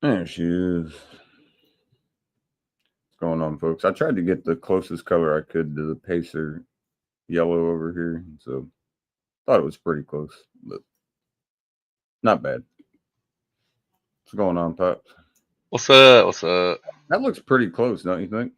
There she is. What's going on, folks? I tried to get the closest color I could to the Pacer yellow over here, so thought it was pretty close, but not bad. What's going on, Pops? What's up? What's up? That looks pretty close, don't you think?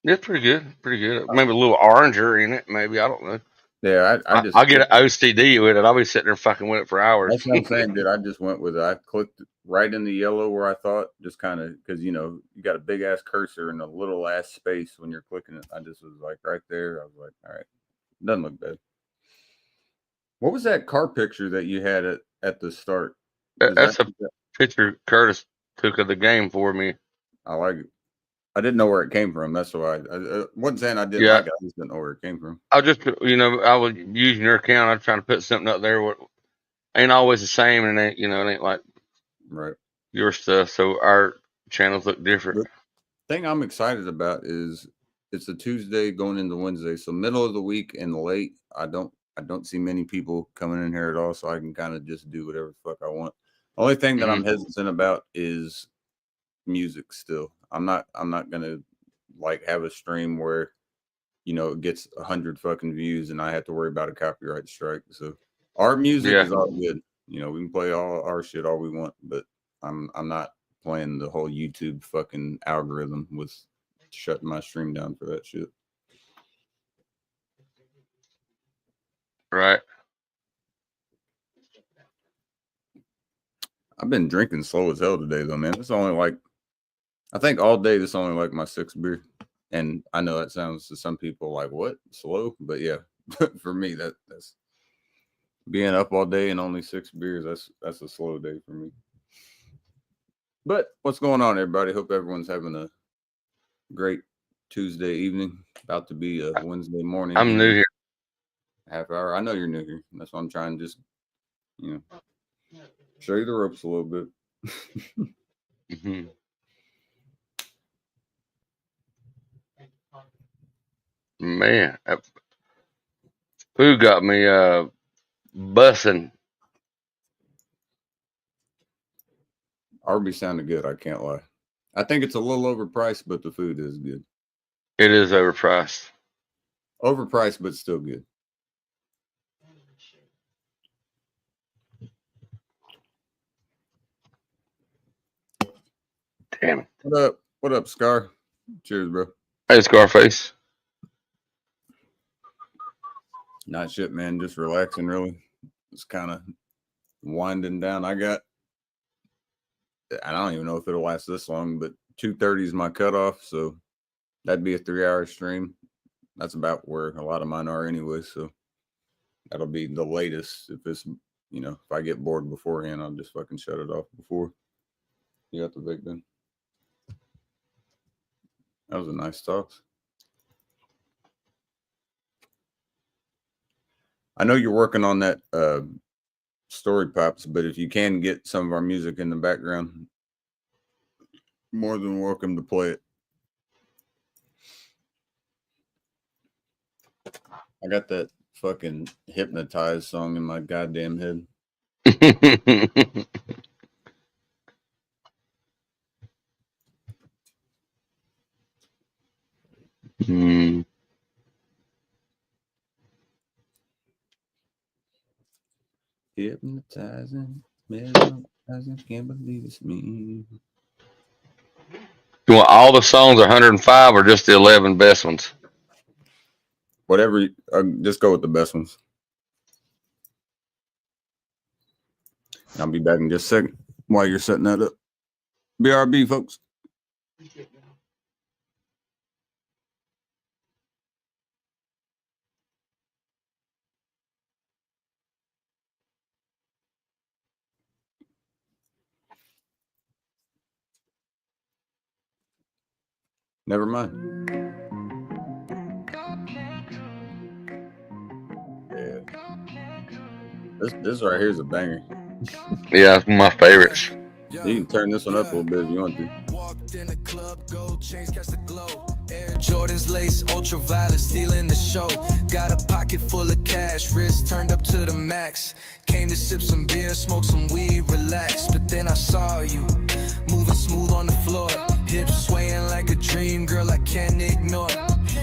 It's pretty good. Pretty good. Maybe a little oranger in it. Maybe I don't know. Yeah, I just I'll get clicked. an OCD with it. I'll be sitting there fucking with it for hours. That's what I'm saying, dude. I just went with it. I clicked right in the yellow where I thought, just kind of because you got a big ass cursor and a little ass space when you're clicking it. I just was like right there. I was like, all right, doesn't look bad. What was that car picture that you had at the start? Is that That's a picture Curtis took of the game for me. I like it. I didn't know where it came from. That's why I wasn't saying I didn't Yeah, like it. I just didn't know where it came from. I just I was using your account. I'm trying to put something up there. What ain't always the same, and it ain't like Right. your stuff. So our channels look different. The thing I'm excited about is it's a Tuesday going into Wednesday, so middle of the week and late. I don't see many people coming in here at all, so I can kind of just do whatever the fuck I want. Only thing that I'm Hmm. hesitant about is music. Still, I'm not gonna like have a stream where it gets 100 fucking views and I have to worry about a copyright strike. So our music Yeah, is all good. We can play all our shit all we want, but I'm not playing the whole YouTube fucking algorithm with shutting my stream down for that shit. right. I've been drinking slow as hell today though, man. It's only like I think all day this only like my sixth beer. And I know that sounds to some people like what? Slow? But yeah, for me that's being up all day and only six beers, that's a slow day for me. But what's going on, everybody? Hope everyone's having a great Tuesday evening. About to be a Wednesday morning I'm here new in here. a half hour. I know you're new here. That's why I'm trying to just, you know, show you the ropes a little bit. Hmm. Man, that food got me bussing. Arby's sounded good. I can't lie. I think it's a little overpriced, but the food is good. It is overpriced. Overpriced, but still good. Damn it. What up? What up, Scar? Cheers, bro. Hey, Scarface. Not shit, man. Just relaxing, really. It's kind of winding down. I don't even know if it'll last this long, but 2:30 is my cutoff, so that'd be a 3-hour stream. That's about where a lot of mine are anyway. So that'll be the latest. If I get bored beforehand, I'll just fucking shut it off before. You got the vape then? That was a nice talk. I know you're working on that story pops, but if you can get some of our music in the background, more than welcome to play it. I got that fucking hypnotized song in my goddamn head. Hmm. Hypnotizing, mesmerizing, can't believe it's me. You want all the songs 105 or just the 11 best ones? Whatever, just go with the best ones. I'll be back in just a second while you're setting that up. BRB, folks. Never mind. Yeah. This right here is a banger. Yeah, it's one of my favorites. You can turn this one up a little bit if you want to. Walked in the club, gold chains catch the glow. Air Jordans lace, ultraviolet, stealing the show. Got a pocket full of cash, wrist turned up to the max. Came to sip some beer, smoke some weed, relax. But then I saw you moving hips swaying like a dream, girl, I can't ignore.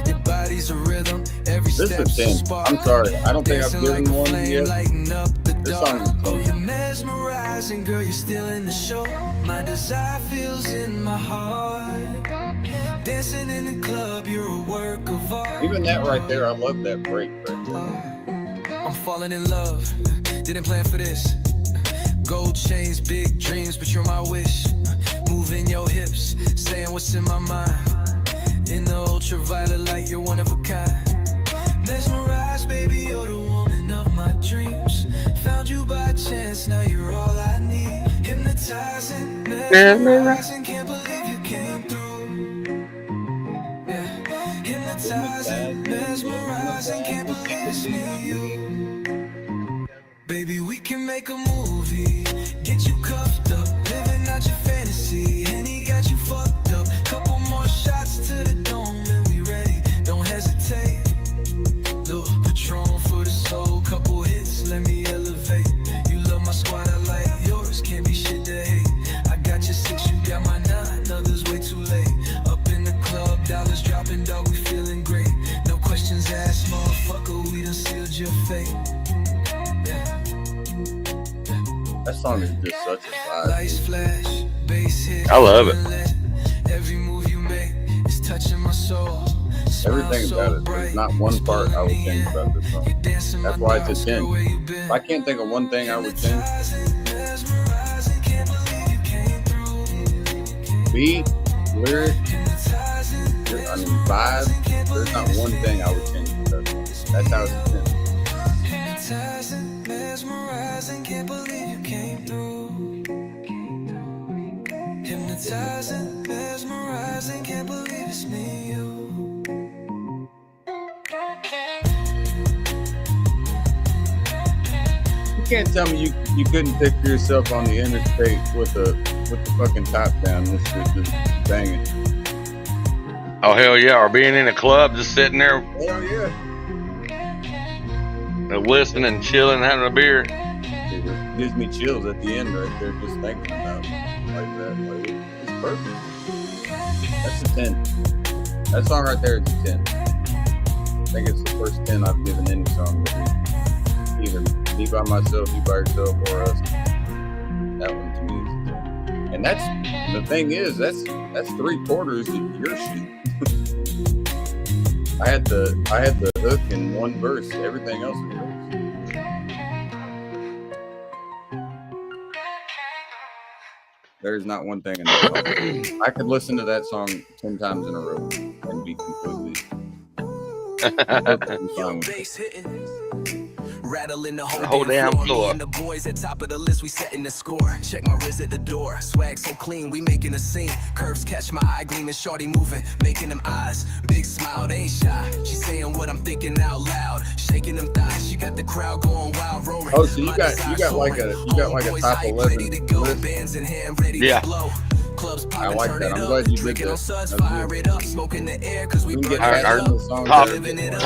Your body's a rhythm, every This step's is a 10. spark. I'm sorry. I don't think I've Dancing like given a one flame, yet. lighting up the This dark. song is Oh, fun. you're mesmerizing, girl, you're still in the show. My desire feels in my heart. Dancing in the club, you're a work of art. Even that right there, I love that break right there. I'm falling in love, didn't plan for this. Gold chains, big dreams, but you're my wish. Moving your hips, saying what's in my mind. In the ultraviolet light, you're one of a kind. Mesmerized, baby, you're the woman of my dreams. Found you by chance, now you're all I need. Hypnotizing, mesmerizing, can't believe you came through. Yeah. Hypnotizing, mesmerizing, can't believe it's me, you. Baby, we can make a movie, get you cuffed up, living out your fantasy, and he got you fucked up. Couple more shots to the dome, and we ready. Don't hesitate. Little Patron for the soul, couple hits, let me elevate. You love my squad, I like yours, can't be shit to hate. I got your 6, you got my 9, others way too late. Up in the club, dollars dropping, dog, we feeling great. No questions asked, motherfucker, we done sealed your fate. That song is just such a vibe. Lights flash, bass hit. I love it. Every move you make is touching my soul. Everything about it. There's not one part I would change about this song. That's why it's a 10. If I can't think of one thing I would change, beat, lyric, I mean vibe, there's not one thing I would change about this song. That's how it's a 10. Hypnotizing, mesmerizing, can't believe you came through. Hypnotizing, mesmerizing, can't believe it's me, you. You can't tell me you couldn't picture yourself on the interstate with the fucking top down. This shit just banging. Oh hell yeah! Or being in a club, just sitting there Hell yeah. listening and chilling, having a beer. It gives me chills at the end right there just thinking about it like that. Like, it's perfect. That's a 10. That song right there is a 10. I think it's the first 10 I've given any song. Either Me by Myself, You by Yourself, or Us. That one to me is a 10. And that's the thing is that's 3/4 of your shit. I had the hook in one verse. Everything else is yours. There's not one thing in that song. I could listen to that song 10 times in a row and be completely perfectly fine with it. Bass hitting. Rattling the whole, whole damn floor. Me and the boys at top of the list, we setting the score. Check my wrist at the door. Swag so clean, we making a scene. Curves catch my eye gleaming, shorty moving, making them eyes. Big smile, they ain't shy. She saying what I'm thinking out loud. Shaking them thighs, she got the crowd going wild, roaring. Oh, so you got like a top 11 list. Bands in hand, ready Yeah. to blow. Clubs I popping, like turn that. it I'm up. glad you did Drinking that. on suds, That's fire good. it up, smoke in the air, cause we We can get burning past it some of up. the songs Top, that are Living it up.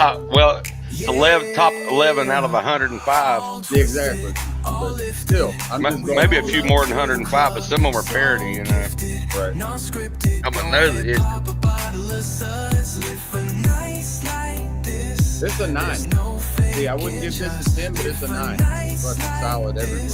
top 11 out of 105. Yeah, exactly. But still, I'm just going Maybe a few more than 105, but some of them are parody, you know. right. I'm another hit. It's a 9. See, I wouldn't give this a 10, but it's a 9. It's fucking solid everywhere.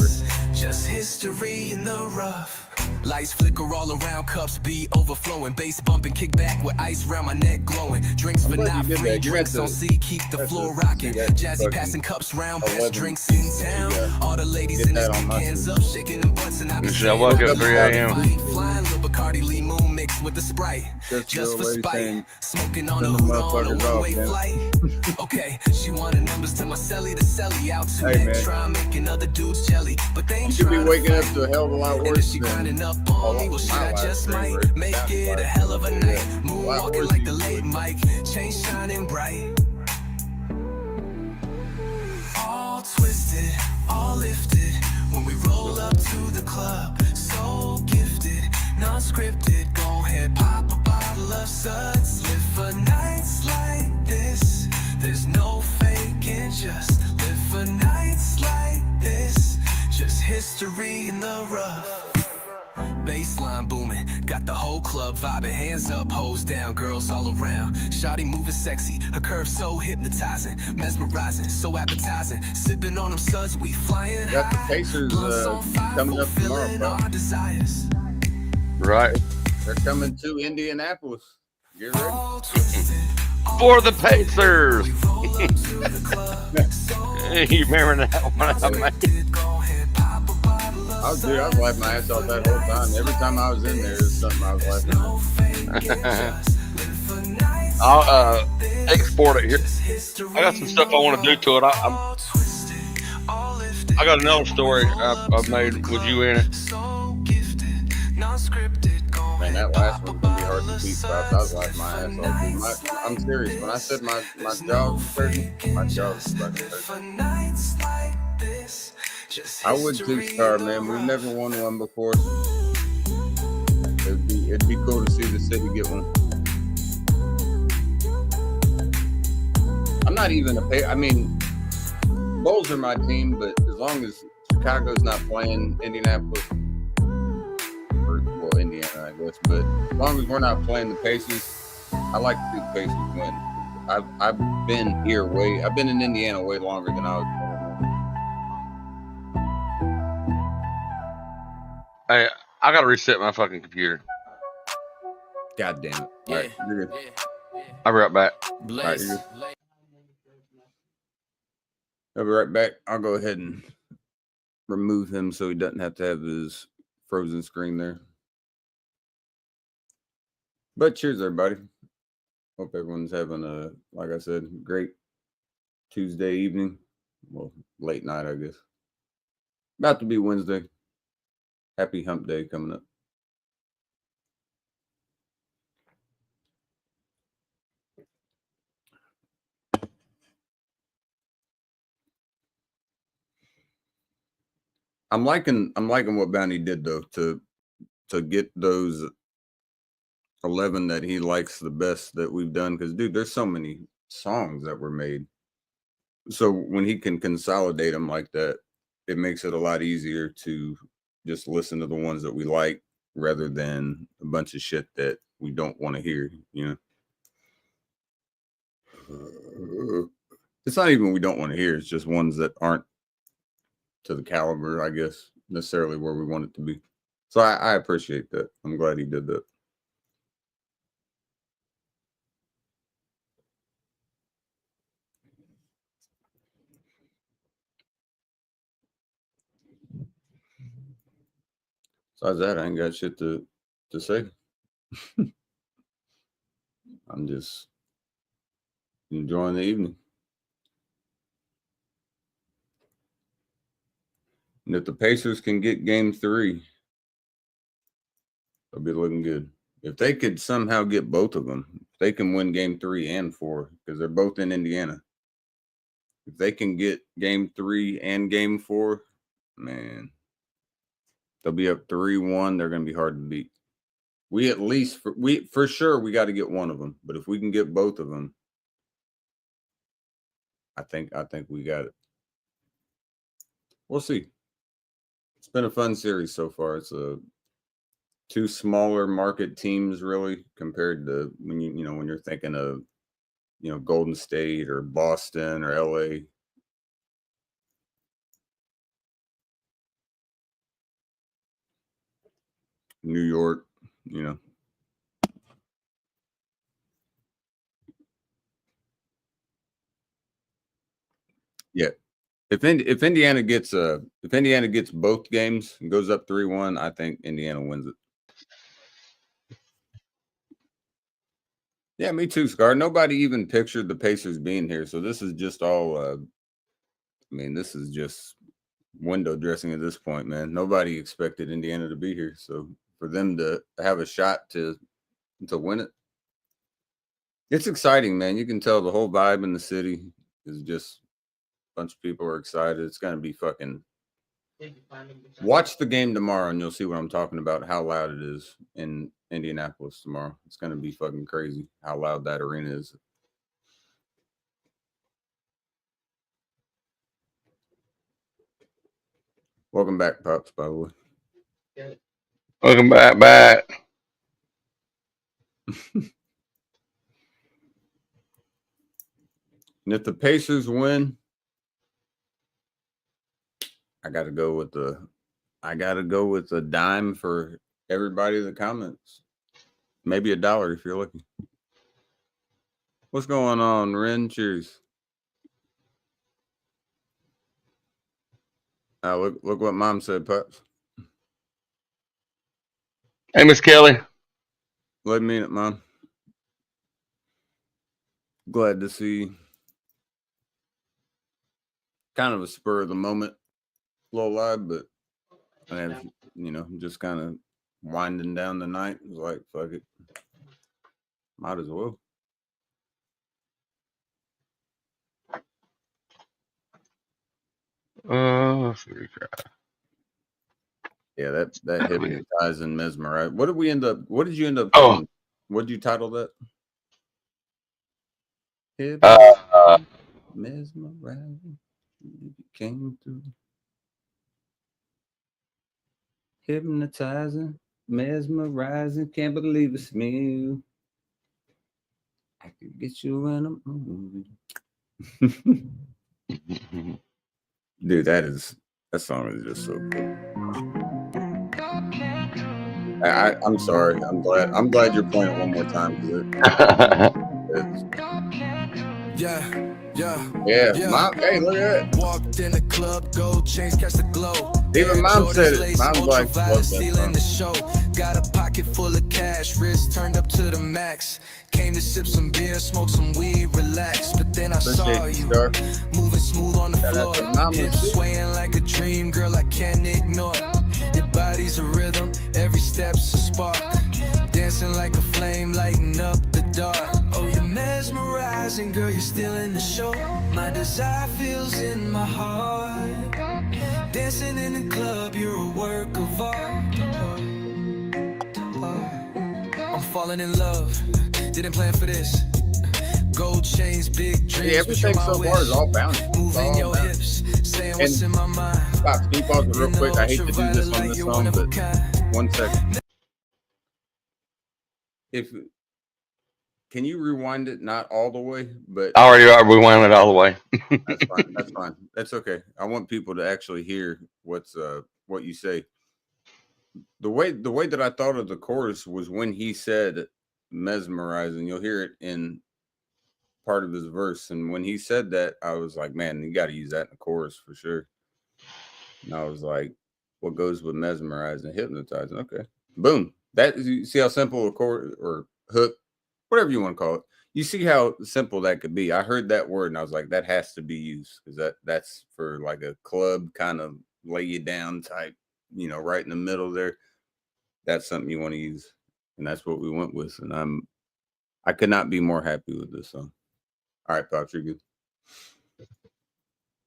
Just history in the rough. Lights flicker all around, cups be overflowing. Bass bumping, kick back with ice round my neck glowing. Drinks I'm but glad not you did free, that. You drinks had on to- C, keep the had floor to rocking. see that Jazzy fucking passing cups round, 11 pass drinks in pieces that town. you got. All the ladies Get in that this on my hands shit. up, shaking them butts and I be You should have woke up 3 a.m. Flying little Bacardi Lee Moon mixed with the Sprite. Just Just the for lady spite. saying, Smoking on a "Send the hoot on a motherfuckers off, one-way man." flight. Okay, she wanted numbers to my celly to celly out to Hey, man. try making other dudes jelly, but they ain't You should be trying to waking up fight. to a hell of a lot And if worse she than grinding up a on lot me, well shit, my I life just thing, might right? make That's it a like- hell of a night. yeah. A lot Moonwalking worse like than the you late would. Mike, chain shining bright. All twisted, all lifted, when we roll up to the club. So gifted, non-scripted, go ahead, pop a bottle of suds. Live for nights like this, there's no faking, just live for nights like this. Just history in the rough. Baseline booming, got the The whole club vibing, hands up, hoes down, girls all around. Shawty moving sexy, her curves so hypnotizing, mesmerizing, so appetizing. Sipping on them suds, we flying Got the high. Pacers Blunts on fire, coming up tomorrow, fulfilling bro. our desires. Right. They're coming to Indianapolis. Get ready. All twisted, For the Pacers. we roll up to the club. So You remember that one? I made? gifted, go ahead, pop a bottle of I was laughing my ass off that whole time. Every time I was in there, there's something I was laughing at. no fake, just live for nights. I'll export it here. I got some stuff I want to do to it. All twisted, all lifted, I got another story I've made with you in it. so gifted, non-scripted, go Man, ahead, that last pop a one's gonna be hard bottle to of beat, suds. Bob. I was laughing my ass For off. Dude. nights I'm like serious. When I this, said my there's jaw no was hurting, faking, my jaw was just fucking live for hurting. nights like this. Just I would too, history Star, in the man. We've rough. never won one before. It'd be cool to see the city get one. I'm not even I mean, Bulls are my team, but as long as Chicago's not playing Indianapolis, or well, Indiana, I guess, but as long as we're not playing the Pacers, I like to see the Pacers win. I've been here I've been in Indiana way longer than I was born. Hey, I gotta reset my fucking computer. God damn it. All right, you're good. I'll be right back. All right, you're good. I'll be right back. I'll go ahead and remove him so he doesn't have to have his frozen screen there. But cheers, everybody. Hope everyone's having a, like I said, great Tuesday evening. Well, late night, I guess. About to be Wednesday. Happy hump day coming up. I'm liking what Bounty did though to get those 11 that he likes the best that we've done, because dude, there's so many songs that were made. So when he can consolidate them like that, it makes it a lot easier to just listen to the ones that we like rather than a bunch of shit that we don't want to hear, you know. It's not even we don't want to hear, it's just ones that aren't to the caliber, I guess, necessarily where we want it to be. So I appreciate that. I'm glad he did that. Besides that, I ain't got shit to say. I'm just enjoying the evening. And if the Pacers can get game 3, they'll be looking good. If they could somehow get both of them, if they can win game 3 and 4, because they're both in Indiana. If they can get game 3 and game 4, man, they'll be up 3-1. They're going to be hard to beat. We at least, for sure, we got to get one of them. But if we can get both of them, I think we got it. We'll see. It's been a fun series so far. It's two smaller market teams, really, compared to when when you're thinking of Golden State or Boston or LA. New York, Yeah. If Indiana gets both games and goes up 3-1, I think Indiana wins it. Yeah, me too, Scar. Nobody even pictured the Pacers being here, so this is just all. This is just window dressing at this point, man. Nobody expected Indiana to be here, so for them to have a shot to win it, it's exciting, man. You can tell the whole vibe in the city is just. Bunch of people are excited. It's going to be fucking. Watch the game tomorrow and you'll see what I'm talking about, how loud it is in Indianapolis tomorrow. It's going to be fucking crazy how loud that arena is. Welcome back, Pops, by the way. Welcome back. And if the Pacers win, I gotta go with a dime for everybody that comments. Maybe $1 if you're lucky. What's going on, Ren? Cheers. Look what Mom said, Pops. Hey, Miss Kelly. Wait a minute, Mom. Glad to see. Kind of a spur of the moment little live, but I have, just kind of winding down the night. It was like, fuck it. Might as well. Yeah, that hypnotize and mesmerize. What did you end up Oh. What did you title that? Mesmerizing. You came through. Hypnotizing, mesmerizing, can't believe it's me. I could get you in a movie. Dude, that song is just so cool. I'm sorry. I'm glad you're playing it one more time. Yeah. Mom, hey, look at that. Walked in the club, gold chains, catch the glow. Even Mom said it. Mom's like, stealing the show. Got a pocket full of cash, wrist turned up to the max. Came to sip some beer, smoke some weed, relax. But then I saw you moving smooth on the floor. Hips swaying like a dream, girl, I can't ignore. Your body's a rhythm, every step's a spark. Dancing like a flame, lighting up the dark. Oh, you're mesmerizing, girl, you're still in the show. My desire feels in my heart. Dancing in the club, you're a work of art. I'm falling in love, didn't plan for this. Gold chains, big dreams. Yeah, everything so far is all bound. Moving your hips, saying what's in my mind. Stop, can you pause it real quick? I hate to do this on this song, but 1 second. Can you rewind it? Not all the way, but I already rewound it all the way. That's fine. That's fine. That's okay. I want people to actually hear what you say. The way that I thought of the chorus was when he said mesmerizing. You'll hear it in part of his verse, and when he said that, I was like, man, you got to use that in the chorus for sure. And I was like, what goes with mesmerizing, hypnotizing? Okay, boom. That, you see how simple a chord or hook, whatever you want to call it. You see how simple that could be. I heard that word and I was like, that has to be used, because that's for like a club kind of lay you down type, right in the middle there. That's something you want to use, and that's what we went with. And I could not be more happy with this song. All right, Pops, you're good.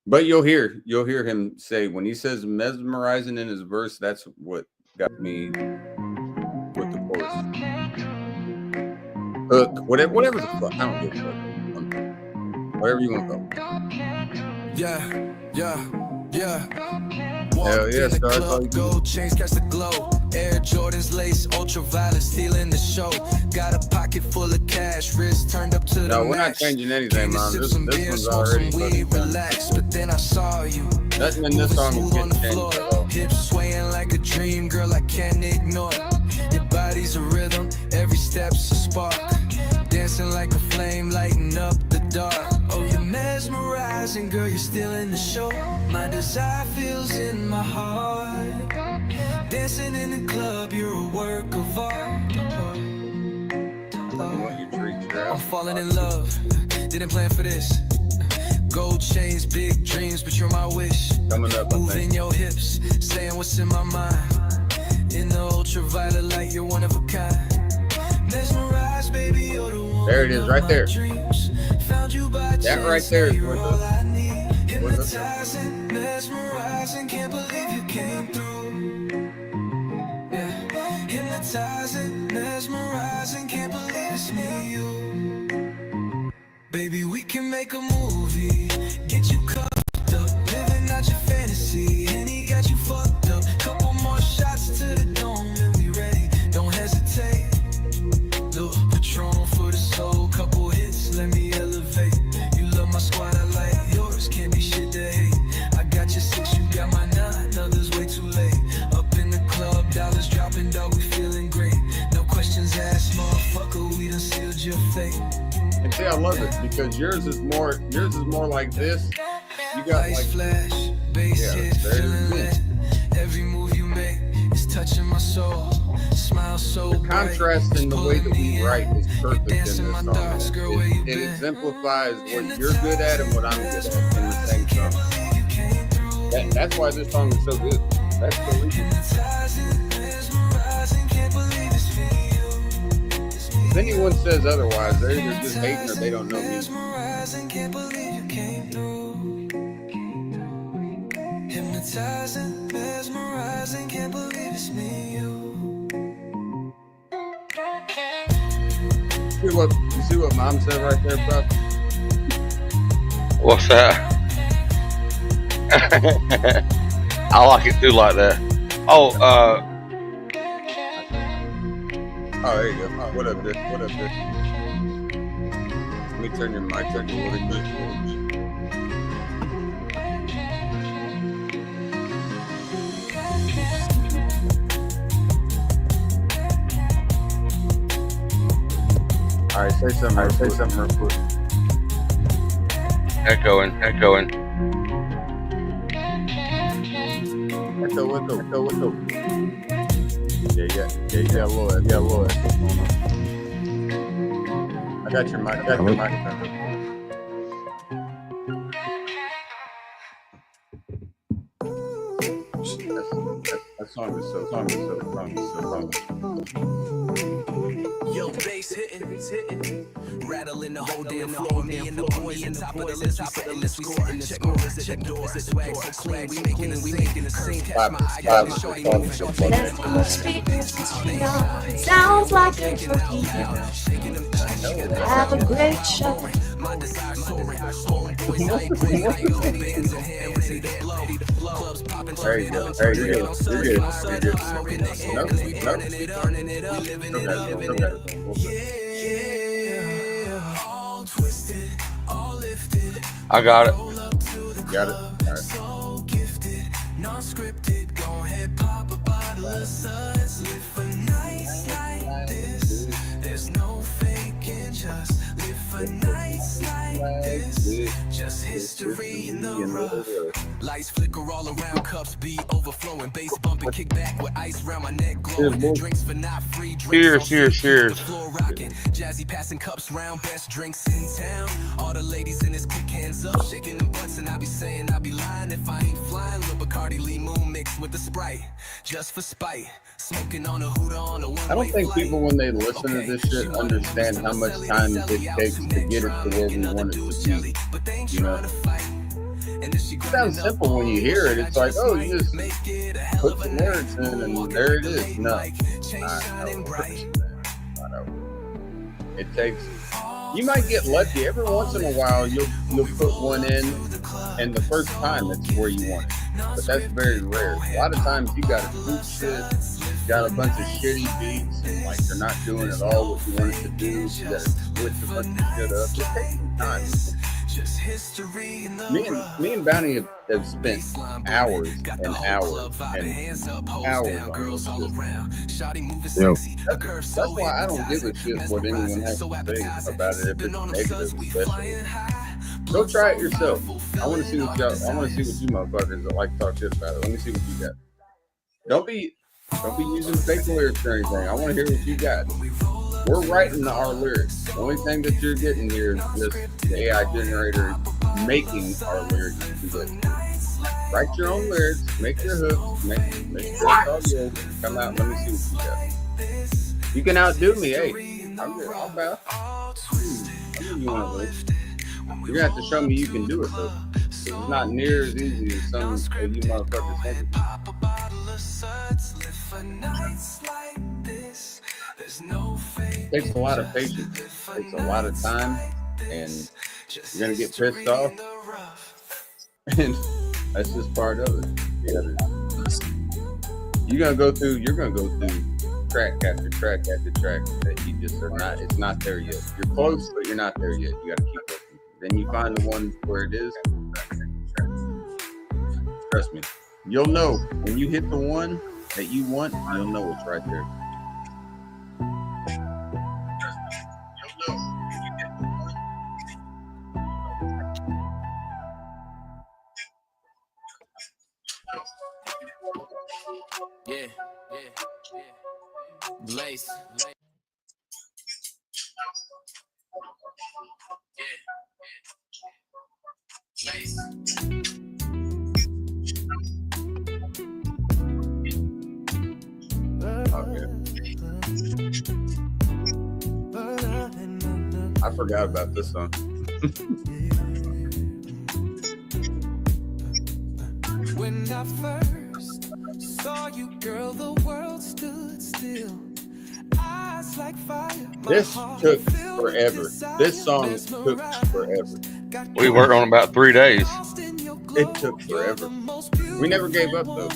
But you'll hear him say, when he says mesmerizing in his verse, that's what got me with the chorus. Hook, whatever the fuck. I don't give a fuck. Whatever you want to call it. Yeah. Hell yeah, stars. Gold chains, catch the glow. Air Jordans, lace, ultraviolet, stealing the show. Got a pocket full of cash, wrist turned up to the max. No, we're not changing anything, man. This one's already relaxed, but then I saw you. Nothing in this song is getting changed at all. Hips swaying like a dream, girl, I can't ignore. Your body's a rhythm, every step's a spark. Dancing like a flame, lighting up the dark. Oh, you're mesmerizing, girl, you're still in the show. My desire feels in my heart. Dancing in the club, you're a work of art. I'm falling in love, didn't plan for this. Gold chains, big dreams, but you're my wish. Coming up, moving your hips, saying what's in my mind. In the ultraviolet light, you're one of a kind. Mesmerized, baby, you're the one. There it is, right there. That right there is what hypnotizing, mesmerizing, can't believe you came through. Yeah, hypnotizing, mesmerizing, can't believe it's me, you. Baby, we can make a movie, get you cuffed up, living out your fantasy, and he got you fucked up. Couple more shots to the dome, and we ready. Don't hesitate. Look, fake. And see, I love it because yours is more like this. You got Lights like, flash, bass yeah, hit, there it feeling is. lit. Every move you make is touching my soul. Smile so The contrast in the way that we write is perfect in this song. It exemplifies what you're good at and what I'm good at in the same song. That's why this song is so good. That's the reason. If anyone says otherwise, they're either just hating or they don't know music. Hypnotizing, mesmerizing, can't believe it's me, you. You see what Mom said right there, bro? What's that? I like it too, like that. Oh, Oh, there you go. Oh, what up, dude? What up, dude? Let me turn your mic up a little bit. All right, say something real quick. echoing. Echo. Yeah, you got a little echo going on. I got your mic. That song is so. Yo, bass hitting, rattling the whole damn floor. Me and the boys on top of the list, we score. Check my wrist at the door. Swag so clean, we making the scene. Catch my eye, got me shorty moving. Sounds like a turkey. Have a great show. My desire soaring. Boys like bands and hands in their blow. Clubs popping, There you go. You're good. All twisted, all lifted. I got it. Got it. All right. So gifted, non-scripted. Go ahead, pop a bottle of suds. Live for nights like this. There's no faking, just live for nights like this. Just history in the rough. Lights flicker all around, cups be overflowing, bass bumping, kick back with ice round my neck glowing. Drinks for not free. Cheers. Floor rocking, jazzy passing cups round, best drinks in town. All the ladies in this quick hands up, shaking them butts, and I be saying I be lying if I ain't flying. Lil Bacardi Lee Moon mixed with the Sprite, just for spite. Smoking on a hooter on a one-way I don't think flight. people, when they listen to this shit, understand how much time it takes to get it to where we want it to be. You know, it sounds simple when you hear it. It's like, oh, you just put the lyrics in and there it is. No, it takes. You might get lucky every once in a while. You'll put one in, and the first time it's where you want it. But that's very rare. A lot of times you got to tweak shit. You got a bunch of shitty beats, and like they're not doing at all what you want it to do. You got to switch a bunch of shit up. It takes some time. Me and Bounty have spent hours and hours on this. That's why I don't give a shit what anyone has to say about it if it's negative, especially. Go try it yourself. I want to see what you motherfuckers that like to talk shit about it. Let me see what you got. Don't be using fake lyrics or anything. I want to hear what you got. We're writing our lyrics. The only thing that you're getting here is just the AI generator making our lyrics to good. Write your own lyrics, make your hooks, make sure it's all good. Come out, let me see what you got. You can outdo me, hey. I'm good. I'll bow. I'll give you one of those. You're gonna have to show me you can do it though. It's not near as easy as some of you motherfuckers think. It takes a lot of patience. It takes a lot of time, and you're gonna get pissed off, and that's just part of it. You're gonna go through track after track after track that you just are not. It's not there yet. You're close, but you're not there yet. You gotta keep looking. Then you find the one where it is. Trust me, you'll know when you hit the one that you want. You'll know it's right there. You'll know. Lace. Oh, yeah. I forgot about this song. When I first saw you, girl, the world stood still. Eyes like fire. This took forever. This song took forever. We worked on about 3 days. It took forever. We never gave up though.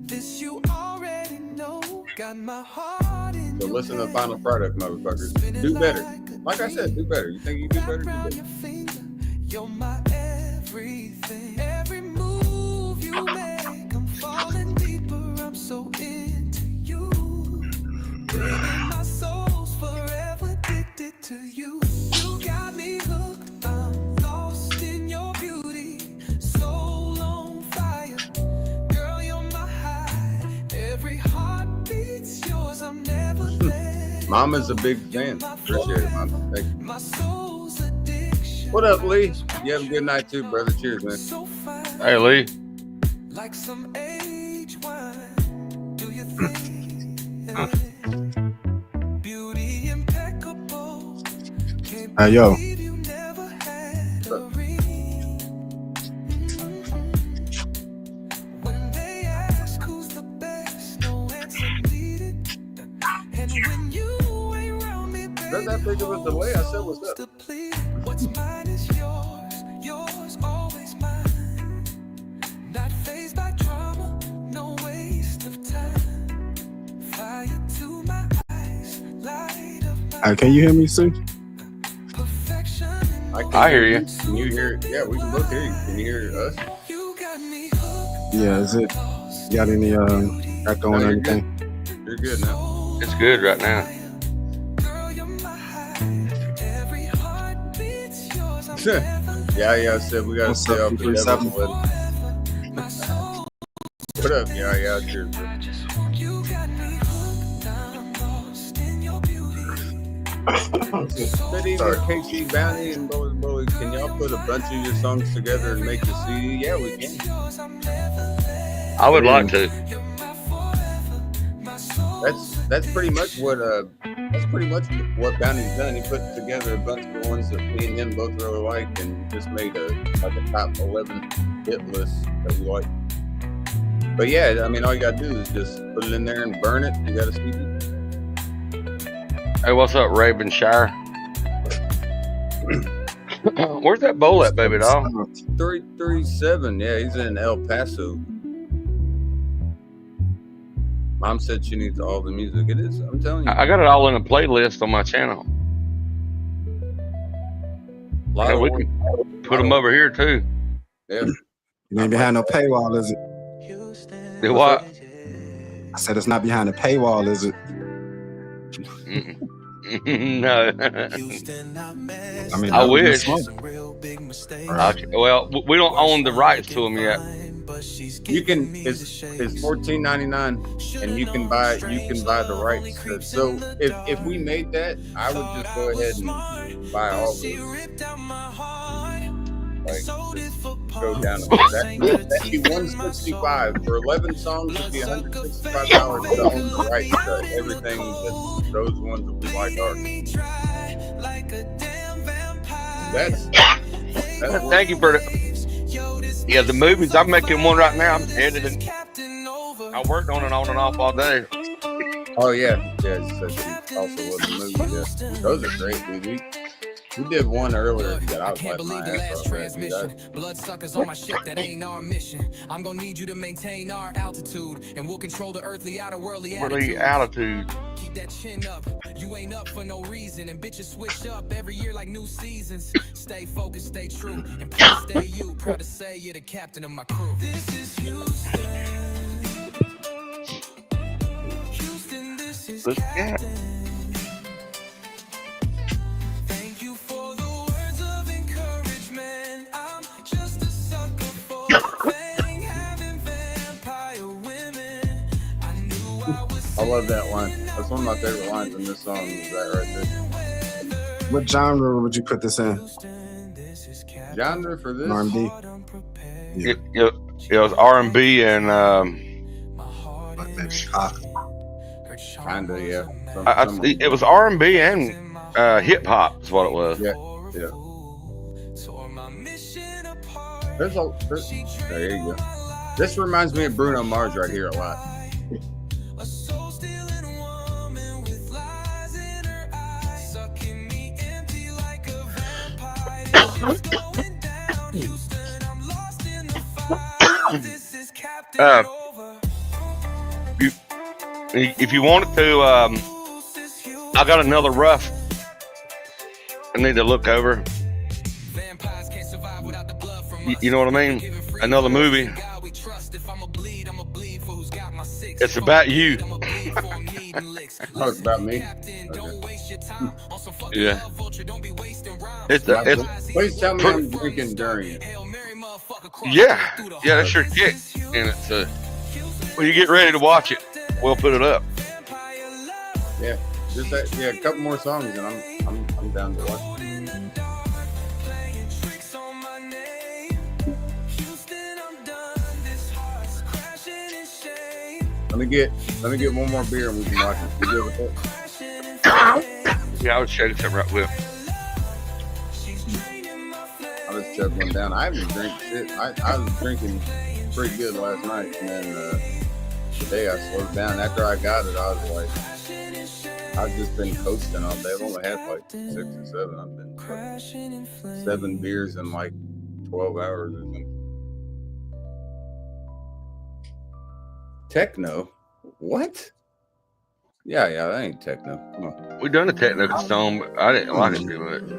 This you already know. Got my heart in So your listen to hand. Final Product, motherfuckers. Do better. Like I said, do better. You think you do better? Do Round better. your finger, you're my everything. Every move you make, I'm falling deeper. I'm so into you. Baby, my soul's forever addicted to you. You got me hooked. I'm lost in your beauty. Soul on fire. Girl, you're my high. Every heartbeat's yours. I'm never let Mama's a big fan. Appreciate it, Mama. Thank you. my soul's addiction. What up, Lee? You have a good night too, brother. Cheers, man. So fine, Hey, Lee. like some aged wine. Do you think beauty impeccable? Can't Hey, yo. believe you never had a ring. When they ask who's the best, no answer needed. And when you ain't around me, baby, that big of a delay? I said, what's up? depleted. What's mine is yours, yours always mine. Not fazed by drama, no waste of time. Fire to my eyes, light of my Hey, can you hear me, Sue? perfection. I hear you. Can you hear it? Yeah, we can both hear you. Can you hear us? You got me hooked. Yeah, is it? You got any echo No, on you're anything? You're good now. It's good right now. Girl, you're my high. Every heartbeat's yours. I'm never Yeah, I said we gotta What's stay up, off the 237? devil's lettuce. my soul. What up? Yeah, cheers, bro. You got me hooked. I'm lost in your beauty. Good evening, KC Bounty and Bowie Bowie. Can y'all put a bunch of your songs together and make a CD? Yeah, we can. Yours, I'm never let. I would like to. You're my forever, my soul. That's pretty much what Bounty's done. He put together a bunch of the ones that me and him both really like, and just made a top 11 hit list that we like. But yeah, I mean, all you gotta do is just put it in there and burn it. You got a CD. Hey, what's up, Ravenshire? Where's that bowl at, baby doll? 337. Yeah, he's in El Paso. Mom said she needs all the music. It is. I'm telling you. I got it all in a playlist on my channel. A lot Yeah, of we work. can put them over here too. Yeah. You ain't behind no paywall, is it? Do what? I said it's not behind the paywall, is it? No. I mean, I that would be wish. smart. Okay, well, we don't own the rights to them yet. You can. It's $14.99, and you can buy the rights. So if we made that, I would just go ahead and buy all of it. Like, just go down. That'd be $165 for 11 songs. It'd be $165 to own the rights to everything that those ones that we like are. That's Thank you for the. Yeah, the movies. I'm making one right now. I'm editing. I worked on it on and off all day. oh yeah. So she also loves the movie. Yeah. Those are great, dude. We did one earlier that I I was can't like, believe my the ass last off. Dude. transmission. Bloodsuckers on my ship, that ain't our mission. I'm gonna need you to maintain our altitude, and we'll control the earthly outer worldly Really attitude. altitude. Keep that chin up. You ain't up for no reason, and bitches switch up every year like new seasons. Stay focused, stay true, and please stay you. Proud to say you're the captain of my crew. This is Houston. Houston, this is Let's get it. Captain. Thank you for the words of encouragement. I'm just a sucker for fame, having vampire women. I knew I was I love love that line. That's one of my favorite lines in this song. Is that right there? What genre would you put this in? Genre for this? R&B. It was R&B and Like maybe pop. Kinda, yeah. it was R&B and hip hop is what it was. Yeah. There you go. This reminds me of Bruno Mars right here a lot. If you wanted to, I got another rough. I need to look over. You know what I mean? Another movie. It's about you. Oh, it's about me. Okay. Yeah. It's Please tell me I'm drinking during it. yeah, that's your kick, and it's when you get ready to watch it, we'll put it up. Yeah, just that. Yeah, a couple more songs, and I'm down to watch it. Let me get one more beer and we can watch it. You good with that? Yeah, I would shake something right with. I'll just chug one down. I haven't drank shit. I was drinking pretty good last night, and then today I slowed down. After I got it, I was like, I've just been coasting all day. I've only had like 6 or 7. I've been like 7 beers in like 12 hours or something. Techno? What? Yeah, that ain't techno. Come on. We done a technical song, but I didn't like it too much.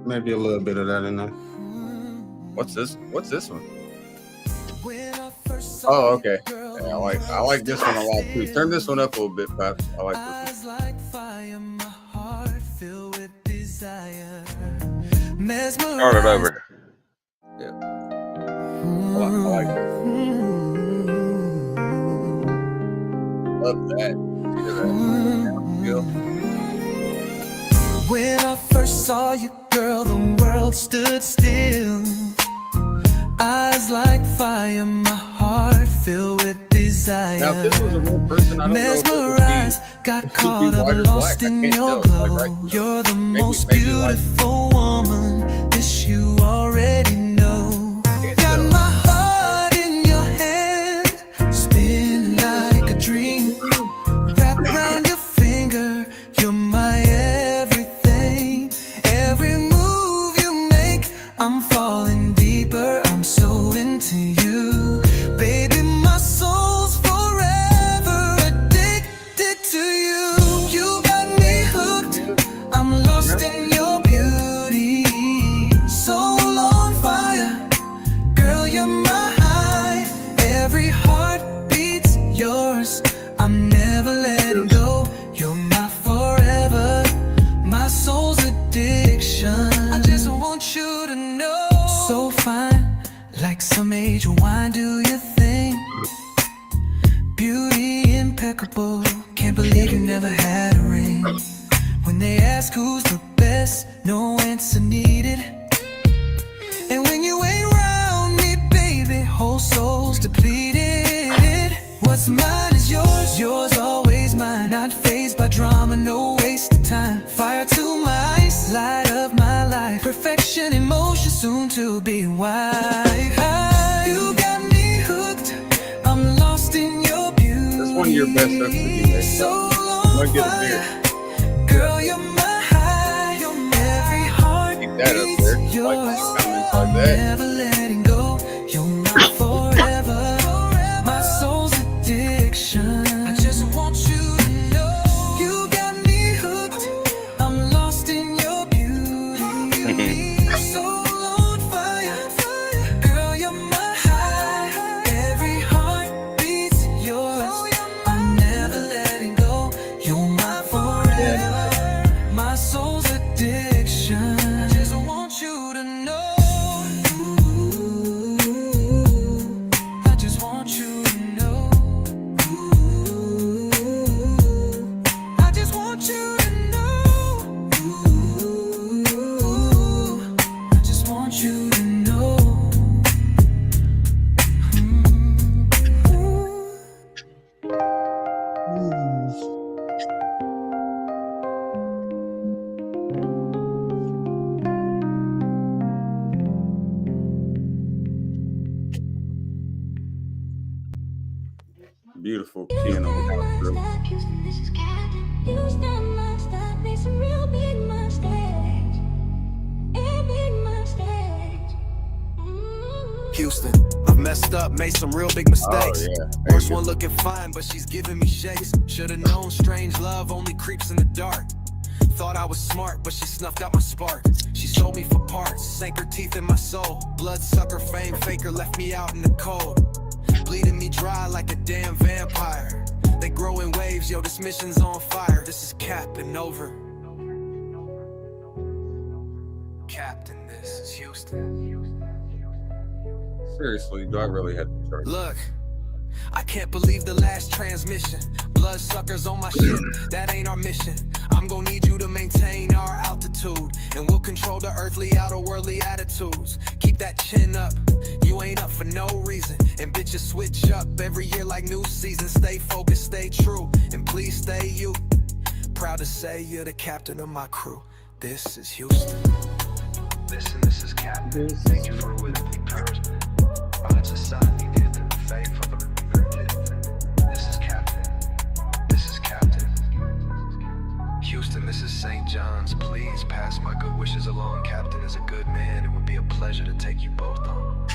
Maybe a little bit of that in there. What's this one? Oh, okay. Yeah, I like this one a lot too. Turn this one up a little bit, Pops. I like this one. Start it over. Yeah. I like it. Love that. Hear that? Feel. When I first saw you, girl, the world stood still. Eyes like fire, my heart filled with desire. Now, if this was a real person, I don't know if it would Mesmerized, got caught up, lost in your glow. You're the most beautiful woman, this you already know. Got my heart in your hand, spin like a dream. Wrap around your finger, you're my everything. Every move you make, I'm falling deeper. I'm so into you, baby. My soul's forever addicted to you. You got me hooked. I'm lost in your beauty. Soul on fire, girl. You're my high. Every heartbeat's yours. I'm never letting go. You're my forever, my soul's addiction. I just want you to know. So fine, like some angel wine, do your thing. Beauty impeccable, can't believe you never had a ring. When they ask who's the best, no answer needed. And when you ain't around me, baby, whole soul's depleted. What's mine is yours, yours always mine. Not fazed by drama, no waste of time. Fire to my eyes, light of my life. Perfection in motion, soon to be wife. You got me hooked, I'm lost in your beauty. This one of your best hooks that you made. So I'm gonna get a beer. girl, you're my high. Every heart Keep that up there. Like comments like that. never letting go. You're my forever, my soul's addiction. I just want you to know. You got me hooked. I'm lost in your beauty. Soul on fire, girl, you're my high. Every heartbeat's yours. I'm never letting go. You're my forever, my soul's addiction. I just want you to know. Beautiful piano outro. Houston, I've messed up, made some real big mistakes. Oh, yeah. First one looking fine, but she's giving me shakes. Should've known strange love only creeps in the dark. Thought I was smart, but she snuffed out my spark. She sold me for parts, sank her teeth in my soul. Bloodsucker, fame faker, left me out in the cold. Bleeding me dry like a damn vampire. They grow in waves, yo, this mission's on fire. This is capping over. Captain, this is Houston. Seriously, do I really have to charge? Look, I can't believe the last transmission. Bloodsuckers on my ship, that ain't our mission. I'm gonna need you to maintain our altitude, and we'll control the earthly outer worldly attitudes. Keep that chin up, you ain't up for no reason. And bitches switch up every year like new seasons. Stay focused, stay true, and please stay you. Proud to say you're the captain of my crew. This is Houston. Listen, this is Captain. Thank you for with me, person. Odds aside, you did the faith for the This is Captain. This is Captain. Houston, this is St. John's. Please pass my good wishes along. Captain is a good man. It would be a pleasure to take you both on.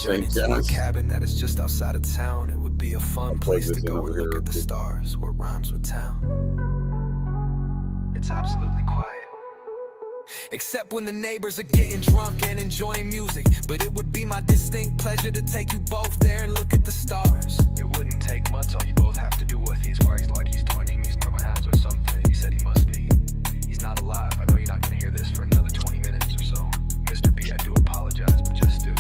Journey to my cabin that is just outside of town. It would be a fun place to go and look at the stars. What rhymes with town? It's absolutely quiet. Except when the neighbors are getting drunk and enjoying music. But it would be my distinct pleasure to take you both there and look at the stars. It wouldn't take much, all you both have to do with he's where he's like he's 20, he's from my house or something. He said he must be. He's not alive. I know you're not gonna hear this for another 20 minutes or so. Mr. B, I do apologize, but just do.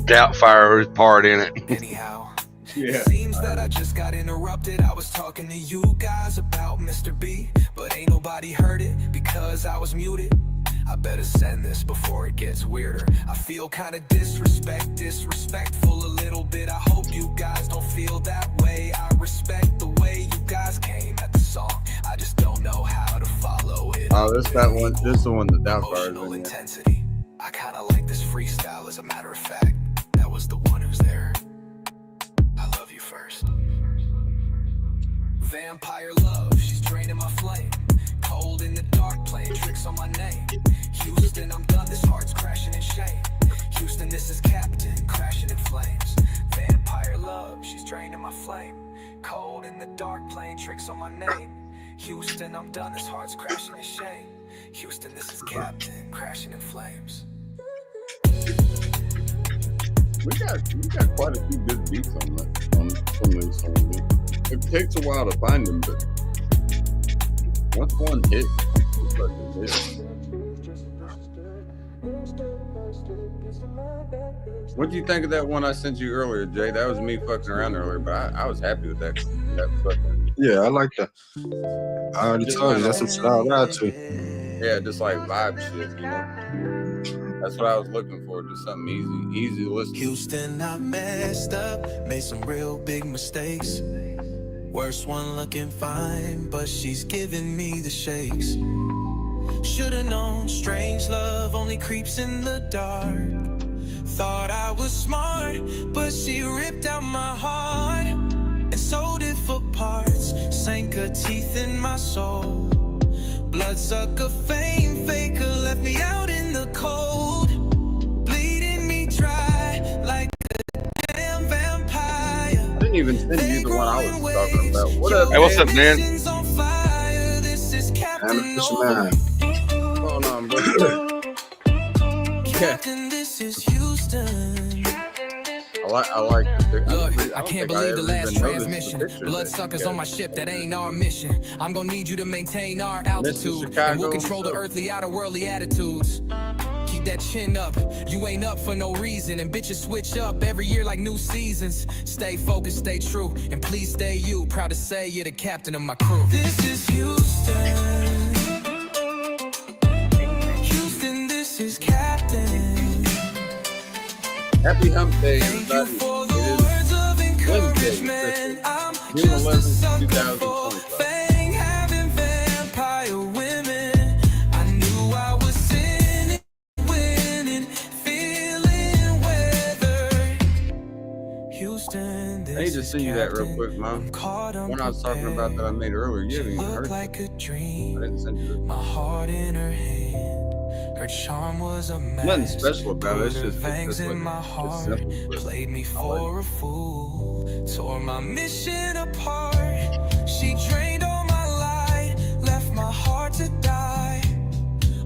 Doubtfire's part in it. Anyhow, Yeah. seems that I just got interrupted. I was talking to you guys about Mr. B, but ain't nobody heard it because I was muted. I better send this before it gets weirder. I feel kinda disrespectful a little bit. I hope you guys don't feel that way. I respect the way you guys came at the song. I just don't know how to follow it. Oh, this that one. This is the one that Doubtfire Emotional is in. intensity. I kinda like this freestyle, as a matter of fact. That was the one who's there. I love you first. Vampire love, she's draining my flame. Cold in the dark, playing tricks on my name. Houston, I'm done, this heart's crashing in shame. Houston, this is Captain, crashing in flames. Vampire love, she's draining my flame. Cold in the dark, playing tricks on my name. Houston, I'm done, this heart's crashing in shame. Houston, this is Captain, crashing in flames. We got quite a few good beats on these songs. It takes a while to find them, but once one hit, it's like a hit. What do you think of that one I sent you earlier, Jay? That was me fucking around earlier, but I was happy with that fucking. Yeah, I like that. I already told you, that's some shit I ride to. Yeah, just like vibe shit, you know? That's what I was looking for, just something easy to listen to. Houston, I messed up, made some real big mistakes. Worst one looking fine, but she's giving me the shakes. Should've known strange love only creeps in the dark. Thought I was smart, but she ripped out my heart and sold it for parts. Sank her teeth in my soul. Bloodsucker, fame faker, left me out in the cold. Bleeding me dry like a damn vampire. I didn't even send you the one I was talking about. What up, Hey, what's up, man? This is Captain What's Over. your man? going on, bro? Captain, this is Houston. I like the picture. Look, don't I can't think believe the ever last even noticed transmission. the picture that Bloodsuckers you on my got. ship, that ain't our mission. I'm gonna need you to maintain our altitude, and Chicago, we'll control the so- earthly outer worldly attitudes. Keep that chin up, you ain't up for no reason. And bitches switch up every year like new seasons. Stay focused, stay true, and please stay you. Proud to say you're the captain of my crew. This is Houston. Houston, this is Captain. Happy Hump Day, Thank you everybody. for the It is words of Wednesday. Irishman. I'm June just a 11th, sucker for 2025. fame, having vampire women. I knew I was sinning, winning, feeling weathered. Houston, I need to send you that real quick, Mom. When I was talking about that I made earlier, you haven't even heard it. Like a dream. I didn't send you it. My heart in her hand. Her charm was a mess. Nothing special about it. It's just Fangs in my it's heart. simple. But Played me I for a fool. Tore my mission apart. She drained all my light. Left my heart to die.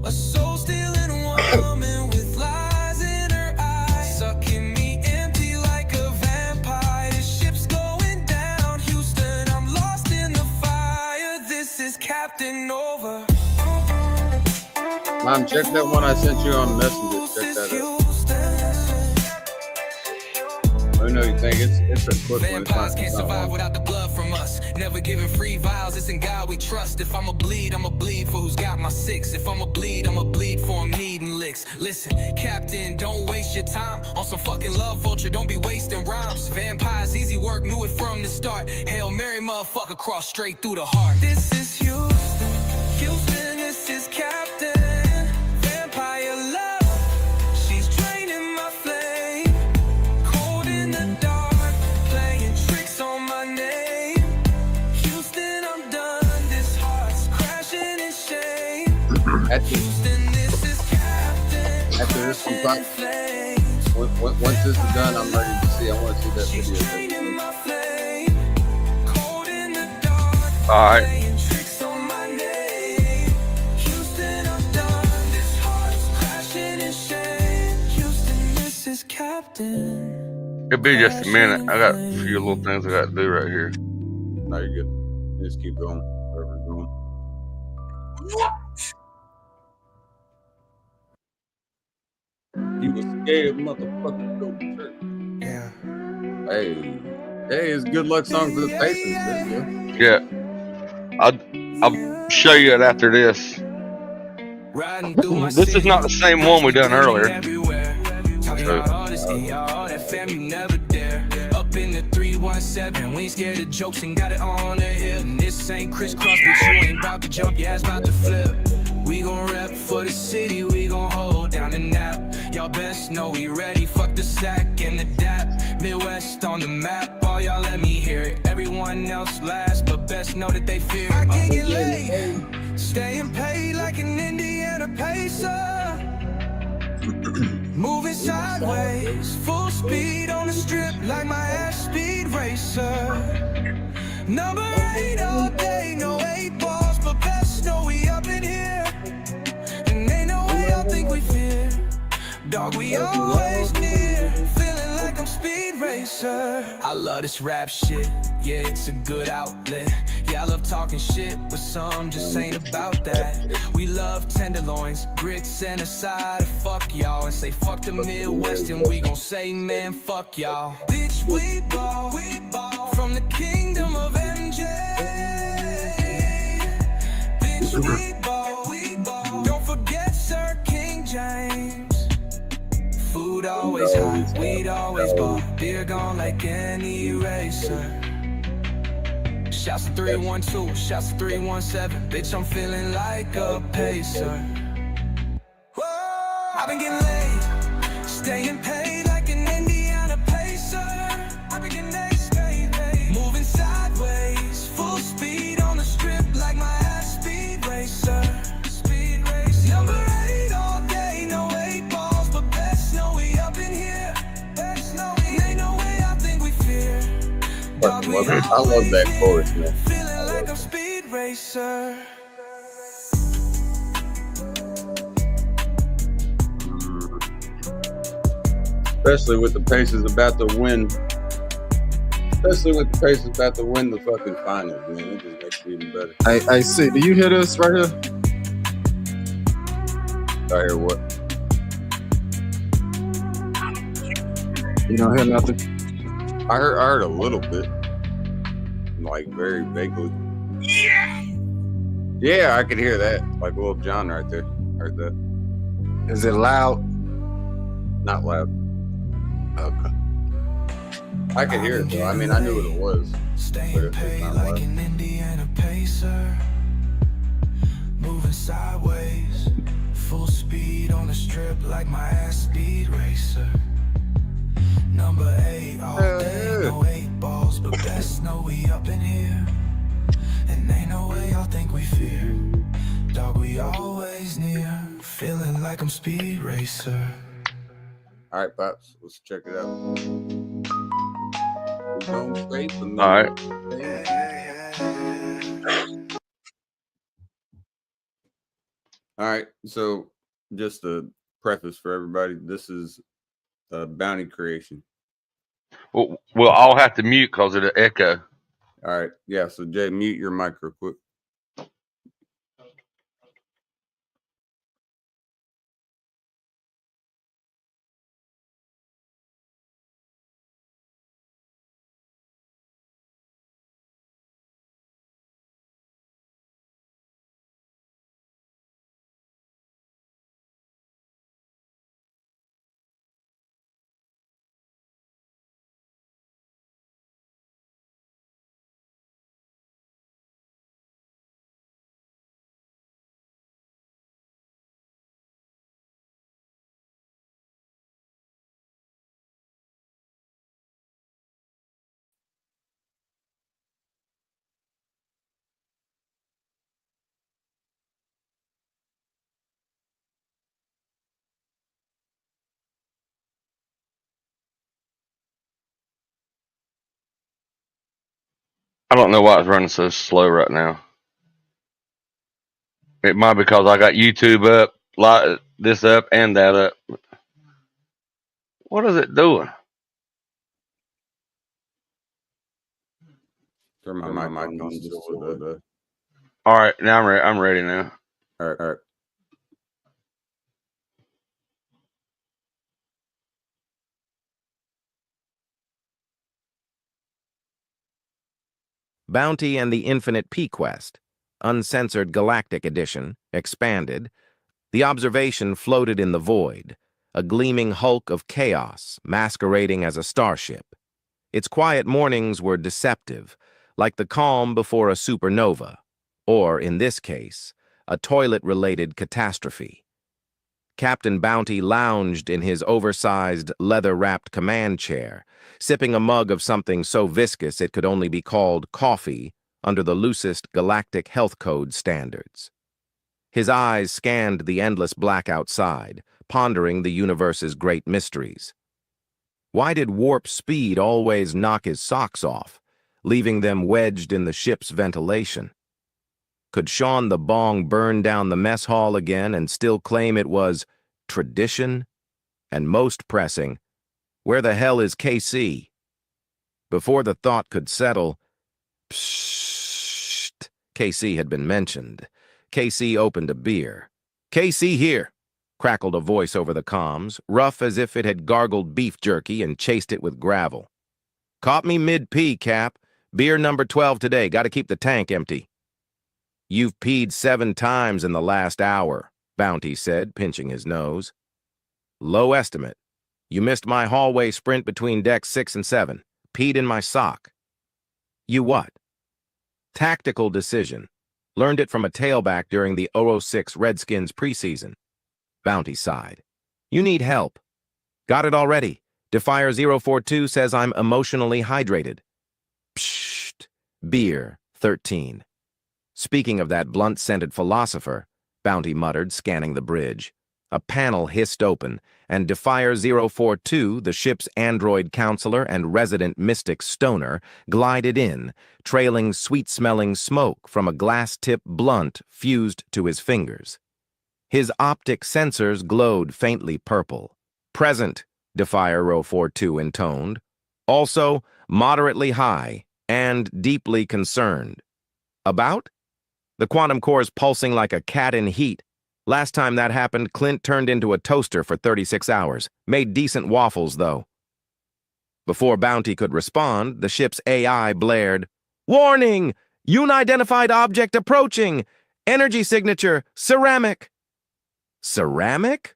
A soul stealing woman with lies in her eyes. Sucking me empty like a vampire. The ship's going down. Houston, I'm lost in the fire. This is Captain Nova. Mom, check that one I sent you on Messenger. Check that out. Let me know what you think. It's a quick one. It's Vampires not, can't it's not survive long. without the blood from us. Never giving free vows, it's in God we trust. If I'ma bleed for who's got my six. If I'ma bleed for him needing licks. Listen, Captain, don't waste your time on some fucking love vulture, don't be wasting rhymes. Vampires, easy work, knew it from the start. Hail Mary, motherfucker, cross straight through the heart. This is Houston, Houston, this is Captain. Vampire love, she's draining my flame. Cold in the dark, playing tricks on my name. Houston, I'm done, this heart's crashing in shame. Houston, this is Captain. After this one, crashing in flames. once this is done, I'm ready to see. I want to see that She's video. draining my flame. Cold in the dark, All right. playing tricks on my name. Houston, I'm done, this heart's crashing in shame. Houston, this is Captain. It'll be just a minute. I got a few little things I got to do right here. No, you're good. Just keep going. Wherever you're going. He was scared, motherfucker. Go to church. Yeah. Hey, it's good luck song for the Pacers. There you go. Yeah. I'll show you it after this. Riding through my This is not the same one we done earlier. Talking about honesty, all that family never dare. Up in the 317, we ain't scared of jokes and got it on the hip. And this ain't crisscross, but you ain't about to jump, your ass about to flip. We gon' rep for the city, we gon' hold down the nap. Y'all best know we ready, fuck the sack and the dap. Midwest on the map, all y'all let me hear it. Everyone else last, but best know that they fear it. I can't get laid, staying paid like an Indiana Pacer. Moving sideways, full speed on the strip like my ass speed racer. Number 8 all day, no 8 balls, but best know we up in here. And ain't no way y'all think we fear. Dog, we always near, feeling like I'm speed racer. I love this rap shit, yeah, it's a good outlet. Yeah, I love talking shit, but some just ain't about that. We love tenderloins, grits, and a side of fuck y'all. And say fuck the Midwest, and we gon' say, man, fuck y'all. Bitch, we ball from the kingdom of MJ. Bitch, we ball. Don't forget Sir King James. Food always hot, weed always ball. Beer gone like any eraser. Shouts to 312, shouts to 317. Bitch, I'm feeling like a pacer. Whoa, I've been getting laid, staying paid like an Indiana Pacer. I've been getting laid, staying paid. Moving sideways, full speed on the strip like my ass speed racer. Speed racer. Number 8 all day, no 8 balls, but best know we up in here. Best know we ain't no way I think we fear. Fucking love it. I love that chorus, man. Feeling like I'm speed racer. Especially with the Pacers about to win. Especially with the Pacers about to win the fucking finals, man. It just makes it even better. I see. Do you hear this right here? I hear what? You don't hear nothing? I heard a little bit. Like very vaguely. Yeah, I could hear that. Like Lil Jon right there. Heard that. Is it loud? Not loud. Okay. I could hear it though. I mean, I knew what it was, but Staying it's paid not like loud. an Indiana pacer. Moving sideways, full speed on the strip like my ass speed racer. Number 8 all day, no 8 balls, but best know we up in here. And ain't no way y'all think we fear. Dog, we always near. Feeling like I'm speed racer. All right, Pops, let's check it out. We're going straight for me. All right. All right, so just a preface for everybody. This is a Bounty creation. Well, we'll all have to mute because of the echo. All right, yeah. So Jay, mute your mic real quick. I don't know why it's running so slow right now. It might be because I got YouTube up, this up, and that up. What is it doing? Turn my mic on just so that. All right, now I'm ready. I'm ready now. All right. Bounty and the Infinite P-Quest, Uncensored Galactic Edition, expanded. The observation floated in the void, a gleaming hulk of chaos masquerading as a starship. Its quiet mornings were deceptive, like the calm before a supernova, or, in this case, a toilet-related catastrophe. Captain Bounty lounged in his oversized, leather-wrapped command chair, sipping a mug of something so viscous it could only be called coffee under the loosest galactic health code standards. His eyes scanned the endless black outside, pondering the universe's great mysteries. Why did warp speed always knock his socks off, leaving them wedged in the ship's ventilation? Could Sean the Bong burn down the mess hall again and still claim it was tradition? And most pressing, where the hell is KC? Before the thought could settle, psst, KC had been mentioned. KC opened a beer. KC here, crackled a voice over the comms, rough as if it had gargled beef jerky and chased it with gravel. Caught me mid-pee, Cap. Beer number 12 today. Gotta keep the tank empty. You've peed 7 times in the last hour, Bounty said, pinching his nose. Low estimate. You missed my hallway sprint between decks 6 and 7. Peed in my sock. You what? Tactical decision. Learned it from a tailback during the 006 Redskins preseason. Bounty sighed. You need help. Got it already. Defier 042 says I'm emotionally hydrated. Psst. Beer 13. Speaking of that blunt-scented philosopher, Bounty muttered, scanning the bridge. A panel hissed open, and Defier 042, the ship's android counselor and resident mystic stoner, glided in, trailing sweet-smelling smoke from a glass-tip blunt fused to his fingers. His optic sensors glowed faintly purple. Present, Defier 042 intoned. Also, moderately high and deeply concerned. About? The quantum core's pulsing like a cat in heat. Last time that happened, Clint turned into a toaster for 36 hours. Made decent waffles, though. Before Bounty could respond, the ship's AI blared, Warning! Unidentified object approaching! Energy signature, ceramic! Ceramic?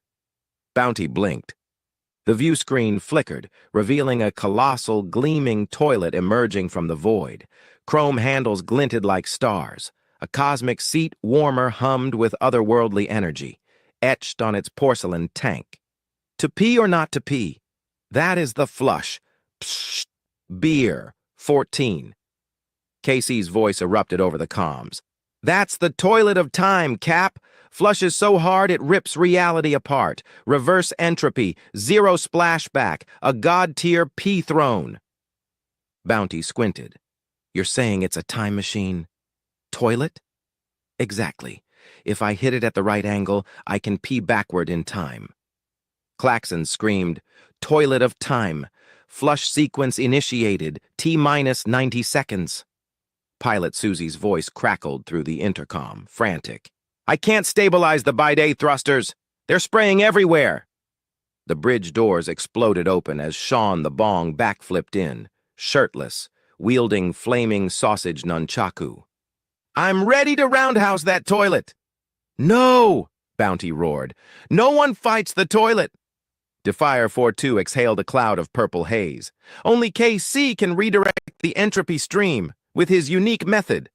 Bounty blinked. The view screen flickered, revealing a colossal, gleaming toilet emerging from the void. Chrome handles glinted like stars. A cosmic seat warmer hummed with otherworldly energy, etched on its porcelain tank. To pee or not to pee? That is the flush. Psst. Beer. 14. Casey's voice erupted over the comms. That's the toilet of time, Cap. Flushes so hard it rips reality apart. Reverse entropy, zero splashback, a god-tier pee throne. Bounty squinted. You're saying it's a time machine? Toilet? Exactly. If I hit it at the right angle, I can pee backward in time. Klaxon screamed, Toilet of time. Flush sequence initiated. T-minus 90 seconds. Pilot Susie's voice crackled through the intercom, frantic. I can't stabilize the bidet thrusters. They're spraying everywhere. The bridge doors exploded open as Sean the Bong backflipped in, shirtless, wielding flaming sausage nunchaku. I'm ready to roundhouse that toilet. No, Bounty roared. No one fights the toilet. Defier 4-2 exhaled a cloud of purple haze. Only KC can redirect the entropy stream with his unique method.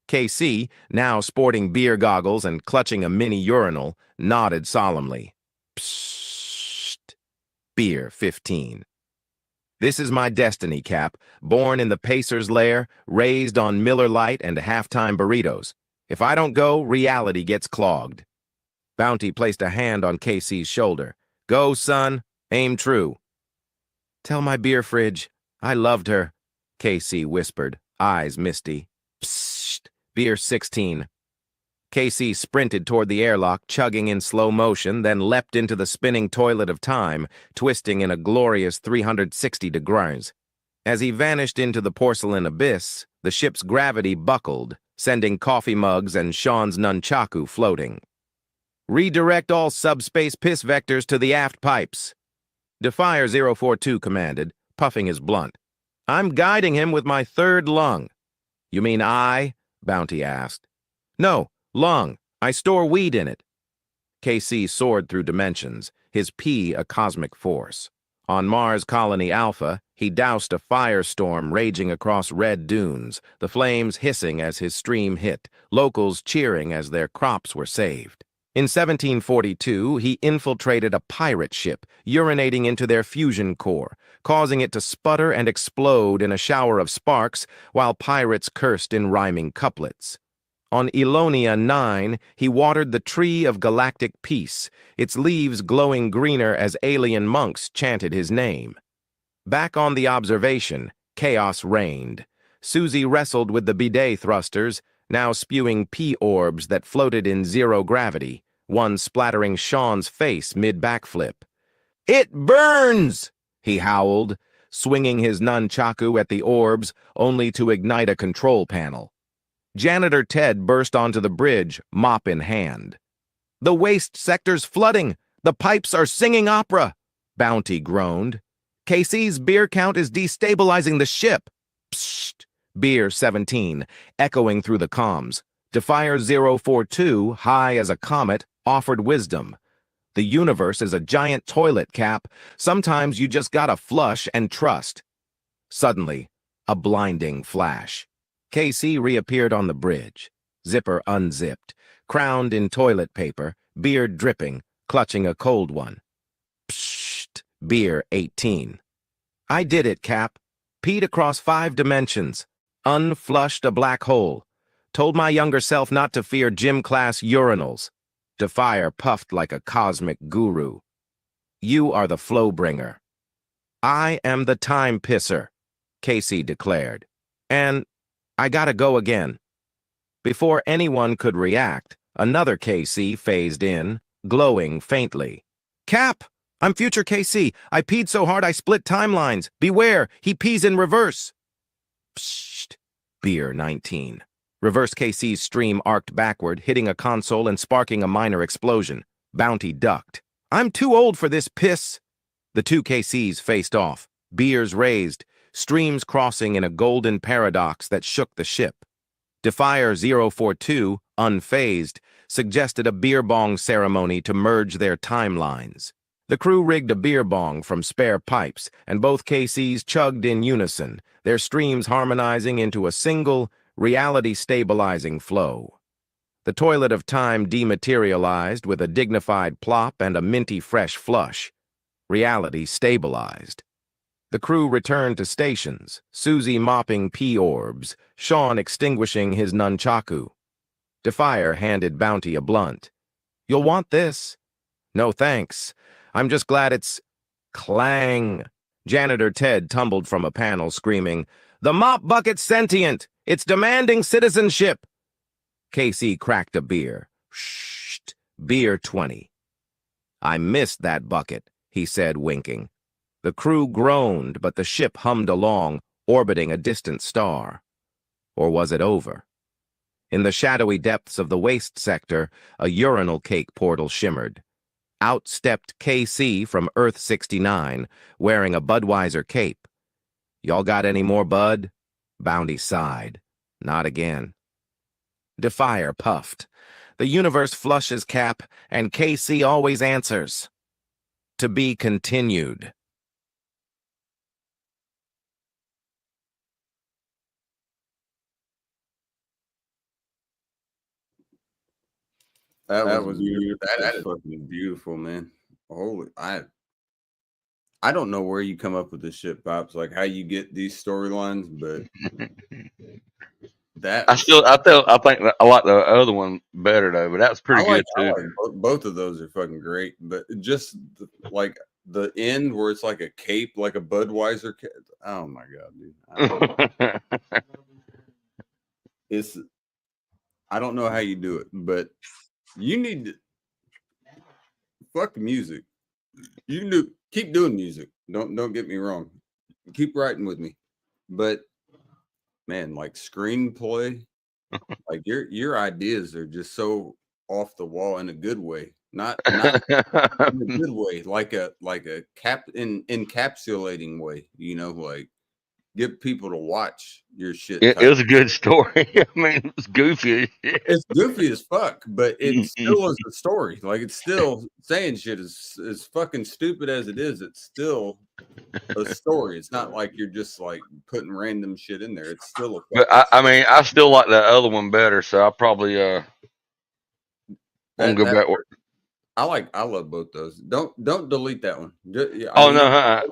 KC, now sporting beer goggles and clutching a mini urinal, nodded solemnly. Psst. Beer 15. This is my destiny, Cap. Born in the Pacers' lair, raised on Miller Lite and halftime burritos. If I don't go, reality gets clogged. Bounty placed a hand on KC's shoulder. Go, son. Aim true. Tell my beer fridge. I loved her, KC whispered, eyes misty. Psst. Beer 16. KC sprinted toward the airlock, chugging in slow motion, then leapt into the spinning toilet of time, twisting in a glorious 360 degrees. As he vanished into the porcelain abyss, the ship's gravity buckled, sending coffee mugs and Sean's nunchaku floating. Redirect all subspace piss vectors to the aft pipes. Defier 042 commanded, puffing his blunt. I'm guiding him with my third lung. You mean I? Bounty asked. No, lung. I store weed in it. KC soared through dimensions, his pee a cosmic force. On Mars Colony Alpha, he doused a firestorm raging across red dunes, the flames hissing as his stream hit, locals cheering as their crops were saved. In 1742, he infiltrated a pirate ship, urinating into their fusion core, causing it to sputter and explode in a shower of sparks while pirates cursed in rhyming couplets. On Elonia 9, he watered the tree of galactic peace, its leaves glowing greener as alien monks chanted his name. Back on the observation, chaos reigned. Susie wrestled with the bidet thrusters, now spewing pee orbs that floated in zero gravity, one splattering Sean's face mid-backflip. It burns! He howled, swinging his nunchaku at the orbs, only to ignite a control panel. Janitor Ted burst onto the bridge, mop in hand. The waste sector's flooding! The pipes are singing opera! Bounty groaned. KC's beer count is destabilizing the ship. Psst! Beer 17, echoing through the comms. Defier 042, high as a comet, offered wisdom. The universe is a giant toilet, Cap. Sometimes you just gotta flush and trust. Suddenly, a blinding flash. KC reappeared on the bridge, zipper unzipped, crowned in toilet paper, beard dripping, clutching a cold one. Psst! Beer 18. I did it, Cap. Peed across 5 dimensions. Unflushed a black hole. Told my younger self not to fear gym class urinals. Defier puffed like a cosmic guru. You are the flow bringer. I am the time pisser, Casey declared. And I gotta go again. Before anyone could react, another KC phased in, glowing faintly. Cap! I'm future KC. I peed so hard I split timelines. Beware, he pees in reverse. Psst. Beer 19. Reverse KC's stream arced backward, hitting a console and sparking a minor explosion. Bounty ducked. I'm too old for this piss. The 2 KCs faced off, beers raised, streams crossing in a golden paradox that shook the ship. Defier 042, unfazed, suggested a beer bong ceremony to merge their timelines. The crew rigged a beer bong from spare pipes, and both KCs chugged in unison, their streams harmonizing into a single, reality-stabilizing flow. The toilet of time dematerialized with a dignified plop and a minty fresh flush. Reality stabilized. The crew returned to stations, Susie mopping pea orbs, Sean extinguishing his nunchaku. Defier handed Bounty a blunt. "You'll want this." "No thanks. I'm just glad it's—" Clang! Janitor Ted tumbled from a panel screaming, "The mop bucket's sentient! It's demanding citizenship!" Casey cracked a beer. "Shh! Beer 20. "I missed that bucket," he said, winking. The crew groaned, but the ship hummed along, orbiting a distant star. Or was it over? In the shadowy depths of the waste sector, a urinal cake portal shimmered. Out stepped KC from Earth 69, wearing a Budweiser cape. "Y'all got any more Bud?" Bounty sighed. "Not again." Defier puffed. "The universe flushes, Cap, and KC always answers." To be continued. That was beautiful. That is fucking beautiful, man. Holy, I don't know where you come up with this shit, Pops. Like how you get these storylines, but that I think I like the other one better though, but that was pretty good I too. like both of those are fucking great, but just like the end where it's like a cape, like a Budweiser. Oh my god, dude! I don't know how you do it, but you need to fuck the music. You can keep doing music. Don't get me wrong. Keep writing with me, but man, like screenplay, like your ideas are just so off the wall in a good way. Not in a good way, like a encapsulating way. You know, like get people to watch your shit. It was a good story. I mean, it was goofy as shit. It's goofy as fuck, but it still is a story. Like it's still saying shit as fucking stupid as it is. It's still a story. It's not like you're just like putting random shit in there. It's still a. But I mean, I still like that other one better. So I'll probably won't go back. I love both those. Don't delete that one. I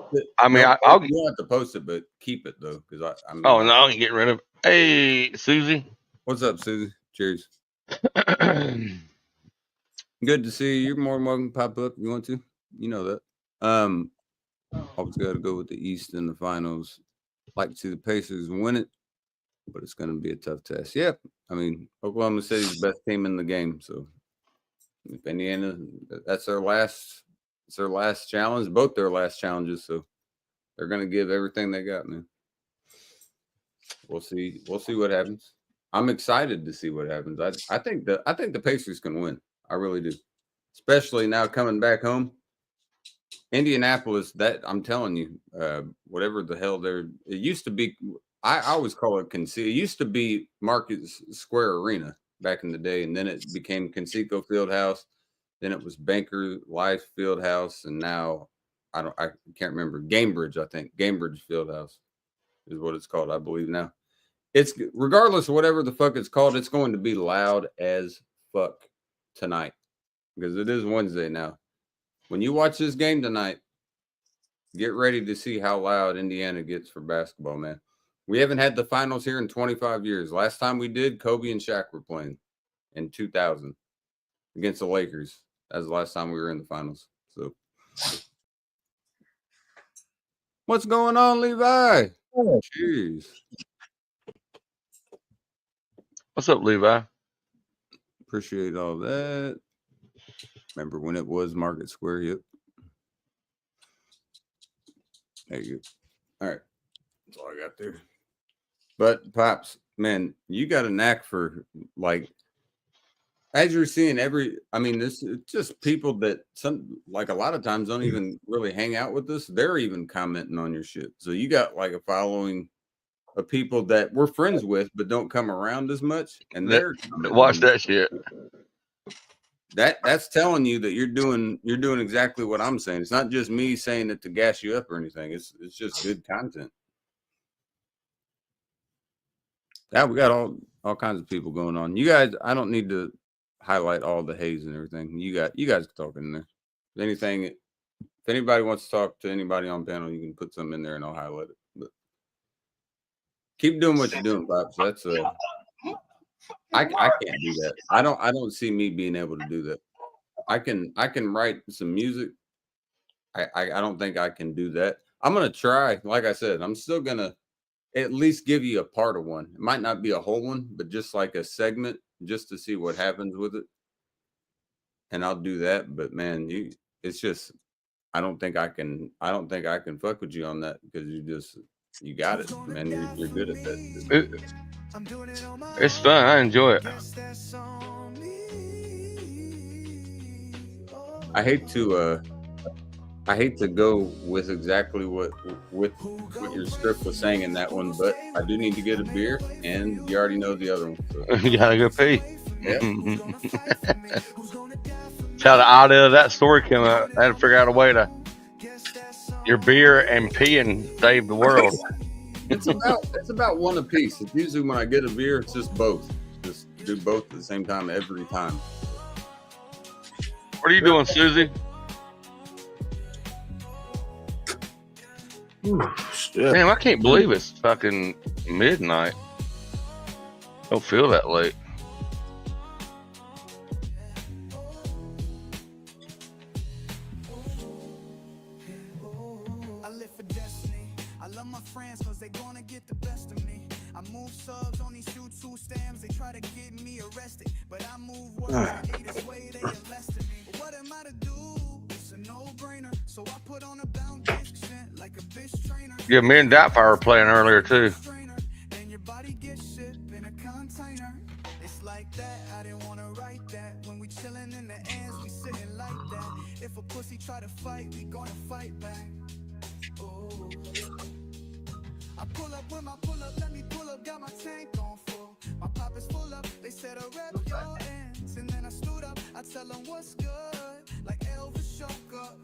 mean, I'll you don't have to post it, but keep it though, because I mean, no, I ain't getting rid of it. Hey, Susie. What's up, Susie? Cheers. Good to see you. You're more than welcome to pop up if you want to. You know that. Always got to go with the East in the finals. Like to see the Pacers win it, but it's going to be a tough test. Yeah, I mean, Oklahoma City's the best team in the game, so. If Indiana, that's their last challenge, both their last challenges, so they're gonna give everything they got, man. We'll see what happens. I'm excited to see what happens. I think the Pacers can win. I really do. Especially now coming back home. Indianapolis, that I'm telling you, whatever the hell it used to be, I always call it it used to be Market Square Arena back in the day, and then it became Conseco Fieldhouse, then it was Banker Life Fieldhouse, and now I can't remember. Gamebridge, I think. Gamebridge Fieldhouse is what it's called, I believe now. It's regardless of whatever the fuck it's called, it's going to be loud as fuck tonight because it is Wednesday now. When you watch this game tonight, get ready to see how loud Indiana gets for basketball, man. We haven't had the finals here in 25 years. Last time we did, Kobe and Shaq were playing in 2000 against the Lakers. That was the last time we were in the finals. So, what's going on, Levi? Jeez. What's up, Levi? Appreciate all that. Remember when it was Market Square? Yep. There you go. All right. That's all I got there. But Pops, man, you got a knack for like, as you're seeing this is just people that a lot of times don't even really hang out with us. They're even commenting on your shit. So you got like a following of people that we're friends with, but don't come around as much. And they're watch that shit. that's telling you that you're doing exactly what I'm saying. It's not just me saying it to gas you up or anything. It's just good content. Yeah, we got all kinds of people going on. You guys, I don't need to highlight all the haze and everything. You guys talking in there. If anything, if anybody wants to talk to anybody on panel, you can put something in there and I'll highlight it. But keep doing what you're doing, Pops. That's I can't do that. I don't see me being able to do that. I can write some music. I don't think I can do that. I'm gonna try. Like I said, I'm still gonna at least give you a part of one. It might not be a whole one, but just like a segment, just to see what happens with it. And I'll do that. But man, it's just I don't think I can fuck with you on that because you got it, man. You're good at that. It's fun. I enjoy it. I hate to go with exactly what your script was saying in that one, but I do need to get a beer, and you already know the other one. So. You gotta go pee. Yeah. That's how the idea of that story came out. I had to figure out a way to your beer and peeing save the world. It's about one apiece. It's usually when I get a beer, it's just both. Just do both at the same time every time. What are you doing, Susie? Shit. Damn, I can't believe it's fucking midnight. Don't feel that late. I live for destiny. I love my friends cause they gonna get the best of me. I move subs on these YouTube stamps. They try to get me arrested, but I move this way they arrested me. What am I to do? It's a no-brainer. So I put on a bound accent like a bitch trainer. Yeah, me and Datfire were playing earlier too. Then your body gets shipped in a container. It's like that. I didn't want to write that. When we chilling in the ends, we sitting like that. If a pussy try to fight, we gonna fight back. Oh. I pull up with my pull up, let me pull up, got my tank on full. My pop is full up, they said I rep your ends. And then I stood up, I tell them what's good, like Elvis shook up.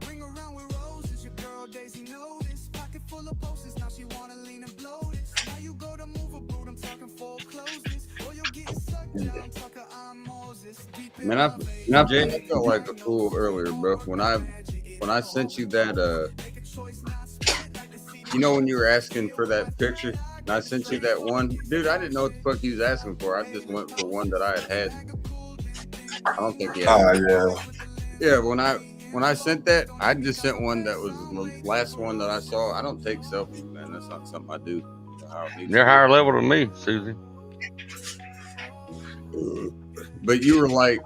Ring around with roses, your girl Daisy noticed. Pocket full of posters, now she wanna lean and blow this. Now you go to move a brood, I'm talking foreclosures. Or you'll get sucked down, Tucker, I'm Moses. Man, I felt like a fool earlier, bro. When I sent you that you know when you were asking for that picture, and I sent you that one, dude. I didn't know what the fuck he was asking for. I just went for one that I had. I don't think he had. Yeah. When I sent that, I just sent one that was the last one that I saw. I don't take selfies, man. That's not something I do. You're higher level than me, Susie. But you were like,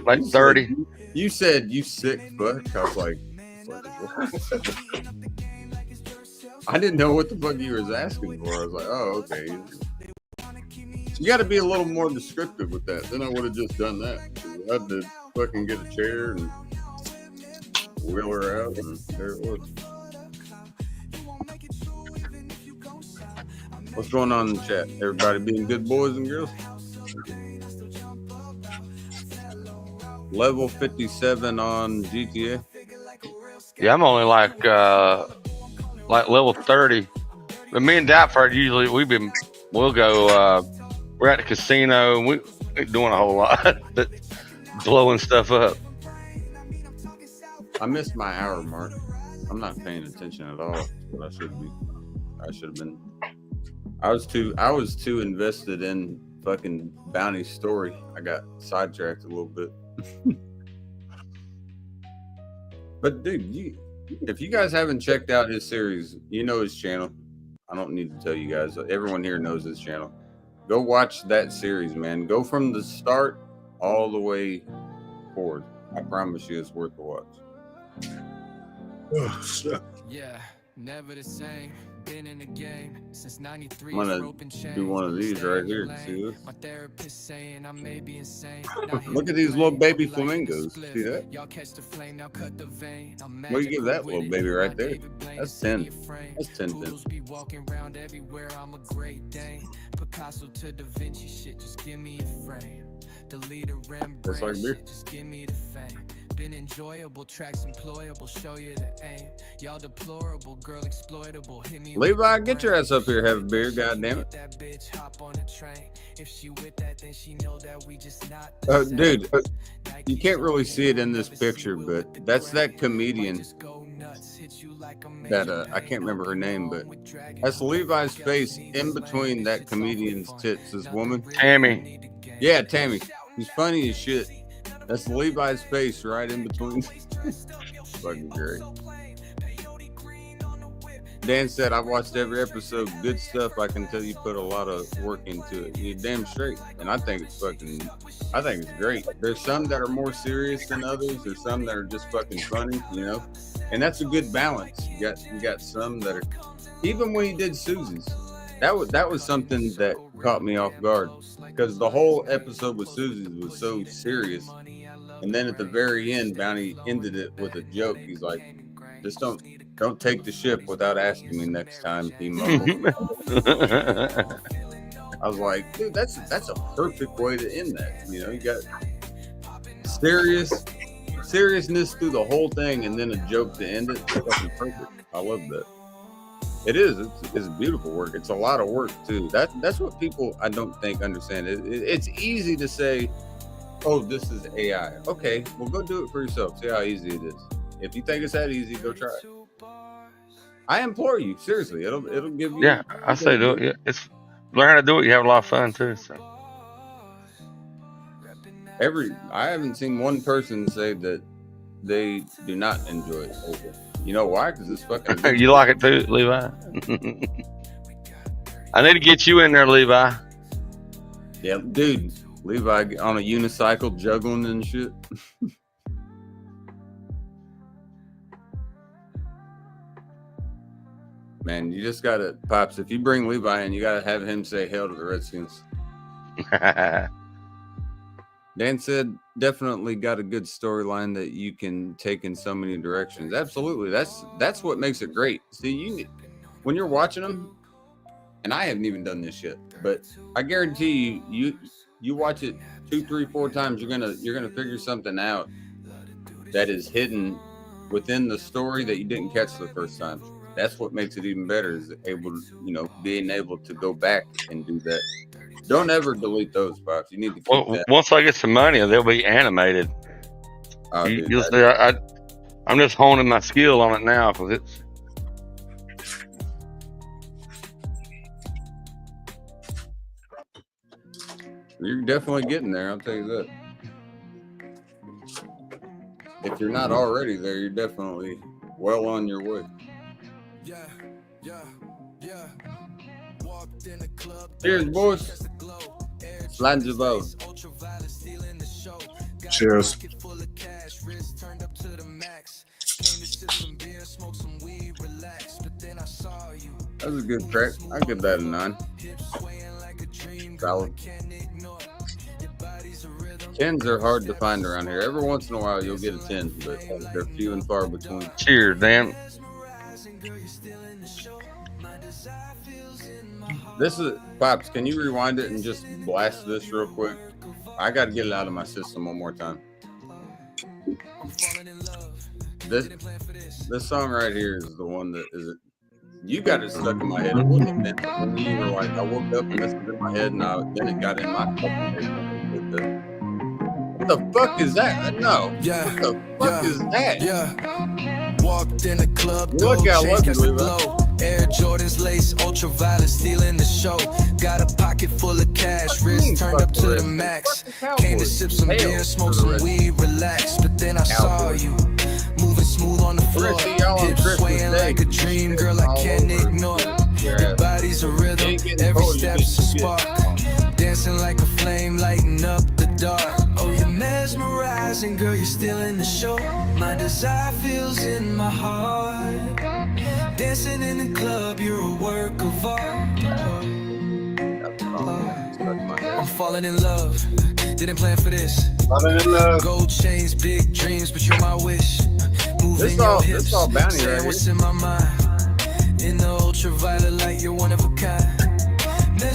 Like 30. You said you sick fuck. I was like, I didn't know what the fuck you was asking for. I was like, oh, okay. You got to be a little more descriptive with that. Then I would have just done that. I had to fucking get a chair and wheel her out, and there it was. What's going on in the chat? Everybody being good boys and girls? Level 57 on GTA. Yeah, I'm only like level 30. But me and Datfire usually we'll go we're at the casino and we're doing a whole lot, but blowing stuff up. I missed my hour mark. I'm not paying attention at all, but I should be. I should have been. I was too invested in fucking Bounty's story. I got sidetracked a little bit. But dude, if you guys haven't checked out his series, you know his channel. I don't need to tell you guys. Everyone here knows his channel. Go watch that series, man. Go from the start all the way forward. I promise you it's worth the watch. Oh, shit. Yeah, never the same. Been in the game since 93. I'm gonna do one of these right here. See this? My therapist saying I may be insane. Look at these little baby flamingos. See that? Y'all catch the flame, now cut the vein. What do you give that little baby right there? That's 10. That's 10 Tools be walking around everywhere. I'm a great Dane. Picasso to Da Vinci shit. Just give me a frame. Just like beer. Just give me the fame. Been enjoyable, tracks employable, show you the aim. Y'all deplorable, girl exploitable. Hit me Levi, get your ass up here, have a beer, goddammit. that bitch, hop on the train. If she with that, then she know that we just not Dude, you can't really see it in this picture, but that's that comedian that I can't remember her name, but that's Levi's face in between that comedian's tits. This woman, Tammy. yeah, Tammy. She's funny as shit. That's Levi's face right in between. Fucking great. Dan said, I've watched every episode. Good stuff. I can tell you put a lot of work into it. You're damn straight. And I think it's great. There's some that are more serious than others. There's some that are just fucking funny, you know? And that's a good balance. You got some that are, even when he did Susie's, that was something that caught me off guard, because the whole episode with Susie's was so serious. And then at the very end, Bounty ended it with a joke. He's like, just don't take the ship without asking me next time, he mumbled. I was like, dude, that's a perfect way to end that. You know, you got seriousness through the whole thing, and then a joke to end it. It's fucking perfect. I love that. It is. It's beautiful work. It's a lot of work too. That's what people I don't think understand. It's easy to say, oh, this is AI. Okay, well, go do it for yourself. See how easy it is. If you think it's that easy, go try it. I implore you, seriously. It'll give you. Yeah, I say do it. Yeah, it's learn how to do it. You have a lot of fun too. So. I haven't seen one person say that they do not enjoy it. You know why? Because it's fucking. You like it too, Levi? I need to get you in there, Levi. Yeah, dude. Levi on a unicycle juggling and shit. Man, you just gotta, Pops, if you bring Levi in, you gotta have him say hell to the Redskins. Dan said, definitely got a good storyline that you can take in so many directions. Absolutely. That's what makes it great. See, when you're watching them, and I haven't even done this yet, but I guarantee you watch it 2, 3, 4 times, you're gonna figure something out that is hidden within the story that you didn't catch the first time. That's what makes it even better, is being able to go back and do that. Don't ever delete those, Pops. You need to keep that. Once I get some money, they'll be animated. You'll see, I'm just honing my skill on it now, because it's. You're definitely getting there, I'll tell you that. If you're not already there, you're definitely well on your way. Cheers, boys. Slide your vote. Cheers. That was a good track. I'll give that a 9. Solid. 10s are hard to find around here. Every once in a while, you'll get a 10, but they're few and far between. Cheers, Dan. This is Pops. Can you rewind it and just blast this real quick? I got to get it out of my system one more time. This song right here is the one that is it. You got it stuck in my head. It wouldn't have been when you were like, I woke up and this was in my head, and then it got in my fucking head. What the fuck is that? No. Yeah. What the fuck is that? Yeah. Walked in the club. Look how lucky we were. Air Jordans lace, ultraviolet, stealing the show. Got a pocket full of cash, wrist turned up to the max. Came to sip some beer, smoke some weed, relax. But then I saw you moving smooth on the floor, hips swaying like a dream, girl I can't ignore. Your body's a rhythm, every step's a spark. Dancing like a flame, lighting up the dark. Oh, you're mesmerizing, girl, you're stealing the show. My desire feels in my heart. Dancing in the club, you're a work of art. I'm falling in love, didn't plan for this. Falling in love. Gold chains, big dreams, but you're my wish. Moving your hips, this all Bounty right saying what's in my mind. In the ultraviolet light, you're one of a kind.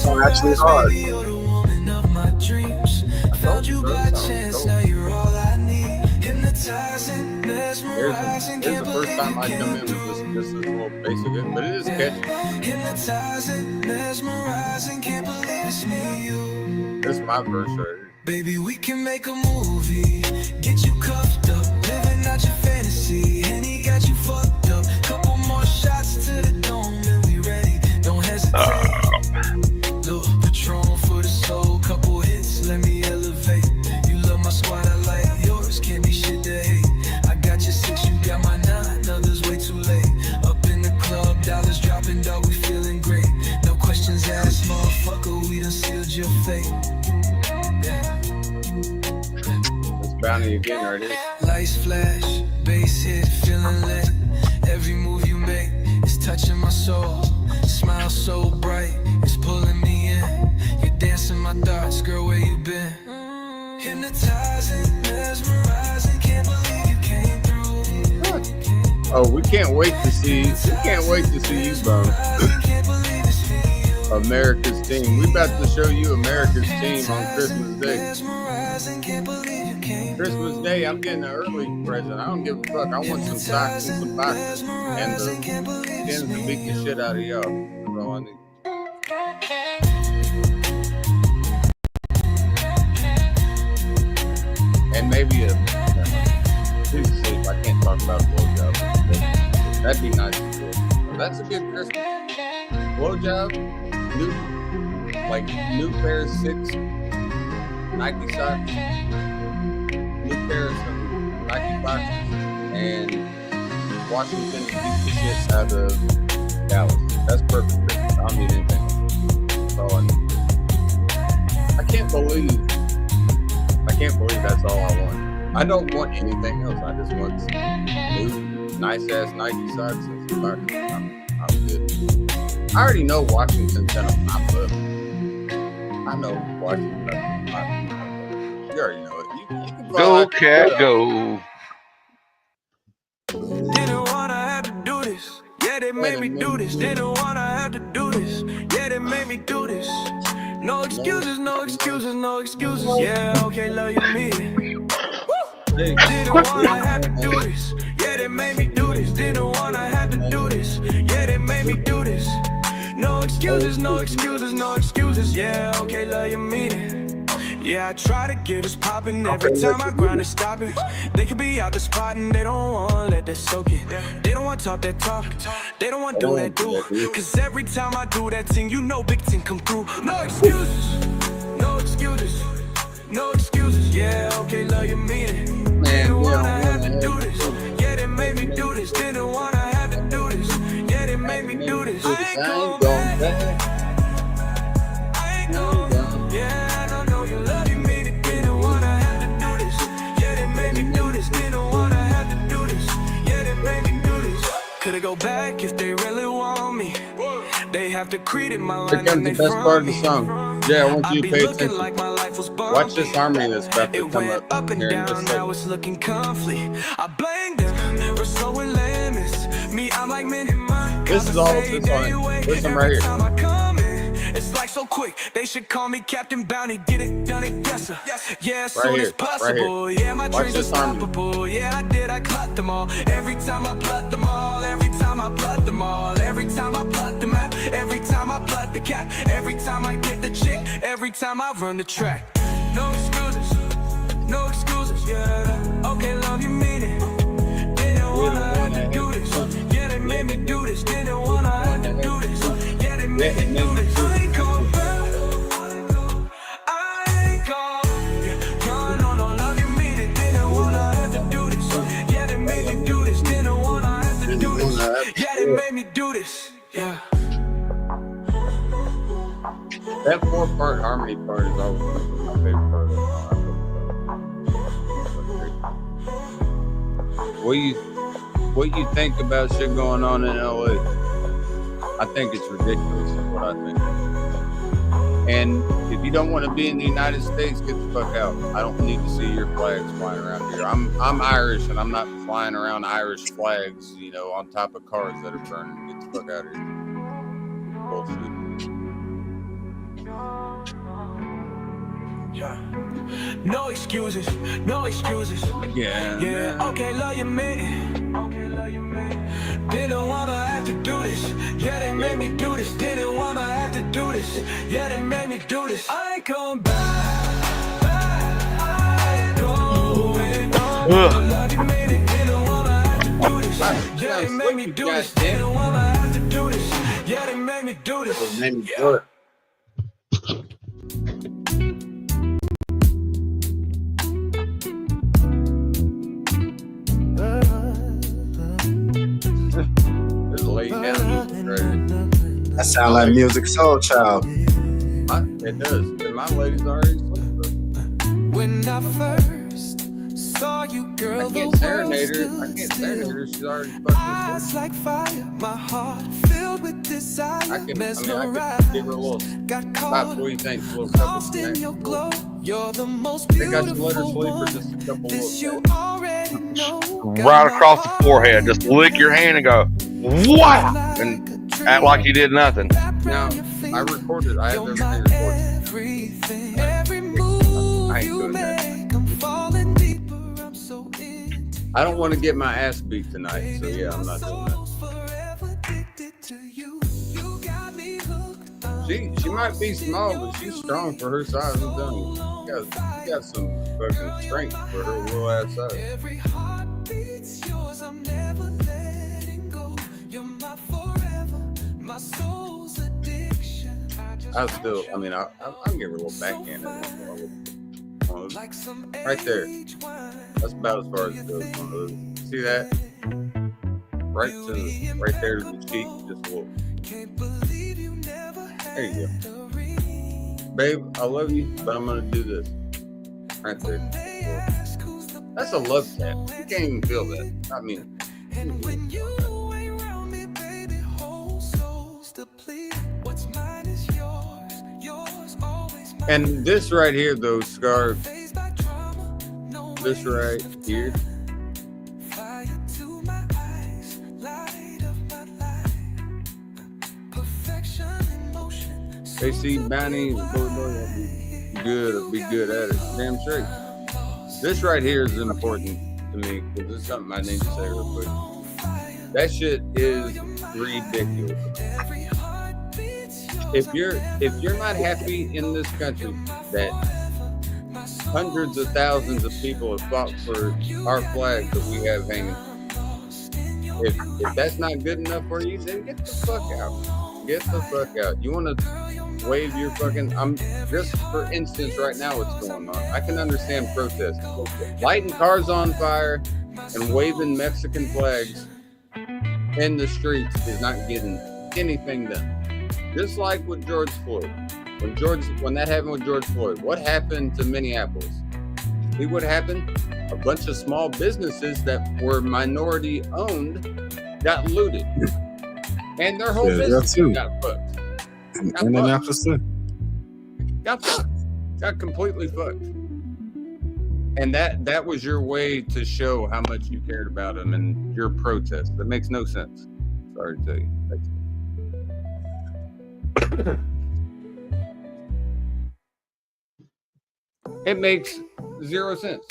Oh, actually hard. Baby, you're the woman of my dreams. Found you by chance, now you're all I need. Hypnotizing, mesmerizing, Here's can't the first believe time you I come in with came this little basic, but it is catchy. Hypnotizing, mesmerizing, can't believe it's me, you. This is my verse right here. Baby, we can make a movie, get you cuffed up, living out your fantasy. Henny got you fucked up. Couple more shots to the dome and we ready. Don't hesitate. Little Patron for the soul, couple hits, let me elevate. You love my squad, I like yours, can't be shit to hate. I got your 6, you got my 9, others way too late. Up in the club, dollars dropping, dog, we feeling great. No questions asked, motherfucker, we done sealed your fate. It's Bounty again right here. Lights flash, bass hit, feeling lit. Every move you make is touching my soul. Smile so bright, it's pulling me in. You're dancing my thoughts, girl, where you been? Hypnotizing, mesmerizing, can't believe you came through. Oh, we can't wait to see you, Bone. Can't believe it's me. America's Team. We about to show you America's Team on Christmas Day. Mesmerizing, can't believe you came Christmas Day, I'm getting an early present. I don't give a fuck. I want some socks and some boxes and the skins to beat the shit out of y'all. That's all I need. And maybe a please see if I can't talk about blowjob. That'd be nice. That's a good Christmas. Blowjob, new pair of 6 Nike socks, new pair of some Nike boxes, and Washington beat the shit out of Dallas. That's perfect. I don't need anything. That's all I need. I can't believe that's all I want. I don't want anything else. I just want some new, nice ass Nike socks and some boxes. I'm good. I already know Washington's gonna pop up. I know Washington's gonna pop up. You already know it. You can Go, cat, go. Didn't wanna have to do this. Yeah, they made me do this. Didn't wanna have to do this. Yeah, they made me do this. No excuses, no excuses, no excuses. Yeah, okay, love you, me. Didn't wanna have to do this. Yeah, they made me do this. Didn't wanna have to do this. Yeah, they made me do this. No excuses, no excuses, no excuses. Yeah, okay, love you, mean it. Yeah, I try to get us poppin'. Every time I grind is stopping. They could be out the spot and they don't wanna let that soak it. They don't wanna talk that talk. They don't wanna do that do. Cause every time I do that thing, you know big thing come through. No excuses, no excuses, no excuses. Yeah, okay, love you, mean it. Didn't wanna have to do this. Yeah, they made me do this. Didn't wanna have to do this. Yeah, they made me do this. I ain't going back. I ain't going back. Yeah, I don't know you love you, mean it. Didn't wanna have to do this. Yeah, they made me do this. Didn't wanna have to do this. Yeah, they made me do this. Coulda go back if they really want me. They have to create it my Here line comes and the they best part of the from me. song. Yeah, I want I you be to pay looking attention. like my life was Watch this bumpy. harmony that's about to It come went up and here in down, just a now second. it's looking conflict. I blame them for so limits. Me, I'm like, man, This is all this on. Listen right here. time I come in, it's like so quick. They should call me Captain Bounty. Get it done, it, yes sir. Yeah, as Right soon here, as right possible. here. Yeah, my Watch dreams this harmony. unstoppable. Yeah, I caught them all. Every time I pluck them all. Every time I pluck them all. Every time I pluck them out. Every time I pluck the cat. Every time I get the chick. Every time I run the track. No excuses. No excuses. Yeah. Okay, love you, mean it. Didn't wanna have to do this. Yeah, they made me do this. Didn't wanna have to do this. Yeah, they made me do this. I ain't going back. I ain't going. No, love you, mean it. Didn't wanna have to do this. Yeah, they made me do this. Didn't wanna have to do this. Yeah, they made me do this. Yeah. That 4-part harmony part is always my favorite part of the song. What you think about shit going on in LA? I think it's ridiculous is what I think. And if you don't want to be in the United States, get the fuck out. I don't need to see your flags flying around here. I'm Irish and I'm not flying around Irish flags, you know, on top of cars that are burning. Get the fuck out of here. Bullshit. Yeah. No excuses, no excuses. Yeah, okay, love you, man. Didn't wanna have to do this. Yeah, they made me do this. Didn't wanna have to do this. Yeah, they made me do this. I ain't come back. I ain't going on. Love you, made it. Didn't wanna have to do this. Yeah, they made me do this. Didn't wanna have to do this. Yeah, they made me do this. Yeah. That sound like Music Soul Child. It does. And my lady's already slept. When I first saw you, girl, I can't serenade her. She's already fucking eyes like fire, my heart filled with desire. I could give her a little Got about caught, 40 things, a little couple lost in your glow. You're the most I think I should let her beautiful sleep for one. just a couple This of you already know. Right across the forehead. Just lick your hand and go, wow, and act like you did nothing. Now, I recorded. I have everything recorded. Every move I ain't you doing that. make, I'm falling deeper. I'm so into I don't want to get my ass beat tonight, so yeah, I'm not doing that. forever addicted to you. You got me hooked on. She might be small, but she's strong for her size. I'm telling you, she got some fucking strength for her little ass size. Every heartbeat's yours. I'm never letting go. You're my forever, my soul's addiction. I mean, I'll give her a little backhand. Like some Right there. That's about as far as it goes. See that? Right there to the cheek, just a little. Can't believe you never had There you a ring. go. Babe, I love you, but I'm gonna do this. Right there. That's a love tap. You can't even feel that. I mean, And when you ain't around me, baby, whole souls deplete. What's mine is yours, yours always mine. and this right here, though, Scar, Faced by trauma, no this way right to here, fire to my eyes, light of my life. Perfection in motion. they see Bounty, be good at it. Damn straight. This right here is important to me because it's something I need to say real quick. That shit is ridiculous. If you're not happy in this country that hundreds of thousands of people have fought for our flag that we have hanging, if that's not good enough for you, then get the fuck out. Get the fuck out. You want to wave your fucking, just for instance right now what's going on. I can understand protests. Lighting cars on fire and waving Mexican flags in the streets is not getting anything done. Just like with George Floyd. When that happened with George Floyd, what happened to Minneapolis? See what happened? A bunch of small businesses that were minority owned got looted. And their whole business got fucked. Indianapolis too. Got fucked. Got completely fucked. And that was your way to show how much you cared about them and your protest. That makes no sense. Sorry to tell you. It makes zero sense.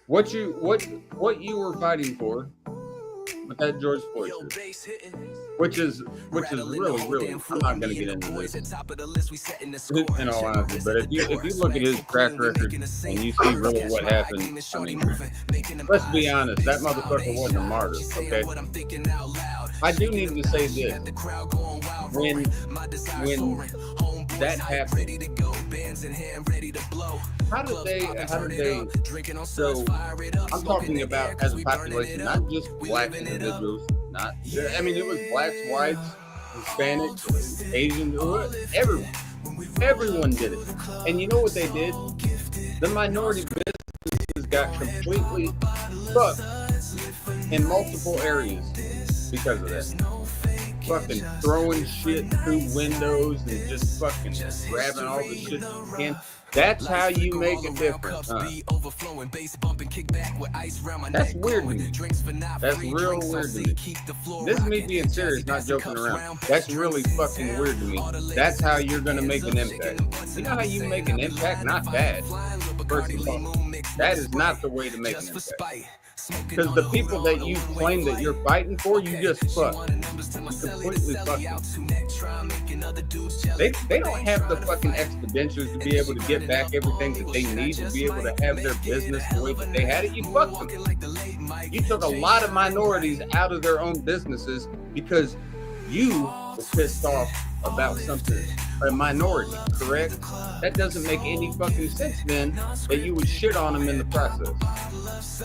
What you were fighting for with that George Floyd shit, which is really, I'm not gonna get into this in all honesty, but if you look at his track record and you see really what happened, I mean, let's be honest, that motherfucker wasn't a martyr, okay? I do need to say this. When that happened, how did they, so I'm talking about as a population, not just black individuals, it was blacks, whites, Hispanics, Asians, everyone did it. And you know what they did? The minority businesses got completely fucked in multiple areas because of that. fucking throwing shit through windows and just fucking grabbing all the shit you can. That's how you make a difference, huh? That's weird to me. That's real weird to me. This is me being serious, not joking around. That's really fucking weird to me. That's how you're gonna make an impact. You know how you make an impact? Not bad. First of all, that is not the way to make an impact. Because the people that you claim that you're fighting for, you just fuck. Completely fuck them. They don't have the fucking expenditures to be able to get back everything that they need to be able to have their business the way that they had it. You fucked them. You took a lot of minorities out of their own businesses because you were pissed off about something, a minority, correct? That doesn't make any fucking sense then that you would shit on them in the process.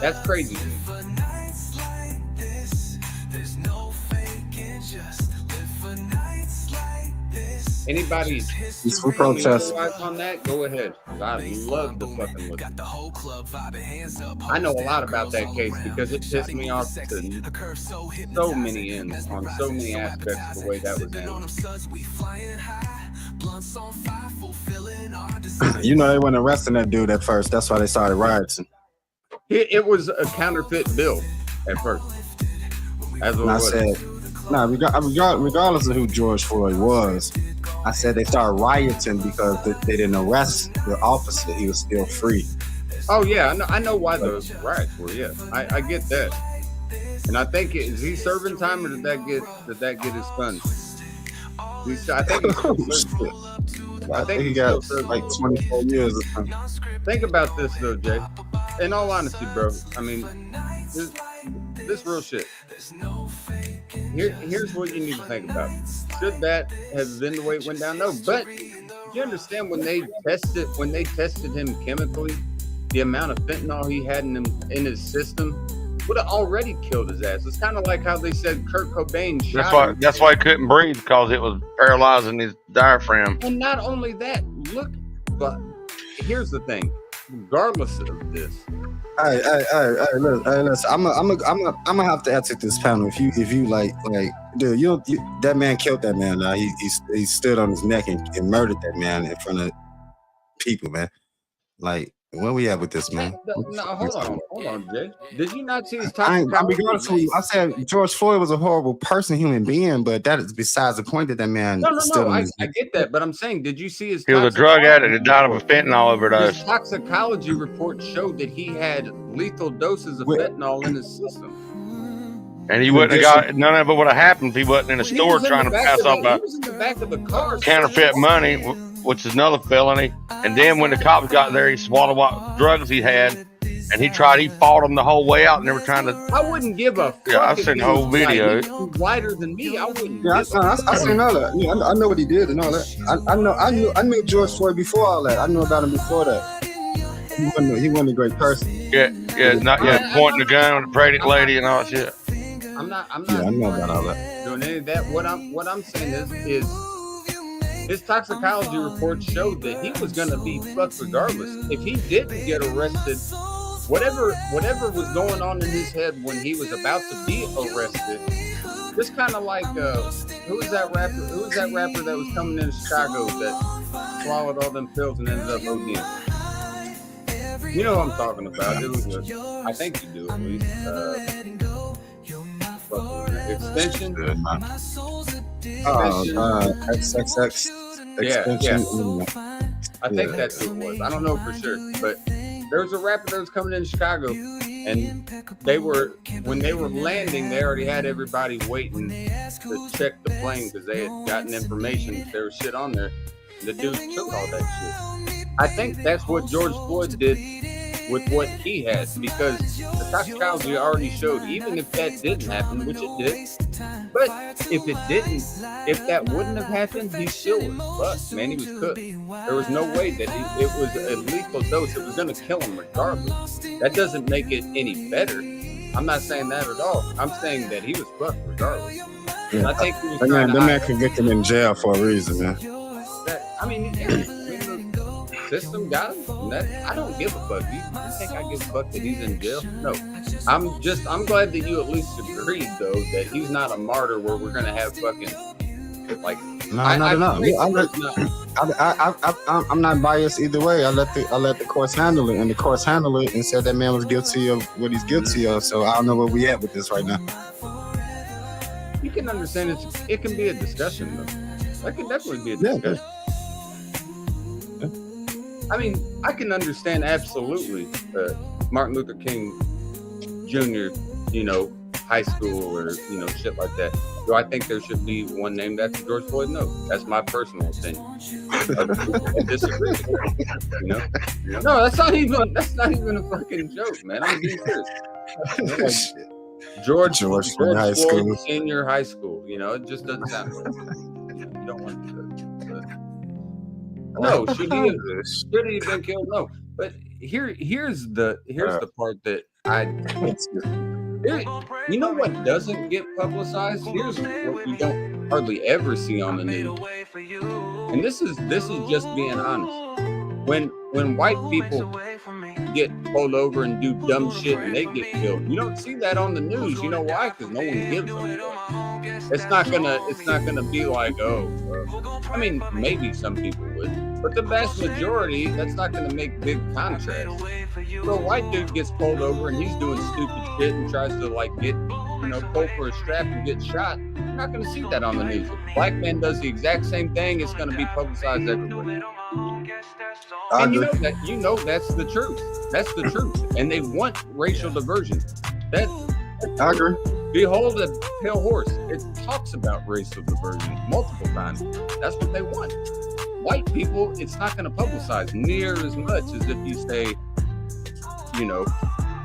That's crazy. Anybody Peaceful protest. on that? Go ahead. I love the fucking look. I know a lot about that case because it pissed me off to so many ends on so many aspects the way that was handled. You know, they weren't arresting that dude at first. That's why they started rioting. It was a counterfeit bill at first. That's what And I it was. said, nah, regardless of who George Floyd was, I said they started rioting because they didn't arrest the officer. He was still free. Oh yeah, I know why those riots were. Yeah, I get that. And I think is he serving time or did that get his son? I think he's still serving. I think he got like 24 years or something. Think about this though, Jay. In all honesty, bro. I mean, this real shit. Here's what you need to think about. Should that have been the way it went down? No, but you understand when they tested him chemically, the amount of fentanyl he had in his system would have already killed his ass. It's kind of like how they said Kurt Cobain shot him. That's why he couldn't breathe, because it was paralyzing his diaphragm. And not only that, but here's the thing. Regardless of this, Hey, listen. I'm gonna have to answer this panel. If you like, dude, that man killed that man. He stood on his neck and murdered that man in front of people, man. Like, where we at with this, man? No, hold on, Jay. Did you not see his I'm toxicology? be honest with you. I said George Floyd was a horrible person, human being, but that is besides the point that man. No. stood on I his neck. get that, but I'm saying, did you see his? He was a drug addict that died of a fentanyl His overdose. toxicology report showed that he had lethal doses of Wait. fentanyl in his system. And he wouldn't have got, none of it would have happened if he wasn't in a He store was in trying the to back pass of off the- a He was in the back of the car. counterfeit money, which is another felony. And then when the cops got there, he swallowed what drugs he had, and he fought them the whole way out, and they were trying to. I wouldn't give a fuck. Yeah, I've if seen he the whole was white. video. He was whiter than me. I wouldn't. Yeah, give a I seen all that. Yeah, I know what he did and all that. I knew George Floyd before all that. I knew about him before that. He wasn't a great person. Pointing the gun at the pregnant lady and all that shit. I'm not Yeah, I know about all that. doing any of that. What I'm saying is his toxicology report showed that he was gonna be fucked regardless. If he didn't get arrested, whatever was going on in his head when he was about to be arrested, just kind of like who was that rapper that was coming into Chicago that swallowed all them pills and ended up ODing? You know what I'm talking about. It was I think you do at least. Extension. Good, man. XXX extension. I think that's who it was. I don't know for sure, but there was a rapper that was coming in Chicago, and when they were landing, they already had everybody waiting to check the plane because they had gotten information that there was shit on there. The dude took all that shit. I think that's what George Floyd did with what he had, because the toxicology already showed, even if that didn't happen, which it did, but if that wouldn't have happened, he still was fucked, man. He was cooked. There was no way that it was a lethal dose. It was going to kill him regardless. That doesn't make it any better. I'm not saying that at all. I'm saying that he was fucked regardless. Yeah. I think he was That trying to man hide convicted him in jail for a reason, man. that. I mean, system got him. And I don't give a fuck. You think I give a fuck that he's in jail? No. I'm glad that you at least agreed though that he's not a martyr where we're gonna have fucking like. No. I'm not biased either way. I let the courts handle it, and the courts handle it and said that man was guilty of what he's guilty of. So I don't know where we at with this right now. You can understand it can be a discussion though. That can definitely be a discussion. Yeah. I mean, I can understand absolutely Martin Luther King Jr., high school or, shit like that. Do I think there should be one named after George Floyd? No. That's my personal opinion. I disagree. No, that's not even a fucking joke, man. I'm being serious. George Floyd high school. Senior high school. It just doesn't sound right. You don't want to do it. No, should he have been killed? No. But here's the part that you know what doesn't get publicized? Here's what you don't hardly ever see on the news. And this is just being honest. When white people get pulled over and do dumb shit and they get killed, you don't see that on the news. You know why? Because no one gives them. It's not gonna be like, I mean, maybe some people would, but the vast majority, that's not gonna make big contrast. So a white dude gets pulled over and he's doing stupid shit and tries to get, pull for a strap and get shot. You're not gonna see that on the news. If a black man does the exact same thing, it's gonna be publicized everywhere. And you know that's the truth. That's the truth. And they want racial diversion. I agree. Behold a pale horse. It talks about racial diversion multiple times. That's what they want. White people, it's not going to publicize near as much as if you say,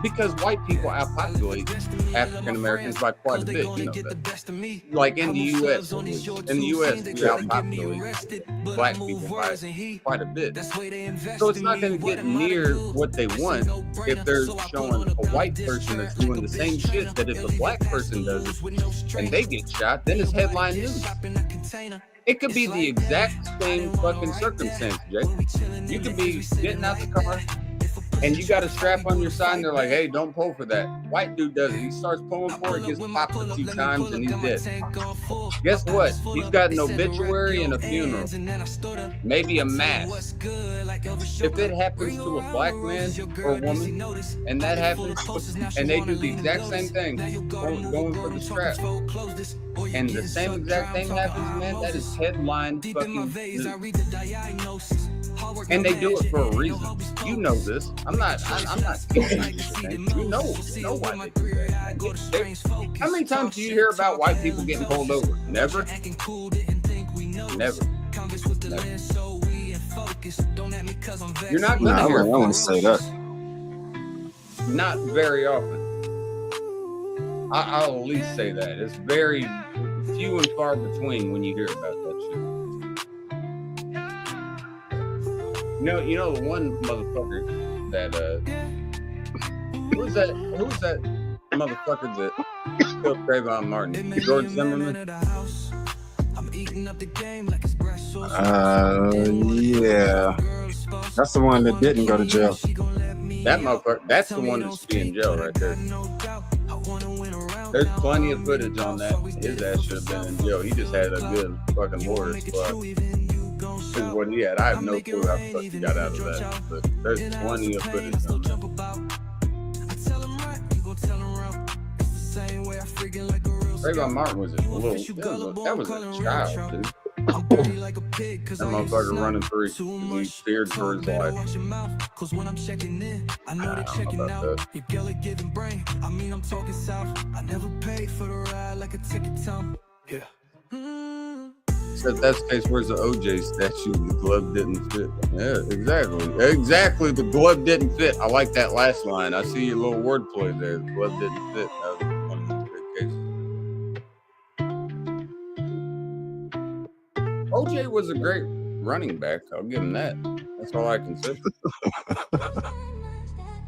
because white people outpopulate African Americans by quite a bit, Like in the U.S., we outpopulate black people by quite a bit. So it's not going to get near what they want if they're showing a white person that's doing the same shit that if a black person does it and they get shot, then it's headline news. It could be the exact same fucking circumstance, Jay. You could be getting out the car and you got a strap on your side and they're like, hey, don't pull for that. White dude does it. He starts pulling for it, gets popped a few times, and he's dead. Guess what? He's got an obituary and a funeral. Maybe a mass. If it happens to a black man or woman, and that happens, and they do the exact same thing, going for the strap, and the same exact thing happens, man, that is headline fucking news. And they do it for a reason. You know this. I'm not kidding you. You know why they do that. How many times do you hear about white people getting pulled over? Never. You're not gonna hear. I want to say that. Not very often. I'll at least say that. It's very few and far between when you hear about that shit. You know the one motherfucker that who was that motherfucker that killed Trayvon Martin? George Zimmerman? Yeah. That's the one that didn't go to jail. That motherfucker, that's the one that should be in jail right there. There's plenty of footage on that. His ass should have been in jail. He just had a good fucking lawyer squad. Is what he had. I have no clue how the fuck he got out of that, but there's plenty of footage on that. Trayvon Martin was a little, that was a child, dude. That motherfucker running through, he feared for his life. I don't know about that. So if that's the case, where's the OJ statue? The glove didn't fit. Yeah, exactly. Exactly, the glove didn't fit. I like that last line. I see your little wordplay there. The glove didn't fit. That was one of the cases. OJ was a great running back. I'll give him that. That's all I can say.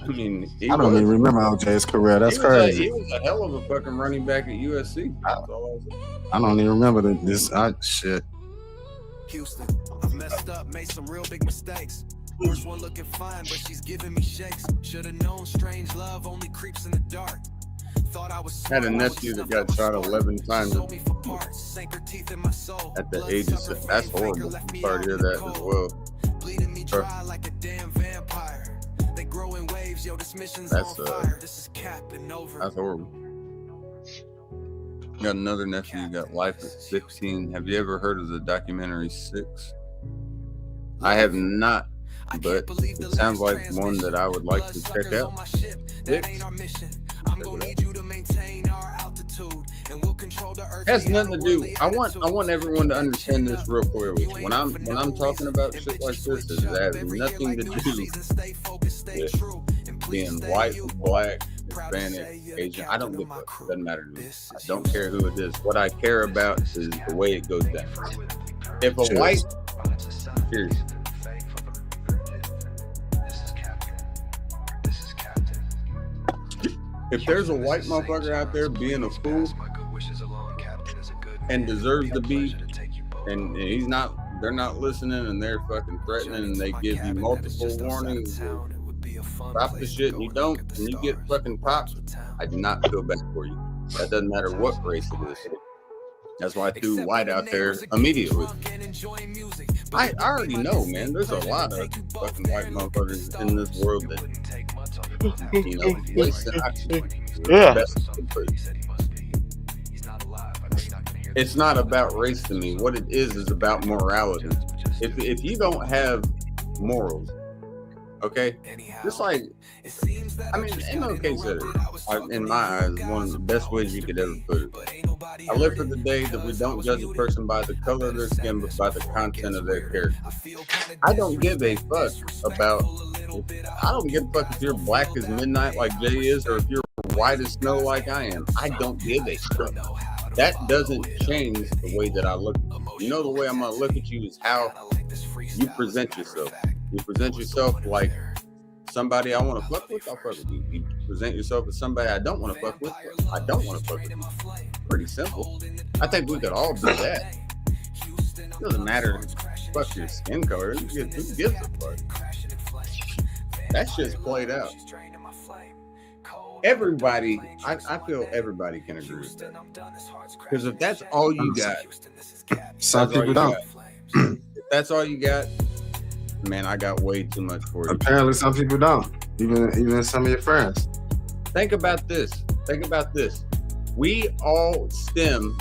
I mean, I don't even remember OJ's career. That's crazy. He was a hell of a fucking running back at USC. That's all I was. I don't even remember this. Shit. Houston, I've messed up, made some real big mistakes. First one looking fine, but she's giving me shakes. Should've known strange love only creeps in the dark. Thought I was Had a smart, nephew that got shot 11 times sold me for parts, sank her teeth in my soul. at the Blood age of sucker 6. That's flame horrible. finger left I'm me sorry to hear out in the that as cold. well. Bleeding me dry like a damn vampire. They grow in waves, yo, this mission's That's, on fire. This is capping over. That's horrible. Got another nephew who got life at 16. Have you ever heard of the documentary 6? I have not, but it sounds like one that I would like to check out. I'm gonna need you to maintain our altitude, and we'll control the earth. Has nothing to do. I want everyone to understand this real clearly. When I'm talking about shit like this, it has nothing to do with being white, black, Hispanic, Asian. I don't give a fuck. It doesn't matter to me. I don't care who it is. What I care about is the way it goes down. If a white, cheers. If there's a white motherfucker out there being a fool and deserves to be, and he's not, they're not listening and they're fucking threatening and they give you multiple warnings, stop the shit and you don't, and you get fucking popped, I do not feel bad for you. That doesn't matter what race it is. That's why I threw white out there immediately. I already know, man. There's a lot of fucking white motherfuckers in this world that, you know, wasting oxygen. Yeah. It's not about race to me. What it is about morality. If you don't have morals, okay, just like, I mean, MLK said it, in my eyes, one of the best ways you could ever put it. I live for the day that we don't judge a person by the color of their skin, but by the content of their character. I don't give a fuck about, I don't give a fuck if you're black as midnight like Jay is, or if you're white as snow like I am. I don't give a fuck. That doesn't change the way that I look at you. You know, the way I'm going to look at you is how you present yourself. You present yourself like somebody I want to fuck with, I'll fuck with you. You present yourself as somebody I don't want to fuck with, I don't want to fuck with you. Pretty simple. I think we could all do that. It doesn't matter. Fuck your skin color. Who gives a fuck? That shit's played out. Everybody, I feel everybody can agree with that. Because if that's all you got, Some people don't. If that's all you got, man, I got way too much for you. Apparently, some people don't. Even some of your friends. Think about this. We all stem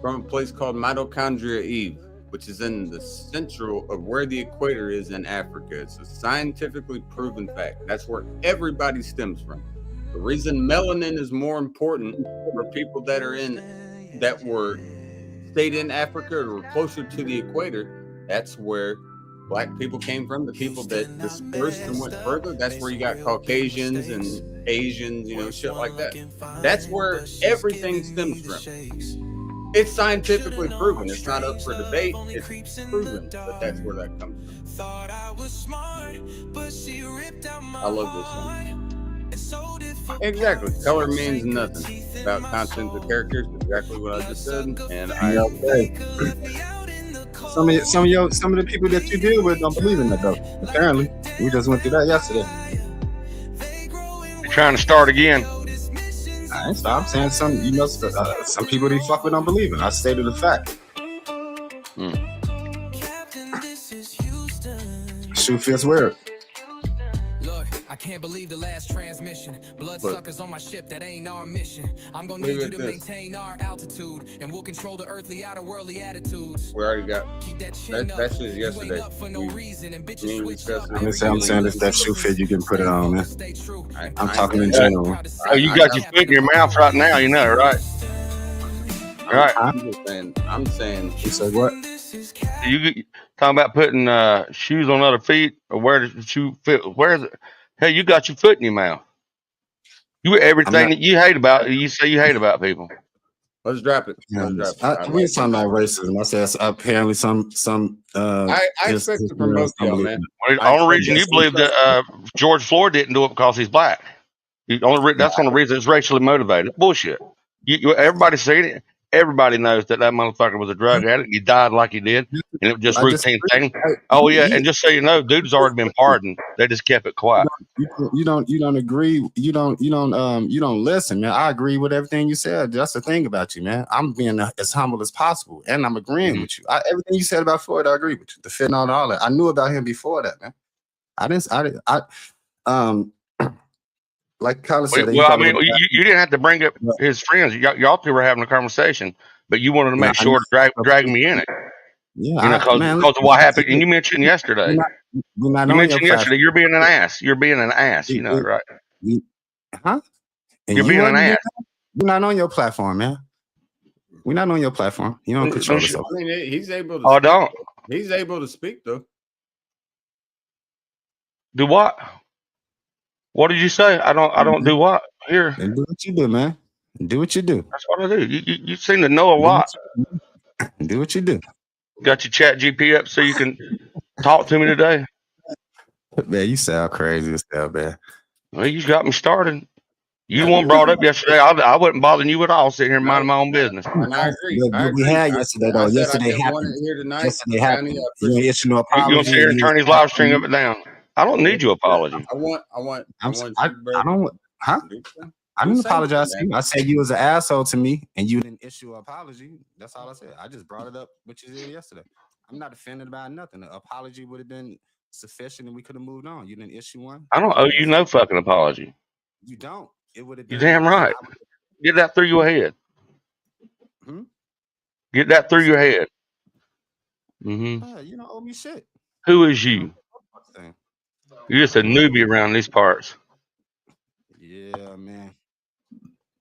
from a place called Mitochondria Eve, which is in the central of where the equator is in Africa. It's a scientifically proven fact. That's where everybody stems from. The reason melanin is more important for people that were stayed in Africa or were closer to the equator, that's where black people came from. The people that dispersed and went further, that's where you got Caucasians and Asians, you know, shit like that. That's where everything stems from. It's scientifically proven. It's not up for debate. It's proven that that's where that comes from. I love this one. Exactly. Color means nothing. About content of characters, exactly what I just said. And Some of the people that you deal with don't believe in that though. Apparently, we just went through that yesterday. You're trying to start again. I ain't stop saying some. You know, some people they fuck with don't believe in. I stated the fact. Shoe feels weird. I can't believe the last transmission. Bloodsuckers on my ship, that ain't our mission. I'm gonna need you to maintain our altitude, and we'll control the earthly outer worldly attitudes. We already got that's just yesterday. I'm saying it's that shoe fit you can put it on, man. I'm talking in general. Oh, you got your foot in your mouth right now, you know, right? Right. I'm saying. You said what? You talking about putting shoes on other feet, or where does the shoe fit? Where's it? Hey, you got your foot in your mouth. You everything that you hate about. You say you hate about people. Let's drop it. We ain't talking about racism. I said apparently some. I expect it from both of y'all, man. Well, the only reason you believe that George Floyd didn't do it because he's black. That's the only reason it's racially motivated. Bullshit. Everybody's seen it. everybody knows that motherfucker was a drug addict. He died like he did, and it was just I routine disagree. thing. Oh yeah, and just so you know, dude's already been pardoned. They just kept it quiet. You don't agree. You don't listen, man. I agree with everything you said. That's the thing about you, man. I'm being as humble as possible, and I'm agreeing with you. Everything you said about Floyd, I agree with you. The fentanyl and all that. I knew about him before that, man. Like Colin said. Well, I mean, you didn't have to bring up his friends. Y'all two were having a conversation, but you wanted to make sure to drag me in it. Yeah, because of what happened. And you mentioned yesterday. You mentioned yesterday you're being an ass. You're being an ass. You know, right? Huh? You're being an ass. We're not on your platform, man. We're not on your platform. You don't control us. I mean, he's able to. Oh, don't. He's able to speak though. Do what? What did you say? I don't do what here. And do what you do, man. Do what you do. That's what I do. You seem to know a lot. Do what you do. Got your chat GP up so you can talk to me today. Man, you sound crazy as hell, man. Well, you got me started. You one brought up yesterday. I wasn't bothering you at all, sitting here minding my own business. And I agree. We had yesterday, though. Yesterday happened. Yesterday happened. You ain't issue no apology. You gonna sit here and turn his live stream up and down? I don't need your apology. I didn't apologize to you. I said you was an asshole to me, and you didn't issue an apology. That's all I said. I just brought it up, which you did yesterday. I'm not offended about nothing. The apology would have been sufficient, and we could have moved on. You didn't issue one. I don't owe you no fucking apology. You don't. It would have. You're damn right. Get that through your head. Get that through your head. You don't owe me shit. Who is you? You're just a newbie around these parts. Yeah, man.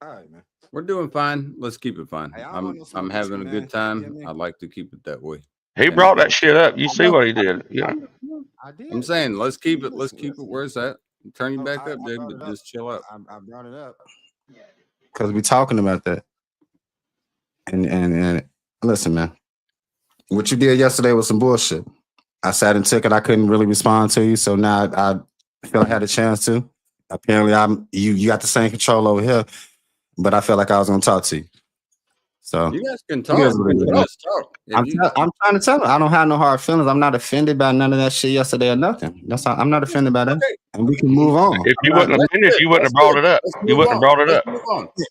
All right, man. We're doing fine. Let's keep it fine. Hey, I'm having a good time. I'd like to keep it that way. He brought that shit up. You see what he did? Yeah. I did. I'm saying let's keep it. Let's keep it where it's at. Turn you back up, Dave, but just chill out. I brought it up because we're talking about that. And listen, man. What you did yesterday was some bullshit. I sat and took it. I couldn't really respond to you, so now I feel I had a chance to. Apparently, you got the same control over here, but I felt like I was gonna talk to you. So you guys can talk. Let's talk. I'm trying to tell you, I don't have no hard feelings. I'm not offended by none of that shit yesterday or nothing. That's all, I'm not offended by that, and we can move on. If you wasn't offended, you wouldn't have brought it up. You wouldn't have brought it up.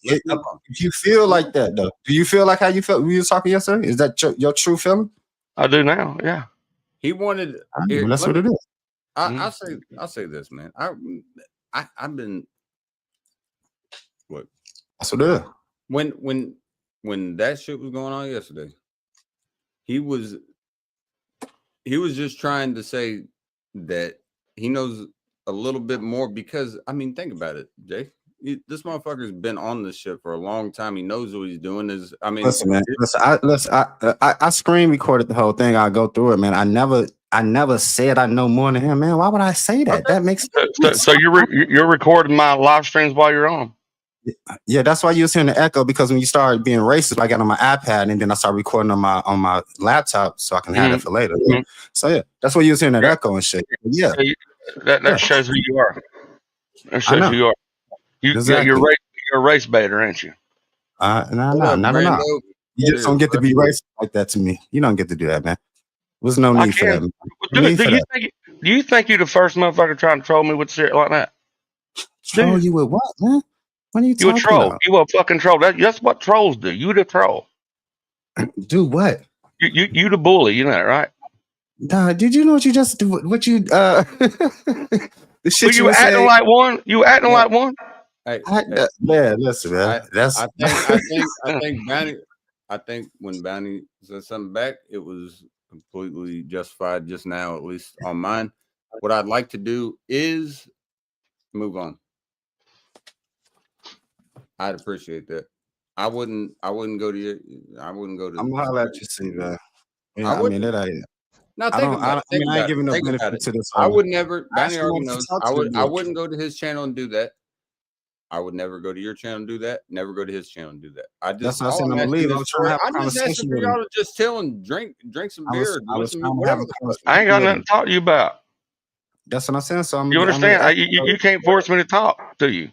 If you feel like that, though, do you feel like how you felt when you were talking yesterday? Is that your true feeling? I do now. Yeah. He wanted. That's what it is. I'll say this, man. I've been. What? That's what it is. When that shit was going on yesterday, he was just trying to say that he knows a little bit more because I mean, think about it, Jay. This motherfucker's been on this shit for a long time. He knows what he's doing. Listen, man. I screen recorded the whole thing. I'll go through it, man. I never said I know more than him, man. Why would I say that? That makes sense. So you're recording my live streams while you're on them. Yeah, that's why you was hearing the echo, because when you started being racist, I got on my iPad and then I started recording on my laptop so I can have it for later. So yeah, that's why you was hearing that echo and shit. Yeah, so that shows who you are. That shows who you are. Exactly. You're a race baiter, ain't you? No. You just don't get to be racist like that to me. You don't get to do that, man. There's no need for that. Do you think you're the first motherfucker trying to troll me with shit like that? Troll you with what, man? What are you talking a troll. about? You a fucking troll. That's what trolls do. You the troll. Do what? You the bully. You know that, right? Nah, did you know what you just do? What you the shit you acting like one? You acting like one? Man, listen, man. I think when Bounty said something back, it was completely justified just now, at least on mine. What I'd like to do is move on. I'd appreciate that. I wouldn't go to your. I wouldn't go to. I'm gonna holler at you, see, man. Yeah, I mean, that ain't. Now think about it. I ain't giving no benefit to this. I would never. Bounty already knows. I wouldn't go to his channel and do that. I would never go to your channel and do that. Never go to his channel and do that. That's what I said. I'm gonna leave. I'm just asking for y'all to just chill and drink some beer, whatever. I ain't got nothing to talk to you about. That's what I'm saying. So you understand? You can't force me to talk to you.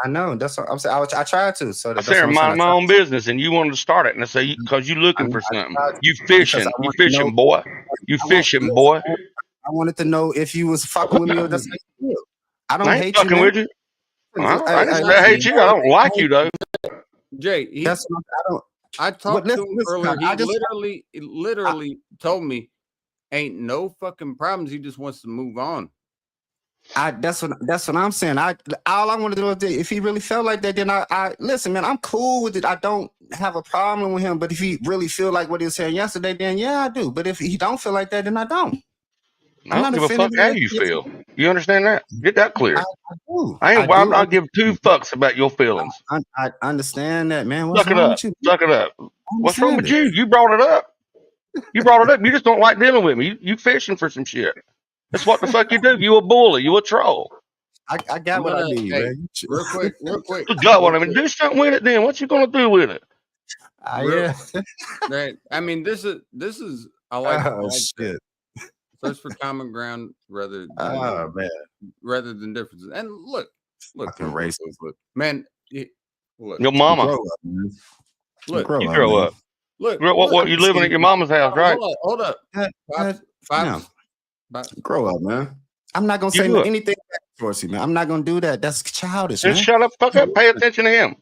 I know. That's what I'm saying. I tried to. So I that's said, what I'm saying. mind my own business, and you wanted to start it, and I say, because you looking for I something. tried You because fishing. I You want to know. fishing, boy. You I want, fishing, listen, boy. I wanted to know if you was fucking with me or that's how you feel. I don't I ain't hate you, fucking man. with you. I didn't And say I hate you. I don't like you, though. Jay, he, That's what I don't. I But talked to listen, him listen, earlier. I He just literally told me, "Ain't no fucking problems. He just wants to move on." that's what I'm saying. All I want to do is if he really felt like that, then I listen, man. I'm cool with it. I don't have a problem with him. But if he really feel like what he was saying yesterday, then yeah, I do. But if he don't feel like that, then I don't. I I'm don't not give a fuck offended. how you feel. You understand that? Get that clear. I do. I do. don't give two fucks about your feelings. I understand that, man. What's Suck it wrong up. with you? Suck it up. I What's wrong understand with you? You brought it up. You brought it up. You just don't like dealing with me. You fishing for some shit. That's what the fuck you do. You a bully. You a troll. I got I'm what I gonna, need, hey, man. real quick. You got one. I mean, do something with it then. What you gonna do with it? Yeah. Right. I mean, this is I like Oh that. shit. Search for common ground rather Oh man. than differences. And look, Fucking racist. look, man. Look, Your mama. Grow up, man. look, You grow man. up. look. What you living at your mama's house, right? Hold up. Pops. Grow up, man. I'm not gonna You say do it. anything back towards you, man. I'm not gonna do that. That's childish, Just man. shut up, fuck up. Pay attention to him.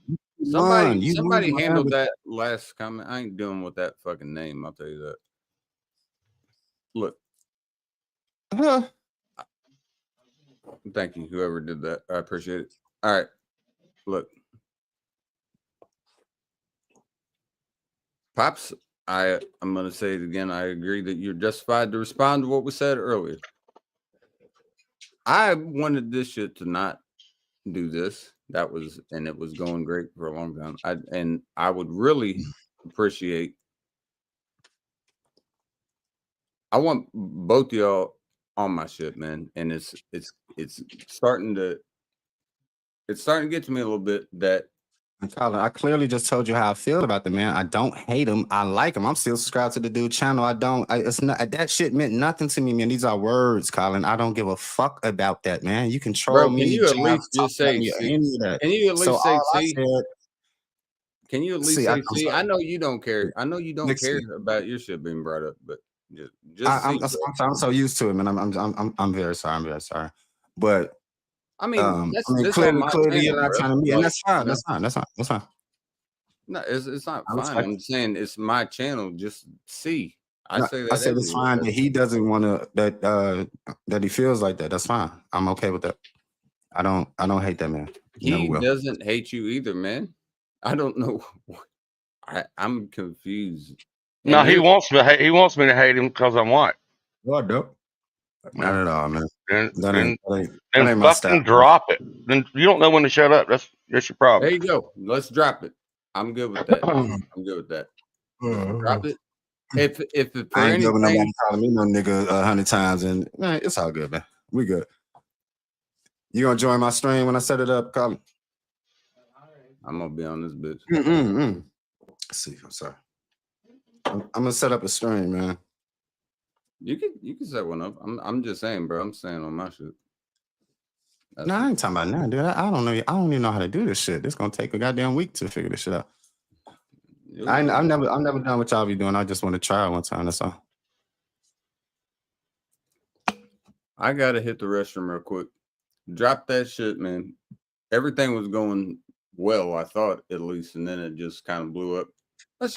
Somebody handled that last comment. I ain't dealing with that fucking name. I'll tell you that. Look, thank you, whoever did that. I appreciate it. All right, look, Pops. I'm gonna say it again. I agree that you're justified to respond to what was said earlier. I wanted this shit to not do this. And it was going great for a long time. I would really appreciate. I want both of y'all on my shit, man. And it's starting to get to me a little bit that Colin, I clearly just told you how I feel about the man. I don't hate him. I like him. I'm still subscribed to the dude channel. It's not that shit meant nothing to me, man. These are words, Colin. I don't give a fuck about that, man. You can troll me. Can you at least just say any of that? Can you at least say see? Can you at least say see? I I know you don't care. I know you don't care about your shit being brought up, but I'm so used to it, man. I'm very sorry. I'm very sorry. But I mean, clearly you're not trying to meet, and that's fine. That's fine. No, it's not fine. I'm saying it's my channel. Just see. I said it's fine that he doesn't want to that he feels like that. That's fine. I'm okay with that. I don't hate that man. He doesn't hate you either, man. I don't know. I'm confused. No, he wants me to hate him because I'm white. What, dope? Not at all, man. Then my style. Drop it. Then you don't know when to shut up. That's your problem. There you go. Let's drop it. I'm good with that. Drop it. If I ain't giving nobody calling me no nigga 100 times, and man, it's all good, man. We good. You gonna join my stream when I set it up, Colin? I'm gonna be on this bitch. Let's see. I'm sorry. I'm gonna set up a stream, man. You can set one up. I'm just saying, bro. I'm saying on my shit. No, I ain't talking about now, dude. I don't know. I don't even know how to do this shit. It's gonna take a goddamn week to figure this shit out. I'm never done what y'all be doing. I just want to try it one time. That's all. I gotta hit the restroom real quick. Drop that shit, man. Everything was going well, I thought, at least, and then it just kind of blew up. Let's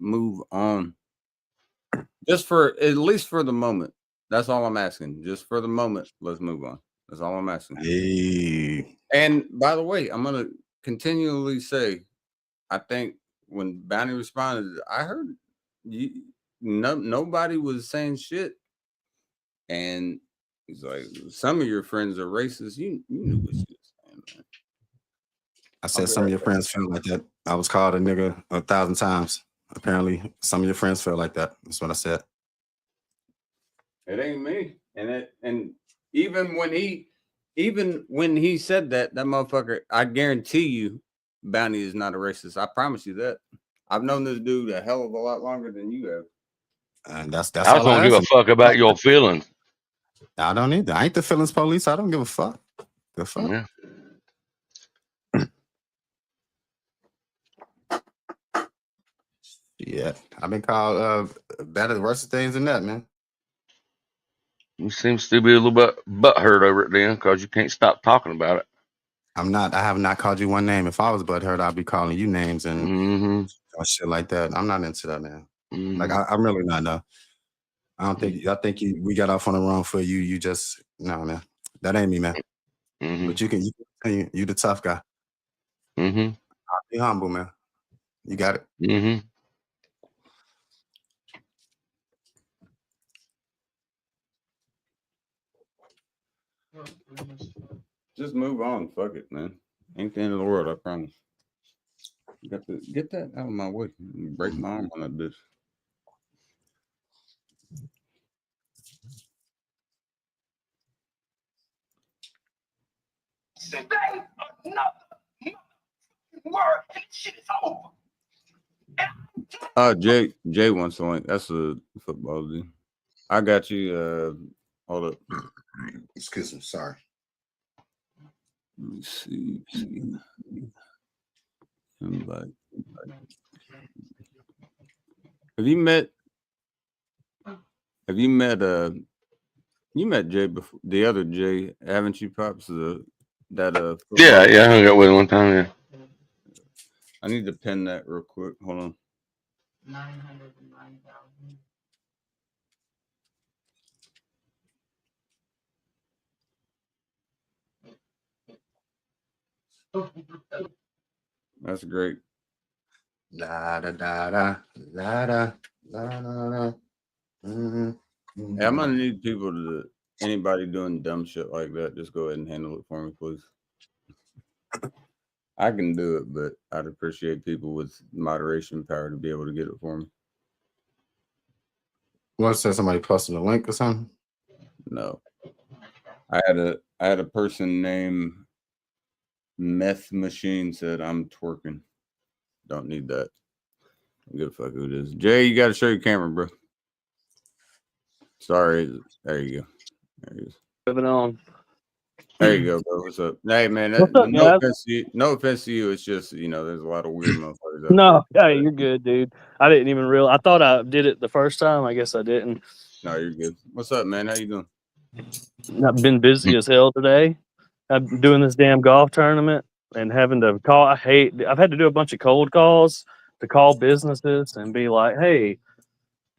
move on. Just at least for the moment. That's all I'm asking. Just for the moment, let's move on. That's all I'm asking. Hey. And by the way, I'm gonna continually say, I think when Bounty responded, I heard nobody was saying shit. And he's like, some of your friends are racist. You knew what she was saying, man. I said some of your friends feel like that. I was called a nigga 1,000 times. Apparently, some of your friends feel like that. That's what I said. It ain't me. And even when he said that motherfucker, I guarantee you, Bounty is not a racist. I promise you that. I've known this dude a hell of a lot longer than you have. And that's I just don't give a fuck about your feelings. I don't either. I ain't the feelings police. I don't give a fuck. The fuck? Yeah. Yeah, I've been called better, worse things than that, man. You seem to be a little bit butthurt over it then, because you can't stop talking about it. I'm not. I have not called you one name. If I was butthurt, I'd be calling you names and Mm-hmm. shit like that. I'm not into that, man. Mm-hmm. Like I'm really not. No, I don't think. I think we got off on the wrong foot. You just no, man. That ain't me, man. Mm-hmm. But you the tough guy. Mm-hmm. Be humble, man. You got it. Mm-hmm. Just move on. Fuck it, man. Ain't the end of the world, I promise. You got to get that out of my way. Break my arm on that bitch. Jay wants to link. That's a football dude. I got you. Hold up. Excuse me. Sorry. Let me see. Invite. Have you met you met Jay before? The other Jay, haven't you, Pops? That Yeah, I hung out with him one time, yeah. I need to pin that real quick. Hold on. 909,000. That's great. La da da da la da la da da. Hey, I'm gonna need people to anybody doing dumb shit like that, just go ahead and handle it for me, please. I can do it, but I'd appreciate people with moderation power to be able to get it for me. What said somebody posted a link or something? No. I had a person named Meth Machine said I'm twerking. Don't need that. Good fuck who it is. Jay, you gotta show your camera, bro. Sorry. There you go. There he is. Moving on. There you go, bro. What's up? Hey, man. What's up, no guys? offense to you. No offense to you. It's just, there's a lot of weird motherfuckers out No, there. hey, you're good, dude. I didn't even realize. I thought I did it the first time. I guess I didn't. No, you're good. What's up, man? How you doing? I've been busy as hell today. I'm doing this damn golf tournament and having to call. I've had to do a bunch of cold calls to call businesses and be like, "Hey,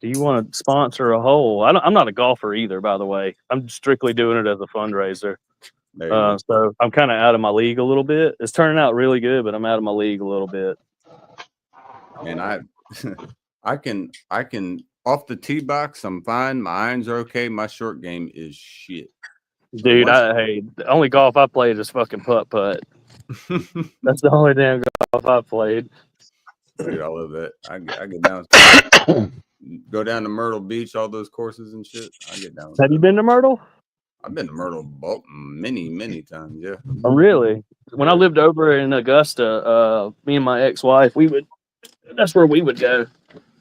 do you want to sponsor a hole?" I'm not a golfer either, by the way. I'm strictly doing it as a fundraiser. There you go. So I'm kind of out of my league a little bit. It's turning out really good, but I'm out of my league a little bit. And I can off the tee box, I'm fine. My irons are okay. My short game is shit. Dude, the only golf I played is fucking putt. That's the only damn golf I played. Dude, I love that. I get down. Go down to Myrtle Beach, all those courses and shit. I get down. Have you been to Myrtle? I've been to Myrtle many times. Yeah. Oh, really? When I lived over in Augusta, me and my ex-wife, that's where we would go.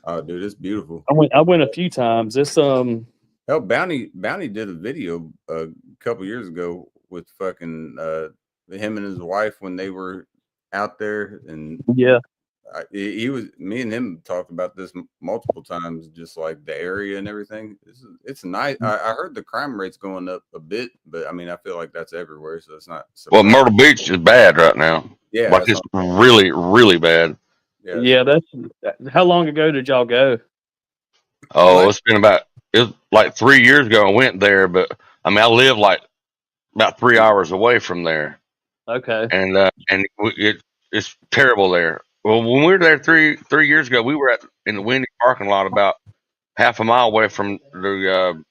Oh, dude, it's beautiful. I went a few times. It's Hell, Bounty did a video a couple years ago with fucking him and his wife when they were out there, and yeah, me and him talked about this multiple times, just like the area and everything. It's nice. I heard the crime rate's going up a bit, but I mean, I feel like that's everywhere, so it's not. Well, Myrtle Beach is bad right now. Yeah, like it's really, really bad. Yeah. That's how long ago did y'all go? Oh, it was like 3 years ago. I went there, but I mean, I live like about 3 hours away from there. Okay. And it's terrible there. Well, when we were there three years ago, we were in the Wendy parking lot about half a mile away from the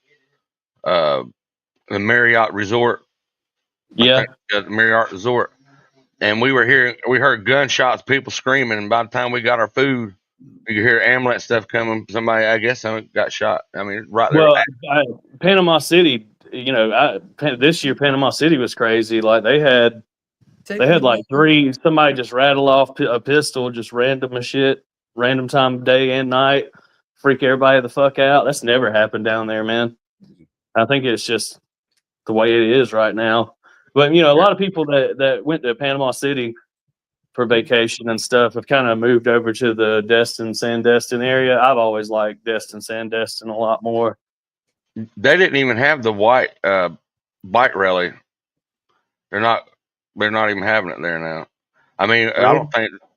Marriott Resort. Yeah. The Marriott Resort. And we heard gunshots, people screaming, and by the time we got our food, you could hear ambulance stuff coming. Somebody, I guess, got shot. I mean, right there. Well, Panama City, this year Panama City was crazy. Like they had like three. Somebody just rattled off a pistol, just random as shit, random time of day and night, freak everybody the fuck out. That's never happened down there, man. I think it's just the way it is right now. But you know, a lot of people that went to Panama City for vacation and stuff have kind of moved over to the Destin, Sandestin area. I've always liked Destin, Sandestin a lot more. They didn't even have the white bike rally. They're not even having it there now. I mean, I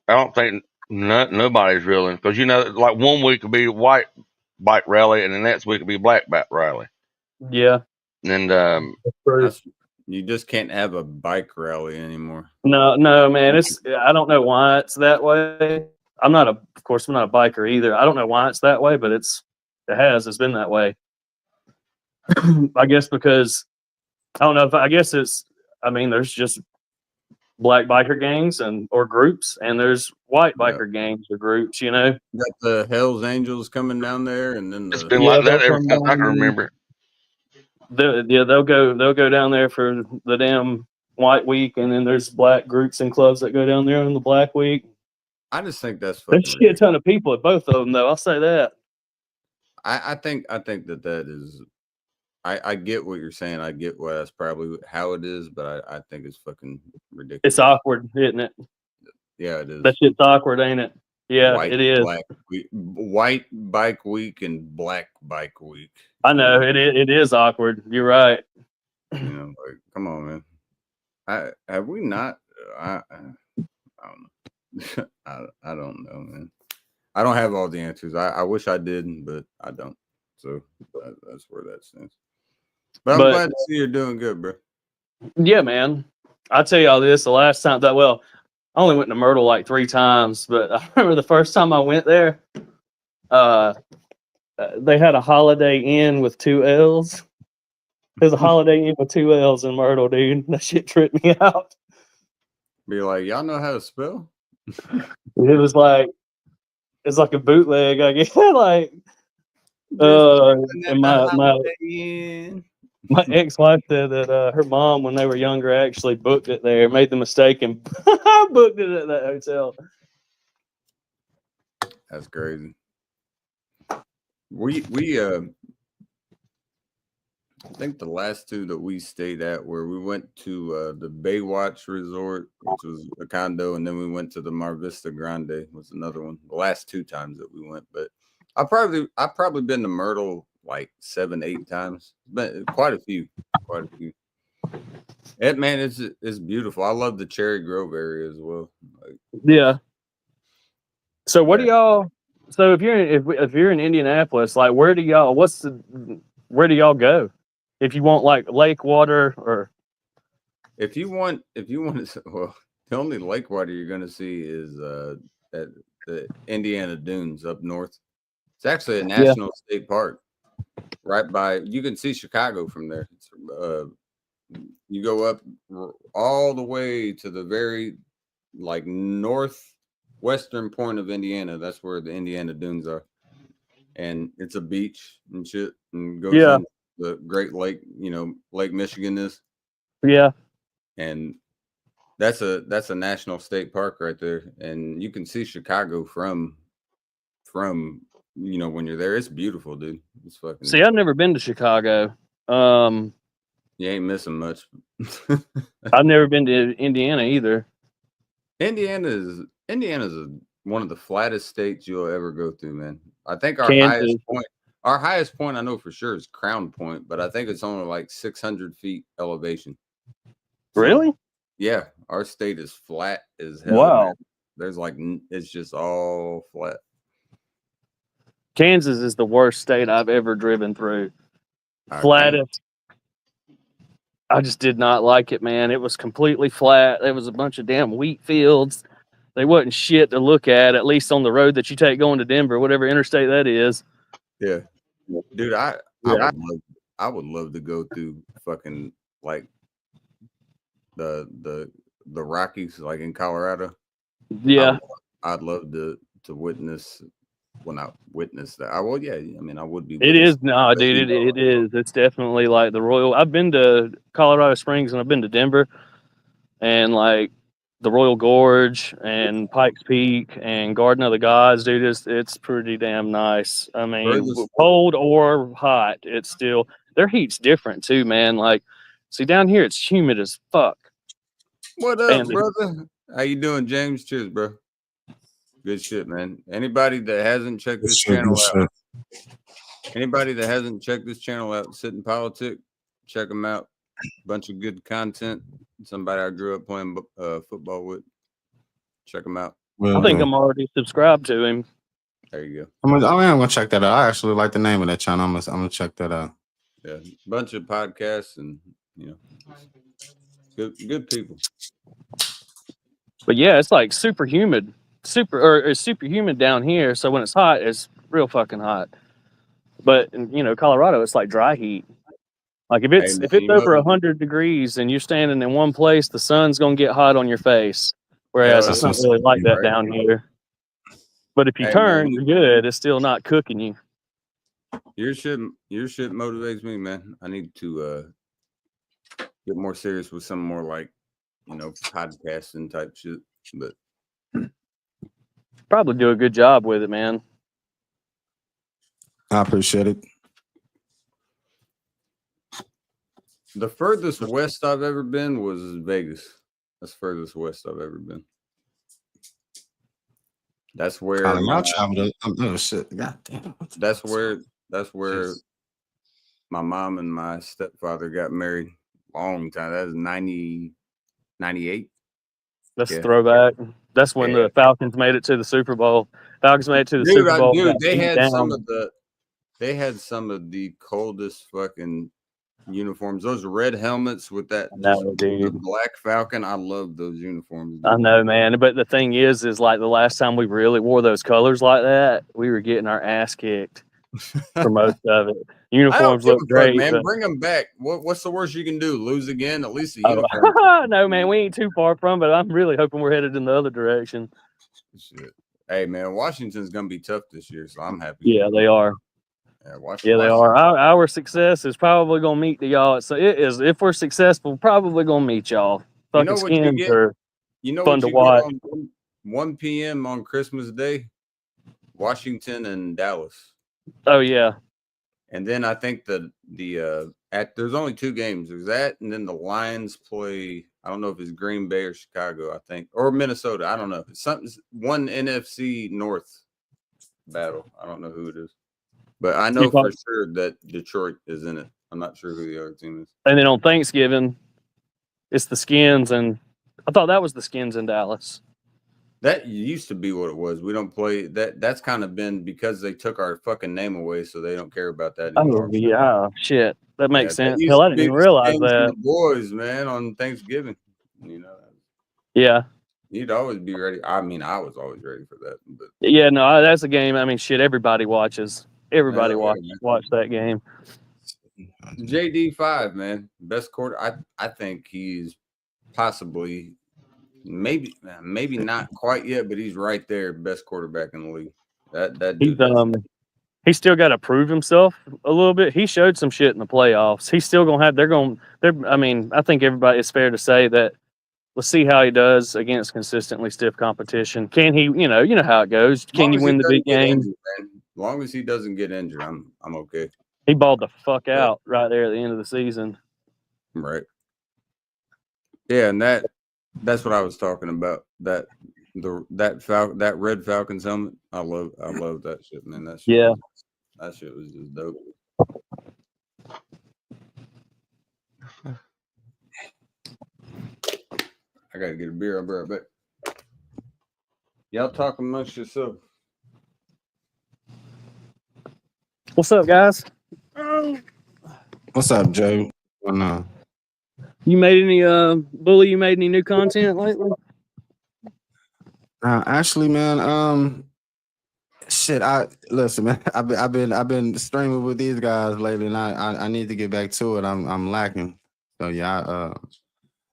don't think nobody's really, because you know, like 1 week could be white bike rally, and the next week could be black bike rally. Yeah, And you just can't have a bike rally anymore. no, man, I don't know why it's that way. Of course, I'm not a biker either. I don't know why it's that way, but it's been that way. I guess because I don't know if there's just black biker gangs or groups, and there's white biker gangs or groups. You know, You got the Hell's Angels coming down there, and then it's been like that ever since I can remember. They'll go down there for the damn white week, and then there's black groups and clubs that go down there on the black week. I just think that's fucking There's a shit ton of people at both of them, though. I'll say that. I think that is. I get what you're saying. I get what that's probably how it is, but I think it's fucking ridiculous. It's awkward, isn't it? Yeah, it is. That shit's awkward, ain't it? Yeah, it is. White bike week and black bike week. I know it is awkward. You're right. You know, like, come on, man. Have we not? I don't know. I don't know, man. I don't have all the answers. I wish I did, but I don't. So that's where that stands. But I'm glad to see you're doing good, bro. Yeah, man. I'll tell you all this. The last time I only went to Myrtle like 3 times, but I remember the first time I went there, they had a Holiday Inn with 2 L's. There's a Holiday Inn with 2 L's in Myrtle, dude. That shit tripped me out. Be like, y'all know how to spell? It's like a bootleg, I guess. Like, and my ex-wife said that her mom, when they were younger, actually booked it there, made the mistake and booked it at that hotel. That's crazy. We I think the last 2 that we stayed at where we went to the Baywatch Resort, which was a condo, and then we went to the Mar Vista Grande was another one. The last 2 times that we went, but I've probably been to Myrtle like 7, 8 times. But quite a few. Man, it's beautiful. I love the Cherry Grove area as well. Like, yeah. So what do y'all? So if you're in Indianapolis, like where do y'all go? If you want like lake water or if you want to, well, the only lake water you're gonna see is at the Indiana Dunes up north. It's actually a national state park. Right by, you can see Chicago from there. You go up all the way to the very like northwestern point of Indiana. That's where the Indiana Dunes are, and it's a beach and shit, and goes into the Great Lake. You know, Lake Michigan is. Yeah, and that's a national state park right there, and you can see Chicago from you know, when you're there. It's beautiful, dude. It's fucking. See, I've never been to Chicago. You ain't missing much. I've never been to Indiana either. Indiana's one of the flattest states you'll ever go through, man. I think our highest point I know for sure is Crown Point, but I think it's only like 600 feet elevation. Really? Yeah, our state is flat as hell. Wow. Man. There's like, it's just all flat. Kansas is the worst state I've ever driven through. Flattest. I just did not like it, man. It was completely flat. There was a bunch of damn wheat fields. They wasn't shit to look at least on the road that you take going to Denver, whatever interstate that is. Yeah. Dude, I would love to go through fucking like the Rockies, like in Colorado. Yeah. I'd love to witness. Well, not witness that. I mean, I would be. It is dude. It is. It's definitely like the Royal. I've been to Colorado Springs and I've been to Denver, and like the Royal Gorge and Pikes Peak and Garden of the Gods, dude. It's pretty damn nice. I mean, cold or hot, it's still their heat's different too, man. Like See, down here it's humid as fuck. What up, And brother? How you doing, James? Cheers, bro. Good shit, man. Anybody that hasn't checked this channel out, anybody that hasn't checked this channel out, Sitting Politic, check them out. Bunch of good content. Somebody I grew up playing football with. Check them out. I think I'm already subscribed to him. There you go. I'm gonna check that out. I actually like the name of that channel. I'm gonna check that out. Yeah, bunch of podcasts and good people. But yeah, it's like super humid, it's super humid down here. So when it's hot, it's real fucking hot. But in Colorado, it's like dry heat. Like if it's over 100 degrees and you're standing in one place, the sun's gonna get hot on your face. Whereas it's not really like that down here. But if you turn, you're good. It's still not cooking you. Your shit motivates me, man. I need to get more serious with some more like podcasting type shit. But probably do a good job with it, man. I appreciate it. The furthest west I've ever been was Vegas. That's the furthest west I've ever been. That's where y'all traveled. Oh shit! God damn. That's where my mom and my stepfather got married. Long time. That was 98. That's a throwback. That's when the Falcons made it to the Super Bowl. Falcons made it to the Super Bowl. Dude, they had some of the coldest fucking uniforms. Those red helmets with that the black Falcon. I love those uniforms. Dude. I know, man. But the thing is like the last time we really wore those colors like that, we were getting our ass kicked for most of it. Uniforms look great, man. But... Bring them back. What's the worst you can do? Lose again? At least a uniform. No, man, we ain't too far from it. I'm really hoping we're headed in the other direction. Shit. Hey, man, Washington's gonna be tough this year, so I'm happy. Yeah, they are. Yeah, they are. Our success is probably gonna meet y'all. So it is. If we're successful, probably gonna meet y'all. Fucking Skins are fun to watch. 1 p.m. on Christmas Day, Washington and Dallas. Oh yeah. And then I think there's only 2 games. There's that, and then the Lions play. I don't know if it's Green Bay or Chicago. I think, or Minnesota. I don't know. It's one NFC North battle. I don't know who it is, but I know for sure that Detroit is in it. I'm not sure who the other team is. And then on Thanksgiving, it's the Skins, and I thought that was the Skins in Dallas. That used to be what it was. We don't play that. That's kind of been because they took our fucking name away, so they don't care about that anymore. Oh yeah, shit. That makes sense. Hell, I didn't even realize that. Boys, man, on Thanksgiving, Yeah. You'd always be ready. I mean, I was always ready for that. But yeah, no, that's a game. I mean, shit. Everybody watches. Everybody watch that game. JD5, man, best quarter. I think he's possibly. Maybe not quite yet, but he's right there, best quarterback in the league. That dude, he's still got to prove himself a little bit. He showed some shit in the playoffs. He's still gonna have. I mean, I think it's fair to say that. Let's see how he does against consistently stiff competition. Can he? You know how it goes. Can you win the big game? As long as he doesn't get injured, I'm okay. He balled the fuck out right there at the end of the season. Right. Yeah, and that's what I was talking about. That red Falcons helmet. I love that shit, man. That shit was just dope. I gotta get a beer. I'll be right back. Y'all talk amongst yourself. What's up, guys? What's up, Joe? You made any Bully? You made any new content lately? Actually, man, shit. Listen, man. I've been streaming with these guys lately, and I need to get back to it. I'm lacking. So yeah,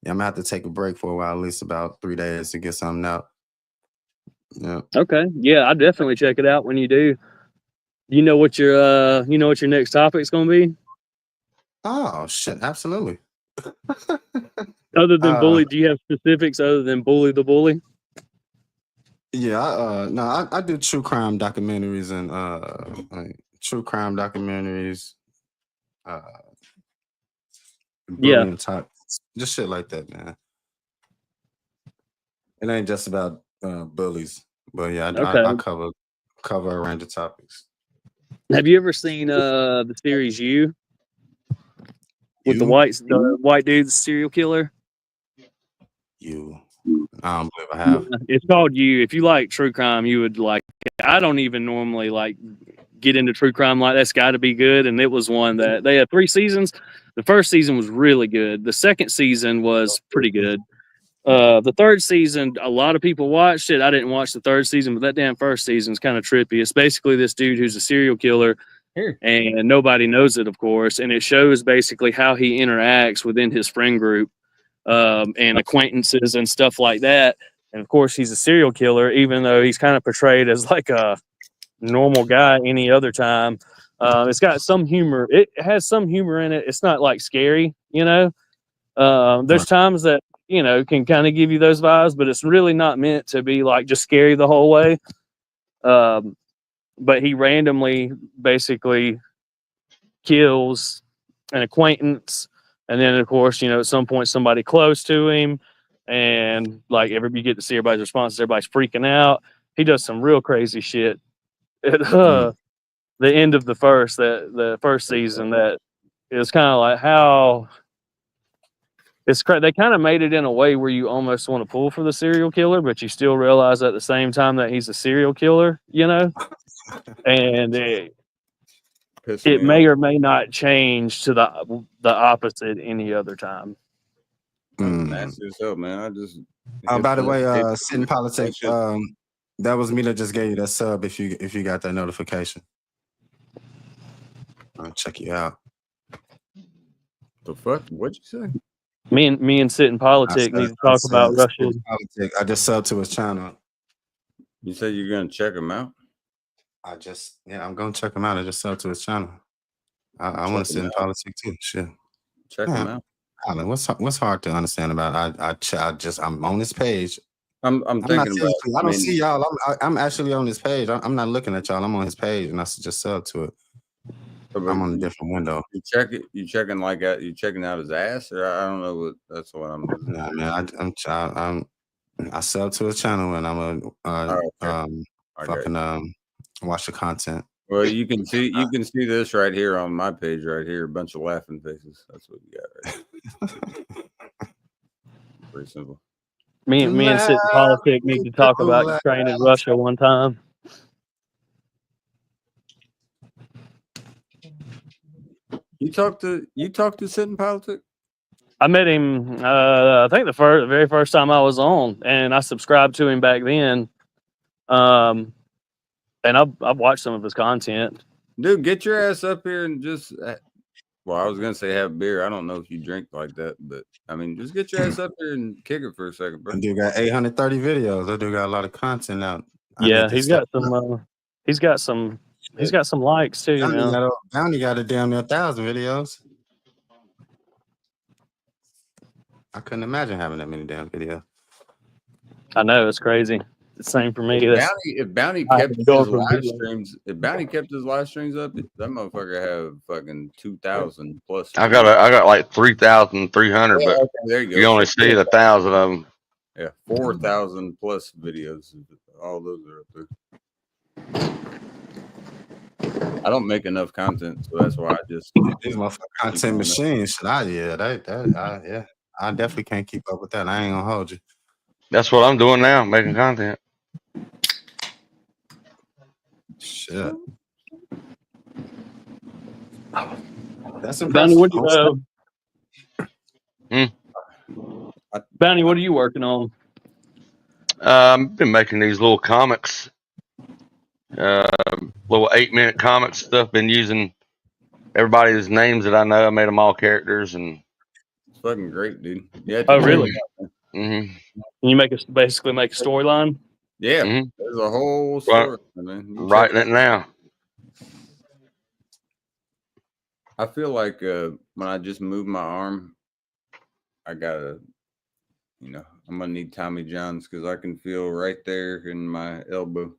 I'm gonna have to take a break for a while, at least about 3 days to get something out. Yeah. Okay. Yeah, I definitely check it out when you do. You know what your next topic's gonna be? Oh shit! Absolutely. Other than Bully, do you have specifics other than Bully the Bully? Yeah, I do true crime documentaries and true crime documentaries. Yeah. bullying topics, just shit like that, man. It ain't just about bullies, but yeah, Okay. I cover a range of topics. Have you ever seen the series You with the You? white dude, serial killer? You. I don't believe I have. It's called You. If you like true crime, you would like it. I don't even normally like get into true crime like that's got to be good. And it was one that they had 3 seasons. The first season was really good. The second season was pretty good. The third season, a lot of people watched it. I didn't watch the third season, but that damn first season is kind of trippy. It's basically this dude who's a serial killer, and nobody knows it, of course. And it shows basically how he interacts within his friend group and acquaintances and stuff like that. And of course, he's a serial killer, even though he's kind of portrayed as like a normal guy any other time. It's got some humor. It has some humor in it. It's not like scary, you know. There's times that can kind of give you those vibes, but it's really not meant to be like just scary the whole way. But he randomly basically kills an acquaintance, and then of course at some point somebody close to him, and like you get to see everybody's responses. Everybody's freaking out. He does some real crazy shit at the end of the first season. That is kind of like how. They kind of made it in a way where you almost want to pull for the serial killer, but you still realize at the same time that he's a serial killer, and it may or may not change to the opposite any other time. Nasty as hell, man. I just. By the way, Sitting Politics. That was me that just gave you that sub. If you got that notification, I'll check you out. The fuck? What'd you say? Me and Sitting Politics need to talk about Russia. I just subbed to his channel. You said you're gonna check him out? I'm gonna check him out. I just subbed to his channel. I want to sit in politics too. Shit. Check him out. Alan, what's hard to understand about? I'm on this page. I'm thinking about. I don't see y'all. I'm actually on this page. I'm not looking at y'all. I'm on his page, and I just sub to it. I'm on a different window. You check it. You checking you checking out his ass, or I don't know what. That's what I'm. Nah, man. I sub to his channel, and I'm watch the content. Well, you can see this right here on my page right here. A bunch of laughing faces. That's what you got right. Pretty simple. Me and Sitting Politics need to talk about Ukraine and Russia one time. You talked to Sitting Politics? I met him. I think the very first time I was on, and I subscribed to him back then. And I've watched some of his content. Dude, get your ass up here and just. Well, I was gonna say have beer. I don't know if you drink like that, but I mean, just get your ass up here and kick it for a second, bro. That dude got 830 videos. That dude got a lot of content out. Yeah, he's got some. He's got some likes too. Bounty got a damn near 1,000 videos. I couldn't imagine having that many damn videos. I know, it's crazy. It's the same for me. If Bounty kept his live streams up, that motherfucker have fucking 2,000 plus. I got like 3,300, but okay, there you go. You only see 1,000 of them. Yeah, 4,000 plus videos. All those are up there. I don't make enough content, so that's why I just these motherfucking content machines. I definitely can't keep up with that. I ain't gonna hold you. That's what I'm doing now, making content. Shit. That's Bounty, impressive. Bounty, what are you working on? I've been making these little comics, little 8-minute comics stuff. Been using everybody's names that I know. I made them all characters, and it's fucking great, dude. Yeah. Oh, really? Mm-hmm. Can you basically make a storyline? Yeah, there's a whole story. Writing it now. I feel like when I just move my arm, I gotta, I'm gonna need Tommy Johns because I can feel right there in my elbow.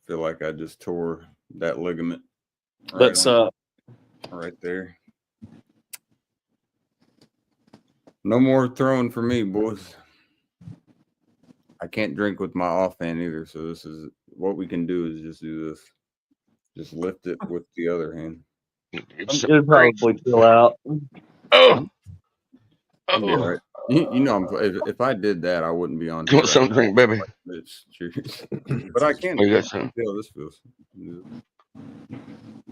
Feel like I just tore that ligament. Right there. No more throwing for me, boys. I can't drink with my offhand either, so this is what we can do is just do this. Just lift it with the other hand. It'll probably chill out. Oh, You'll be all right. You know, if I did that, I wouldn't be on you here. want some drink, baby? It's cheers. But I can't Oh, you got some? feel this feels.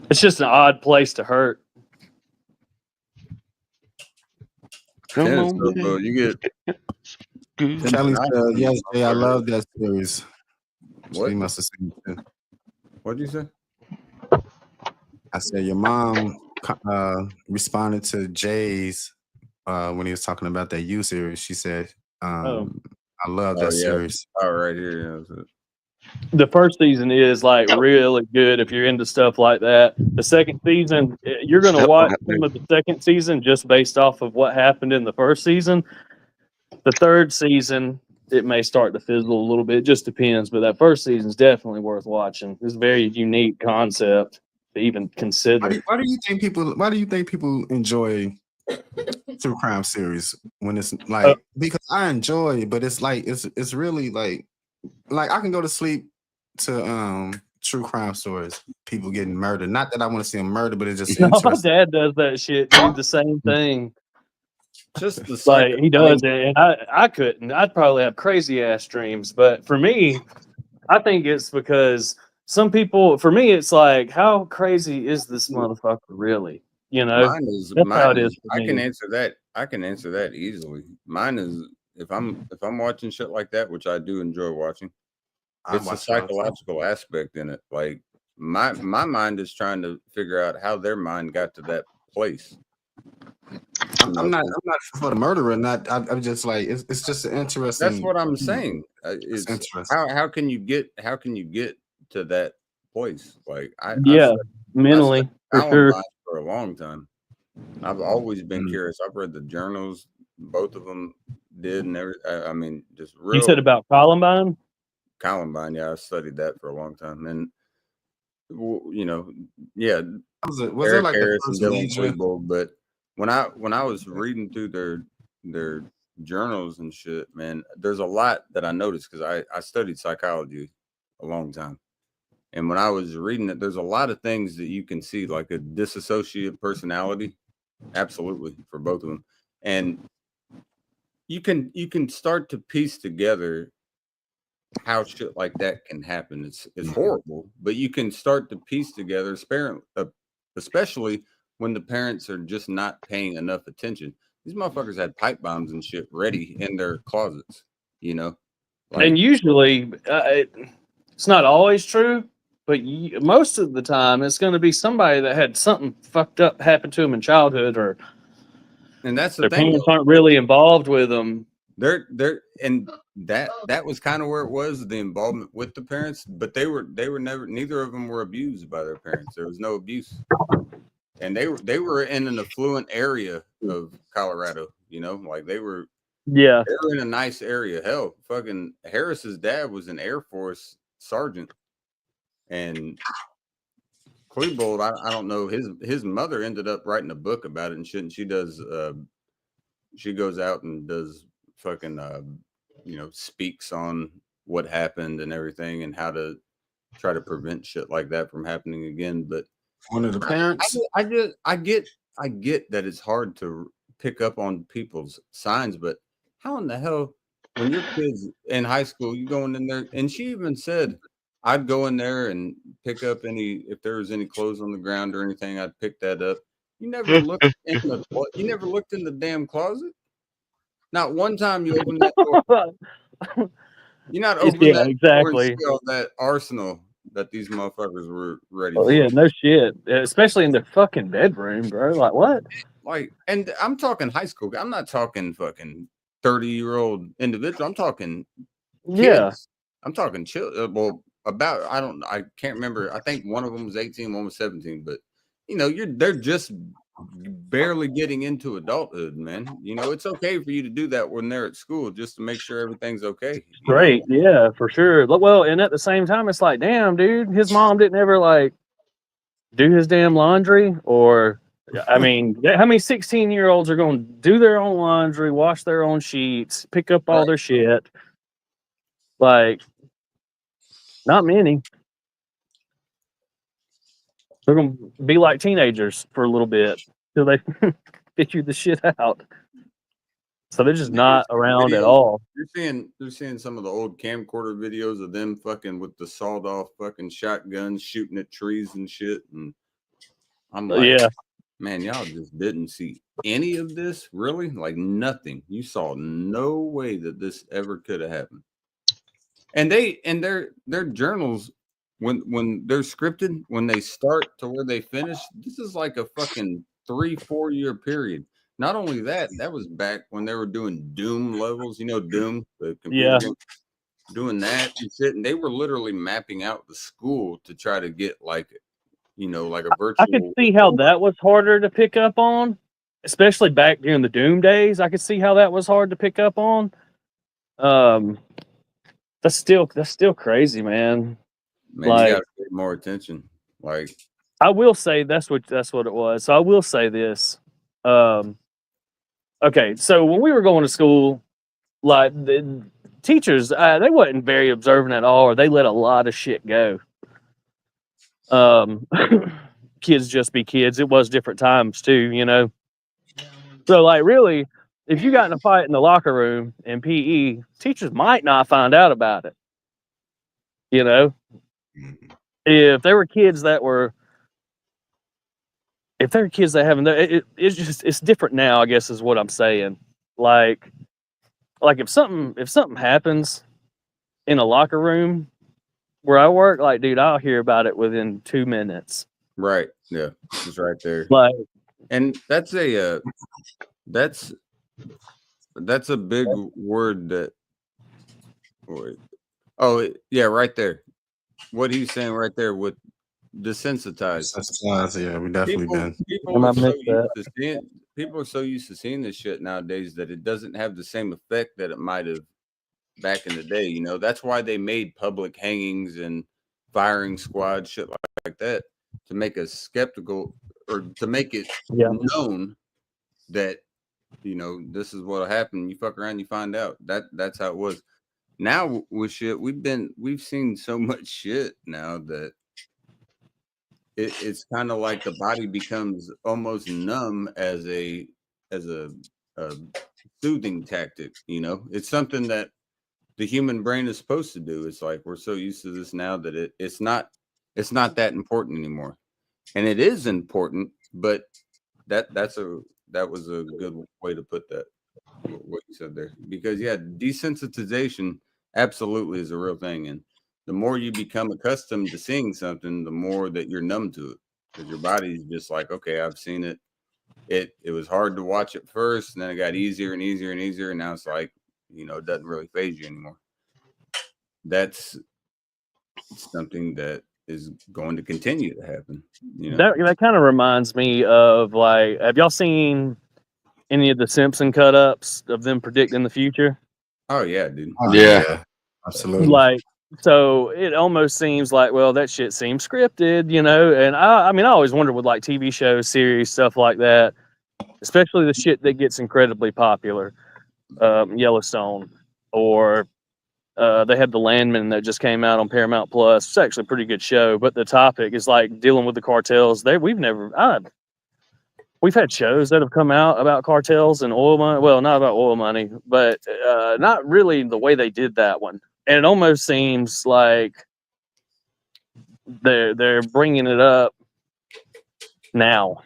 It's just an odd place to hurt. Come Tennis, on, bro, baby. you get Kelly said, yes, Jay, I love that series. What? She must have seen it too. What'd you say? I said, your mom responded to Jay's when he was talking about that U series. She said, I love that series. Oh, right here. Yeah, The first season is like really good if you're into stuff like that. The second season, you're going to watch some of the second season just based off of what happened in the first season. The third season, it may start to fizzle a little bit. It just depends. But that first season is definitely worth watching. It's a very unique concept to even consider. Why do you think people enjoy true crime series when it's like because I enjoy it, but it's like it's really like I can go to sleep to true crime stories, people getting murdered. Not that I want to see them murdered, but it's just No, my interesting. dad does that shit, dude. The same thing. just the Like he does it, and I couldn't. I'd probably have crazy ass dreams. But for me, I think it's because some people. For me, it's like, how crazy is this motherfucker really? You know, that's how it is. For I me. can answer that. I can answer that easily. Mine is if I'm watching shit like that, which I do enjoy watching. It's a psychological aspect in it. Like my mind is trying to figure out how their mind got to that place. I'm not for the murderer. I'm just like it's just an interesting. That's what I'm saying. It's interesting. How can you get to that place? Like mentally for sure. For a long time. I've always been curious. I've read the journals. Both of them did, and I mean, just real. You said about Columbine. Columbine, yeah, I studied that for a long time, and you know, yeah, was Eric it like Harris the and first Dylan major? Klebold, but when I was reading through their journals and shit, man, there's a lot that I noticed because I studied psychology a long time, and when I was reading it, there's a lot of things that you can see, like a dissociative personality, absolutely for both of them, and you can start to piece together how shit like that can happen. It's horrible, but you can start to piece together, especially when the parents are just not paying enough attention. These motherfuckers had pipe bombs and shit ready in their closets, you know. And usually, it's not always true, but most of the time, it's going to be somebody that had something fucked up happen to them in childhood, and that's the their thing. Parents aren't really involved with them. They're and that was kind of where it was, the involvement with the parents, but they were never, neither of them were abused by their parents. There was no abuse, and they were in an affluent area of Colorado, you know, like they were in a nice area. Hell, fucking Harris's dad was an Air Force sergeant, and Klebold, I don't know, his mother ended up writing a book about it and shit, and she goes out and does fucking you know, speaks on what happened and everything and how to try to prevent shit like that from happening again. But one of the parents, I get that it's hard to pick up on people's signs, but how in the hell, when your kids in high school, you going in there, and she even said I'd go in there and pick up if there was any clothes on the ground or anything, I'd pick that up. You never looked in the damn closet. Not one time you opened that door. You're not opening that door and see all that arsenal that these motherfuckers were ready for. Yeah, no shit. Especially in their fucking bedroom, bro. Like, what? Like, and I'm talking high school. I'm not talking fucking 30-year-old individual. I'm talking kids. Yeah. I'm talking I can't remember. I think one of them was 18, one was 17, but you know, they're just barely getting into adulthood, man. You know, it's okay for you to do that when they're at school, just to make sure everything's okay. Great, yeah, for sure. Well, and at the same time, it's like, damn, dude, his mom didn't ever like do his damn laundry or I mean, how many 16-year-olds are going to do their own laundry, wash their own sheets, pick up all their shit? Like, not many. They're going to be like teenagers for a little bit till they figure the shit out. So they're just not around at all. You're seeing some of the old camcorder videos of them fucking with the sawed off fucking shotguns shooting at trees and shit. And I'm like, Yeah. man, y'all just didn't see any of this, really? Like nothing. You saw no way that this ever could have happened. And their journals, when they're scripted, when they start to where they finish, this is like a fucking 3-4 year period. Not only that, that was back when they were doing Doom levels, you know, Doom, the computer game, doing that and shit. And they were literally mapping out the school to try to get like, you know, like a virtual. I could see how that was harder to pick up on, especially back during the Doom days. I could see how that was hard to pick up on. That's still crazy, man. Man, like, you gotta pay more attention. Like, I will say that's what it was. So I will say this. Okay, so when we were going to school, like the teachers, they wasn't very observant at all, or they let a lot of shit go. Kids just be kids. It was different times too, you know. So like, really, if you got in a fight in the locker room in PE, teachers might not find out about it. You know, if there were kids that were. If there are kids that haven't, it's different now, I guess is what I'm saying. Like if something happens in a locker room where I work, like, dude, I'll hear about it within 2 minutes. right. Yeah. It's right there. Like, And that's a big word that. Oh yeah, right there. What he's saying right there with desensitized. Yeah, we definitely been. People are so used to seeing this shit nowadays that it doesn't have the same effect that it might have back in the day. You know, that's why they made public hangings and firing squad shit like that, to make us skeptical, or to make it known that, you know, this is what'll happen. You fuck around, you find out. That's how it was. Now with shit, we've seen so much shit now that it's kind of like the body becomes almost numb as a soothing tactic. You know, it's something that the human brain is supposed to do. It's like we're so used to this now that it's not that important anymore. And it is important, but that was a good way to put that, what you said there, because desensitization absolutely is a real thing. And the more you become accustomed to seeing something, the more that you're numb to it, because your body's just like, okay, I've seen it. It was hard to watch at first, and then it got easier and easier and easier, and now it's like, you know, it doesn't really phase you anymore. That's something that is going to continue to happen. You know, that kind of reminds me of, like, have y'all seen any of the Simpson cut ups of them predicting the future? Oh yeah, dude. Oh, Yeah. Absolutely. Like, so it almost seems like, well, that shit seems scripted, you know. And I mean, I always wonder with like TV shows, series, stuff like that, especially the shit that gets incredibly popular, Yellowstone, or they had The Landman that just came out on Paramount Plus. It's actually a pretty good show, but the topic is like dealing with the cartels. We've had shows that have come out about cartels and oil money. Well, not about oil money, but not really the way they did that one. And it almost seems like they're bringing it up now.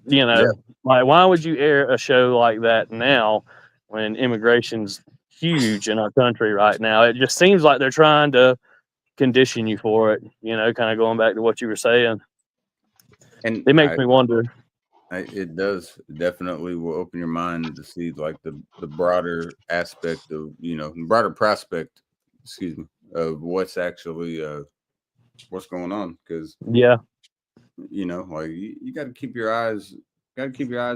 You know, like, why would you air a show like that now when immigration's huge in our country right now? It just seems like they're trying to condition you for it. You know, kind of going back to what you were saying. And it makes me wonder. It does definitely will open your mind to see like the broader aspect of, you know, broader prospect, of what's actually what's going on. Because you know, like you got to keep your eyes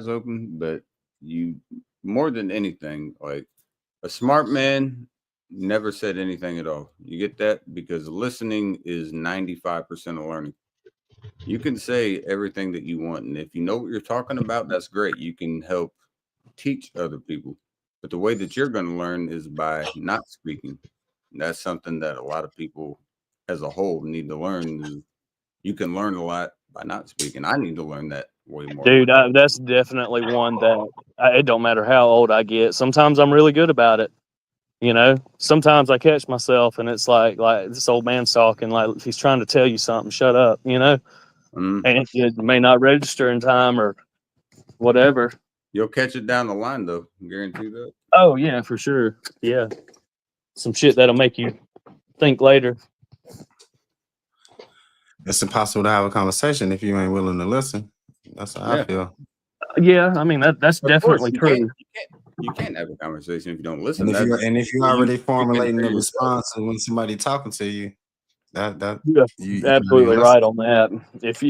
open, but you, more than anything, like a smart man never said anything at all. You get that? Because listening is 95% of learning. You can say everything that you want, and if you know what you're talking about, that's great. You can help teach other people. But the way that you're going to learn is by not speaking. And that's something that a lot of people as a whole need to learn. Is you can learn a lot by not speaking. I need to learn that way more. Dude, that's definitely one that it don't matter how old I get. Sometimes I'm really good about it. You know, sometimes I catch myself and it's like this old man's talking, like he's trying to tell you something. Shut up, you know, and it may not register in time or whatever. You'll catch it down the line, though. Guarantee that. Oh yeah, for sure. Yeah, some shit that'll make you think later. It's impossible to have a conversation if you ain't willing to listen. That's how I feel. Yeah, I mean that's definitely true. You can't have a conversation if you don't listen. And if you're already formulating a response when somebody talking to you, you're absolutely right on that. If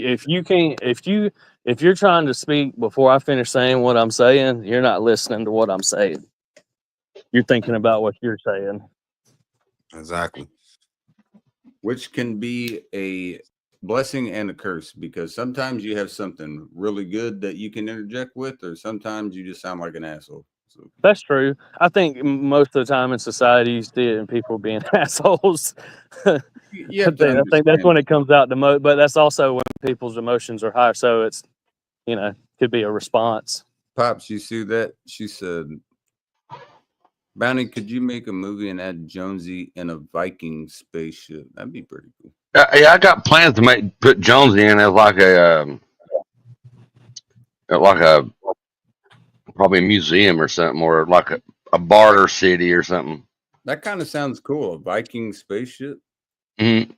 you're trying to speak before I finish saying what I'm saying, you're not listening to what I'm saying. You're thinking about what you're saying. Exactly. Which can be a blessing and a curse, because sometimes you have something really good that you can interject with, or sometimes you just sound like an asshole. So. That's true. I think most of the time in society, you see it in people being assholes. I think that's when it comes out the most. But that's also when people's emotions are higher. So it's, could be a response. Pops, you see that? She said, Bounty, could you make a movie and add Jonesy in a Viking spaceship? That'd be pretty cool. Yeah, I got plans to put Jonesy in as like a probably a museum or something, or like a barter city or something. That kind of sounds cool. A Viking spaceship. Mm-hmm.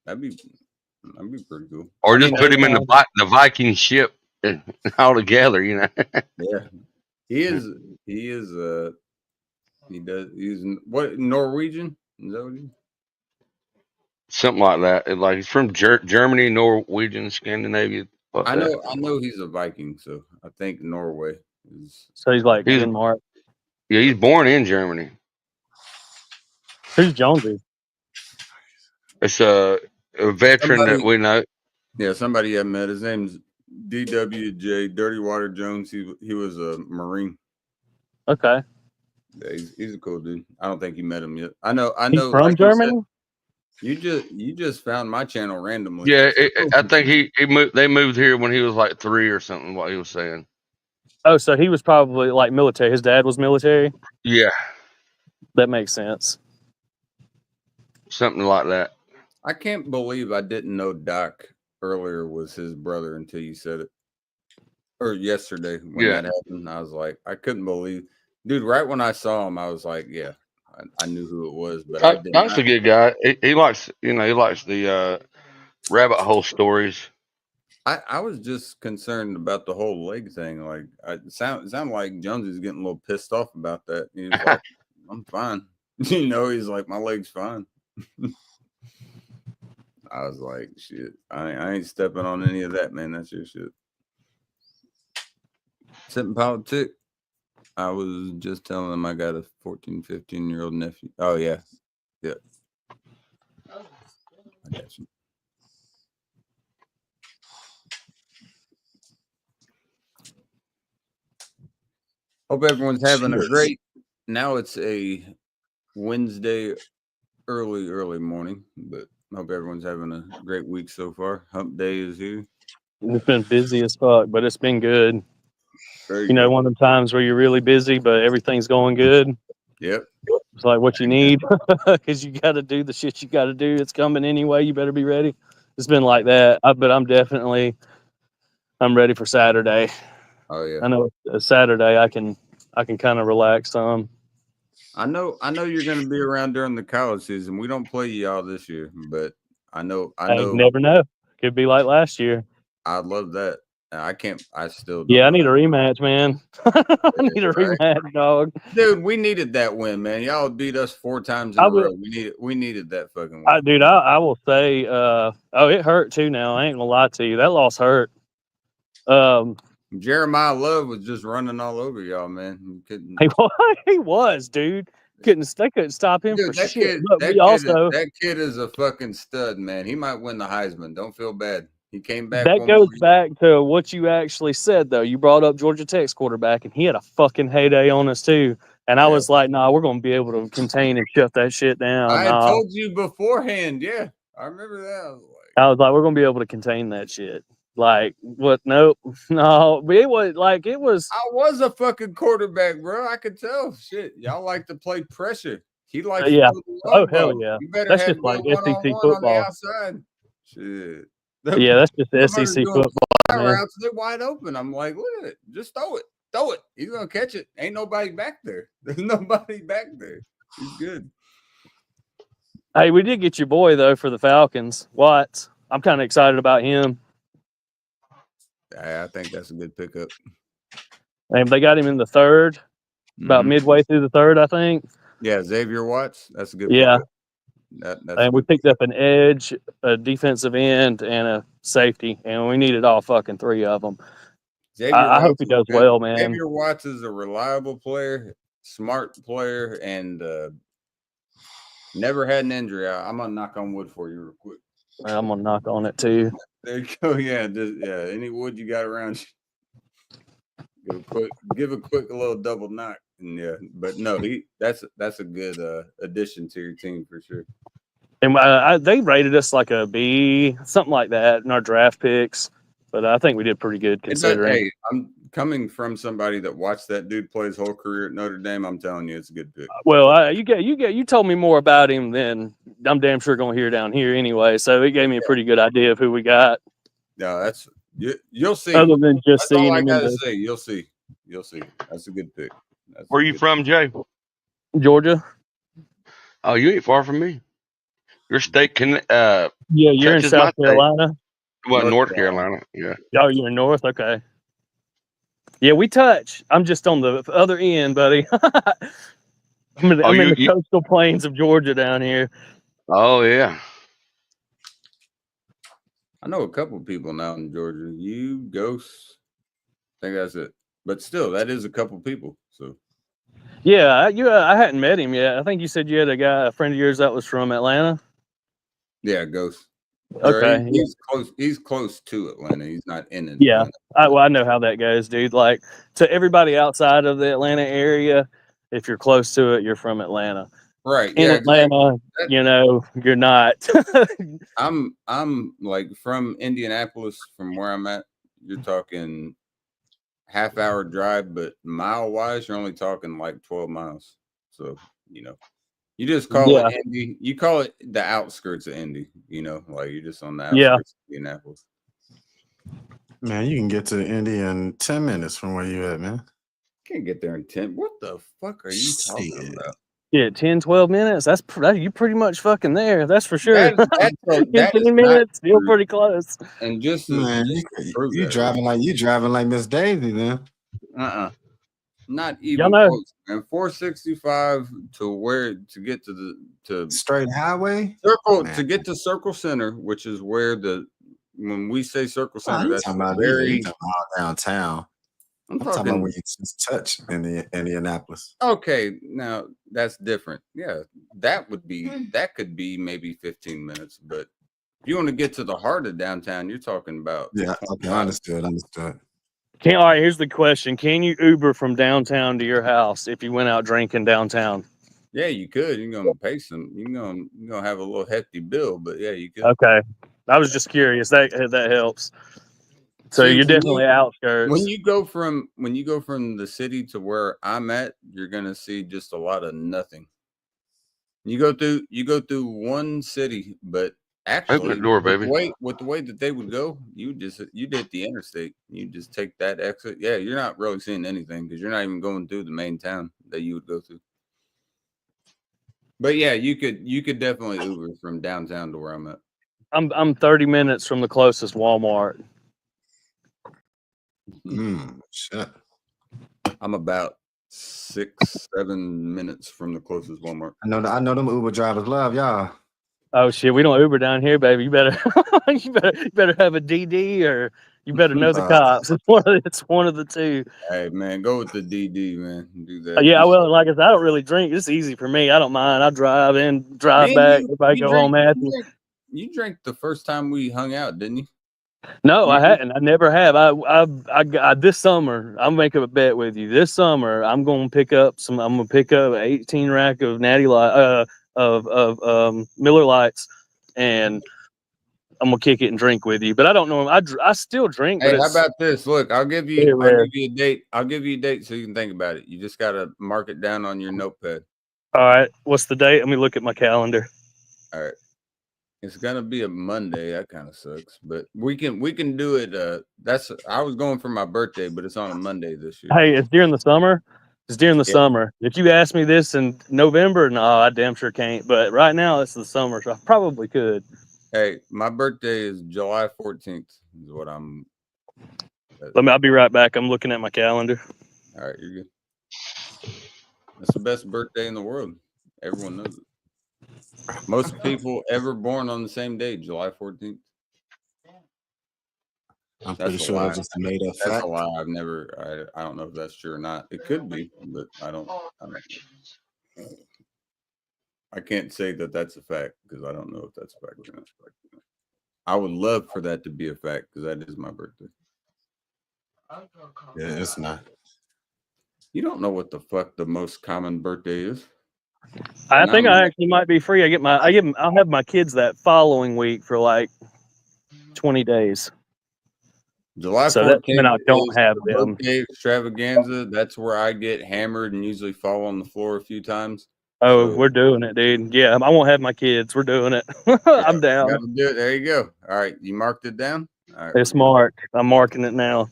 That'd be pretty cool. Or just put him in the Viking ship all together, Yeah, he's what, Norwegian? Is that what he? Something like that. Like he's from Germany, Norwegian, Scandinavia. I know he's a Viking, so I think Norway is. So he's like Denmark. Yeah, he's born in Germany. Who's Jonesy? It's a veteran that we know. Yeah, somebody I met. His name's DWJ, Dirty Water Jones. He was a Marine. Okay. Yeah, he's a cool dude. I don't think you met him yet. I know. He's from like Germany. You just found my channel randomly. Yeah, I think he moved. They moved here when he was like 3 or something. What he was saying. Oh, so he was probably like military. His dad was military. Yeah, that makes sense. Something like that. I can't believe I didn't know Doc earlier was his brother until you said it, or yesterday when that happened. I was like, I couldn't believe, dude. Right when I saw him, I was like, yeah, I knew who it was. But Doc's a good guy. He likes, he likes the rabbit hole stories. I was just concerned about the whole leg thing. Like, it sounded like Jonesy's getting a little pissed off about that. He was like, I'm fine. He's like, my leg's fine. I was like, shit, I ain't stepping on any of that, man. That's your shit. Sitting politics. I was just telling him I got a 14, 15-year-old nephew. Oh, yeah. Yeah. I got you. Hope everyone's having a great. Now it's a Wednesday early morning, but hope everyone's having a great week so far. Hump day is here. It's been busy as fuck, but it's been good. Very good. One of them times where you're really busy, but everything's going good. Yep. It's like what you need because you got to do the shit you got to do. It's coming anyway. You better be ready. It's been like that, but I'm ready for Saturday. Oh yeah. I know Saturday I can kind of relax some. I know you're going to be around during the college season. We don't play y'all this year, but I know. You never know. Could be like last year. I'd love that. I still. Yeah, I need a rematch, man. I need a rematch, dog. Dude, we needed that win, man. Y'all beat us 4 times in a row. We needed that fucking win. Dude, I will say, it hurt too now. I ain't gonna lie to you. That loss hurt. Jeremiah Love was just running all over y'all, man. He was, dude. They couldn't stop him for shit. That kid is a fucking stud, man. He might win the Heisman. Don't feel bad. He came back. That one goes more year. back to what you actually said, though. You brought up Georgia Tech's quarterback, and he had a fucking heyday on us too. And I Yeah. was like, "Nah, we're gonna be able to contain and shut that shit down." I had Nah. told you beforehand. Yeah, I remember that. I was like, "We're gonna be able to contain that shit." Like, what? Nope, no. But it was like it was. I was a fucking quarterback, bro. I could tell. Shit, y'all like to play pressure. He likes Yeah. to throw the long Oh hell ball. yeah. You better That's have just like good SEC one-on-one on the football. outside. Shit. Yeah, that's just Somebody's SEC doing football, fly man. routes, they're wide open. I'm like, look at it. Just throw it. Throw it. He's gonna catch it. Ain't nobody back there. There's nobody back there. He's good. Hey, we did get your boy though for the Falcons. Watts. I'm kind of excited about him. I think that's a good pickup. And they got him in the third, about Mhm. midway through the third, I think. Yeah, Xavier Watts. That's a good Yeah. pickup. That's a And we good picked up an edge, a defensive end, and a safety, and we needed all fucking three of them. Xavier I hope Watts he is does good. well, man. Xavier Watts is a reliable player, smart player, and never had an injury. I'm gonna knock on wood for you real quick. I'm gonna knock on it too. There you go. Yeah, any wood you got around you. Give a quick little double knock. And yeah, but no, that's a good addition to your team for sure. And they rated us like a B, something like that, in our draft picks. But I think we did pretty good considering. Hey, I'm coming from somebody that watched that dude play his whole career at Notre Dame. I'm telling you, it's a good pick. Well, you told me more about him than I'm damn sure gonna hear down here anyway. So it gave me a pretty good idea of who we got. No, that's you'll see. Other than just That's seeing all I him in gotta the say. You'll see. That's a good pick. Where you from, Jay? Georgia. Oh, you ain't far from me. Your state can Yeah, you're in touches my South state. Carolina. Well, North North Carolina. Yeah. Oh, you're in North. Okay. Yeah, we touch. I'm just on the other end, buddy. I'm in the coastal plains of Georgia down here. Oh yeah. I know a couple of people now in Georgia. You, Ghost. I think that's it. But still, that is a couple people. So Yeah, I hadn't met him yet. I think you said you had a friend of yours that was from Atlanta. yeah, Ghost. Okay. He's close. He's close to Atlanta. He's not in it. Yeah. I know how that goes, dude. Like to everybody outside of the Atlanta area, if you're close to it, you're from Atlanta. Right. In Yeah. Atlanta, you're not. I'm like from Indianapolis, from where I'm at. You're talking half-hour drive, but mile-wise, you're only talking like 12 miles. So you just call it Indy. You call it the outskirts of Indy. Like you're just on the outskirts of Indianapolis. Man, you can get to Indy in 10 minutes from where you at, man. Can't get there in 10. What the fuck are you talking about? Yeah, 10, 12 minutes. You pretty much fucking there. That's for sure. That 15 minutes, you're pretty close. And just Man, you driving like Miss Daisy then. Not even close. And 465 to get to the straight highway circle to get to Circle Center, which is where when we say Circle Center, that's very downtown. I'm talking about when you just touch in Indianapolis. Okay, now that's different. Yeah, that could be maybe 15 minutes, but if you want to get to the heart of downtown, you're talking about okay, understood. All right, here's the question: can you Uber from downtown to your house if you went out drinking downtown? Yeah, you could. You're gonna pay some. You're gonna have a little hefty bill, but yeah, you could. Okay, I was just curious. That helps. So you're definitely outskirts. When you go from the city to where I'm at, you're gonna see just a lot of nothing. You go through one city, but actually, open the door, baby. With the way that they would go, you did the interstate. You just take that exit. Yeah, you're not really seeing anything because you're not even going through the main town that you would go through. But yeah, you could definitely Uber from downtown to where I'm at. I'm 30 minutes from the closest Walmart. Shit. I'm about 6-7 minutes from the closest Walmart. I know them Uber drivers love y'all. Oh shit, we don't Uber down here, baby. You better you better have a DD or you better know the cops. It's one of the two. Hey man, go with the DD, man. Do that. Yeah, well, like I said, I don't really drink. It's easy for me. I don't mind. I drive in, drive back if I go home after. You drank the first time we hung out, didn't you? No, I You- hadn't. I never have. I this summer, I'm making a bet with you. This summer, I'm gonna pick up some. I'm gonna pick up an 18 rack of Natty Light, of Miller Lights, and I'm gonna kick it and drink with you. But I don't know. I still drink, but Hey, how it's about this? Look, very I'll rare. give you a date. I'll give you a date so you can think about it. You just gotta mark it down on your notepad. All right, what's the date? Let me look at my calendar. All right. It's gonna be a Monday. That kind of sucks, but we can do it. I was going for my birthday, but it's on a Monday this year. Hey, it's during the summer. It's during the Yeah. summer. If you ask me this in November, no, I damn sure can't. But right now, it's the summer, so I probably could. Hey, my birthday is July 14th. Is what I'm. I'll be right back. I'm looking at my calendar. All right, you're good. That's the best birthday in the world. Everyone knows it. Most people ever born on the same day, July 14th. I'm That's pretty a sure lie. that's just a made up That's fact. a lie. I don't know if that's true or not. It could be, but I don't I can't say that that's a fact because I don't know if that's a fact or not. I would love for that to be a fact because that is my birthday. Yeah, it's not. You don't know what the fuck the most common birthday is. I think Now- I actually might be free. I'll have my kids that following week for like 20 days. July So that 14th when I don't is have the them. birthday extravaganza. That's where I get hammered and usually fall on the floor a few times. Oh, So- we're doing it, dude. Yeah, I won't have my kids. We're doing it. I'm down. Gotta do it. There you go. All right, you marked it down. All right, It's we're good. marked. I'm marking it now.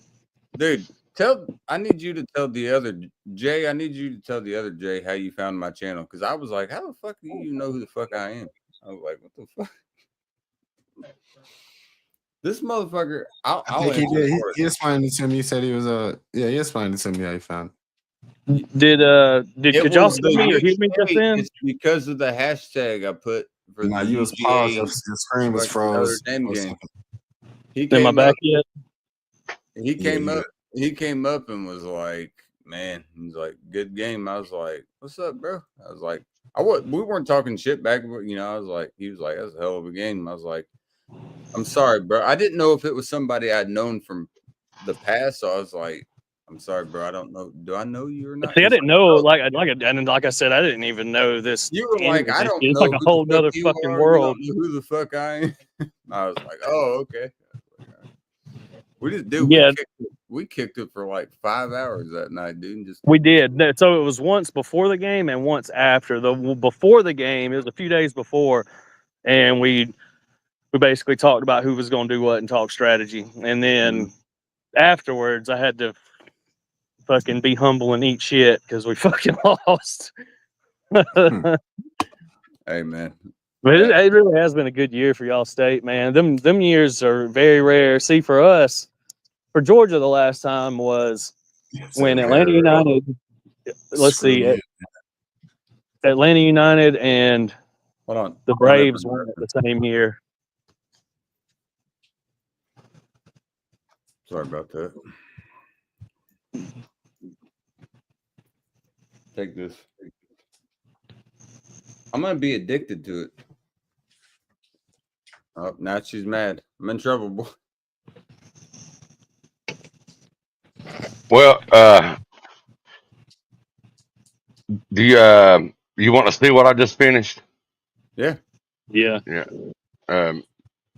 Dude. I need you to tell the other Jay. I need you to tell the other Jay how you found my channel because I was like, how the fuck do you know who the fuck I am? I was like, what the fuck? This motherfucker. I I'll think he answer did. for it. He explained it to me. He said he was yeah. He explained it to me how he found it. Could y'all was see the me or hear me just UGA. then? It's because of the hashtag I put for Now the you was paused. Your UGA screen was fucking Notre froze. Dame for a game. second. He Am I came back up. yet? He came Yeah. up. He came up and was like, "Man," he's like, "Good game." I was like, "What's up, bro?" I was like, we weren't talking shit back, but I was like, he was like, "That's a hell of a game." I was like, "I'm sorry, bro. I didn't know if it was somebody I'd known from the past, so I was like, I'm sorry, bro. I don't know. Do I know you or not?" See, I He's didn't know. Like I said, I didn't even know this. You were like, I don't It's know like a who whole the fuck nother you fucking are. world. You don't know who the fuck I am. I was like, oh, okay. We just did. Yeah. We kicked it for like 5 hours that night, dude. Just We did. So it was once before the game and once after. Before the game, it was a few days before, and we basically talked about who was going to do what and talk strategy. And then afterwards, I had to fucking be humble and eat shit because we fucking lost. Hey, man. But it really has been a good year for y'all state, man. Them years are very rare. See, for us, for Georgia, the last time was when Atlanta United. Let's see, Atlanta United and Hold on. the Braves won it the same year. Sorry about that. Take this. I'm gonna be addicted to it. Oh, now she's mad. I'm in trouble, boy. Well, do you want to see what I just finished? Yeah. Yeah.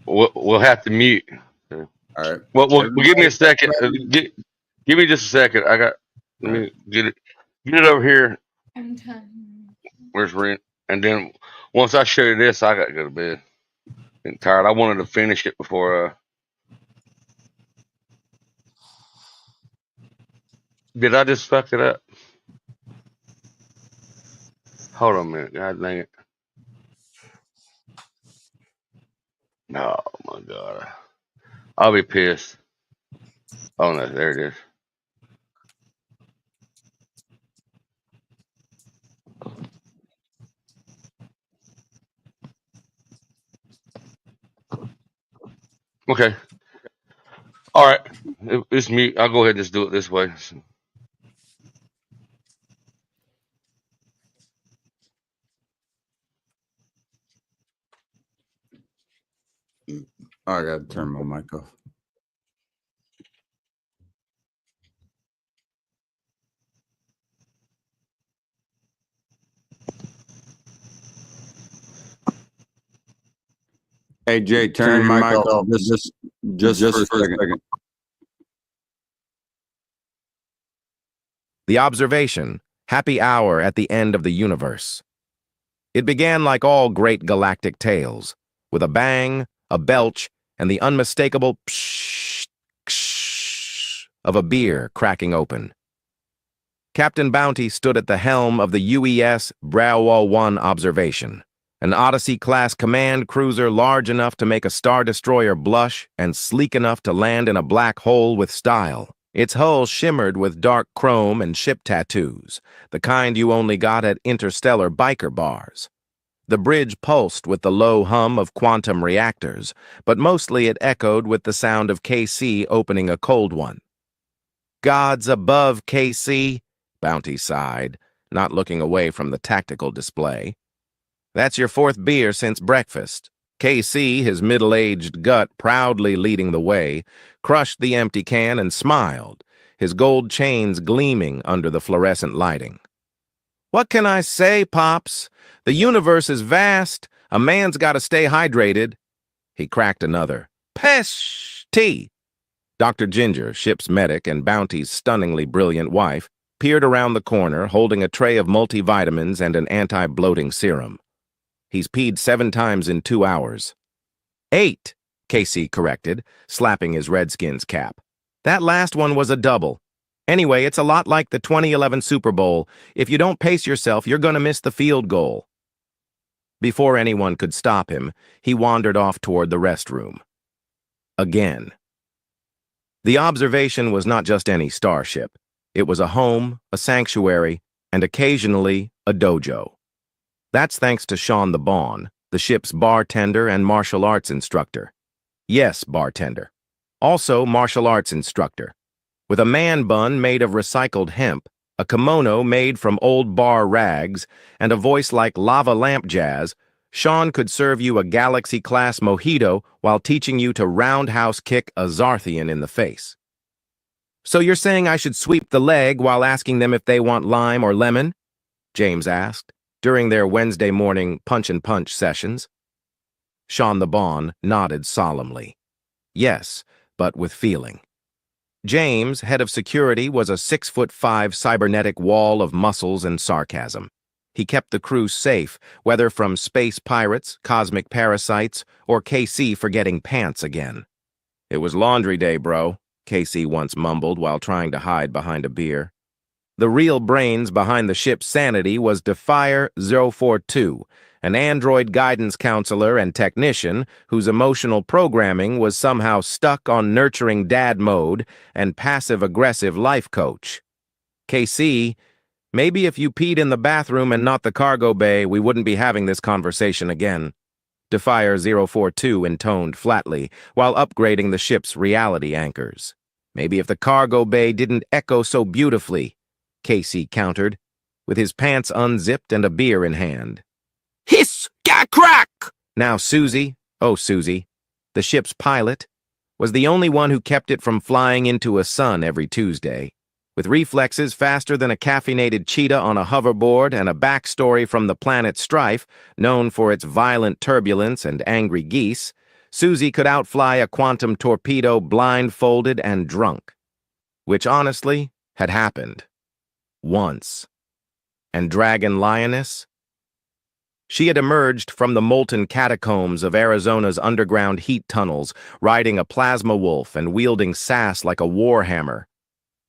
We'll have to mute. All right. Well, give me a second. Give me just a second. Let me get it over here. Where's Rent? And then once I show you this, I got to go to bed. I'm tired. I wanted to finish it before. Did I just fuck it up? Hold on a minute. God dang it. Oh my God. I'll be pissed. Oh no, there it is. Okay. All right. It's mute. I'll go ahead and just do it this way. I gotta turn my mic off. Hey Jay, turn your mic off just for a second. The observation, happy hour at the end of the universe. It began like all great galactic tales, with a bang, a belch, and the unmistakable psh, ksh of a beer cracking open. Captain Bounty stood at the helm of the UES Bravo 1 observation, an Odyssey-class command cruiser large enough to make a Star Destroyer blush and sleek enough to land in a black hole with style. Its hull shimmered with dark chrome and ship tattoos, the kind you only got at interstellar biker bars. The bridge pulsed with the low hum of quantum reactors, but mostly it echoed with the sound of KC opening a cold one. "Gods above, KC," Bounty sighed, not looking away from the tactical display. "That's your 4th beer since breakfast." KC, his middle-aged gut proudly leading the way, crushed the empty can and smiled, his gold chains gleaming under the fluorescent lighting. "What can I say, Pops? The universe is vast. A man's got to stay hydrated." He cracked another. "Pesh! Tea!" Dr. Ginger, ship's medic and Bounty's stunningly brilliant wife, peered around the corner holding a tray of multivitamins and an anti-bloating serum. "He's peed 7 times in 2 hours. 8, KC corrected, slapping his Redskins cap. "That last one was a double. Anyway, it's a lot like the 2011 Super Bowl. If you don't pace yourself, you're gonna miss the field goal." Before anyone could stop him, he wandered off toward the restroom. Again. The observation was not just any starship. It was a home, a sanctuary, and occasionally a dojo. That's thanks to Sean the Bawn, the ship's bartender and martial arts instructor. Yes, bartender. Also martial arts instructor. With a man bun made of recycled hemp, a kimono made from old bar rags, and a voice like lava lamp jazz, Sean could serve you a Galaxy-class mojito while teaching you to roundhouse kick a Zarthian in the face. "So you're saying I should sweep the leg while asking them if they want lime or lemon?" James asked, during their Wednesday morning punch-and-punch sessions. Sean the Bawn nodded solemnly. Yes, but with feeling. James, head of security, was a 6'5" cybernetic wall of muscles and sarcasm. He kept the crew safe, whether from space pirates, cosmic parasites, or KC forgetting pants again. "It was laundry day, bro," KC once mumbled while trying to hide behind a beer. The real brains behind the ship's sanity was Defier 042, an android guidance counselor and technician whose emotional programming was somehow stuck on nurturing dad mode and passive-aggressive life coach. "KC, maybe if you peed in the bathroom and not the cargo bay, we wouldn't be having this conversation again," Defier 042 intoned flatly, while upgrading the ship's reality anchors. "Maybe if the cargo bay didn't echo so beautifully," Casey countered, with his pants unzipped and a beer in hand. "Hiss! Got crack!" Now Susie, oh Susie, the ship's pilot, was the only one who kept it from flying into a sun every Tuesday. With reflexes faster than a caffeinated cheetah on a hoverboard and a backstory from the planet Strife, known for its violent turbulence and angry geese, Susie could outfly a quantum torpedo blindfolded and drunk. Which honestly had happened. Once. And Dragon Lioness? She had emerged from the molten catacombs of Arizona's underground heat tunnels, riding a plasma wolf and wielding sass like a warhammer.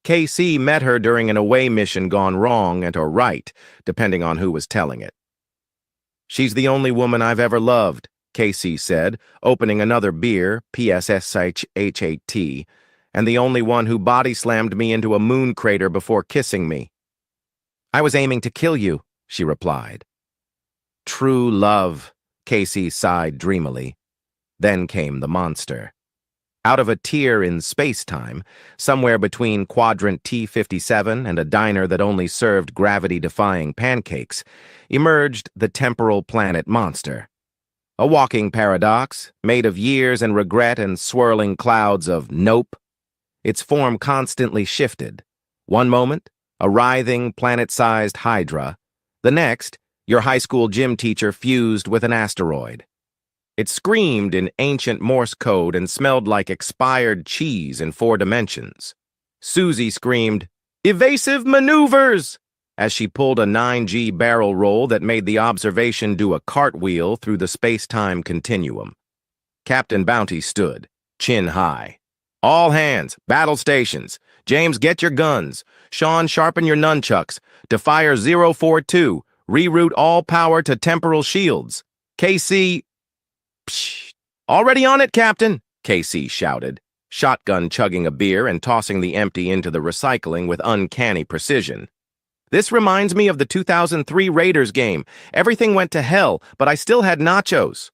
KC met her during an away mission gone wrong and or right, depending on who was telling it. "She's the only woman I've ever loved," KC said, opening another beer, PSSHHAT, "and the only one who body-slammed me into a moon crater before kissing me." "I was aiming to kill you," she replied. True love, Casey sighed dreamily. Then came the monster. Out of a tier in space-time, somewhere between Quadrant T57 and a diner that only served gravity-defying pancakes, emerged the temporal planet monster. A walking paradox, made of years and regret and swirling clouds of nope. Its form constantly shifted. One moment, a writhing, planet-sized hydra. The next, your high school gym teacher fused with an asteroid. It screamed in ancient Morse code and smelled like expired cheese in 4 dimensions. Susie screamed, "Evasive maneuvers!" as she pulled a 9G barrel roll that made the observation do a cartwheel through the space-time continuum. Captain Bounty stood, chin high. "All hands, battle stations. James, get your guns. Sean, sharpen your nunchucks. Defier 042, reroute all power to temporal shields. KC..." "Psh! Already on it, Captain," KC shouted, shotgun chugging a beer and tossing the empty into the recycling with uncanny precision. "This reminds me of the 2003 Raiders game. Everything went to hell, but I still had nachos."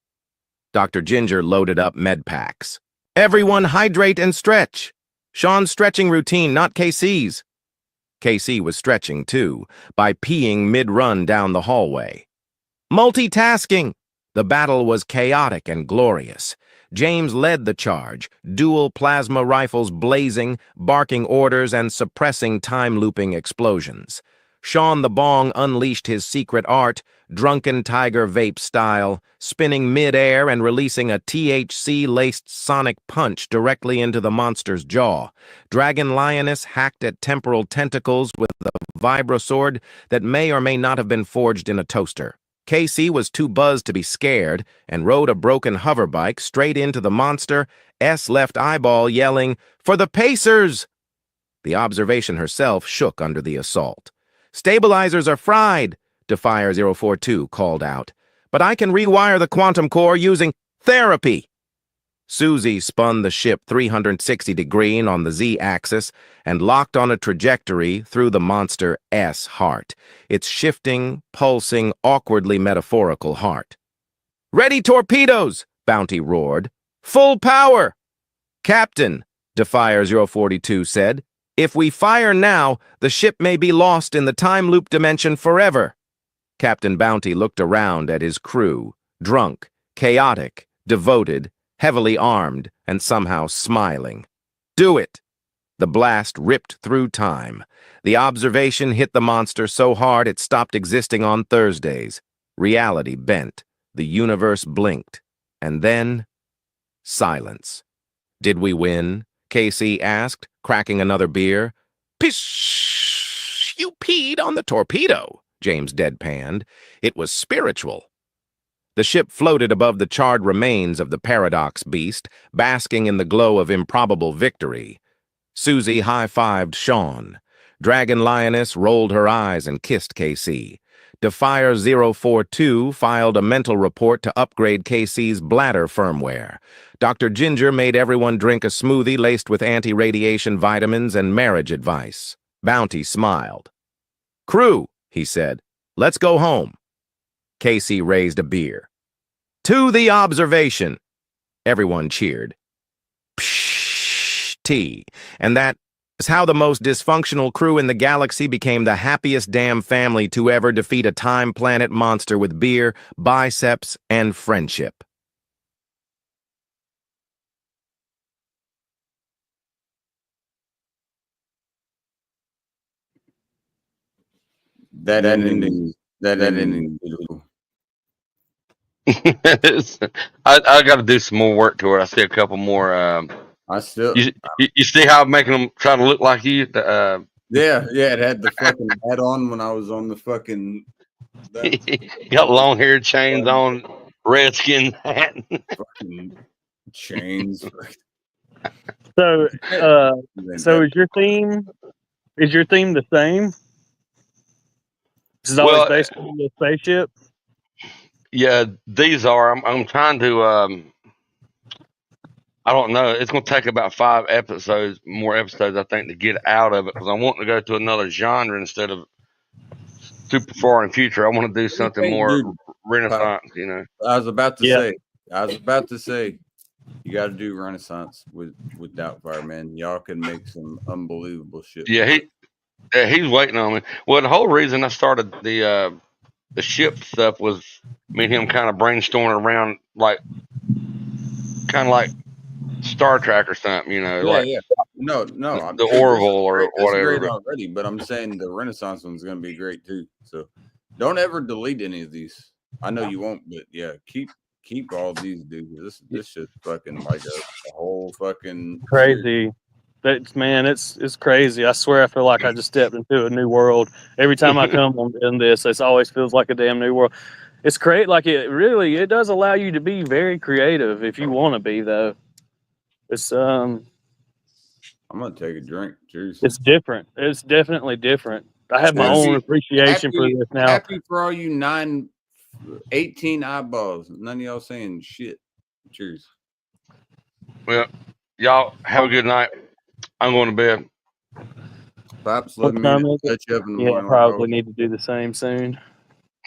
Dr. Ginger loaded up med packs. "Everyone hydrate and stretch. Sean's stretching routine, not KC's." KC was stretching, too, by peeing mid-run down the hallway. "Multitasking!" The battle was chaotic and glorious. James led the charge, dual plasma rifles blazing, barking orders and suppressing time-looping explosions. Sean the Bong unleashed his secret art, drunken tiger vape style, spinning mid-air and releasing a THC-laced sonic punch directly into the monster's jaw. Dragon Lioness hacked at temporal tentacles with a vibrosword that may or may not have been forged in a toaster. KC was too buzzed to be scared and rode a broken hoverbike straight into the monster, left eyeball yelling, "For the Pacers!" The observation herself shook under the assault. "Stabilizers are fried," Defier 042 called out. "But I can rewire the quantum core using therapy." Susie spun the ship 360 degrees on the Z-axis and locked on a trajectory through the monster's heart, its shifting, pulsing, awkwardly metaphorical heart. "Ready torpedoes!" Bounty roared. "Full power!" "Captain," Defier 042 said, "if we fire now, the ship may be lost in the time loop dimension forever." Captain Bounty looked around at his crew, drunk, chaotic, devoted, heavily armed, and somehow smiling. "Do it!" The blast ripped through time. The observation hit the monster so hard it stopped existing on Thursdays. Reality bent. The universe blinked. And then... silence. "Did we win?" KC asked, cracking another beer. "Pish! You peed on the torpedo," James deadpanned. "It was spiritual." The ship floated above the charred remains of the Paradox beast, basking in the glow of improbable victory. Susie high-fived Sean. Dragon Lioness rolled her eyes and kissed KC. Defier 042 filed a mental report to upgrade KC's bladder firmware. Dr. Ginger made everyone drink a smoothie laced with anti-radiation vitamins and marriage advice. Bounty smiled. "Crew," he said, "let's go home." KC raised a beer. "To the observation!" Everyone cheered. Psh, tea. And that is how the most dysfunctional crew in the galaxy became the happiest damn family to ever defeat a time planet monster with beer, biceps, and friendship. That ending. Beautiful. I got to do some more work to it. I see a couple more. I still. You see how I'm making them try to look like you? Yeah, it had the fucking hat on when I was on the fucking. You got long hair chains on, redskin hat. Fucking chains. So, so is your theme the same? Is it always based on the spaceship? Yeah, these are. I'm trying to. I don't know. It's going to take about 5 more episodes, I think, to get out of it because I want to go to another genre instead of super far in the future. I want to do something more Renaissance. You know. I was about to say. You got to do Renaissance with Doubtfire, man. Y'all can make some unbelievable shit. Yeah, he's waiting on me. Well, the whole reason I started the ship stuff was me and him kind of brainstorming around kind of like Star Trek or something, you know. Yeah. No. The Orville or whatever. Great already, but I'm saying the Renaissance one's going to be great too. So don't ever delete any of these. I know you won't, but yeah, keep keep all these dudes. This shit's fucking like a whole fucking series. Crazy. That's man, it's crazy. I swear, I feel like I just stepped into a new world. Every time I come on in this, it always feels like a damn new world. It's great. Like it does allow you to be very creative if you want to be, though. It's I'm gonna take a drink. Cheers. it's different. It's definitely different. I have my own appreciation for this now. Happy for all you 18 eyeballs. None of y'all saying shit. Cheers. Well, y'all have a good night. I'm going to bed. Pops, What let me time is it? catch you up in the Yeah, morning. probably need to do the same soon.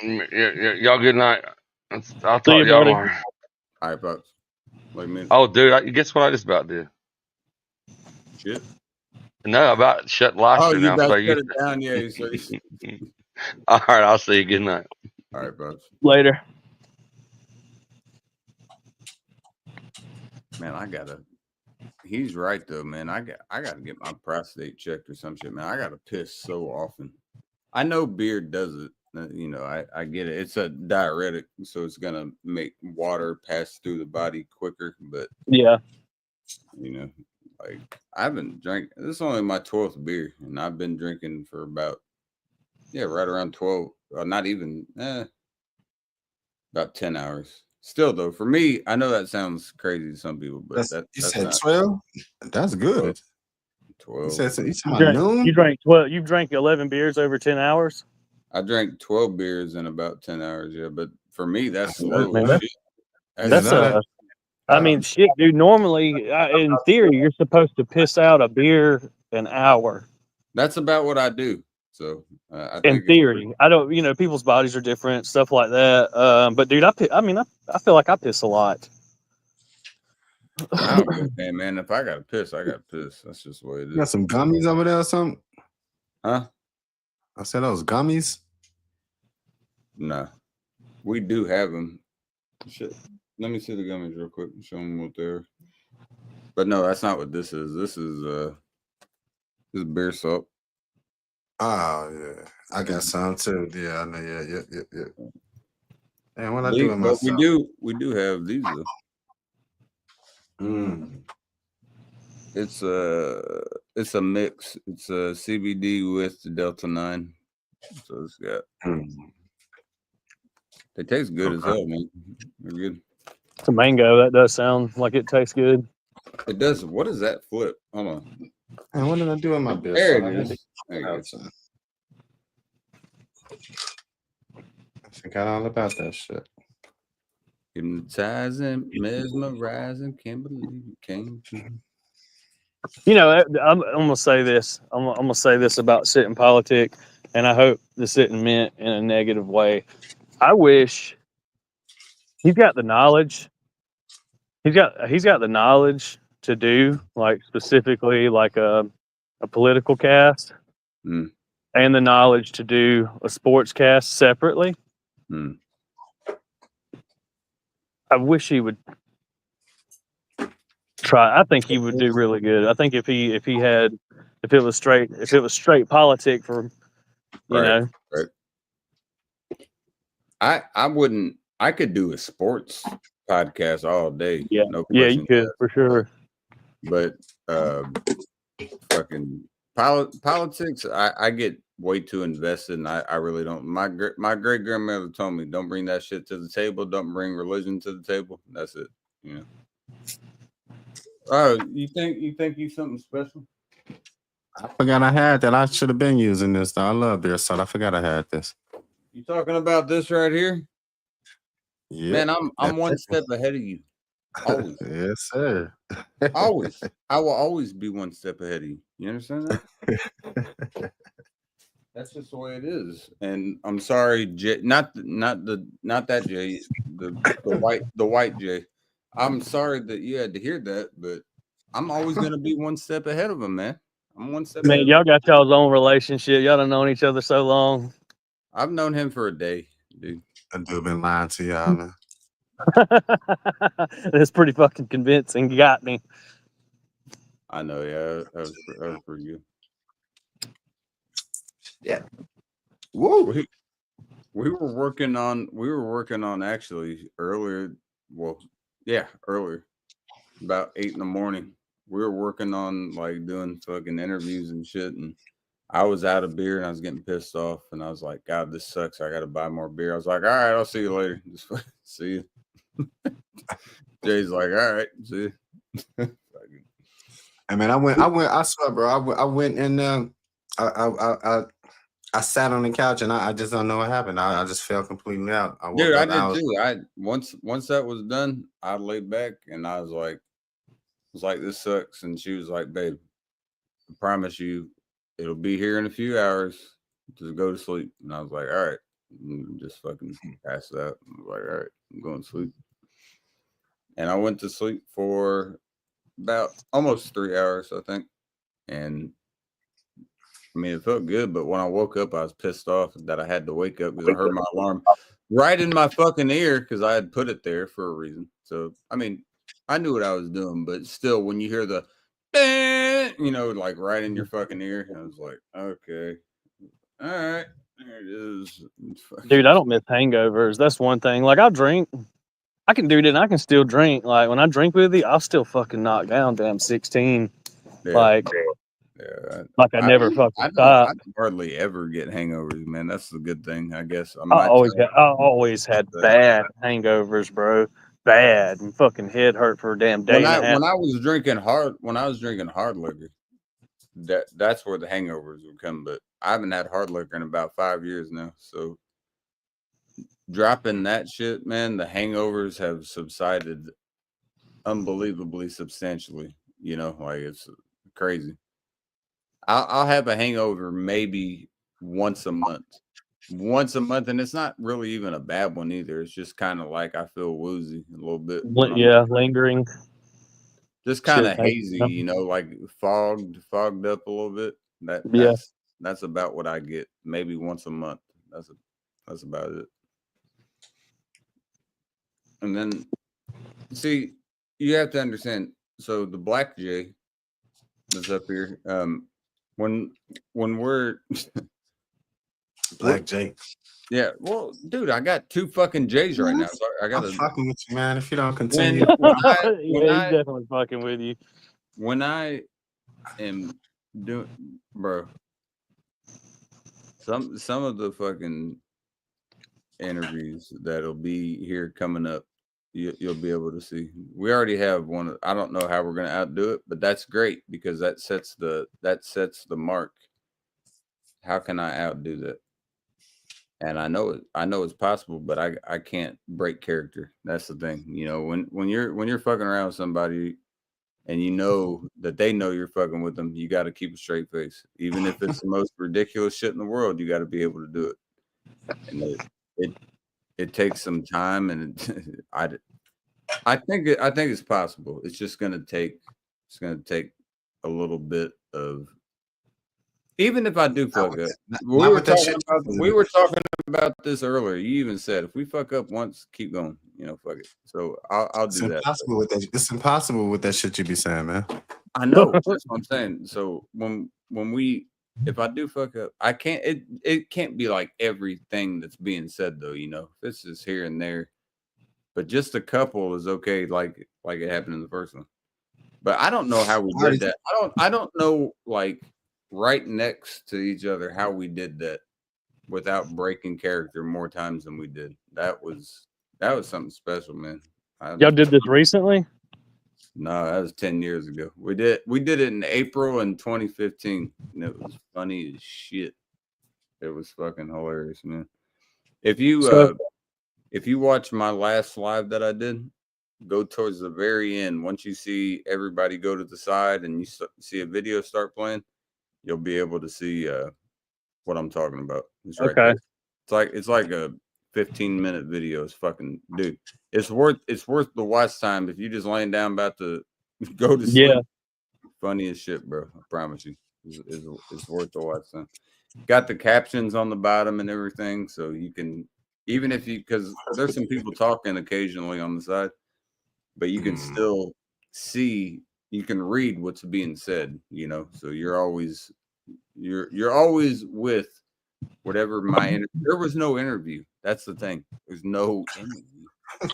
Y'all good night. I'll talk See to you, y'all buddy. tomorrow. All right, Pops. Wait a minute. Oh, dude, guess what I just about did? Shit. No, about shut live Oh, stream you down. about So to shut it down? Yeah. So all right, I'll see you. Good night. all right, Pops. Later. Man, he's right though, man. I gotta get my prostate checked or some shit, man. I gotta piss so often. I know beer does it. You know, I get it. It's a diuretic, so it's gonna make water pass through the body quicker. But Yeah. you know, like I haven't drank. This is only my 12th beer, and I've been drinking for about right around 12. Not even about 10 hours. Still though, for me, I know that sounds crazy to some people, but You that's said not 12? That's good. 12. You said you talking about noon? You drank 12. You drank 11 beers over 10 hours. I drank 12 beers in about 10 hours, yeah. But for me, that's slow Man, as shit. That's I mean, shit, dude. Normally, in theory, you're supposed to piss out a beer an hour. That's about what I do. So I In think theory, I don't. You know, people's bodies are different, stuff like that. But dude, I feel like I piss a lot. I don't give a damn, man. If I gotta piss, I gotta piss. That's just the way it You got is. some gummies over there or something? Huh? I said those gummies. Nah. We do have them. Shit. Let me see the gummies real quick and show them what they're. But no, that's not what this is. This is beer salt. Oh yeah, I got some too. Yeah, I know. Yeah. And what I do with But myself? we do have these. It's a mix. It's a CBD with the Delta 9. So it's got. They taste good as hell, man. They're good. It's a mango. That does sound like it tastes good. It does. What is that flip? Hold on. And what did I do with my beer? There salt? it I is. There you go. I forgot all about that shit. Hypnotizing, mesmerizing, can't believe it came true. You know, I'm gonna say this. I'm gonna say this about sitting politic, and I hope this isn't meant in a negative way. I wish he's got the knowledge. He's got the knowledge to do like specifically like a political cast, Mm. and the knowledge to do a sports cast separately. Mm. I wish he would try. I think he would do really good. I think if it was straight politic for you know. Right. I wouldn't. I could do a sports podcast all day. Yeah, no yeah, question you could for sure. But fucking politics, I get way too invested, and I really don't. My great grandmother told me, don't bring that shit to the table. Don't bring religion to the table. That's it. You know. Oh, you think you something special? I forgot I had that. I should have been using this though. I love beer salt. I forgot I had this. You talking about this right here? Yeah. Man, I'm one step ahead of you. Always. Yes, sir. Always. I will always be one step ahead of you. You understand that? That's just the way it is. And I'm sorry, Jay, not that Jay, the white Jay. I'm sorry that you had to hear that, but I'm always gonna be one step ahead of him, man. I'm one step ahead. Man, y'all got y'all's own relationship. Y'all done known each other so long. I've known him for a day, dude. I do been lying to y'all, man. It's pretty fucking convincing. You got me. I know, yeah. That was pretty good. Yeah. Whoa. We were working on actually earlier well, yeah, earlier, about 8 in the morning. We were working on like doing fucking interviews and shit, and I was out of beer and I was getting pissed off, and I was like, God, this sucks. I got to buy more beer. I was like, all right, I'll see you later. Just see you. Jay's like, all right, see you. I mean, I swear, bro. I went and I sat on the couch and I just don't know what happened. I just fell completely out. I woke Dude, I up, did too. I once that was done, I laid back and I was like, this sucks. And she was like, babe, I promise you, it'll be here in a few hours. Just go to sleep. And I was like, all right. And just fucking passed out. I was like, all right, I'm going to sleep. And I went to sleep for about almost 3 hours, I think. And I mean, it felt good, but when I woke up, I was pissed off that I had to wake up because I heard my alarm right in my fucking ear because I had put it there for a reason. So, I mean, I knew what I was doing, but still, when you hear the, you know, like right in your fucking ear, I was like, okay, all right, there it is. Dude, I don't miss hangovers. That's one thing. Like, I'll drink. I can do it and I can still drink. Like, when I drink with you, I'll still fucking knock down damn 16. Yeah. Like, yeah, I never fucking I stop. hardly ever get hangovers, man. That's the good thing, I guess. I always had bad hangovers, bro. Bad and fucking head hurt for a damn day when and a half. I was drinking hard liquor, that's where the hangovers would come. But I haven't had hard liquor in about 5 years now. So dropping that shit, man, the hangovers have subsided unbelievably substantially. You know, like it's crazy. I'll have a hangover maybe once a month, and it's not really even a bad one either. It's just kind of like I feel woozy a little bit. Yeah, lingering. Just kind of Shit, hazy, you know, like fogged up a little bit. That's about what I get. Maybe once a month. That's about it. And then, see, you have to understand. So the Black Jay that's up here, when we're Black Jay. yeah, well, dude, I got 2 fucking J's right now. So I got I'm fucking with you, man. If you don't continue, He's definitely fucking with you. When I am doing, bro, some of the fucking interviews that'll be here coming up, you'll be able to see. We already have one. I don't know how we're gonna outdo it, but that's great because that sets the mark. How can I outdo that? And I know it's possible, but I can't break character. That's the thing. You know, when you're fucking around with somebody and you know that they know you're fucking with them, you got to keep a straight face. Even if it's the most ridiculous shit in the world, you got to be able to do it. And it takes some time, and I think it's possible. It's just gonna take a little bit of. Even if I do fuck up, we were talking about this earlier. You even said if we fuck up once, keep going. You know, fuck it. So I'll do that. It's impossible with that shit you be saying, man. I know. That's what I'm saying. So if I do fuck up, I can't. It can't be like everything that's being said though. You know, if it's just here and there, but just a couple is okay. Like it happened in the first one. But I don't know how we did that. I don't know like. Right next to each other, how we did that without breaking character more times than we did. That was something special, man. Y'all did this recently? No, that was 10 years ago. We did it in April in 2015, and it was funny as shit. It was fucking hilarious, man. If you watch my last live that I did, go towards the very end. Once you see everybody go to the side and you see a video start playing, you'll be able to see what I'm talking about. It's right okay. There. It's like a 15-minute video. It's fucking dude. It's worth the watch time if you just laying down about to go to sleep. Yeah. Funny as shit, bro. I promise you. It's worth the watch time. Got the captions on the bottom and everything, so you can because there's some people talking occasionally on the side, but you can still see. You can read what's being said, you know. So you're always with whatever there was no interview. That's the thing. There's no interview.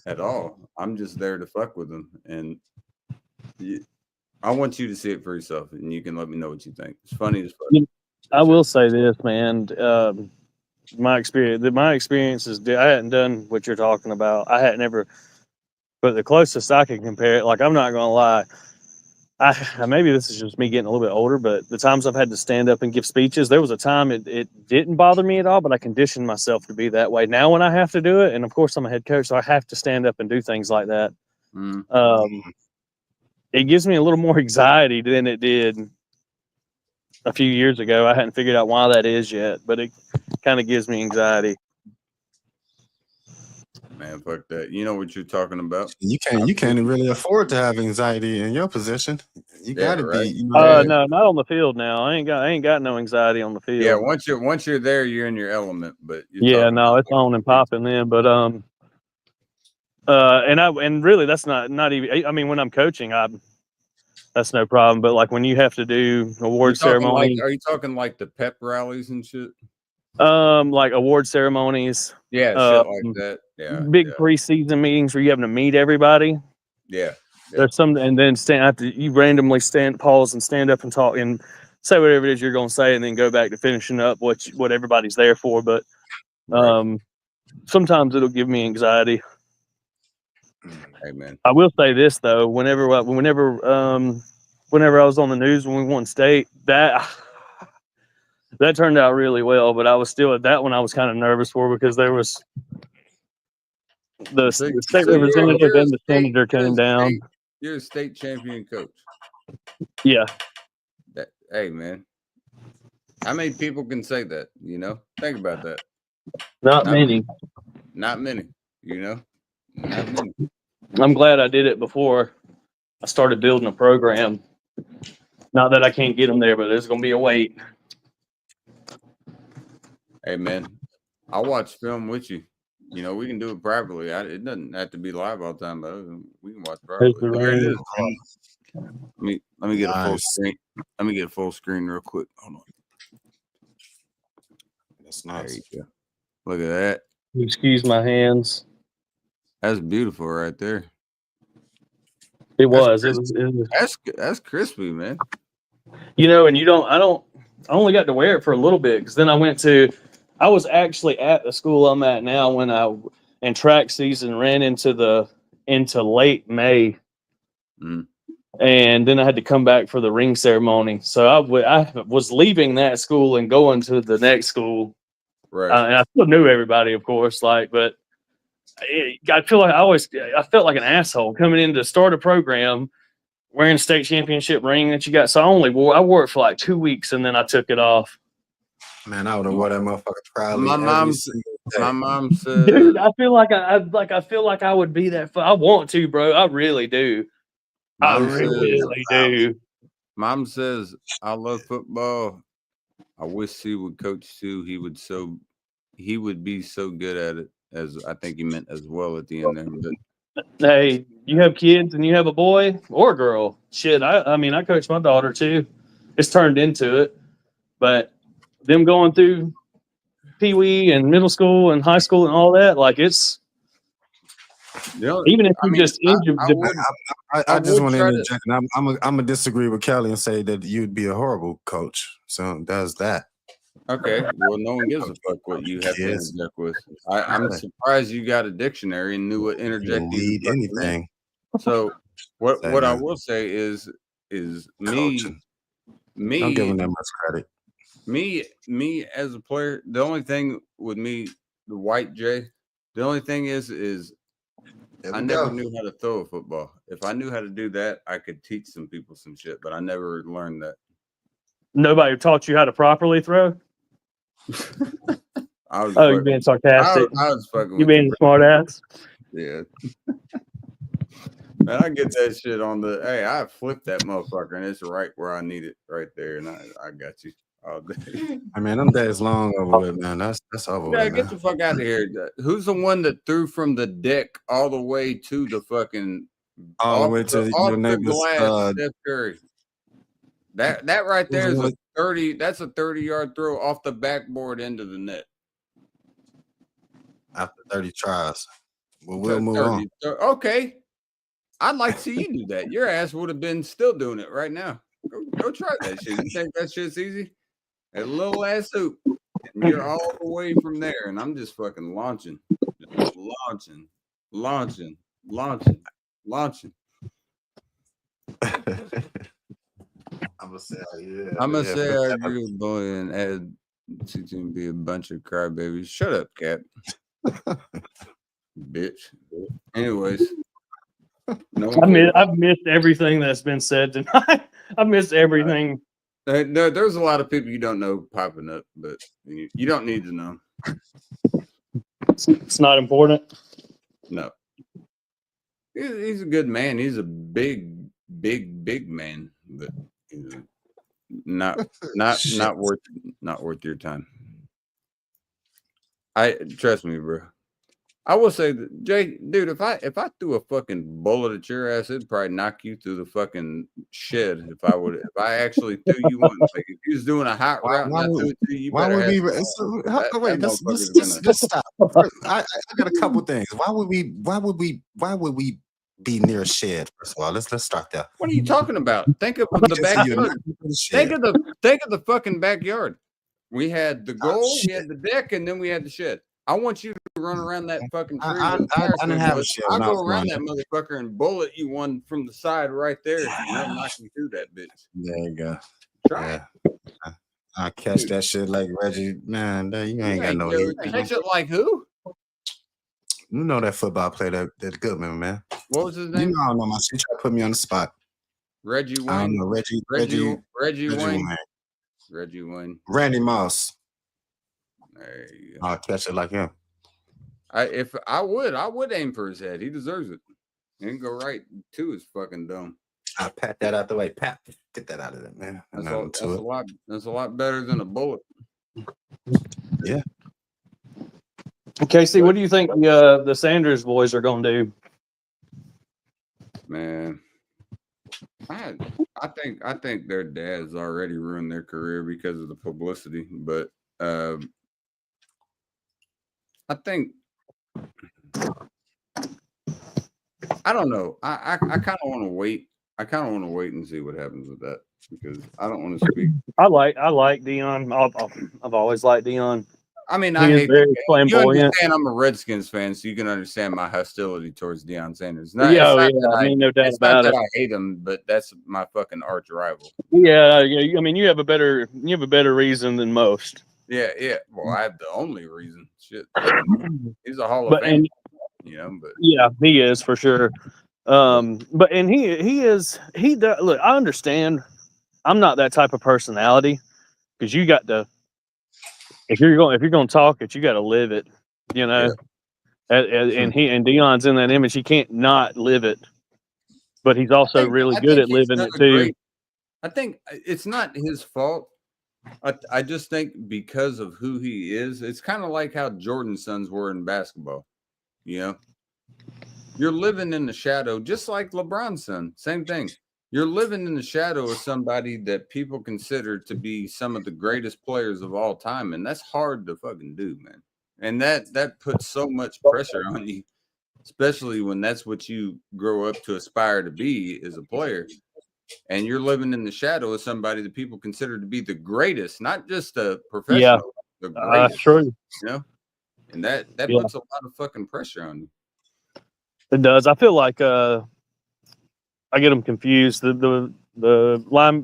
at all. I'm just there to fuck with them, and I want you to see it for yourself, and you can let me know what you think. It's funny as fuck. I will say this, man. My experience is I hadn't done what you're talking about. I hadn't ever, but the closest I can compare it, like I'm not gonna lie, maybe this is just me getting a little bit older, but the times I've had to stand up and give speeches, there was a time it didn't bother me at all, but I conditioned myself to be that way. Now when I have to do it, and of course I'm a head coach, so I have to stand up and do things like that. It gives me a little more anxiety than it did a few years ago. I hadn't figured out why that is yet, but it kind of gives me anxiety. Man, fuck that. You know what you're talking about. You can't really afford to have anxiety in your position. You gotta right. be. No, not on the field now. I ain't got no anxiety on the field. Yeah, once you're there, you're in your element. But yeah, no, it's on and popping then. But and really that's not even. I mean, when I'm coaching, that's no problem. But like when you have to do award ceremonies, are you talking like the pep rallies and shit? Like award ceremonies. Yeah, shit like that. Yeah, big preseason meetings where you having to meet everybody. Yeah. There's some, and then you randomly pause and stand up and talk and say whatever it is you're going to say, and then go back to finishing up what everybody's there for. But sometimes it'll give me anxiety. Hey man, I will say this though: whenever I was on the news when we won state, that turned out really well. But I was still at that one. I was kind of nervous for because there was the state representative and the senator came down. You're a state champion coach. Yeah. Hey man, how many people can say that? You know, think about that. Not many. Not many. You know, not many. I'm glad I did it before I started building a program. Not that I can't get them there, but there's going to be a wait. Hey man, I'll watch film with you. You know, we can do it privately. It doesn't have to be live all the time, but we can watch privately. Here it is. Let me get a full screen. Let me get a full screen real quick. Hold on. That's nice. There you go. Look at that. Excuse my hands. That's beautiful right there. It was. That's crispy, man. You know, and I only got to wear it for a little bit because then I was actually at the school I'm at now when track season ran into late May. And then I had to come back for the ring ceremony. So I was leaving that school and going to the next school. Right. And I still knew everybody, of course, but I felt like an asshole coming in to start a program wearing a state championship ring that you got. So I wore it for like 2 weeks and then I took it off. Man, I would have worn that motherfucker proudly. My mom said, dude, I feel like I would be that. I want to, bro. I really do. I really do. Mom says, I love football. I wish he would coach too. He would be so good at it, as I think he meant as well at the end there. But hey, you have kids and you have a boy or a girl. Shit, I mean, I coach my daughter too. It's turned into it, but them going through Pee Wee and middle school and high school and all that, like it's. Even if you just injured, I just want to interject. And I'm gonna disagree with Kelly and say that you'd be a horrible coach. So that's that. Okay. Well, no one gives a fuck what you have to interject with. I'm surprised you got a dictionary and knew what interject lead anything. So what I will say is me. I'm giving that much credit. Me as a player, the only thing with me, the white J, the only thing is I never knew how to throw a football. If I knew how to do that, I could teach some people some shit, but I never learned that. Nobody taught you how to properly throw? You're being sarcastic. I was fucking. You being a smart ass? Yeah. Man, I get that shit on I flipped that motherfucker and it's right where I need it, right there, and I got you all day. I mean, them days long over with, man. That's over with. Get the fuck out of here. Who's the one that threw from the deck all the way to the fucking all the way to your neighbor's Steph Curry? That right there is a 30. That's a 30-yard throw off the backboard into the net. After 30 tries. Well, we'll move on. Okay. I'd like to see you do that. Your ass would have been still doing it right now. Go try that shit. You think that shit's easy? A little ass hoop. And you're all the way from there. And I'm just fucking launching. Launching. I'm gonna say, yeah. I'm gonna say I agree with Boy and add to be a bunch of crybabies. Shut up, Cap. Bitch. Anyways. No, I've missed everything that's been said tonight. I've missed everything. No, there's a lot of people you don't know popping up, but you don't need to know. It's not important. No. He's a good man. He's a big man, but not worth your time. Trust me, bro. I will say that, Jay, dude, if I threw a fucking bullet at your ass, it'd probably knock you through the fucking shed. If I actually threw you one, like if you was doing a hot route, and I threw it to you, why would we? Wait, let's stop. I got a couple things. Why would we be near a shed? First of all, let's start there. What are you talking about? Think of the backyard. Think of the fucking backyard. We had the goal, we had the deck, and then we had the shed. I want you to run around that fucking tree. I didn't have a shed. I'll go around that motherfucker and bullet you one from the side right there. And I'll knock you through that bitch. There you go. Try it. I catch that shit like Reggie. Man, you ain't got no heat. Catch it like who? You know that football player, that Goodman, man. What was his name? You know, I don't know my shit. Try to put me on the spot. Reggie Wayne. I don't know. Reggie Wayne. Reggie Wayne. Randy Moss. There you go. I'll catch it like him. I would aim for his head. He deserves it. And go right to his fucking dome. I pat that out the way. Pat, get that out of there, man. That's a lot better than a bullet. Yeah. Casey, what do you think the Sanders boys are going to do? Man, I think their dads already ruined their career because of the publicity, but I think I don't know. I kind of want to wait. I kind of want to wait and see what happens with that because I don't want to speak. I like Deion. I've always liked Deion. I mean, very flamboyant. You understand I'm a Redskins fan, so you can understand my hostility towards Deion Sanders. I mean, no doubt about it. I hate him, but that's my fucking arch rival. Yeah. I mean, you have a better reason than most. Yeah. Well, I have the only reason. Shit, he's a Hall of Fame. But yeah, he is for sure. But he does. Look, I understand. I'm not that type of personality because you got to. If you're going to talk it, you got to live it, Yeah. And Deion's in that image. He can't not live it, but he's also really good at living it too. I think it's not his fault. I just think because of who he is, it's kind of like how Jordan's sons were in basketball. You're living in the shadow, just like LeBron's son. Same thing. You're living in the shadow of somebody that people consider to be some of the greatest players of all time. And that's hard to fucking do, man. And that puts so much pressure on you, especially when that's what you grow up to aspire to be as a player. And you're living in the shadow of somebody that people consider to be the greatest, not just a professional, the greatest. True. And that puts a lot of fucking pressure on you. It does. I feel like I get him confused. The one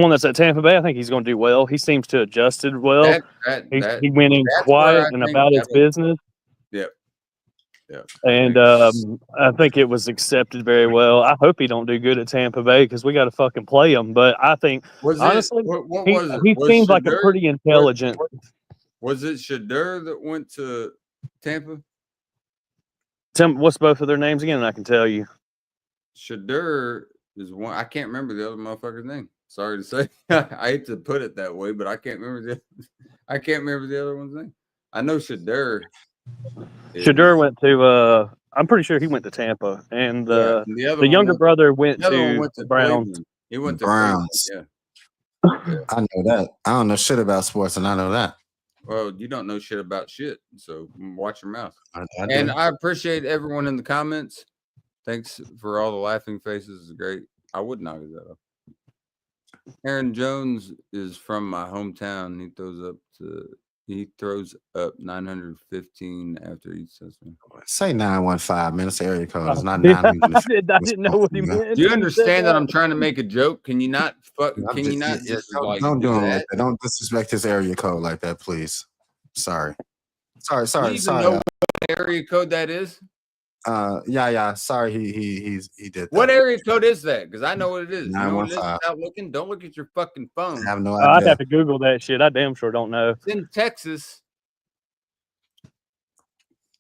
that's at Tampa Bay, I think he's going to do well. He seems to adjusted well. He went in quiet and about his business. Yep. And I think it was accepted very well. I hope he don't do good at Tampa Bay because we got to fucking play him. But I think honestly, he seems like a pretty intelligent. Was it Shadur that went to Tampa? Tell me, what's both of their names again? And I can tell you. Shadur is one. I can't remember the other motherfucker's name. Sorry to say. I hate to put it that way, but I can't remember the other one's name. I know Shadur. Shadur went to. I'm pretty sure he went to Tampa, and the younger brother went to Browns. Cleveland. He went to Browns. Yeah. I know that. I don't know shit about sports, and I know that. Well, you don't know shit about shit, so watch your mouth. I And do. I appreciate everyone in the comments. Thanks for all the laughing faces. It's great. I would knock his that off. Aaron Jones is from my hometown. He throws up 915 after each touchdown. Say 915, man. It's the area code. It's not Yeah, 900. I didn't know what he meant. Do you when he said understand that I'm trying to make a joke? Can you not Can you not just like don't do do it like that? that. Don't disrespect his area code like that, please. Sorry. Do you even know what area code that is? Yeah. Sorry, he did that. What area code is that? Because I know what it is. You know what it is 915. without looking? Don't look at your fucking phone. I have no I'd idea. have to Google that shit. I damn sure don't know. It's in Texas.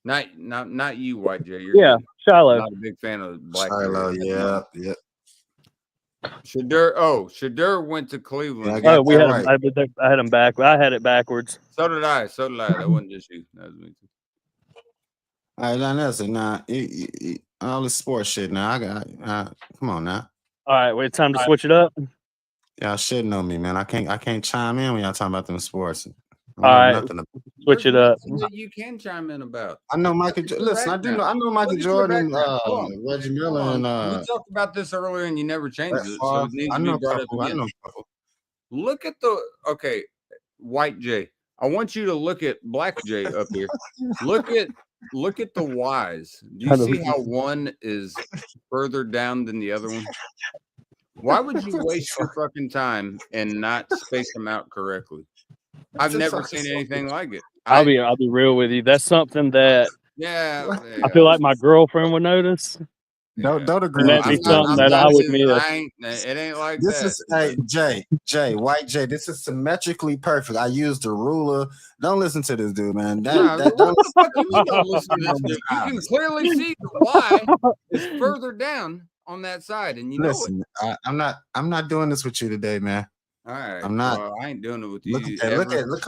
Not you, YJ. You're Yeah, good. Shiloh. Not a big fan of Black. Shiloh, Bear. yeah. Shadur went to Cleveland. Yeah, I got Oh, we that had right. I had him back. I had it backwards. So did I. That wasn't just you. That was me too. All right, now listen, all this sports shit. Now I got. Come on now. All right, wait, time to switch it up. Y'all should know me, man. I can't chime in when y'all talking about them sports. I All right. nothing about. Switch it up. That you can chime in about. I know Michael. Listen, I know Michael Jordan, Reggie Miller, and we talked about this earlier, and you never changed it, so it needs I to know be brought couple, up I again. know couple. Look at White J. I want you to look at Black J up here. Look at the Y's. Do you see how one is further down than the other one? Why would you waste your fucking time and not space them out correctly? I've never seen anything like it. I'll be real with you. That's something that I feel like my girlfriend would notice. Don't agree. And that'd be something that I would miss. It ain't like This that. is White J. This is symmetrically perfect. I used the ruler. Don't listen to this dude, man. What the fuck you mean don't listen to this dude? You can clearly see the Y is further down on that side, and you know it. I'm not doing this with you today, man. All right, I'm not. Well, I ain't doing it with you. Come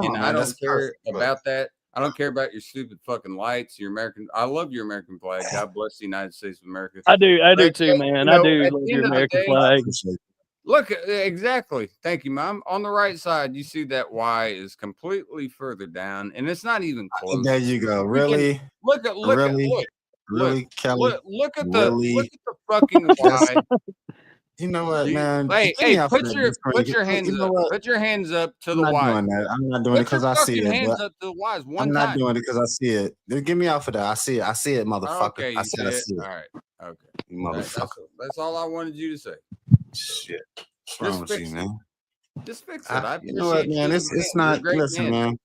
on, I man. don't care about that. I don't care about your stupid fucking lights. Your American. I love your American flag. God bless the United States of America. I do too, man. I do love your American flag. Look, exactly. Thank you, Mom. On the right side, you see that Y is completely further down, and it's not even close. There you go. Really? Look, Kelly. Look at the fucking Y. You know what, man? Hey, put your hands up. Put your hands up to the Y. I'm not doing it because I see it. Hands up to the Y's one I'm not time. doing it because I see it. Get me out for that. I see it, motherfucker. Okay, I said I see it. All right. Okay. Motherfucker. That's all I wanted you to say. Shit. What's wrong with you, man? Just fix it. You know what, man? It's not. Listen, man.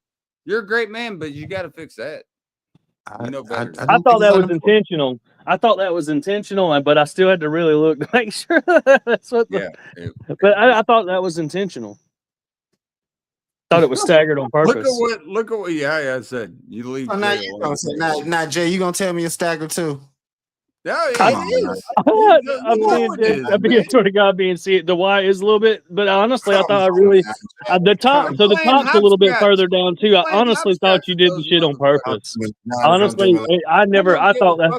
You're a great man, but you got to fix that. I thought that was intentional. But I still had to really look to make sure that's what. But I thought that was intentional. Thought it was staggered on purpose. Look at what. Yeah, I said you leave. Oh, now, Jay, you gonna tell me it's staggered too? No, I'm being sort of God being see it. The Y is a little bit, but honestly, I thought the top. So the top's a little bit further down too. I honestly thought you did the shit on purpose. Honestly, I thought that's.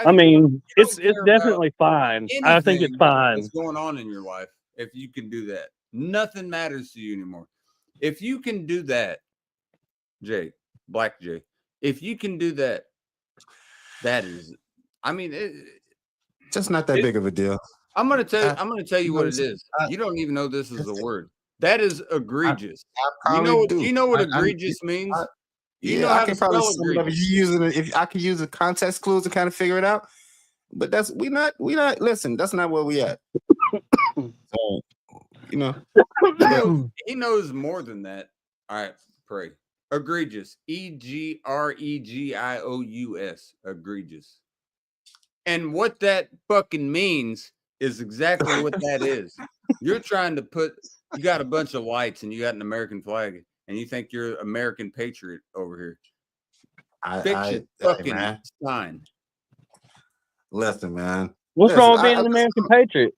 I mean, it's definitely fine. I think it's fine. What's going on in your life? If you can do that, nothing matters to you anymore. If you can do that, Black Jay. If you can do that, that is. I mean, just not that big of a deal. I'm gonna tell you what it is. You don't even know this is a word. That is egregious. You know what egregious means? You know how to spell egregious. If I can use the context clues to kind of figure it out. But we not. Listen, that's not where we at. So, he knows more than that. All right, pray. Egregious. EGREGIOUS. Egregious. And what that fucking means is exactly what that is. You're trying to you got a bunch of lights and you got an American flag and you think you're an American patriot over here. Fix your fucking sign. Listen, man. What's wrong with being an American patriot?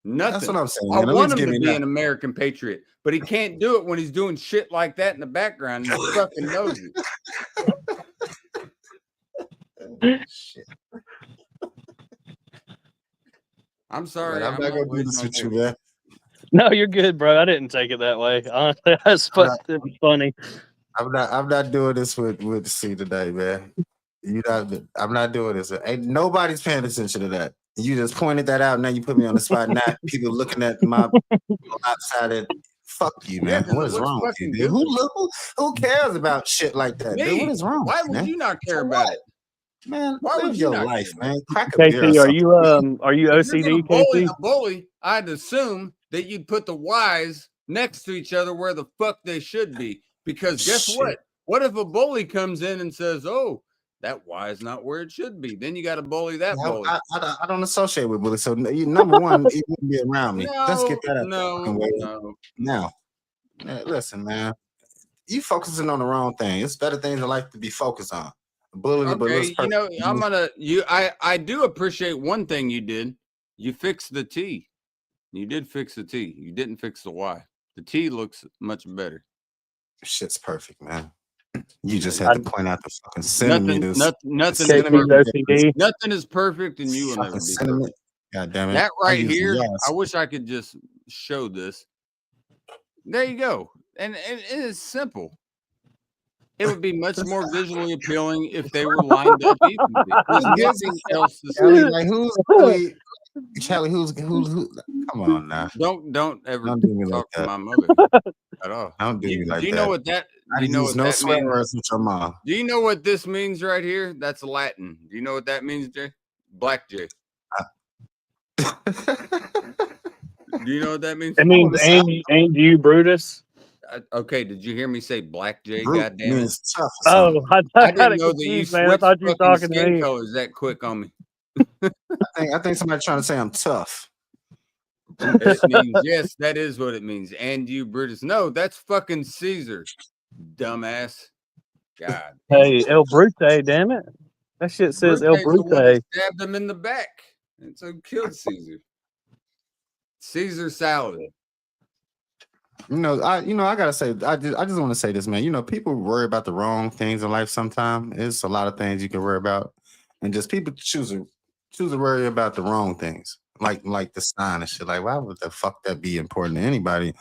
Nothing. That's what I'm saying. I want him to be an American patriot, but he can't do it when he's doing shit like that in the background and he fucking knows it. Shit. I'm sorry. I'm not gonna do this with you, man. No, you're good, bro. I didn't take it that way. Honestly, it was funny. I'm not doing this with C today, man. I'm not doing this. Ain't nobody's paying attention to that. You just pointed that out. Now you put me on the spot. Now people looking at my lopsided. Fuck you, Yeah, man. because What it is looks wrong with fucking you, dude? good. Who cares about shit like that, dude? What Me? is wrong? Why with you, would man? you not care So about what? it? Man, Why live would you your not life, care, man. Crack a beer or KC, something. are you If you're OCD, gonna bully KC? a bully, I'd assume that you'd put the Y's next to each other where the fuck they should be. Because guess Shit. what? What if a bully comes in and says, "Oh, that Y is not where it should be"? Then you got to bully that bully. I don't associate with bullies. So number one, it wouldn't be around me. Let's get No, that out the fucking way. no. Now, listen, man. You focusing on the wrong thing. It's better things in life to be focused on. Bully, but Okay, you know, I do appreciate one thing you did. You fixed the T. You did fix the T. You didn't fix the Y. The T looks much better. Shit's perfect, man. You just had to point out the fucking centimeters. Nothing KC's is perfect. OCD. Nothing is perfect, and you will never Fucking be centimeter. perfect. God damn it. That right use the here, yards. I wish I could just show this. There you go. And it is simple. It would be much more visually appealing if they were lined up evenly. There's nothing else to Kelly, say. like who's really Kelly? Who's who? Come on now. Don't ever Don't do me like talk to that. my mother at all. Don't do me like Do you that. know what that? I Do you know use what no that swear means? words with your mom. Do you know what this means right here? That's Latin. Do you know what that means, Jay? Black Jay. Do you know what that means? It means ain't you Brutus? Okay, did you hear me say Black Jay? Brute God damn it! means tough. Or something. Oh, I got didn't it know that you confused, man. I switched thought you were fucking talking to skin me. colors that quick on me. I think somebody's trying to say I'm tough. It means yes, that is what it means. And you, Brutus. No, that's fucking Caesar, dumbass. God. Hey, El Brute, damn it. That shit says El Brute's the one that Brute. stabbed him in the back, and so killed Caesar. Caesar salad. I gotta say, I just want to say this, man. You know, people worry about the wrong things in life sometimes. It's a lot of things you can worry about, and just people choose to worry about the wrong things, like the sign and shit. Like, why would the fuck that be important to anybody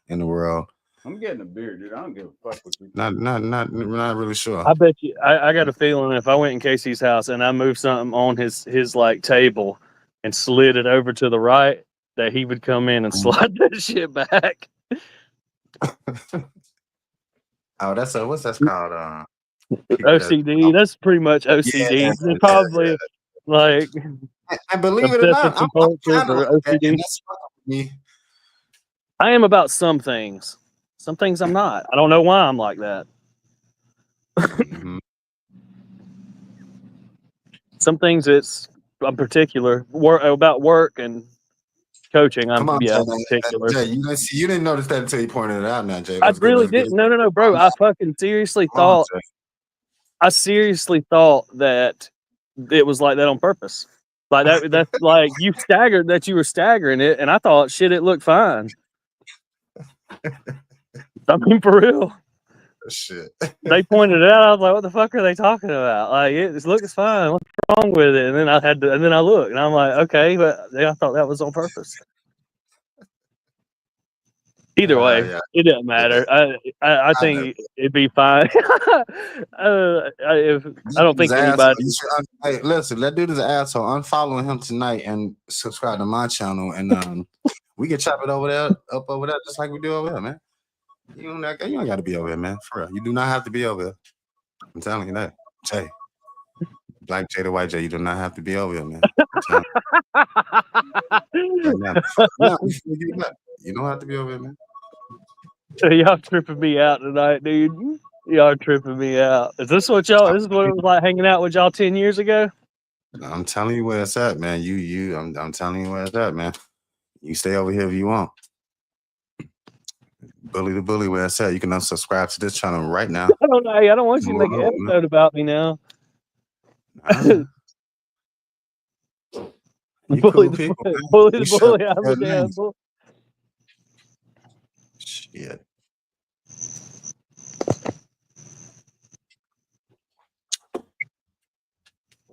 in the world? I'm getting a beer, dude. I don't give a fuck what you. Not really sure. I bet you I got a feeling if I went in Casey's house and I moved something on his like table and slid it over to the right, that he would come in and slide that shit back. Oh, what's that called? OCD. That's pretty much OCD. Yeah, It's probably like And believe it or not, obsessive I'm compulsive kind of or like that, OCD. and that's fucking with me. I am about some things. Some things I'm not. I don't know why I'm like that. Mhm. Some things I'm particular about work and coaching. I'm Come on, particular. Jay. You didn't notice that until you pointed it out. Now, Jay, I let's really get didn't. No, bro. I fucking seriously Come on, thought. Jay. I seriously thought that it was like that on purpose. Like that. That's like you staggered that you were staggering it, and I thought shit, it looked fine. I mean, for real. Shit. They pointed it out. I was like, "What the fuck are they talking about?" Like, it looks fine. What's wrong with it? And then and then I looked, and I'm like, "Okay," but I thought that was on purpose. Either way, Yeah. it doesn't matter. I think it'd be fine. I don't think anybody. Hey, listen, that dude is an asshole. Unfollow him tonight and subscribe to my channel, and we can chop it up over there, just like we do over here, man. You don't got to be over here, man. For real, you do not have to be over here. I'm telling you that, Jay. Black Jay to White Jay, you do not have to be over here, man. You don't have to be over here, man. Y'all tripping me out tonight, dude. Y'all tripping me out. Is this what it was like hanging out with y'all 10 years ago? I'm telling you where it's at, man. I'm telling you where it's at, man. You stay over here if you want. Bully the bully, where it's at. You can unsubscribe to this channel right now. I don't want you to make an episode about me now. Bully the bully. I'm a damn bully. Shit.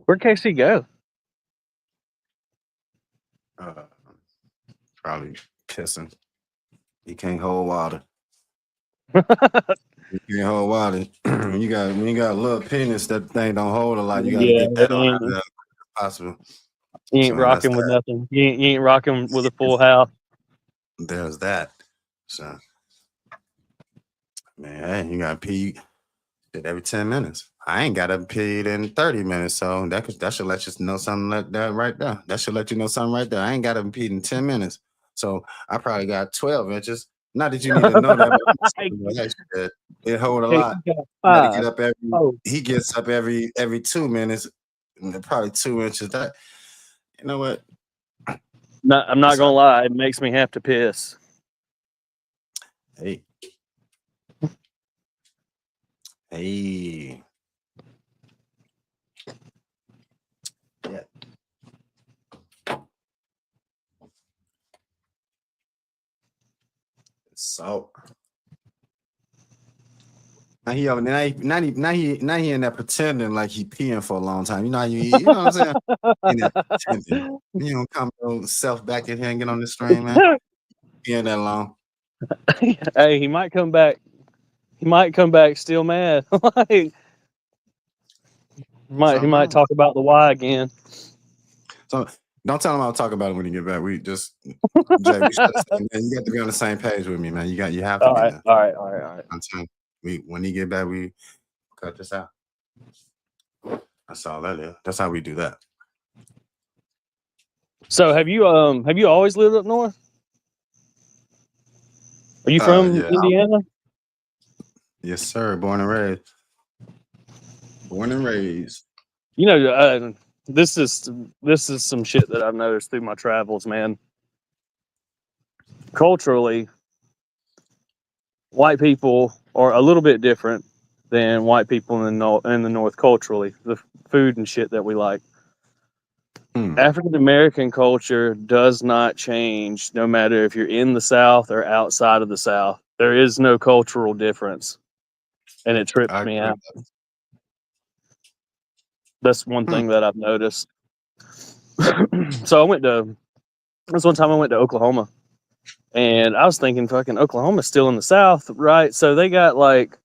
Where'd Casey go? Probably pissing. He can't hold water. You can't hold water. when you got a little penis, that thing don't hold a lot. You got to Yeah, get that it on out ain't, of there as quick as possible. you ain't So that's rocking with that. nothing. You ain't rocking with a full house. There's that. So, man, hey, you got to pee every 10 minutes. I ain't got to pee in 30 minutes, so that should let you know something like that right there. That should let you know something right there. I ain't got to pee in 10 minutes, so I probably got 12 inches. Not that you need to know that, but I'm just saying, that shit, it hold a lot. He got You got to get 5. up every. Oh, He gets up every 2 minutes, and probably 2 inches. That, you know what? no, I'm not gonna lie. It makes me have to piss. Hey. Hey. Yeah. Salt. Now he in there pretending like he peeing for a long time. You know how you know what I'm saying? In there pretending. You don't come yourself back in here and get on the stream, man. Peeing that long. Hey, he might come back. He might come back still mad. Like, he might talk about the why again. So don't tell him I'll talk about it when you get back. We just Jay, we should man, you got to be on the same page with me, man. You have to All be right, there. all right, all right, all right. I'm telling you, when he get back, we cut this out. That's all that is. That's how we do that. So have you always lived up north? Are you from Yeah. Indiana? Yes, sir. Born and raised. Born and raised. You know, this is some shit that I've noticed through my travels, man. Culturally, white people are a little bit different than white people in the north culturally. The food and shit that we like. African American culture does not change no matter if you're in the South or outside of the South. There is no cultural difference, and it trips me out. That's one thing that I've noticed. So this one time I went to Oklahoma, and I was thinking, fucking Oklahoma's still in the South, right? So they have like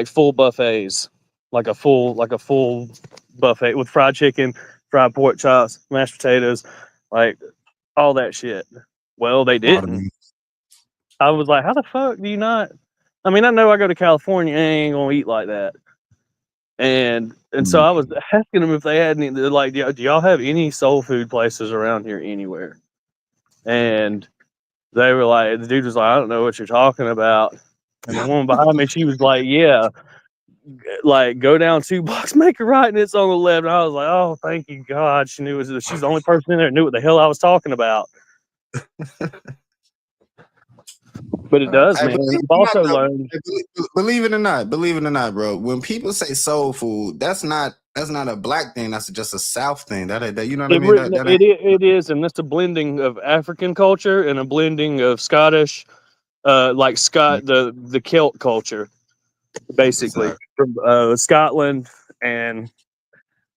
full buffets, like a full buffet with fried chicken, fried pork chops, mashed potatoes, like all that shit. Well, they didn't. I was like, how the fuck do you not? I mean, I know I go to California, I ain't gonna eat like that. And so I was asking them if they had any, like, do y'all have any soul food places around here anywhere? And they were like, the dude was like, I don't know what you're talking about. And the woman behind me, she was like, yeah, like go down 2 blocks, make a right, and it's on the left. And I was like, oh, thank you, God. She's the only person in there who knew what the hell I was talking about. But it does, man. I've also learned. Believe it or not, bro. When people say soul food, that's not a black thing. That's just a South thing. That you know what I mean? It is, and that's a blending of African culture and a blending of Scottish, the Celt culture, basically from Scotland, and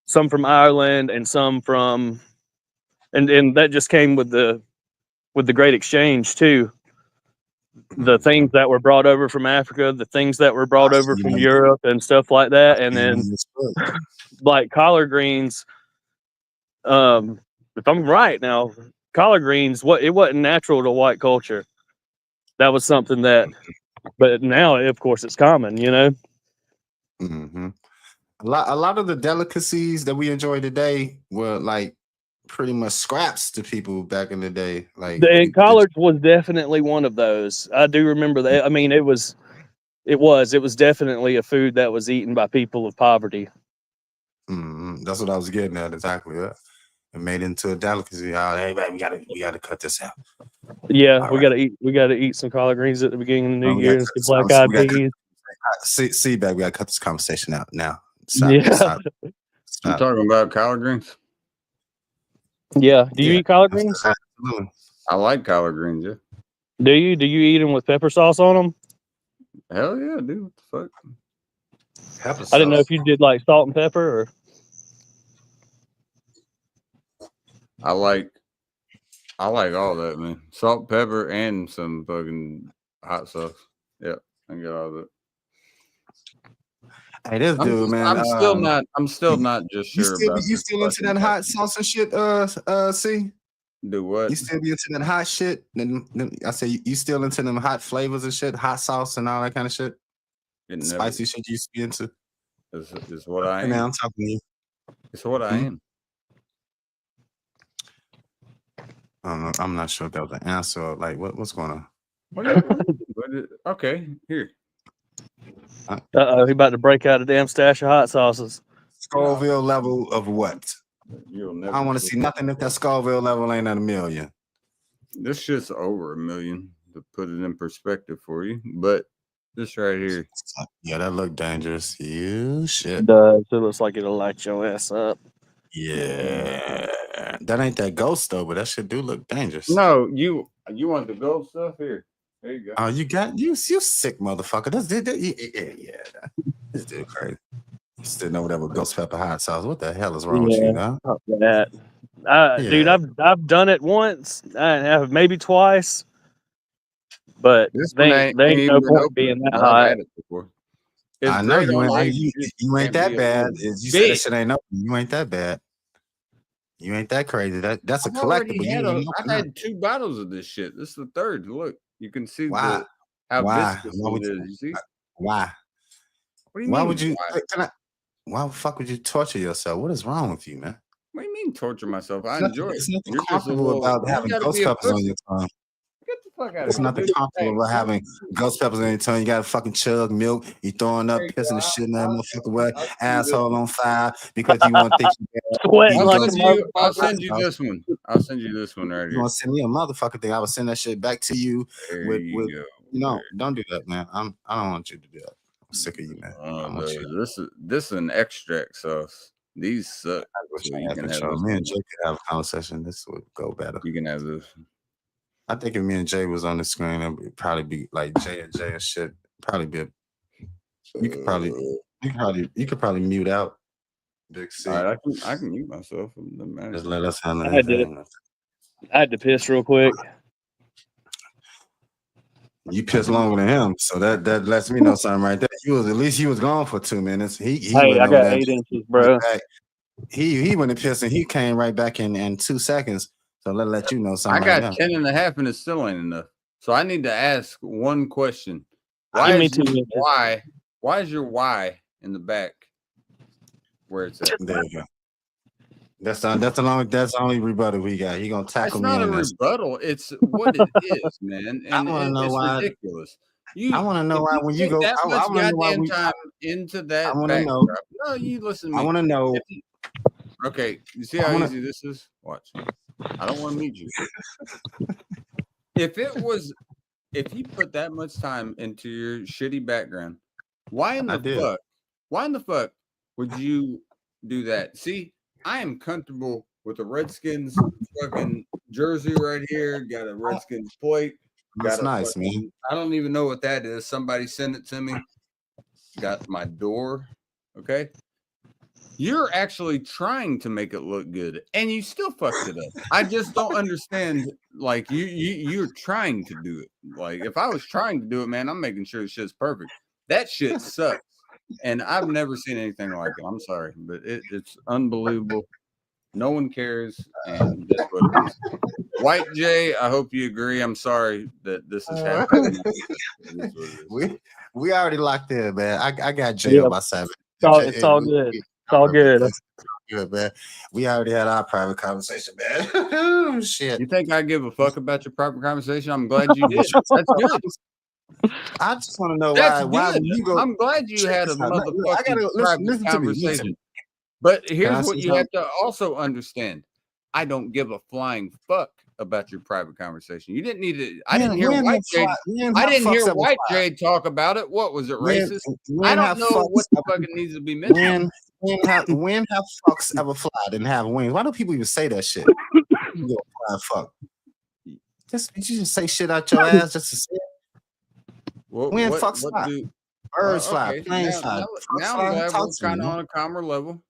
some from Ireland, and some from, and that just came with the Great Exchange too. The things that were brought over from Africa, the things that were brought over from Europe, and stuff like that, and then like collard greens. If I'm right now, collard greens, it wasn't natural to white culture. That was something that, but now, of course, it's common, you know. Mm-hmm. A lot of the delicacies that we enjoy today were like pretty much scraps to people back in the day. Like The collards was definitely one of those. I do remember that. I mean, it was definitely a food that was eaten by people of poverty. That's what I was getting at exactly. Yeah. And made into a delicacy. Hey, man, we gotta cut this out. Yeah, we gotta eat some collard greens at the beginning of the new year and some black eyed peas. See, babe, we gotta cut this conversation out now. Stop. I'm talking about collard greens. Yeah. Do you eat collard greens? Absolutely. I like collard greens. Yeah. Do you? Do you eat them with pepper sauce on them? Hell yeah, dude. What the fuck? Pepper sauce. I didn't know if you did like salt and pepper or. I like all that, man. Salt, pepper, and some fucking hot sauce. Yep, I get all of it. Hey, this dude, man. I'm still not just You sure still about you this still into fucking that hot Pepsi. sauce and shit? See, Do what? you still be into that hot shit? I say you still into them hot flavors and shit, hot sauce and all that kind of shit, It never spicy shit you used to be into. is what I Hey, man, am. I'm talking to you. It's what I am. I don't know. I'm not sure if that was an answer. Or like, what's going on? Okay, here. He about to break out a damn stash of hot sauces. Scoville level of what? You'll I never don't want to see nothing if that Scoville level ain't at 1,000,000. This shit's over 1,000,000 to put it in perspective for you, but this right here. Yeah, that look dangerous. You shit. It does. It looks like it'll light your ass up. Yeah, that ain't that ghost though, but that shit do look dangerous. No, you want the gold stuff here. There you go. Oh, you got you sick motherfucker. This dude crazy. Sitting over there with ghost pepper hot sauce. What the hell is wrong with you, now? Fuck that. Dude, I've done it once. I have maybe twice, but This they one ain't even no been point open, being that but hot. I've had it before. It's I know great you on ain't. eggs, You ain't can't that be a bad. little You said that big. shit ain't open. You ain't that bad. You ain't that crazy. That's a I've already collectible. had You ain't I've open up. had 2 bottles of this shit. This is the third. Look, you can see Why? how Why? viscous Why would it you- is. You see? Why? What do you Why mean? would you? Why? Why the fuck would you torture yourself? What is wrong with you, man? What do you mean torture myself? I It's enjoy it. It's nothing You're just a comfortable little. about You having gotta ghost be a peppers on pussy. your tongue. Get the fuck out It's of here, nothing dude. comfortable Hey, about having ghost peppers on your tongue. You got to fucking chug milk. You throwing up, there you pissing go. the shit in that motherfucker wet, I'll send you this asshole one. on fire because you want to think you bad. Sweating You like go a to- I'll motherfucker. send you this one. I'll send you this one right You here. want to send me a motherfucker thing? I would send that shit back to you. There with you go. No, don't do that, man. I don't want you to do that. I'm sick of you, man. I don't want you. This is an extract sauce. These suck. I wish So I you had can the have show. this Me one. and Jay could have a conversation. This would go better. You can have this. I think if me and Jay was on the screen, it would probably be like Jay and shit. Probably be. You could probably mute out Big C. All right, I can mute myself. It doesn't matter. Just let us handle I had to piss real quick. You pissed longer than him, so that lets me know something right there. At least he was gone for 2 minutes. He Hey, went I over got there 8 inches, bro. back. He went and pissed and he came right back in 2 seconds. So let you know something. I got right 10 and a half and it still ain't enough. So I need to ask one question. Give me Is 2 your inches. why is your Y in the back where it's at? There you go. That's the only rebuttal we got. He gonna tackle It's me not a on this. rebuttal. It's what it is, man. I And want to know it's why. ridiculous. I want to know why when you put go. that I much want to know why goddamn time into that I wanna know. backdrop. No, you listen to me. I want to know. Okay, you see how easy this is? Watch. I don't want to meet you. If you put that much time into your shitty background, why in the fuck would you do that? See, I am comfortable with the Redskins fucking jersey right here. Got a Redskins plate. That's nice, man. I don't even know what that is. Somebody sent it to me. Got my door. Okay. You're actually trying to make it look good, and you still fucked it up. I just don't understand. Like you're trying to do it. Like if I was trying to do it, man, I'm making sure the shit's perfect. That shit sucks, and I've never seen anything like it. I'm sorry, but it's unbelievable. No one cares, and that's what it is. White Jay, I hope you agree. I'm sorry that this is happening. We already locked in, man. I got Jay on my side. It's all good. It's all good. Good, man. We already had our private conversation, man. Oh, shit. You think I give a fuck about your private conversation? I'm glad you did. That's good. I just want to know That's why good. when you go. I'm glad you had a motherfucking I gotta private listen to conversation. me. But I here's what say you have to also understand. I don't give a flying fuck about your private conversation. You didn't need to. I didn't hear White Jade. I didn't hear White Jade talk about it. What was it, racist? I don't know what the fucking needs to be mentioned. When have fucks ever flied and have wings? Why do people even say that shit? You go fly fuck. Did you just say shit out your ass just to say it? When fucks fly? Birds fly, planes fly. Now I'm glad we're kind of on a calmer level.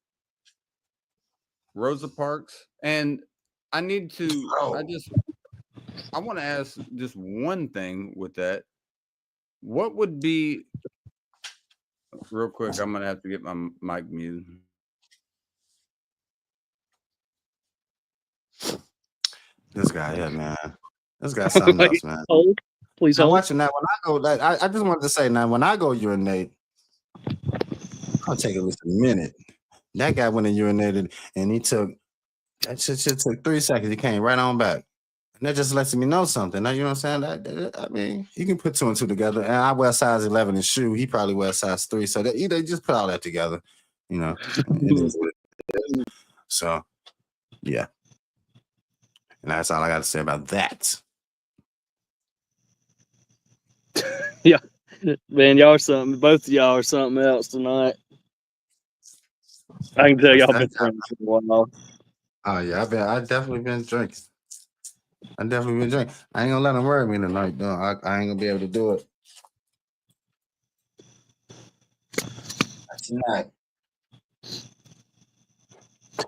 Rosa Parks, and I need to. I want to ask just one thing with that. What would be real quick? I'm gonna have to get my mic muted. This guy, yeah, man. This guy's something else, man. Hold. Please I'm hold. watching that when I go. Like, I just wanted to say now, when I go urinate, I'll take at least a minute. That guy went and urinated, and he took that shit took 3 seconds. He came right on back, and that just lets me know something. Now you know what I'm saying? I mean, you can put 2 and 2 together. And I wear size 11 in shoe. He probably wears size 3. So that they just put all that together. You know, it is what it is. So yeah, and that's all I got to say about that. Man, y'all are something. Both of y'all are something else tonight. I can tell y'all been friends for a while. Oh yeah, I definitely been drinking. I ain't gonna let him worry me tonight, though. I ain't gonna be able to do it. Tonight.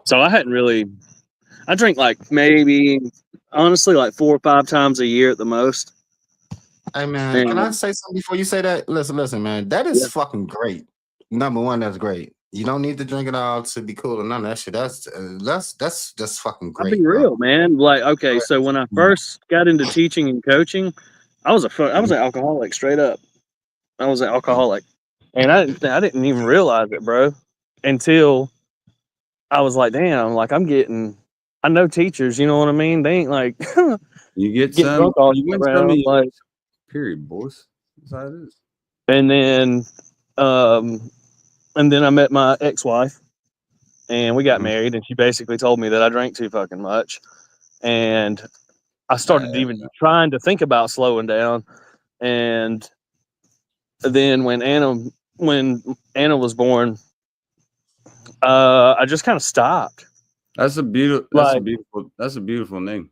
So I drink like maybe honestly like 4 or 5 times a year at the most. Hey man, can I say something before you say that? Listen, man. That is fucking great. Number one, that's great. You don't need to drink it all to be cool or none of that shit. That's just fucking great. I'll be real, man. Like, okay, so when I first got into teaching and coaching, I was an alcoholic straight up. I was an alcoholic, and I didn't even realize it, bro, until I was like, damn, like I know teachers, you know what I mean? They ain't like You get getting some. drunk all You win around, some. like, Period, boys. That's how it is. and then I met my ex-wife, and we got married, and she basically told me that I drank too fucking much, and I started even trying to think about slowing down, and then when Anna was born, I just kind of stopped. That's a beautiful. That's a beautiful name.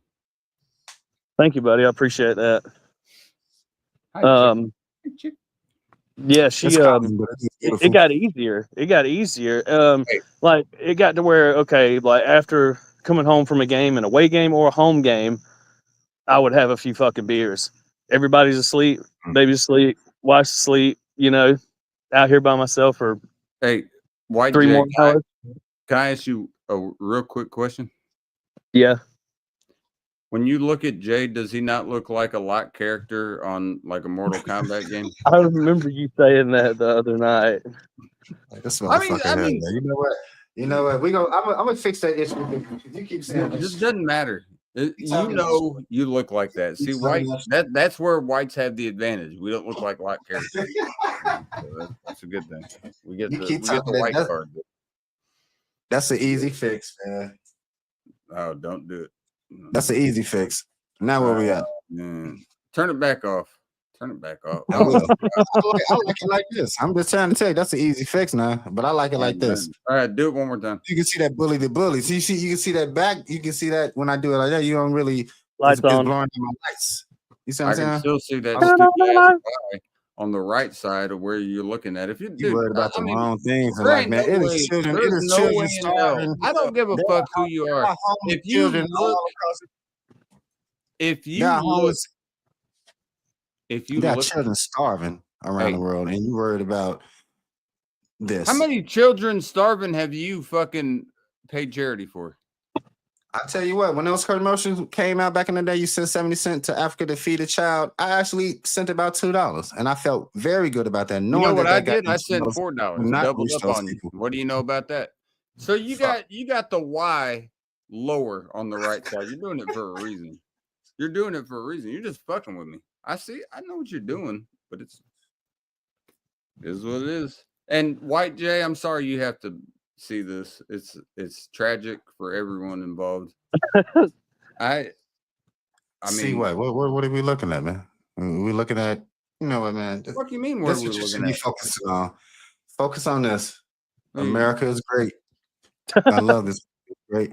Thank you, buddy. I appreciate that. Yeah, she it got easier. It got easier. Like it got to where, okay, like after coming home from a game, an away game or a home game, I would have a few fucking beers. Everybody's asleep, baby's asleep, wife's asleep, you know, out here by myself for White 3 Jay, more hours. Can I ask you a real quick question? Yeah. When you look at Jay, does he not look like a lock character on like a Mortal Kombat game? I remember you saying that the other night. I mean, you know what? I'm gonna fix that issue. You keep saying it just doesn't matter. You look like that. See, White. That's where whites have the advantage. We don't look like lock characters. So that's a good thing. We get the white card. That's an easy fix, man. Oh, don't do it. That's an easy fix. Now where we at? Turn it back off. Turn it back off. I will. I like it like this. I'm just trying to tell you that's an easy fix now, but I like it like this. All right, do it one more time. You can see that bully the bully. See, you can see that back. You can see that when I do it like that. You don't really lights it's on. Blowing in my lights. You see what I'm saying? I can still see that on the right side of where you're looking at. If you're worried about the wrong things, and like, man, it is children. It is children starving. I don't give a fuck who you are. If you look, you got children starving around the world, and you worried about this. How many children starving have you fucking paid charity for? I tell you what, when those commercials came out back in the day, you sent 70 cents to Africa to feed a child. I actually sent about $2, and I felt very good about that. You know what I did? I sent $4. Doubled up on you. What do you know about that? So you got the Y lower on the right side. You're doing it for a reason. You're doing it for a reason. You're just fucking with me. I see. I know what you're doing, but it is what it is. And White Jay, I'm sorry you have to see this. It's tragic for everyone involved. I mean, see what are we looking at, man? We looking at, you know what, man? What do you mean? What are we looking at? Focus on this. America is great. I love this. It's great.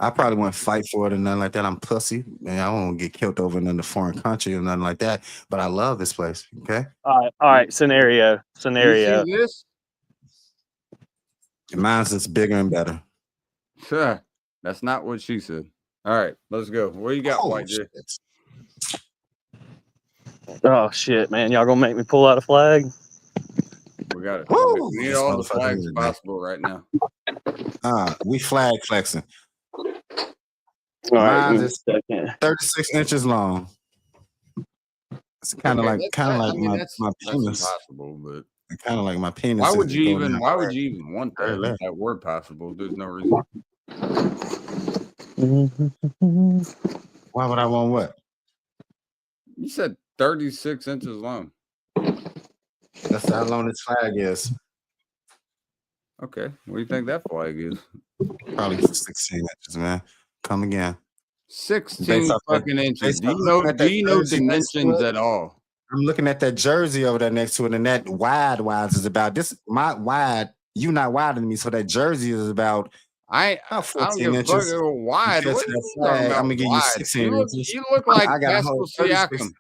I probably wouldn't fight for it or nothing like that. I'm pussy, and I won't get killed over in another foreign country or nothing like that. But I love this place. Okay. All right. Scenario. You see this? Mine's just bigger and better. Sure. That's not what she said. All right, let's go. Where you got, White Jay? Oh shit, man! Y'all gonna make me pull out a flag? We got it. Woo! We need This all the motherfucker flags here, man. possible right now. We flag flexing. All right, Mine give me is a second. 36 inches long. It's kind of Okay, like that's my that's penis. impossible. But Kind of like my penis. why is would you going even? down Why there. would you even want Very low. that word possible? There's no reason. Why would I want what? You said 36 inches long. That's how long this flag is. Okay, what do you think that flag is? Probably 16 inches, man. Come again. 16 Based off that- fucking inches. based Do you off know? looking at Do that you know jersey next to dimensions it. at all? I'm looking at that jersey over there next to it, and that wide is about this. My wide, you not wider than me, so that jersey is about I about don't 14 give a fuck. inches. Wide. compared What to are that you talking flag. about? I'm gonna give you Wide? 16 inches. You look like I got a Pascal whole 36. Siakam.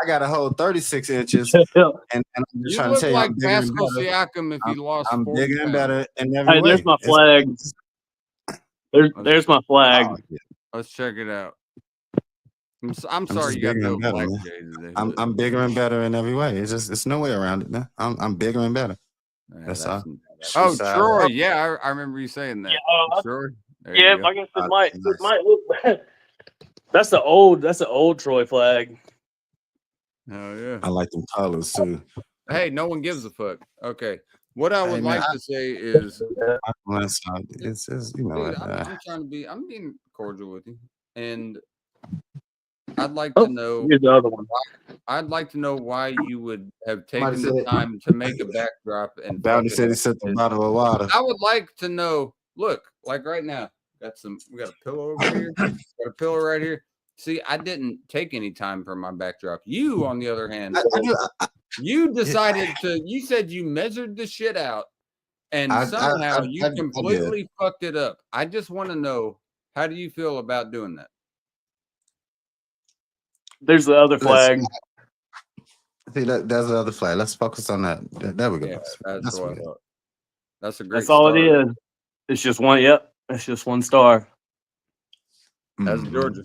I got a whole 36 inches, and I'm just You trying to look tell you, like I'm bigger and Pascal better. Siakam if he lost I'm 40 bigger and pounds. better in every Hey, way. there's my flag. There's my flag. Oh, yeah. Let's check it out. I'm just sorry you got bigger no and better, black man. Jay today. I'm bigger and better in every way. It's no way around it, man. I'm bigger and better. That's all. Oh, That's all. Troy. Yeah, I remember you saying that. Troy. There Yeah, you go. I guess it Nice. might look bad. That's the old Troy flag. Oh yeah. I like them colors too. Hey, no one gives a fuck. Okay. What I Hey, would man, like to say is, It's you know dude, what, I'm trying to be. I'm being cordial with you, and I'd like to know. Here's the other one. I'd like to know why you would have taken Somebody the said- time to make a backdrop and Bounty fuck it said he up. set the bottle of water. I would like to know. Look, like right now, we got a pillow over here. Got a pillow right here. See, I didn't take any time for my backdrop. You, on the other hand, you decided to. You said you measured the shit out, and somehow you completely fucked it up. I just want to know, how do you feel about doing that? There's the other flag. See, there's the other flag. Let's focus on that. There we go. Yeah, that's what I thought. That's a great. That's all start. it is. It's just one. Yep. It's just one star. That's Mhm. Georgia.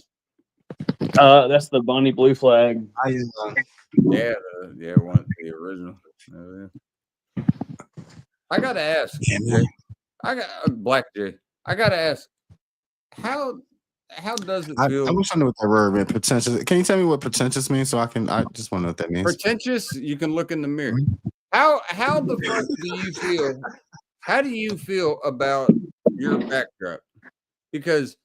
That's the Bonnie Blue flag. Yeah, the original. Yeah. I gotta ask, Jay. I got Black Jay. I gotta ask, how does it feel? I wish I knew what that word meant. Pretentious. Can you tell me what pretentious means so I just want to know what that means? Pretentious? You can look in the mirror. How the fuck do you feel? How do you feel about your backdrop? Because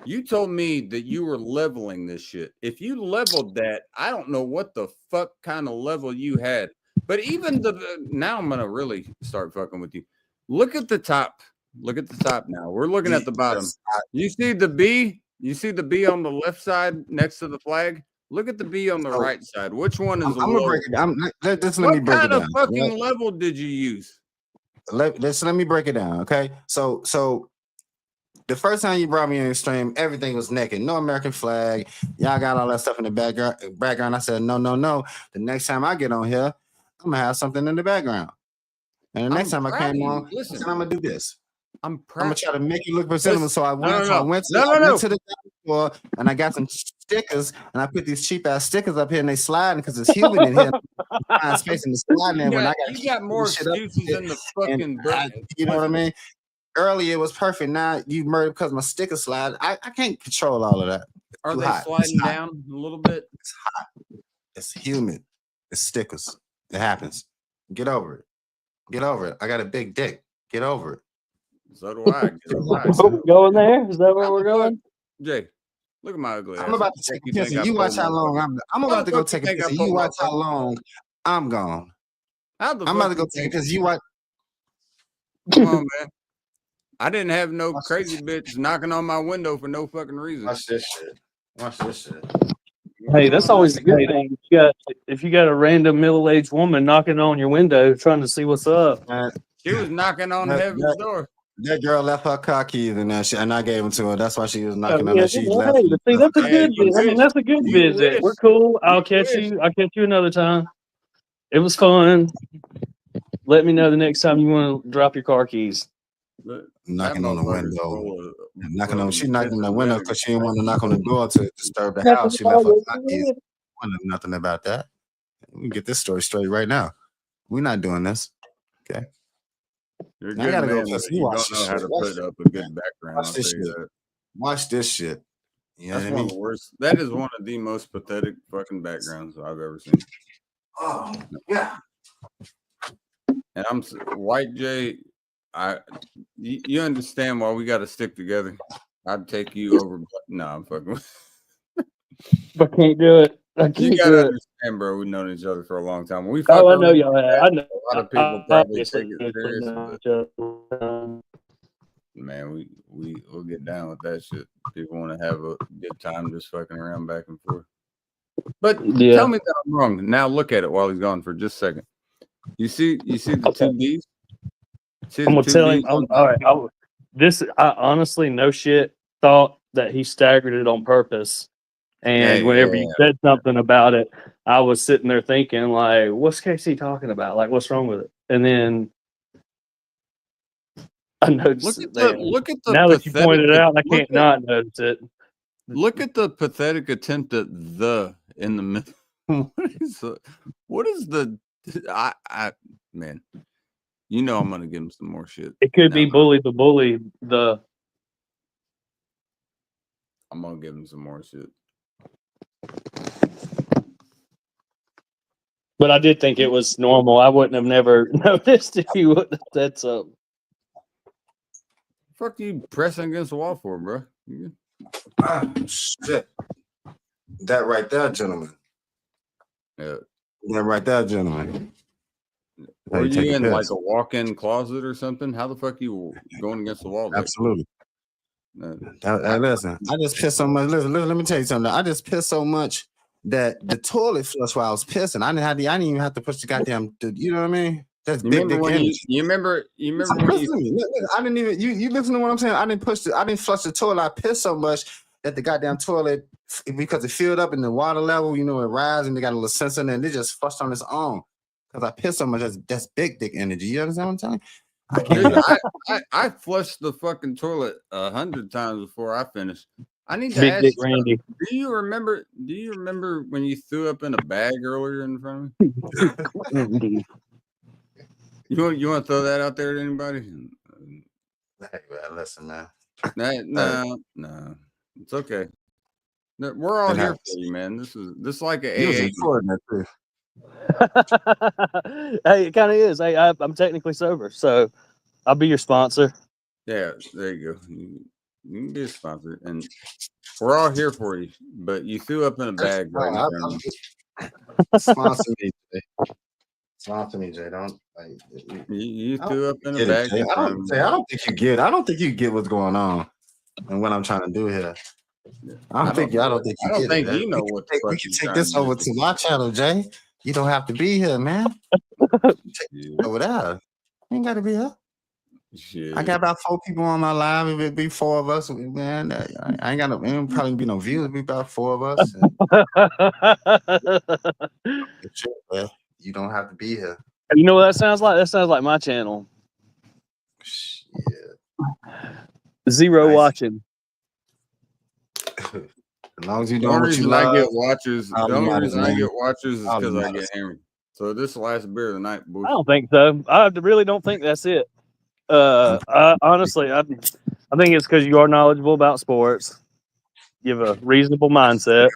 you told me that you were leveling this shit. If you leveled that, I don't know what the fuck kind of level you had. But even now I'm gonna really start fucking with you. Look at the top. Look at the top now. We're looking at the bottom. You see the B? You see the B on the left side next to the flag? Look at the B on the right side. Which one is I'm gonna break it down. Let me what break kind it of down. fucking level did you use? Let me break it down. Okay, so the first time you brought me in Extreme, everything was naked, no American flag. Y'all got all that stuff in the background. I said no. The next time I get on here, I'm gonna have something in the background. And the next time I came on, listen, I'm gonna do this. I'm gonna try to make you look presentable. So I went to the store and I got some stickers and I put these cheap ass stickers up here and they sliding because it's humid in here. I'm spacing the sliding in when I got you got more excuses than the fucking you know what I mean? Earlier it was perfect. Now you murdered because my sticker slide. I can't control all of that. Are they sliding down a little bit? It's hot. It's humid. It's stickers. It happens. Get over it. Get over it. I got a big dick. Get over it. So do I. Going there? Is that where we're going? Jay, look at my ugly ass. I'm about to take a piss and you watch how long I'm about to go take a piss and you watch how long I'm gone. I'm about to go take a piss. You watch. Come on, man. I didn't have no crazy bitch knocking on my window for no fucking reason. Watch this shit. Hey, that's always a good thing. If you got a random middle-aged woman knocking on your window trying to see what's up. She was knocking on heaven's door. That girl left her car keys in there, and I gave them to her. That's why she was knocking on that. She left. See, that's a good. I mean, that's a good visit. We're cool. I'll catch you another time. It was fun. Let me know the next time you want to drop your car keys. Knocking on the window. She knocked on the window because she didn't want to knock on the door to disturb the house. She left her car keys. Wasn't nothing about that. me get this story straight right now. We're not doing this. You're a I good gotta go man, piss. but You you watch don't this know how shit. to Watch put up a good background. watch I'll this tell you shit. that. Watch this shit. You know That's what I one of mean? the worst. That is one of the most pathetic fucking backgrounds I've ever seen. Oh, yeah. And White J. You understand why we got to stick together? I'd take you over. Nah, I'm fucking. I can't do it. I You can't gotta do it. understand, bro. We've known each other for a long time. When we fuck Oh, I over know like y'all. that, I know. a lot of people probably take Obviously, it serious, but man, we'll get down with that shit. People want to have a good time just fucking around back and forth. But Yeah. tell me that I'm wrong. Now look at it while he's gone for just a second. You see the two Bs? See I'm the gonna two tell him. Bs on All right. I honestly, no shit, thought that he staggered it on purpose. And Yeah, whenever yeah, you said something about it, I was sitting there thinking, like, what's KC talking about? Like, what's wrong with it? And then I noticed it there. Look at the Now that you pathetic pointed it out, I look can't at- not notice it. Look at the pathetic attempt at the in the middle. What is the I man, you know I'm gonna give him some more shit. It could be Now, bully the bully. I'm gonna give him some more shit. But I did think it was normal. I wouldn't have never noticed if you wouldn't have said something. Fuck you pressing against the wall for, bro? Ah, shit. That right there, gentlemen. Yeah. That right there, gentlemen. How Were you take you a in piss. like a walk-in closet or something? How the fuck you going against the wall? Like, Absolutely. uh, Listen, I just pissed so much. Listen, let me tell you something. I just pissed so much that the toilet flushed while I was pissing. I didn't even have to push the goddamn. You know what I mean? That's you big remember dick when energy. you remember when Listen you to me. Look, I didn't even. You listen to what I'm saying? I didn't flush the toilet. I pissed so much that the goddamn toilet, because it filled up and the water level, it rise and they got a little sensor in there, and it just flushed on its own. Because I pissed so much, that's big dick energy. You understand what I'm saying? I Dude, can't. I flushed the fucking toilet 100 times before I finished. I need to Big ask Dick you, Randy. do you remember when you threw up in a bag earlier in front of me? You want to throw that out there to anybody? Hey, man, listen, man. No. It's okay. No, we're all It here happens. for you, man. This is like an You was AA. recording that too. Hey, it kind of is. Hey, I'm technically sober, so I'll be your sponsor. Yeah, there you go. You can be a sponsor, and we're all here for you. But you threw up in a bag right in front of me. Sponsor me, Jay. Sponsor me, Jay. Don't like You threw up in a get bag it, Jay. in front of me. I don't think you get. I don't think you get what's going on and what I'm trying to do here. I don't think you get it. You know what the We fuck can you're take trying this to do. over to my channel, Jay. You don't have to be here, man. Take it over there. You ain't got to be here. Shit. I got about 4 people on my live. If it be 4 of us, man, I ain't got no. Ain't probably be no views. It'll be about 4 of us. And you don't have to be here. You know what that sounds like? That sounds like my channel. Yeah. Zero Nice. watching. As long as you The doing only what you reason I love. get watchers, all the only matters, reason I man. get watchers is All because I get matters. hammered. So this is the last beer of the night, boys. I don't think so. I really don't think that's it. Honestly, I think it's because you are knowledgeable about sports. You have a reasonable mindset,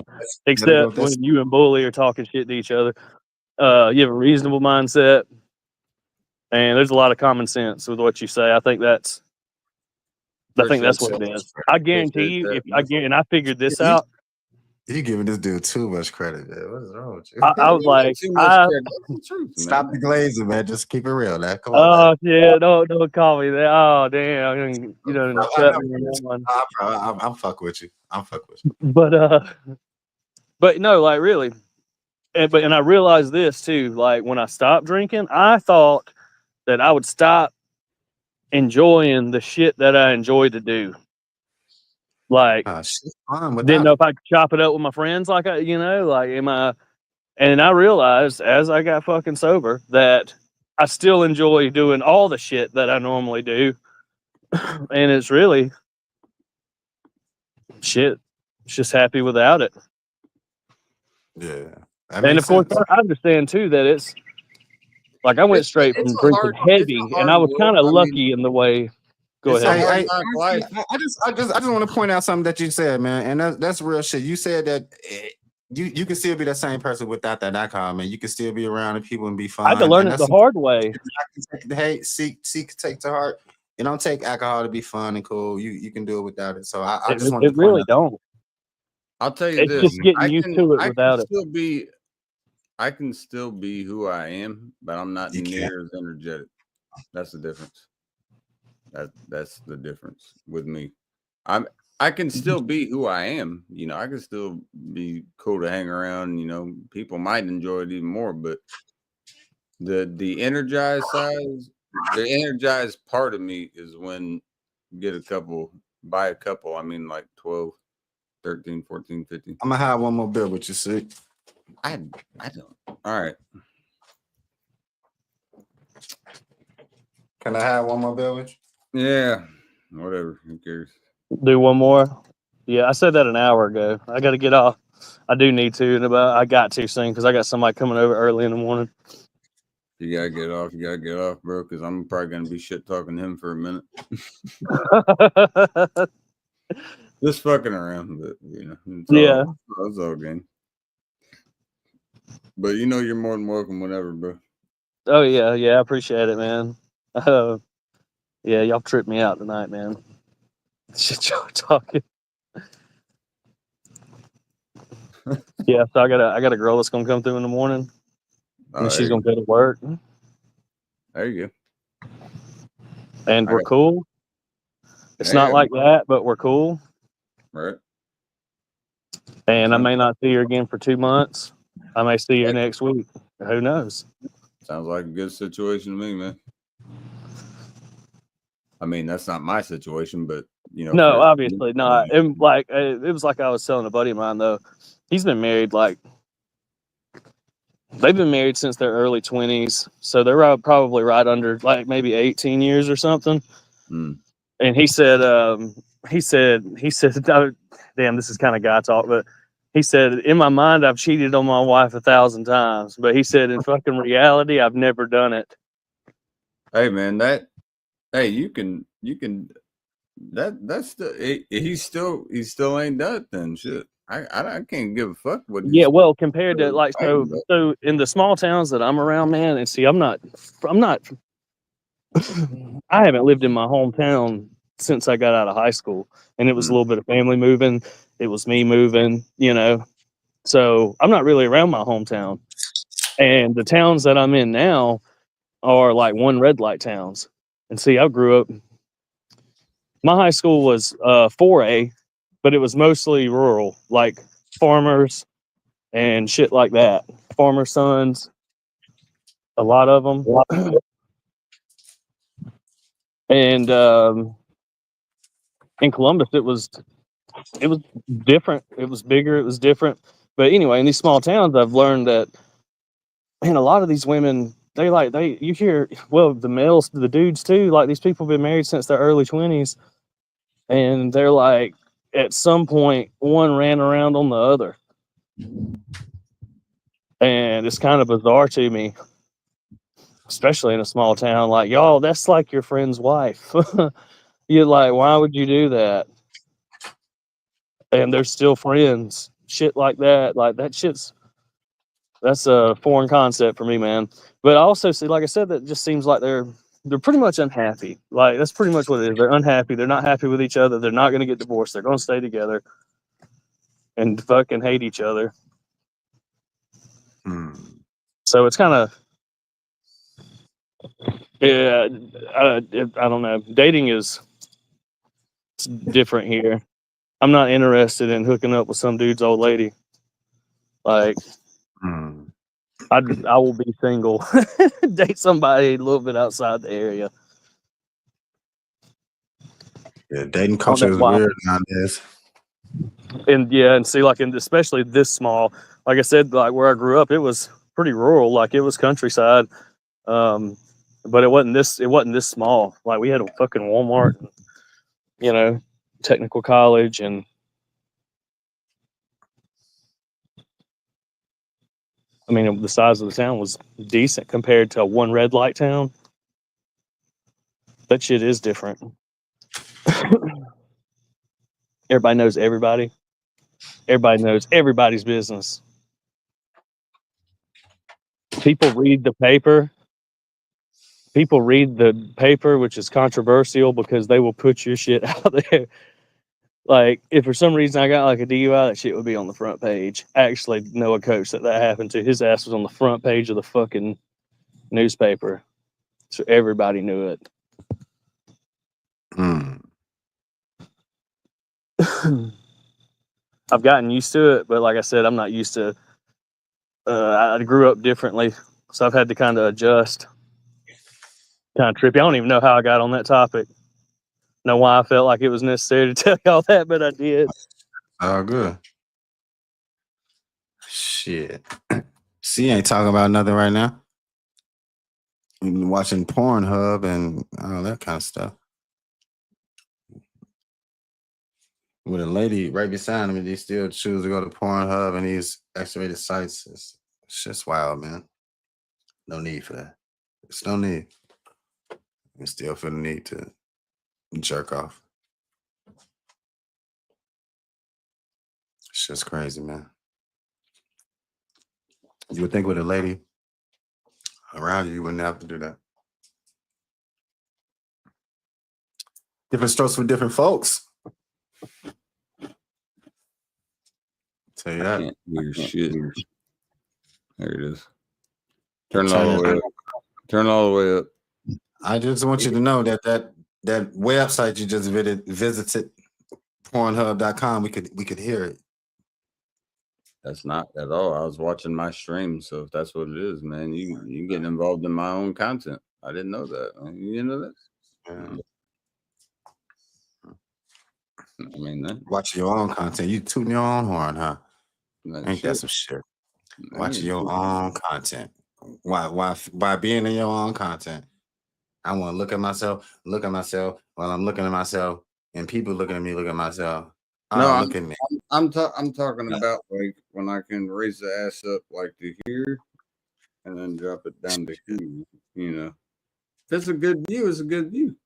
except when you and Bully are talking shit to each other. You have a reasonable mindset, and there's a lot of common sense with what you say. I think that's what it is. I guarantee you, and I figured this out. You giving this dude too much credit, man. What is wrong with you? I was like, Too much credit. That's the truth, man. Stop the glazing, man. Just keep it real, man. Come on, man. yeah, don't call me that. Oh, damn, you done cut me on one. I'm fuck with you. I'm fuck with you. But no, like really, and I realized this too. Like when I stopped drinking, I thought that I would stop enjoying the shit that I enjoy to do. Like, Shit's fun without didn't know it. if I could chop it up with my friends. Like am I? And I realized as I got fucking sober that I still enjoy doing all the shit that I normally do, and it's really shit. It's just happy without it. Yeah. That And makes of course, sense. I understand too that it's like I went straight It's from a drinking hard, it's heavy, a and hard I was look. kind of I mean, lucky in the way. Go it's a ahead. hard Hey, knock life. I just want to point out something that you said, man, and that's real shit. You said that you can still be that same person without that alcohol, man. You can still be around the people and be I had to fun, learn and it that's the hard way. hey, seek take to heart. You don't take alcohol to be fun and cool. You can do it without it. So I just wanted It to point really out. don't. I'll tell you It's this: just getting used to it I can without it. still be, I can still be who I am, but I'm not You can't. near as energetic. That's the difference. That's the difference with me. I can still be who I am. You know, I can still be cool to hang around. You know, people might enjoy it even more, but the energized size, the energized part of me is when you get a couple, buy a couple. I mean, like 12, 13, 14, 15. I'm gonna have one more bill with you, see. I don't. All right. Can I have one more bill with you? Yeah. Whatever. Who cares? Do one more. Yeah, I said that an hour ago. I got to get off. I do need to, and I got to soon because I got somebody coming over early in the morning. You gotta get off. You gotta get off, bro. Because I'm probably gonna be shit talking to him for a minute. Just fucking around, but you know, Yeah. it's all game. But you know, you're more than welcome whenever, bro. Oh yeah, I appreciate it, man. Yeah, y'all tripped me out tonight, man. Shit, y'all talking. Yeah, so I got a girl that's gonna come through in the morning, Oh, and she's gonna go to work, there you go. and I we're got- cool. It's Yeah, not like that, but we're cool. right. And I Sounds- may not see her again for 2 months. I may see her next week. Who knows? Sounds like a good situation to me, man. I mean, that's not my situation, but you know, No, for- obviously not. And like it was like I was telling a buddy of mine though. He's been married they've been married since their early 20s, so they're probably right under like maybe 18 years or something. Mm. And he said, damn, this is kind of guy talk, but he said, in my mind, I've cheated on my wife 1,000 times, but he said, in fucking reality, I've never done it. Hey, man, you can that's the he still ain't done it then. Shit. I can't give a fuck what Yeah, he's well, compared to like fighting so about. in the small towns that I'm around, man, and see, I'm not I haven't lived in my hometown since I got out of high school, and it was a little bit of family moving. It was me moving, so I'm not really around my hometown. And the towns that I'm in now are like one red light towns. And see, I grew up. My high school was 4A, but it was mostly rural, like farmers and shit like that. Farmer sons, a lot of them. And in Columbus, it was different. It was bigger. It was different. But anyway, in these small towns, I've learned that, man, a lot of these women, you hear, well, the males, the dudes too, like these people have been married since their early 20s, and they're like, at some point, one ran around on the other. And it's kind of bizarre to me, especially in a small town. Like, y'all, that's like your friend's wife. You're like, why would you do that? And they're still friends. Shit like that. Like, that's a foreign concept for me, man. But I also see, like I said, that just seems like they're pretty much unhappy. Like, that's pretty much what it is. They're unhappy. They're not happy with each other. They're not going to get divorced. They're going to stay together and fucking hate each other. So it's kind of, yeah, I don't know. Dating is different here. I'm not interested in hooking up with some dude's old lady. Like, I will be single, date somebody a little bit outside the area. Yeah, dating culture is weird nowadays. And see, like, especially this small, like I said, like where I grew up, it was pretty rural, like it was countryside. But it wasn't this small. Like, we had a fucking Walmart, and, technical college, and I mean, the size of the town was decent compared to one red light town. That shit is different. Everybody knows everybody. Everybody knows everybody's business. People read the paper. People read the paper, which is controversial because they will put your shit out there. Like, if for some reason I got like a DUI, that shit would be on the front page. I actually know a coach that happened to. His ass was on the front page of the fucking newspaper. So everybody knew it. I've gotten used to it, but like I said, I'm not used to. I grew up differently, so I've had to kind of adjust. Kind of trippy. I don't even know how I got on that topic. Know why I felt like it was necessary to tell y'all that, but I did. Oh, good. Shit. C ain't talking about nothing right now. We've been watching Pornhub and all that kind of stuff. With a lady right beside him, and he still choose to go to Pornhub and these X-rated sites. It's just wild, man. No need for that. It's no need. I still feel the need to jerk off. It's just crazy, man. You would think with a lady around you, you wouldn't have to do that. Different strokes for different folks. Tell you that. Can't hear shit. There it is. Turn it all the way up. Turn it all the way up. I just want you to know that that website you just visited, Pornhub.com, we could hear it. That's not at all. I was watching my stream, so if that's what it is, man, you getting involved in my own content. I didn't know that. You didn't know that? Yeah. I mean, that, Watching your own content. You tooting your own horn, huh? Ain't shit. that some shit? Watching ain't your shit. own content. Why by being in your own content? I want to look at myself while I'm looking at myself, and people looking at me, look at myself. No, look at me. I'm talking about like when I can raise the ass up like to here and then drop it down to here. You know, if it's a good view, it's a good view.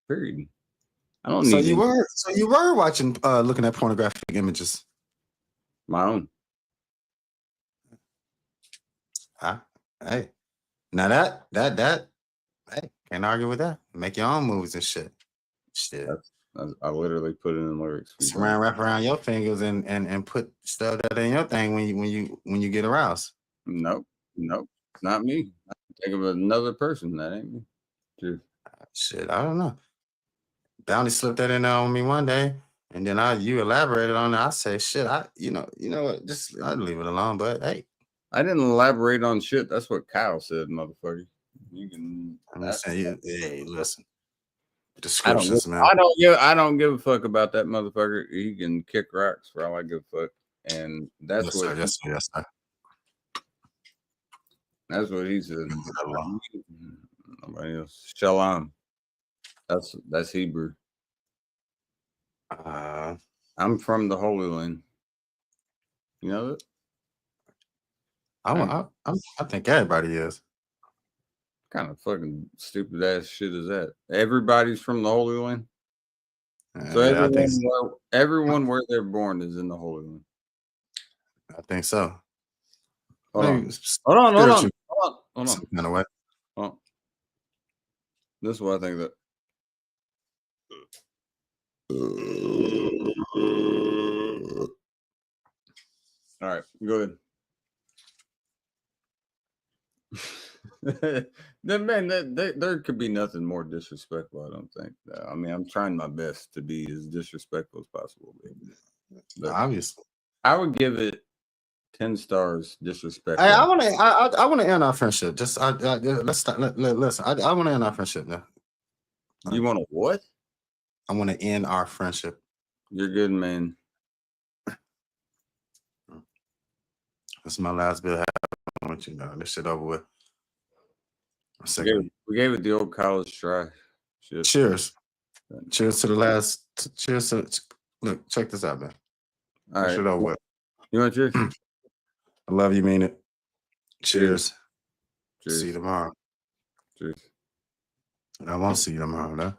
Period. I don't need So you were watching, looking at pornographic images. my own. Hey, now that hey, can't argue with that. Make your own moves and shit. Shit. I literally put it in lyrics. Wrap around your fingers and put stuff that in your thing when you get aroused. Nope, not me. I think of another person. That ain't me. Dude. Shit, I don't know. Bounty slipped that in there on me one day, and then you elaborated on it. I say, shit, you know what? Just I'd leave it alone. But hey, I didn't elaborate on shit. That's what Kyle said, motherfucker. You can. I'm just saying, hey, listen. I Descriptions, man. I don't give a fuck about that motherfucker. He can kick rocks for all I give a fuck. And that's Yes, sir. That's what he said. Nobody else. Shalom. That's Hebrew. I'm from the Holy Land. You know that? I think everybody is. Kind of fucking stupid ass shit is that? Everybody's from the Holy Land. So everyone where they're born is in the Holy Land. I think so. Hold on. Some kind of way. This is what I think that. All right, go ahead. Then man, there could be nothing more disrespectful. I don't think. I mean, I'm trying my best to be as disrespectful as possible. But obviously, I would give it 10 stars. Disrespectful. Hey, I want to end our friendship. Just let's start. Listen, I want to end our friendship now. You want to what? I want to end our friendship. You're good, man. This is my last bill. I want you to know this shit over with. We gave it the old college try. Shit. Cheers. Cheers to the last. Cheers to. Look, check this out, man. All right. Shit over with. You want cheers? I love you, mean it. Cheers. Cheers. See you tomorrow. Cheers. I won't see you tomorrow, though.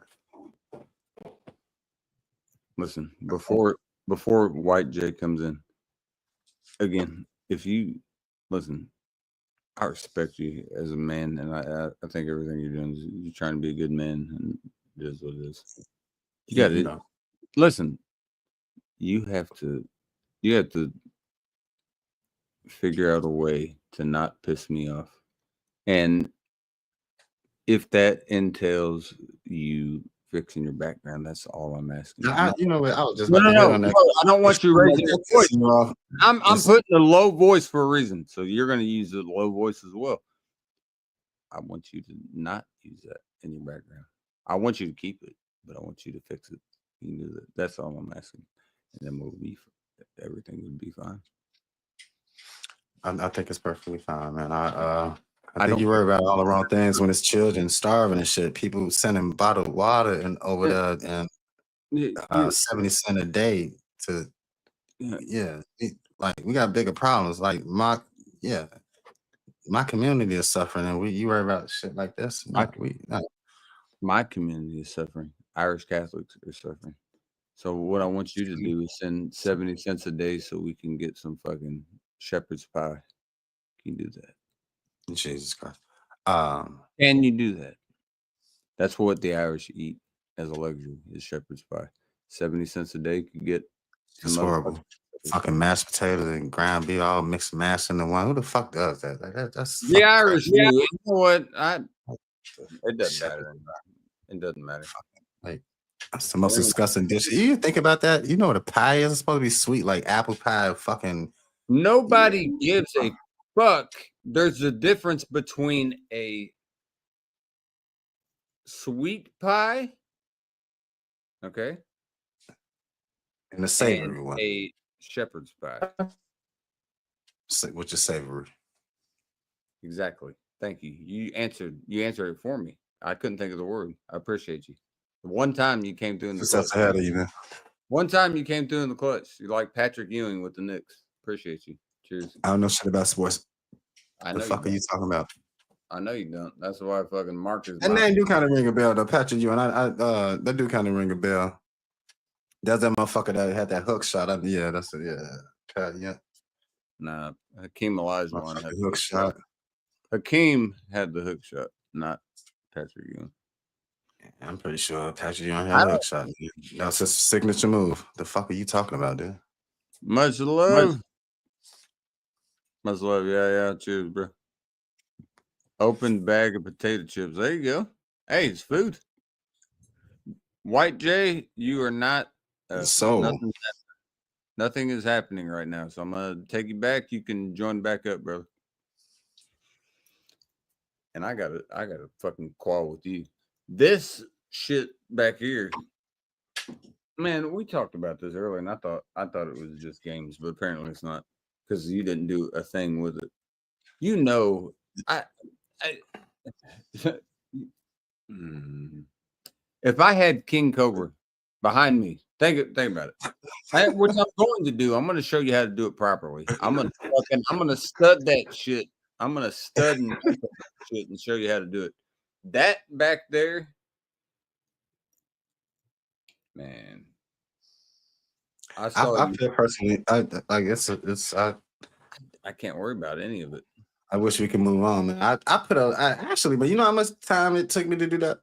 Listen, before White J comes in, again, if you listen, I respect you as a man, and I think everything you're doing is you're trying to be a good man, and it is what it is. You got to listen. You have to figure out a way to not piss me off, and if that entails you fixing your background, that's all I'm asking. You know what? I was just No, about to hit on that. I don't want you raising your voice. You know, I'm putting a low voice for a reason, so you're going to use the low voice as well. I want you to not use that in your background. I want you to keep it, but I want you to fix it. You can do that. That's all I'm asking, and then everything would be fine. I think it's perfectly fine, man. I think you worry about all the wrong things when it's children starving and shit. People sending bottled water and over there and 70 cents a day to like we got bigger problems. Like my community is suffering, and you worry about shit like this. My community is suffering. Irish Catholics are suffering. So what I want you to do is send 70 cents a day so we can get some fucking shepherd's pie. Can you do that? Jesus Christ. Can you do that? That's what the Irish eat as a luxury is shepherd's pie. 70 cents a day could get It's horrible. Fucking mashed potatoes and ground beef all mixed mash into one. Who the fuck does that? Like, that's the Irish do. You know what? It doesn't matter. It doesn't matter. Like that's the most disgusting dish. You think about that? You know what a pie is? It's supposed to be sweet, like apple pie. Fucking nobody gives a fuck. There's a difference between a sweet pie, okay, and a savory one. A shepherd's pie, which is savory. Exactly. Thank you. You answered it for me. I couldn't think of the word. I appreciate you. One time you came through in the clutch. Ahead of you, man. One time you came through in the clutch. You're like Patrick Ewing with the Knicks. Appreciate you. Cheers. I don't know shit about sports. I know the fuck are you talking about? I know you don't. That's why fucking Marcus. That name do kind of ring a bell though. Patrick Ewing. That do kind of ring a bell. That's that motherfucker that had that hook shot. That's it. Yeah. Nah, Hakeem Olajuwon had the hook shot. Hakeem had the hook shot, not Patrick Ewing. I'm pretty sure Patrick Ewing had a hook shot. That's his signature move. The fuck are you talking about, dude? Much love. Much love. Yeah. Cheers, bro. Open bag of potato chips. There you go. Hey, it's food. White J, you are not. Nothing is happening right now. So I'm gonna take you back. You can join back up, brother. And I got a fucking quarrel with you. This shit back here, man. We talked about this earlier, and I thought it was just games, but apparently it's not because you didn't do a thing with it. You know, if I had King Cobra behind me, think about it. What I'm going to do, I'm going to show you how to do it properly. I'm gonna stud that shit. I'm gonna stud and shit and show you how to do it. That back there, man. I feel personally, I can't worry about any of it. I wish we could move on, man. But you know how much time it took me to do that?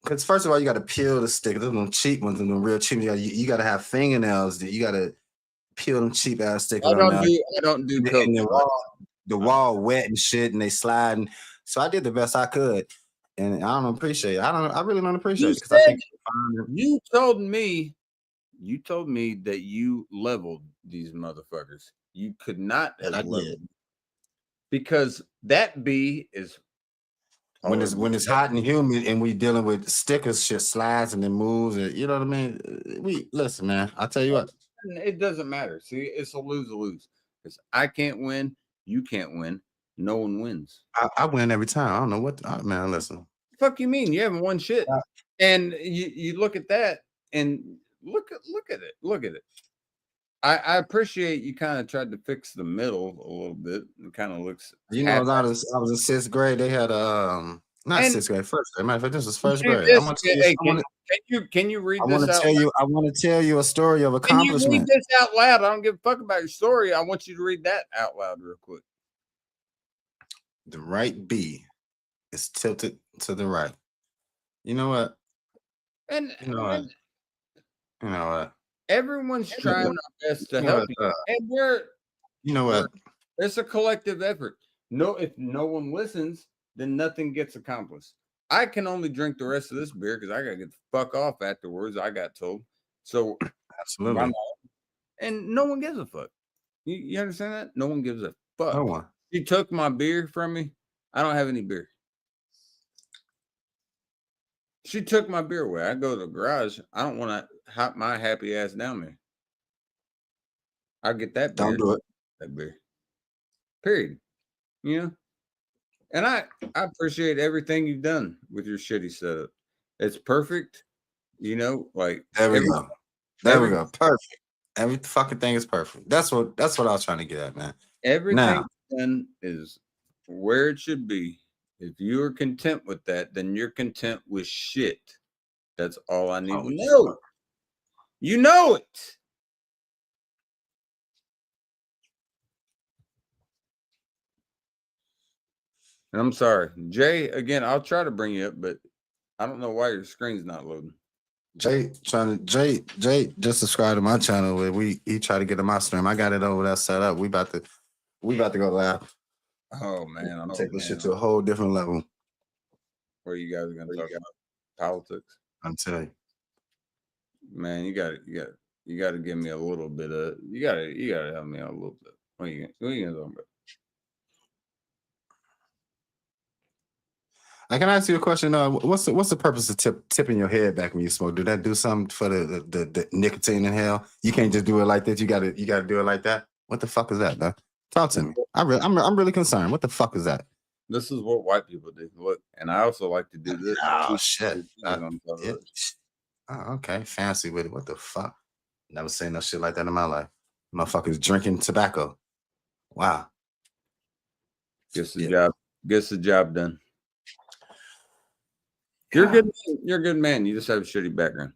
Because first of all, you got to peel the stick. There's them cheap ones and them real cheap. You got to have fingernails. That you got to peel them cheap ass stickers. I don't do the wall wet and shit, and they sliding. So I did the best I could, and I don't appreciate it. I really don't appreciate it because I think you told me that you leveled these motherfuckers. You could not have leveled because that bee is when it's hot and humid, and we dealing with stickers, shit slides and then moves, and you know what I mean. Listen, man. I'll tell you what. It doesn't matter. See, it's a lose-lose because I can't win. You can't win. No one wins. I win every time. I don't know what, man. Listen. Fuck you mean? You haven't won shit. And you look at that and look at it. Look at it. I appreciate you kind of tried to fix the middle a little bit. It kind of looks You know, I was in sixth grade. They had not and sixth grade, first grade. Matter of fact, this was first do grade. I this. want to tell you. Hey, can you read this out? I want to tell you a story of Can you read accomplishment. this out loud? I don't give a fuck about your story. I want you to read that out loud real quick. The right B is tilted to the right. You know what? And You know what? You know what? everyone's trying their best to You know help what? you, and You know what? it's a collective effort. No, if no one listens, then nothing gets accomplished. I can only drink the rest of this beer because I gotta get the fuck off afterwards. I got told. So Absolutely. and no one gives a fuck. You understand that? No one gives a fuck. No one. She took my beer from me. I don't have any beer. She took my beer away. I go to the garage. I don't want to hop my happy ass down there. I'll get that beer. Don't do it. That beer. Period. You know? And I appreciate everything you've done with your shitty setup. It's perfect. You know, like There we go. There we go. Perfect. Every fucking thing is perfect. That's what I was trying to get at, man. Everything done is where it should be. If you are content with that, then you're content with shit. That's all I need to know. You know it. And I'm sorry, Jay. Again, I'll try to bring you up, but I don't know why your screen's not loading. Jay just subscribed to my channel where he tried to get in my stream. I got it over there set up. We about to go live. Oh man, Take this shit to a whole different level. Where you guys are gonna talk about politics? I'm telling you. Man, you gotta give me a little bit of you gotta help me out a little bit. What are you gonna talk about? I can ask you a question. What's the purpose of tipping your head back when you smoke? Do that do something for the nicotine inhale? You can't just do it like this. You gotta do it like that. What the fuck is that, though? Talk to me. I'm really concerned. What the fuck is that? This is what white people do. Look, and I also like to do this. Oh shit. Oh, okay, fancy with it. What the fuck? Never seen no shit like that in my life. Motherfuckers drinking tobacco. Wow. Gets the job done. You're good. You're a good man. You just have a shitty background.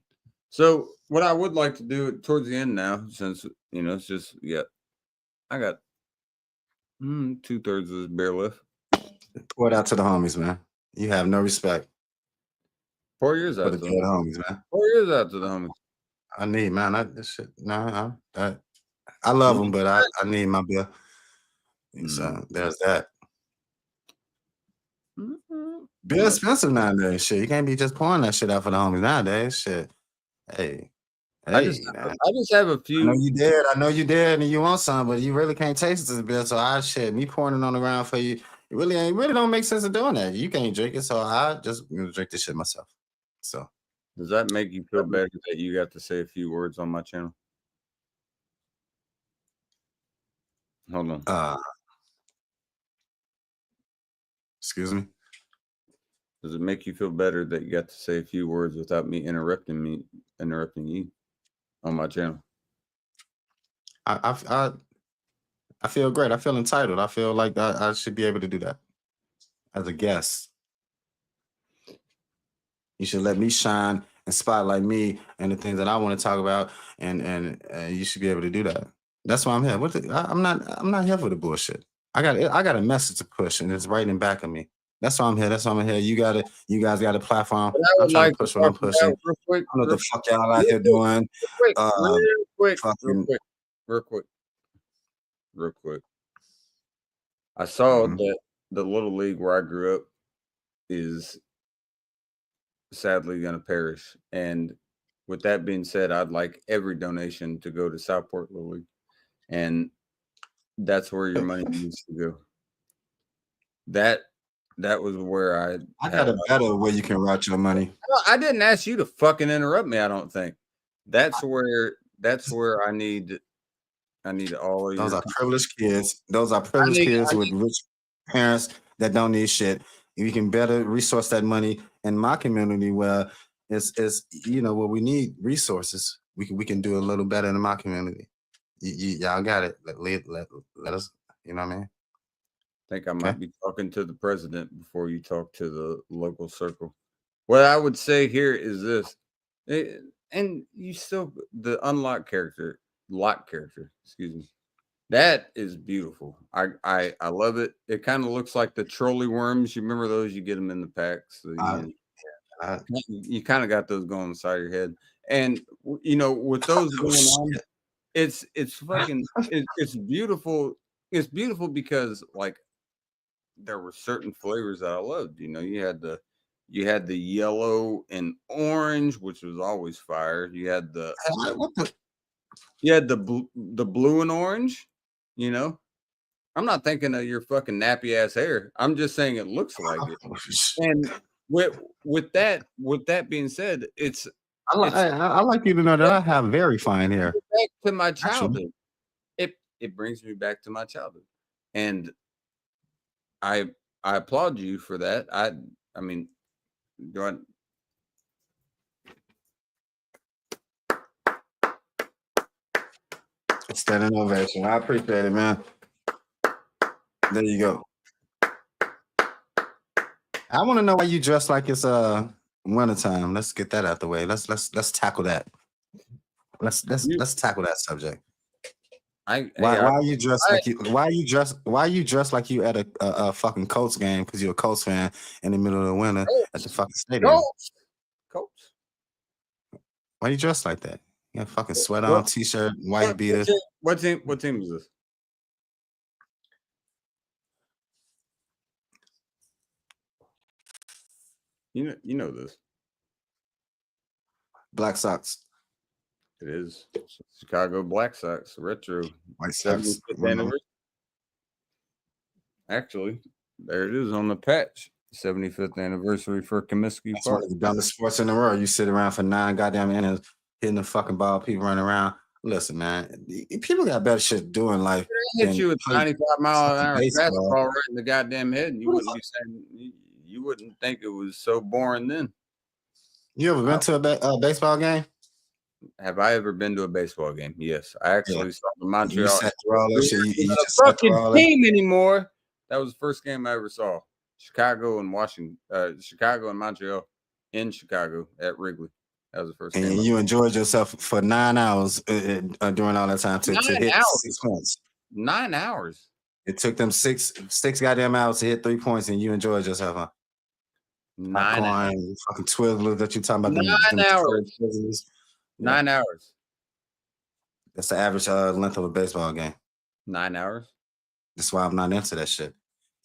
So what I would like to do towards the end now, since it's just I got 2/3 of this beer left. Pour it out to the homies, man. You have no respect. 4 years out to to the homies, man. 4 years out to the homies. I need, man. This shit. I love them, but I need my beer. So there's that. Beer expensive nowadays. Shit, you can't be just pouring that shit out for the homies nowadays. Shit. Hey, I just have a few. I know you did, and you want some, but you really can't taste this beer. So me pouring it on the ground for you. It really don't make sense of doing that. You can't drink it, so I just drink this shit myself. So does that make you feel better that you got to say a few words on my channel? Hold on. Excuse me. Does it make you feel better that you got to say a few words without me interrupting you on my channel? I feel great. I feel entitled. I feel like I should be able to do that as a guest. You should let me shine and spotlight me and the things that I want to talk about, and you should be able to do that. That's why I'm here. I'm not here for the bullshit. I got a message to push, and it's right in back of me. That's why I'm here. You guys got a platform. I'm trying to push what I'm pushing. Real quick, I don't know what the fuck y'all out here doing. Real quick. I saw that the little league where I grew up is sadly going to perish. And with that being said, I'd like every donation to go to Southport Little League. And that's where your money needs to go. That was where I got a better way you can route your money. I didn't ask you to fucking interrupt me. I don't think that's where I need all of those are privileged kids. Those are privileged kids with rich parents that don't need shit. We can better resource that money in my community where it's where we need resources. We can do a little better in my community. y'all got it. Let us. You know what I mean? Think I might be talking to the president before you talk to the local circle. What I would say here is this, and you still the lock character, excuse me. That is beautiful. I love it. It kind of looks like the trolley worms. You remember those? You get them in the packs. So you kind of got those going inside your head, and you know with those going on, it's fucking it's beautiful. It's beautiful because like there were certain flavors that I loved. You know, you had the yellow and orange, which was always fire. You had the blue and orange. You know, I'm not thinking of your fucking nappy ass hair. I'm just saying it looks like it. And with that being said, I like you to know that I have very fine hair. Back to my childhood. It brings me back to my childhood, and I applaud you for that. I mean, go on. Standing ovation. I appreciate it, man. There you go. I want to know why you dress like it's wintertime. Let's get that out the way. Let's tackle that. Let's tackle that subject. Why are you dressed like you? Why are you dressed like you at a fucking Colts game because you're a Colts fan in the middle of the winter at the fucking stadium? Colts. Why you dressed like that? You got a fucking sweater on, t-shirt, white beater. What team is this? You know this. Black Sox. It is Chicago Black Sox retro White Sox. Actually, there it is on the patch. 75th anniversary for Comiskey That's Park. one of the dumbest sports in the world. You sit around for 9 goddamn innings hitting the fucking ball, people running around. Listen, man, people got better shit to do in life. Hit you with 95-mile-an-hour fastball right in the goddamn head, and you wouldn't be saying you wouldn't think it was so boring then. You ever been to a baseball game? Have I ever been to a baseball game? Yes, I actually saw the Montreal. You sat through all that shit. You just fucking team anymore. That was the first game I ever saw. Chicago and Montreal in Chicago at Wrigley. That was the first game. And you enjoyed yourself for 9 hours during all that time to hit 6 points. 9 hours. It took them six goddamn hours to hit 3 points, and you enjoyed yourself, huh? 9 hours. Fucking twizzlers that you talking about. 9 hours. 9 hours. That's the average length of a baseball game. 9 hours. That's why I'm not into that shit.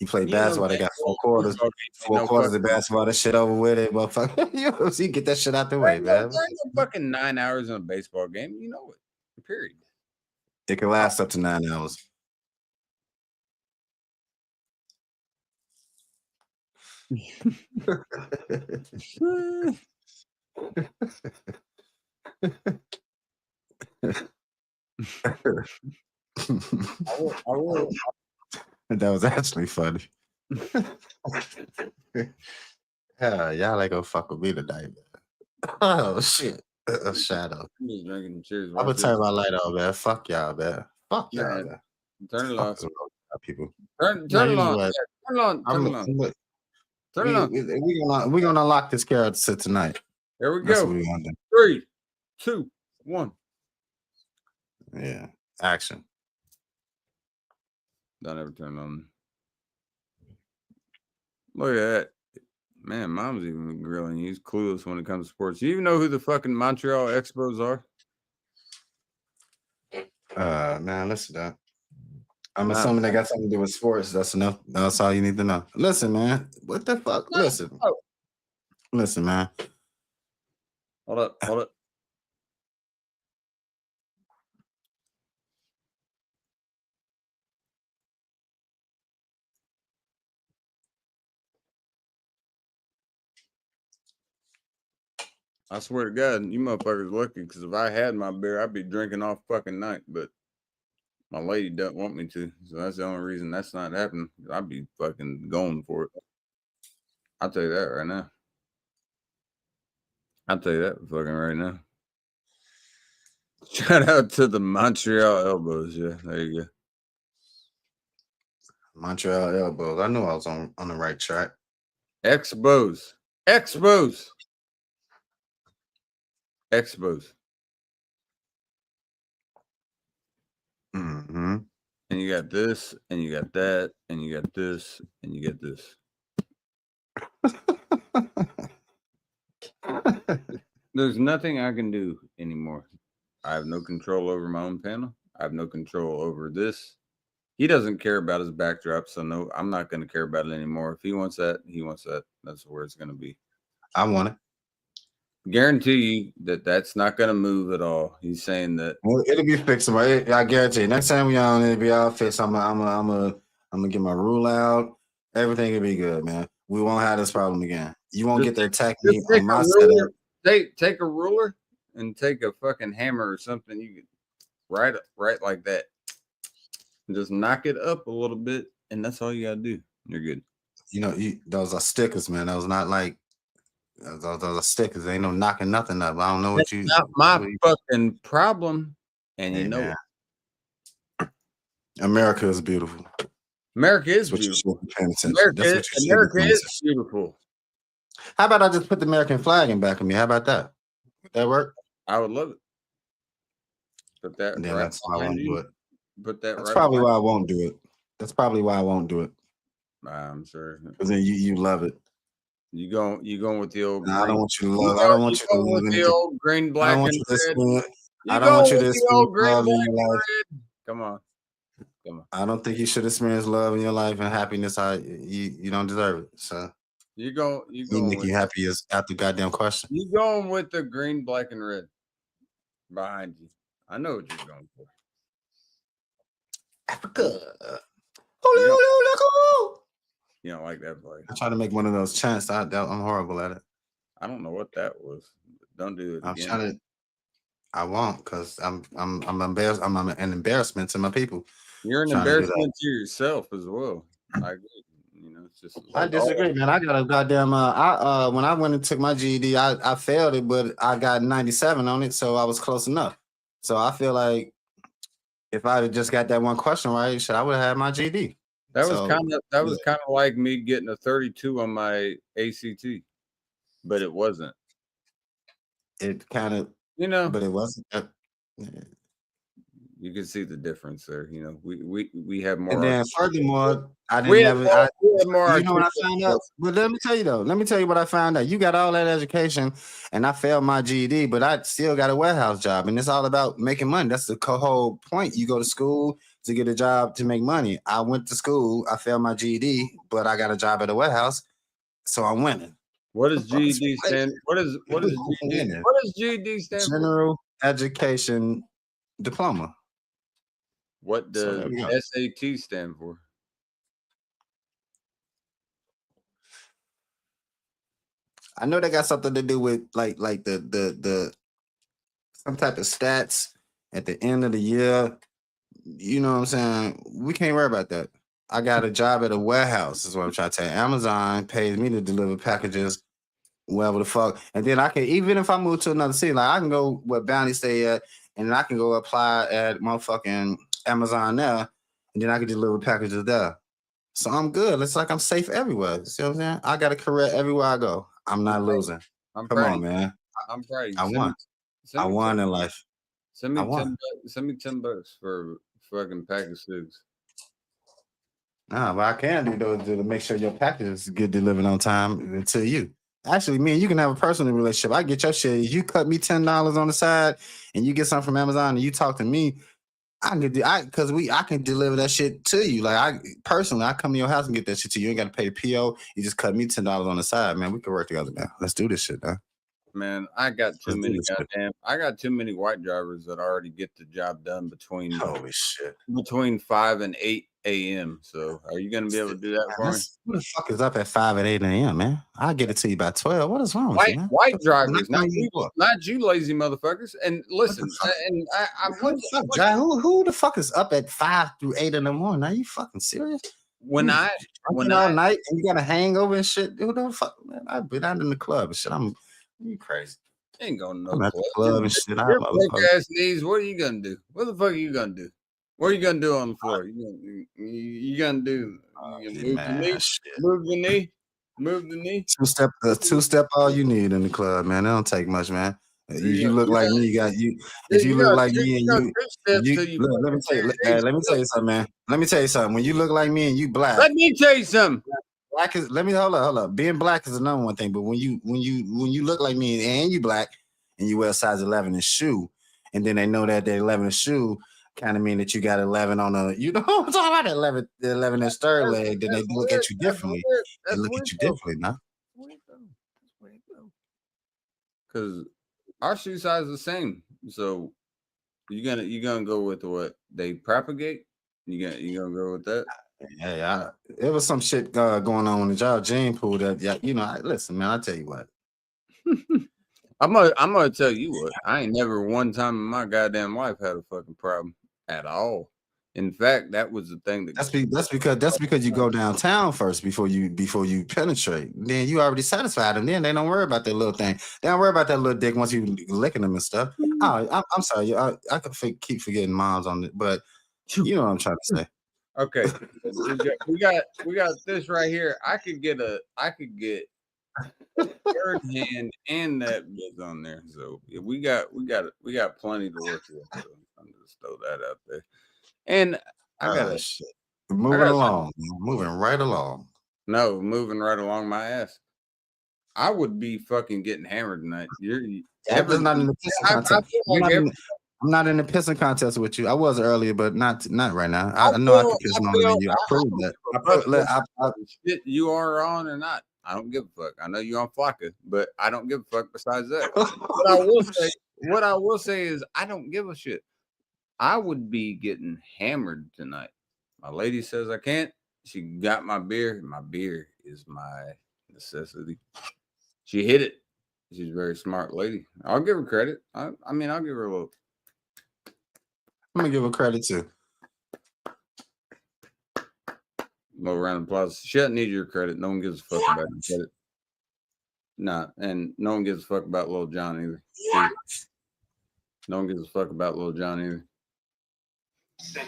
You play basketball, they got 4 quarters. 4 quarters of basketball, that shit over with it, motherfucker. You get that shit out the way, man. There's no fucking 9 hours in a baseball game. You know it. Period. It can last up to 9 hours. I will. That was actually funny. Yeah, y'all ain't gonna fuck with me tonight, man. Oh shit. Shadow. I'm just drinking cheers. I'm gonna turn my light on, man. Fuck y'all, man. Fuck y'all, man. Turn it off. People. Turn it on. Turn it on. We're gonna unlock this character tonight. There we That's go. what we gonna do. 3, 2, 1. Yeah. Action. Don't ever turn on. Look at that. Man, Mom's even grilling you. He's clueless when it comes to sports. You even know who the fucking Montreal Expos are? Man, listen up. I'm assuming they got something to do with sports. That's enough. That's all you need to know. Listen, man. What the fuck? Listen. Listen, man. Hold up. I swear to God, you motherfuckers lucky because if I had my beer, I'd be drinking all fucking night. But my lady doesn't want me to, so that's the only reason that's not happening. I'd be fucking going for it. I'll tell you that right now. I'll tell you that fucking right now. Shout out to the Montreal Elbows. Yeah, there you go. Montreal Elbows. I knew I was on the right track. Expos. Expos. Expos. Mm-hmm. And you got this, and you got that, and you got this, and you got this. There's nothing I can do anymore. I have no control over my own panel. I have no control over this. He doesn't care about his backdrop, so no, I'm not going to care about it anymore. If he wants that, he wants that. That's where it's going to be. I want it. Guarantee you that that's not going to move at all. He's saying that. Well, it'll be fixable. I guarantee you. Next time we on, it'll be all fixed. I'm gonna get my rule out. Everything will be good, man. We won't have this problem again. You won't get to attack me on my setup. Take a ruler and take a fucking hammer or something. You could right like that. And just knock it up a little bit, and that's all you gotta do. You're good. You know, those are stickers, man. Those not like those are stickers. Ain't no knocking nothing up. I don't know what you. Not my fucking problem. And you know, America is beautiful. America is That's beautiful. America is beautiful. How about I just put the American flag in back of me? How about that? Would that work? I would love it. Put that. Yeah, right that's why I won't do it. Put that. That's probably why I won't do it. That's probably why I won't do it. I'm sure. Because then you love it. You going with the old? No, I don't want you to love. I don't want you to love with the old green, black, and red. I don't want you to experience love in your life. Come on. I don't think you should experience love in your life and happiness. You don't deserve it. So you go. make you happy is out the goddamn question. You going with the green, black, and red behind you? I know what you're going for. Africa. You don't like that play. I try to make one of those chants. I'm horrible at it. I don't know what that was. Don't do it. I'm trying to. I won't because I'm embarrassed. I'm an embarrassment to my people. You're an embarrassment to yourself as well. I agree. You know, it's just. I disagree, man. I got a goddamn. When I went and took my GED, I failed it, but I got 97 on it, so I was close enough. So I feel like if I had just got that one question right, I would have had my GED. That was kind of like me getting a 32 on my ACT, but it wasn't. It kind of, but it wasn't. You can see the difference there. You know, we have more. And then furthermore, I didn't have more. You know what I found out? But let me tell you though. Let me tell you what I found out. You got all that education, and I failed my GED, but I still got a warehouse job, and it's all about making money. That's the whole point. You go to school to get a job to make money. I went to school. I failed my GED, but I got a job at a warehouse, so I'm winning. What does GED stand? What does GED stand for? General Education Diploma. What does SAT stand for? I know they got something to do with like the some type of stats at the end of the year. You know what I'm saying? We can't worry about that. I got a job at a warehouse, is what I'm trying to tell you. Amazon pays me to deliver packages wherever the fuck. And then I can, even if I move to another city, like I can go where Bounty stay at, and I can go apply at motherfucking Amazon there, and then I can deliver packages there. So I'm good. It's like I'm safe everywhere. See what I'm saying? I got a career everywhere I go. I'm not losing. Come on, man. I'm proud. I won. I won in life. Send me $10 for fucking pack of cigs. Nah, but I can do those to make sure your packages get delivered on time to you. Actually, me and you can have a personal relationship. I get your shit. You cut me $10 on the side, and you get something from Amazon, and you talk to me. I can deliver that shit to you. Like I come to your house and get that shit to you. You ain't got to pay the PO. You just cut me $10 on the side, man. We can work together now. Let's do this shit, man. Man, I got too many white drivers that already get the job done between 5 and 8 a.m. So are you gonna be able to do that for me? Who the fuck is up at 5 and 8 a.m., man? I'll get it to you by 12. What is wrong with you, man? White drivers, not you lazy motherfuckers. And listen, who the fuck is up at 5 through 8 in the morning? Are you fucking serious? When I all night and you got a hangover and shit, who the fuck, man? I've been out in the club and shit. You crazy. Ain't going to I'm no at the club. club and shit. Your broke ass knees. What are you gonna do? What the fuck are you gonna do? What are you gonna do on the floor? You gonna do? You gonna move the knee? Move the knee? Move the knee? Two step, all you need in the club, man. It don't take much, man. You look You like got- me. You got you. If you look like me and you, steps till you look, let me tell you. Let me tell you something, man. Let me tell you something. When you look like me and you black, Let me tell you something. black is. Let me hold up. Being black is the number one thing. But when you look like me and you black and you wear a size 11 in shoe, and then they know that 11 in shoe kind of mean that you got 11 on a. You know what I'm talking about? 11 in third leg. Then they look at you differently. They look at you differently, now. Because our shoe size is the same. So you gonna go with what they propagate? You gonna go with that? Yeah, it was some shit going on in the job. Gene pool that, yeah, you know. Listen, man, I tell you what. I'm gonna tell you what. I ain't never one time in my goddamn life had a fucking problem at all. In fact, that was the thing That's because you go downtown first before you penetrate. Then you already satisfied, and then they don't worry about that little thing. They don't worry about that little dick once you licking them and stuff. Oh, I'm sorry, I could keep forgetting moms on it, but you know what I'm trying to say. Okay, we got this right here. I could get third hand and that bit on there. So yeah, we got plenty to work with. So I'm just throw that out there. And I got shit. Moving right along. No, moving right along my ass. I would be fucking getting hammered tonight. I'm not in the pissing contest. I'm not in the pissing contest with you. I was earlier, but not right now. I know I can piss more than you. I proved that. Shit you are on or not. I don't give a fuck. I know you're on Flocka, but I don't give a fuck besides that. What I will say is I don't give a shit. I would be getting hammered tonight. My lady says I can't. She got my beer. My beer is my necessity. She hit it. She's a very smart lady. I'll give her credit. I mean, I'll give her a little. I'm gonna give her credit too. Little round of applause. She doesn't need your credit. No one gives a fuck about your credit. Nah, and no one gives a fuck about Lil Jon either. No one gives a fuck about Lil Jon either. Say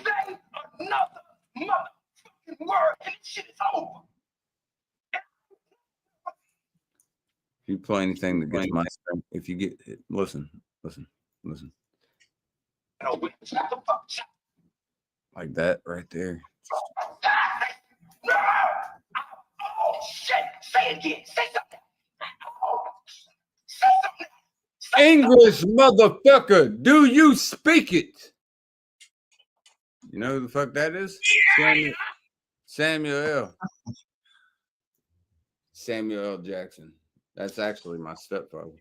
another motherfucking word and shit is over. If you play anything that gets my strength, if you get it, listen. Like that right there. Oh shit! Say it again. Say something. Say something. English, motherfucker. Do you speak it? You know who the fuck that is? Samuel L. Samuel L. Jackson. That's actually my stepfather.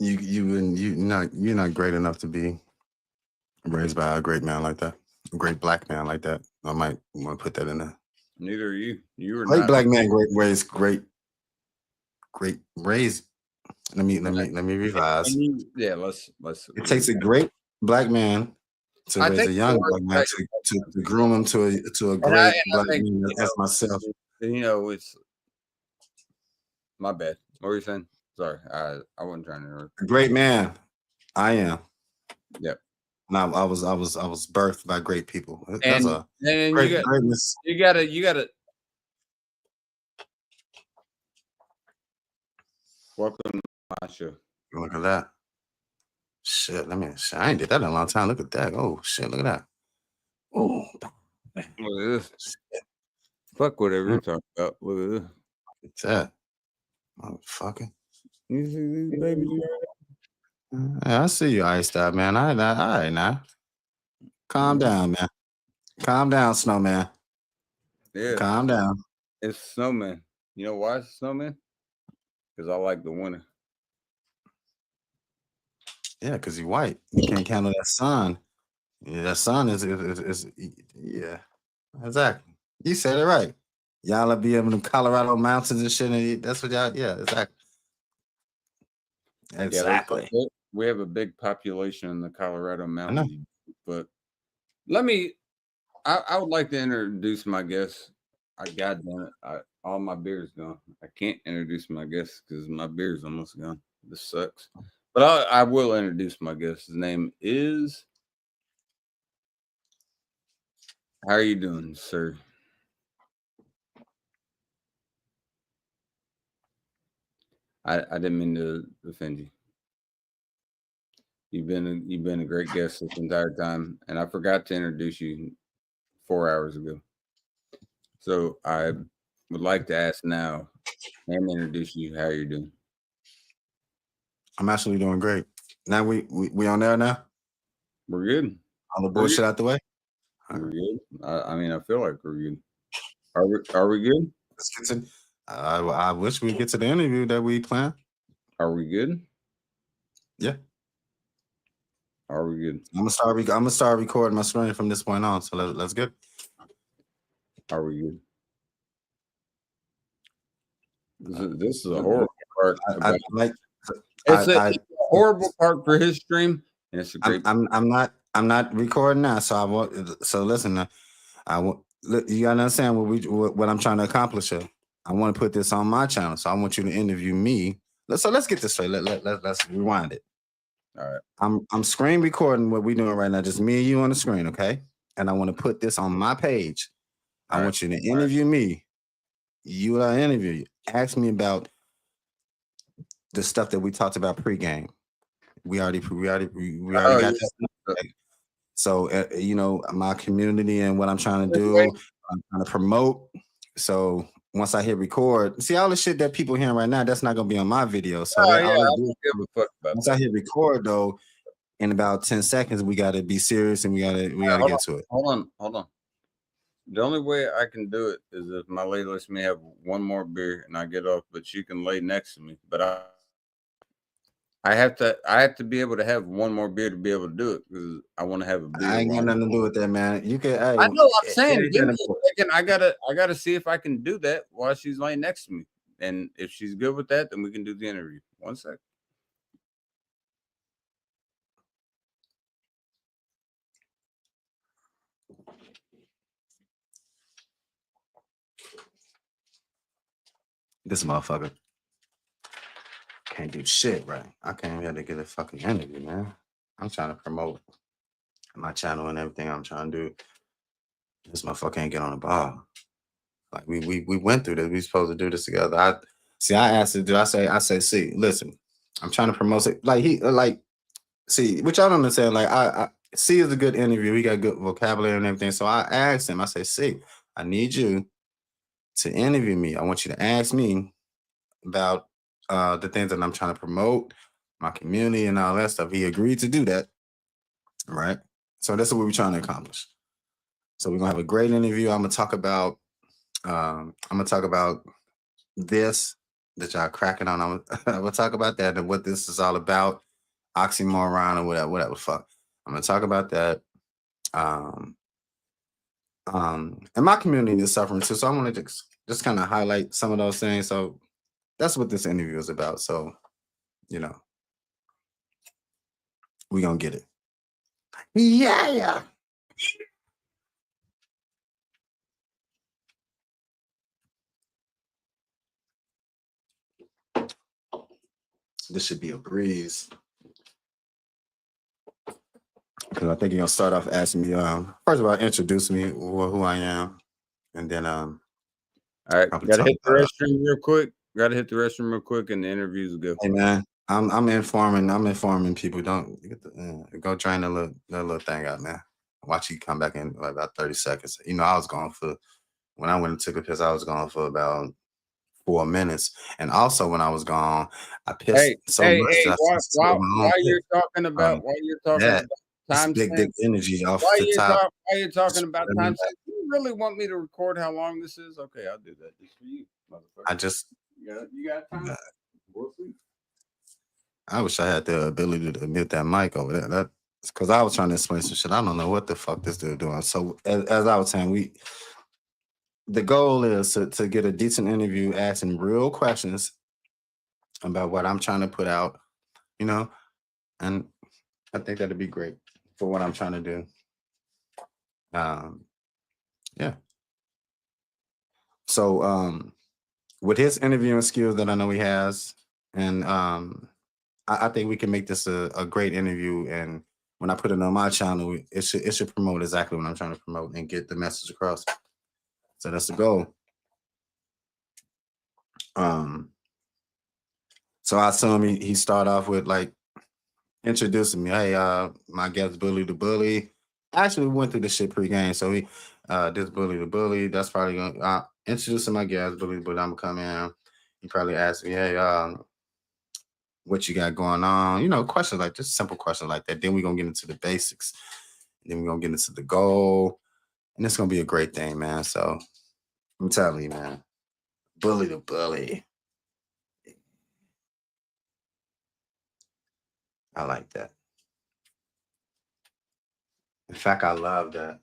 You're not great enough to be raised by a great man like that, a great black man like that. I might want to put that in there. Neither are you. You were great not black man, great raised. Let me revise. Yeah, let's. It takes a great black man to raise a young black man to groom him to a great black man as myself. You know, it's my bad. What were you saying? Sorry, I wasn't trying to interrupt. Great man, I am. Yep. And I was birthed by great people. That's greatness. You gotta. Welcome to my show. Look at that. Shit, I ain't did that in a long time. Look at that. Oh shit, look at that. Oh, look at this. Fuck whatever you're talking about. Look at this. What's that? Motherfucker. You see these babies? I see you iced out, man. All right now. Calm down, man. Calm down, snowman. Yeah. Calm down. It's snowman. You know why it's snowman? Because I like the winter. Yeah, because you're white. You can't handle that sun. Yeah, that sun is yeah. Exactly. You said it right. Y'all will be able to Colorado mountains and shit. And that's what y'all. Yeah, exactly. Exactly. Yeah, we have a big population in the Colorado mountains, but I would like to introduce my guest. Goddamn it, all my beer's gone. I can't introduce my guest because my beer's almost gone. This sucks. But I will introduce my guest. His name is. How are you doing, sir? I didn't mean to offend you. You've been a great guest this entire time, and I forgot to introduce you 4 hours ago. So I would like to ask now and introduce you. How are you doing? I'm actually doing great. Now we on there now. We're good. All the bullshit out the way. We're good. I mean, I feel like we're good. Are we good? Let's get to. I wish we get to the interview that we planned. Are we good? Yeah. Are we good? I'm gonna start recording my screen from this point on. So let's get. Are we good? This is a horrible part. It's a horrible part for his stream, and it's a great. I'm not recording now, so I want. So listen, I want you gotta understand what I'm trying to accomplish here. I want to put this on my channel, so I want you to interview me. Let's get this straight. Let's rewind it. All right. I'm screen recording what we're doing right now, just me and you on the screen, okay? And I want to put this on my page. I want you to interview me. You and I interview you. Ask me about the stuff that we talked about pregame. We already got that. So you know, my community and what I'm trying to do, I'm trying to promote. So once I hit record, see all the shit that people hearing right now, that's not gonna be on my video. So once I hit record though, in about 10 seconds, we gotta be serious and we gotta get to it. Hold on. The only way I can do it is if my lady lets me have one more beer and I get off, but she can lay next to me. But I have to be able to have one more beer to be able to do it because I want to have a beer. I ain't got nothing to do with that, man. You can. I know. I'm saying, give me a second. I gotta see if I can do that while she's laying next to me, and if she's good with that, then we can do the interview. 1 sec. This motherfucker can't do shit right. I can't be able to get a fucking interview, man. I'm trying to promote my channel and everything I'm trying to do. This motherfucker can't get on the ball. Like we went through this. We supposed to do this together. I asked to do. I say, see, listen, I'm trying to promote it. See, which I don't understand. Like I C is a good interview. He got good vocabulary and everything. So I asked him. I say, C, I need you to interview me. I want you to ask me about the things that I'm trying to promote, my community and all that stuff. He agreed to do that. Right. So that's what we're trying to accomplish. So we're gonna have a great interview. I'm gonna talk about this that y'all cracking on. I'm gonna talk about that and what this is all about, oxymoron or whatever fuck. I'm gonna talk about that. And my community is suffering too. So I want to just kind of highlight some of those things. So that's what this interview is about. So, you know, we're gonna get it. Yeah. This should be a breeze. Because I think you're gonna start off asking me, first of all, introduce me, who I am, and then all right, gotta hit the restroom real quick. And the interviews will go. Hey man, I'm informing people. Don't go drain that little thing out, man. Watch you come back in like about 30 seconds. You know, I was gone for when I went and took a piss, I was gone for about 4 minutes. And also when I was gone, I pissed so much. While you're talking about time big energy off why the top. Why are you talking about time? You really want me to record how long this is? Okay, I'll do that just for you, motherfucker. You got time? We'll see. I wish I had the ability to mute that mic over there. That's because I was trying to explain some shit. I don't know what the fuck this dude doing. So as I was saying, the goal is to get a decent interview, asking real questions about what I'm trying to put out, you know, and I think that'd be great for what I'm trying to do. Yeah. So with his interviewing skills that I know he has, and I think we can make this a great interview. And when I put it on my channel, it should promote exactly what I'm trying to promote and get the message across. So that's the goal. So I assume he start off with like introducing me. Hey, my guest Bully the Bully. Actually, we went through this shit pre-game. So he this Bully the Bully. That's probably gonna introducing my guest Bully the Bully. I'm gonna come in. He probably ask me, hey, what you got going on? You know, questions like just simple questions like that. Then we're gonna get into the basics. Then we're gonna get into the goal. And it's gonna be a great thing, man. So I'm telling you, man. Bully the Bully. I like that. In fact, I love that.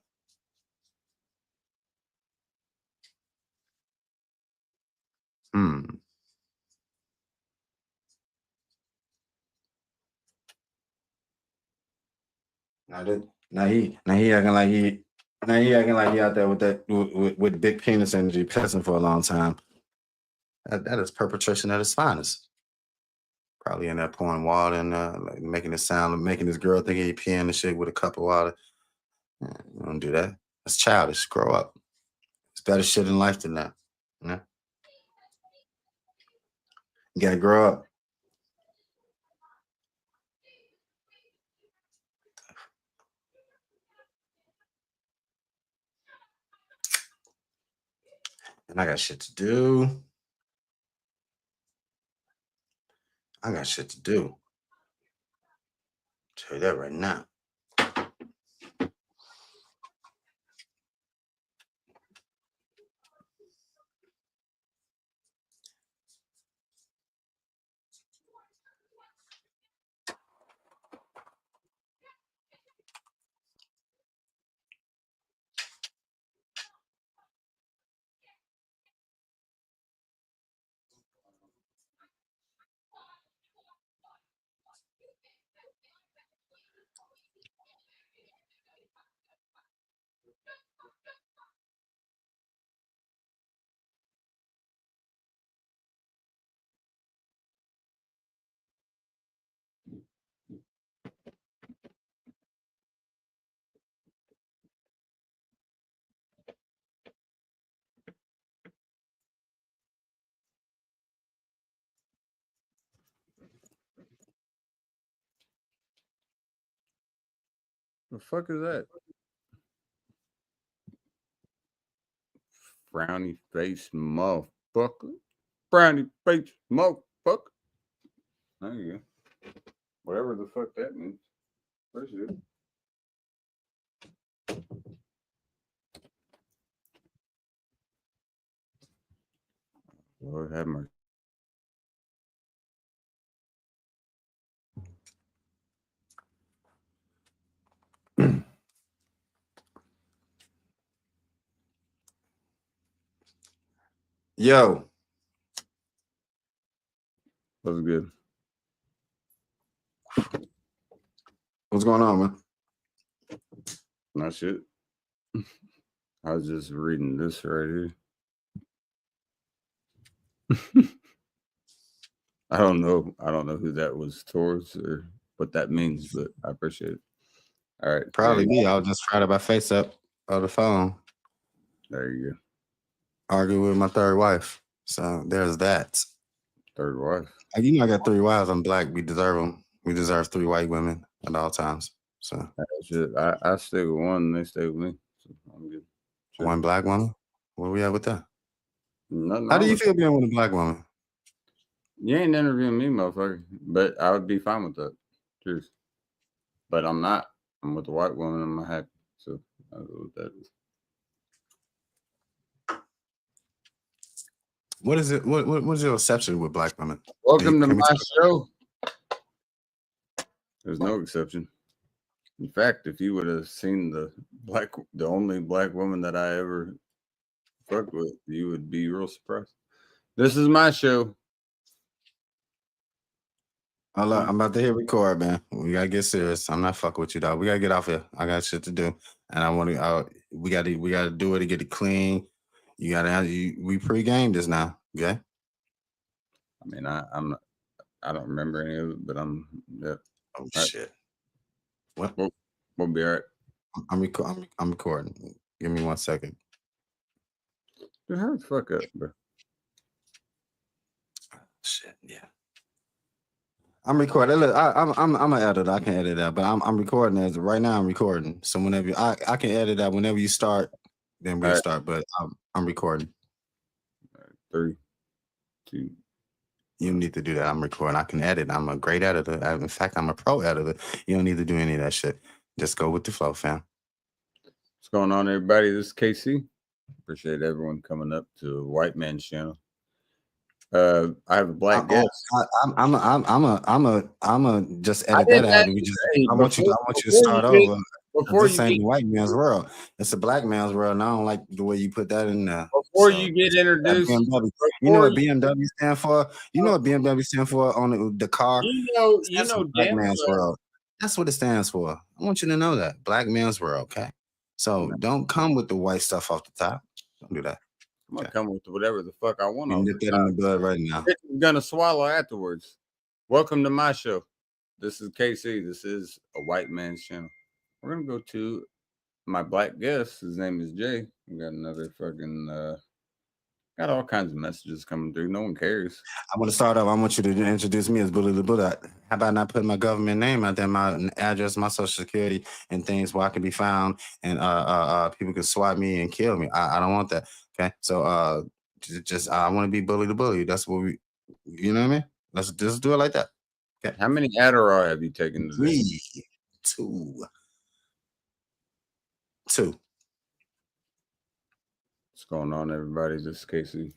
Now he acting like he out there with that with big penis energy pissing for a long time. That is perpetration at its finest. Probably in there pouring water and like making it sound, making this girl think he peeing and shit with a cup of water. You don't do that. That's childish. Grow up. It's better shit in life than that. You know? You gotta grow up. And I got shit to do. I got shit to do. Tell you that right now. The fuck is that? Frowny face motherfucker. Frowny face motherfucker. There you go. Whatever the fuck that means. Where's it? Lord have mercy. Yo. What's good? What's going on, man? Not shit. I was just reading this right here. I don't know who that was towards or what that means, but I appreciate it. All right. Probably me. I was just trying to my face up on the phone. There you go. Argue with my third wife. So there's that. Third wife. You know, I got 3 wives. I'm black. We deserve them. We deserve 3 white women at all times. So I stay with one and they stay with me. So I'm good. Sure. 1 black woman? Where we at with that? Nothing. How do you feel being with a black woman? You ain't interviewing me, motherfucker. But I would be fine with that. Cheers. But I'm not. I'm with a white woman and I'm happy. So I know what that is. What is it? What's your exception with black women? Welcome to my show. There's no exception. In fact, if you would have seen the only black woman that I ever fucked with, you would be real surprised. This is my show. I'm about to hit record, man. We gotta get serious. I'm not fucking with you, dog. We gotta get off here. I got shit to do, and I want to. We gotta do it to get it clean. You gotta we pre-game this now, okay? I mean, I'm not, I don't remember any of it, but yeah. Oh Right. shit! What? We'll be all right. I'm recording. Give me 1 second. Dude, hurry the fuck up, bro. Shit, yeah. I'm recording. Look, I'm an editor. I can edit that, but I'm recording as right now. I'm recording. So whenever I can edit that whenever you start, then we'll All right. start. But I'm recording. 3, 2. You don't need to do that. I'm recording. I can edit. I'm a great editor. In fact, I'm a pro editor. You don't need to do any of that shit. Just go with the flow, fam. What's going on, everybody? This is KC. Appreciate everyone coming up to White Man's channel. I have a black guest. I'm a just edit that out. I want you to start over. Before this ain't the white man's world. It's a black man's world. And I don't like the way you put that in there. Before you get introduced, you know what BMW stand for? You know what BMW stand for on the car? You know, black man's world. That's what it stands for. I want you to know that. Black man's world, okay? So don't come with the white stuff off the top. Don't do that. I'm gonna come with whatever the fuck I want. You nip that in the bud right now. I'm gonna swallow afterwards. Welcome to my show. This is KC. This is a white man's channel. We're gonna go to my black guest. His name is Jay. We got another fucking got all kinds of messages coming through. No one cares. I want to start off. I want you to introduce me as Bully the Bullet. How about not putting my government name out there, my address, my social security, and things where I can be found, and people can swat me and kill me. I don't want that. Okay, so just I want to be Bully the Bully. That's what we, you know what I mean? Let's just do it like that. Okay. How many Adderall have you taken today? 3, 2. What's going on, everybody? This is Casey.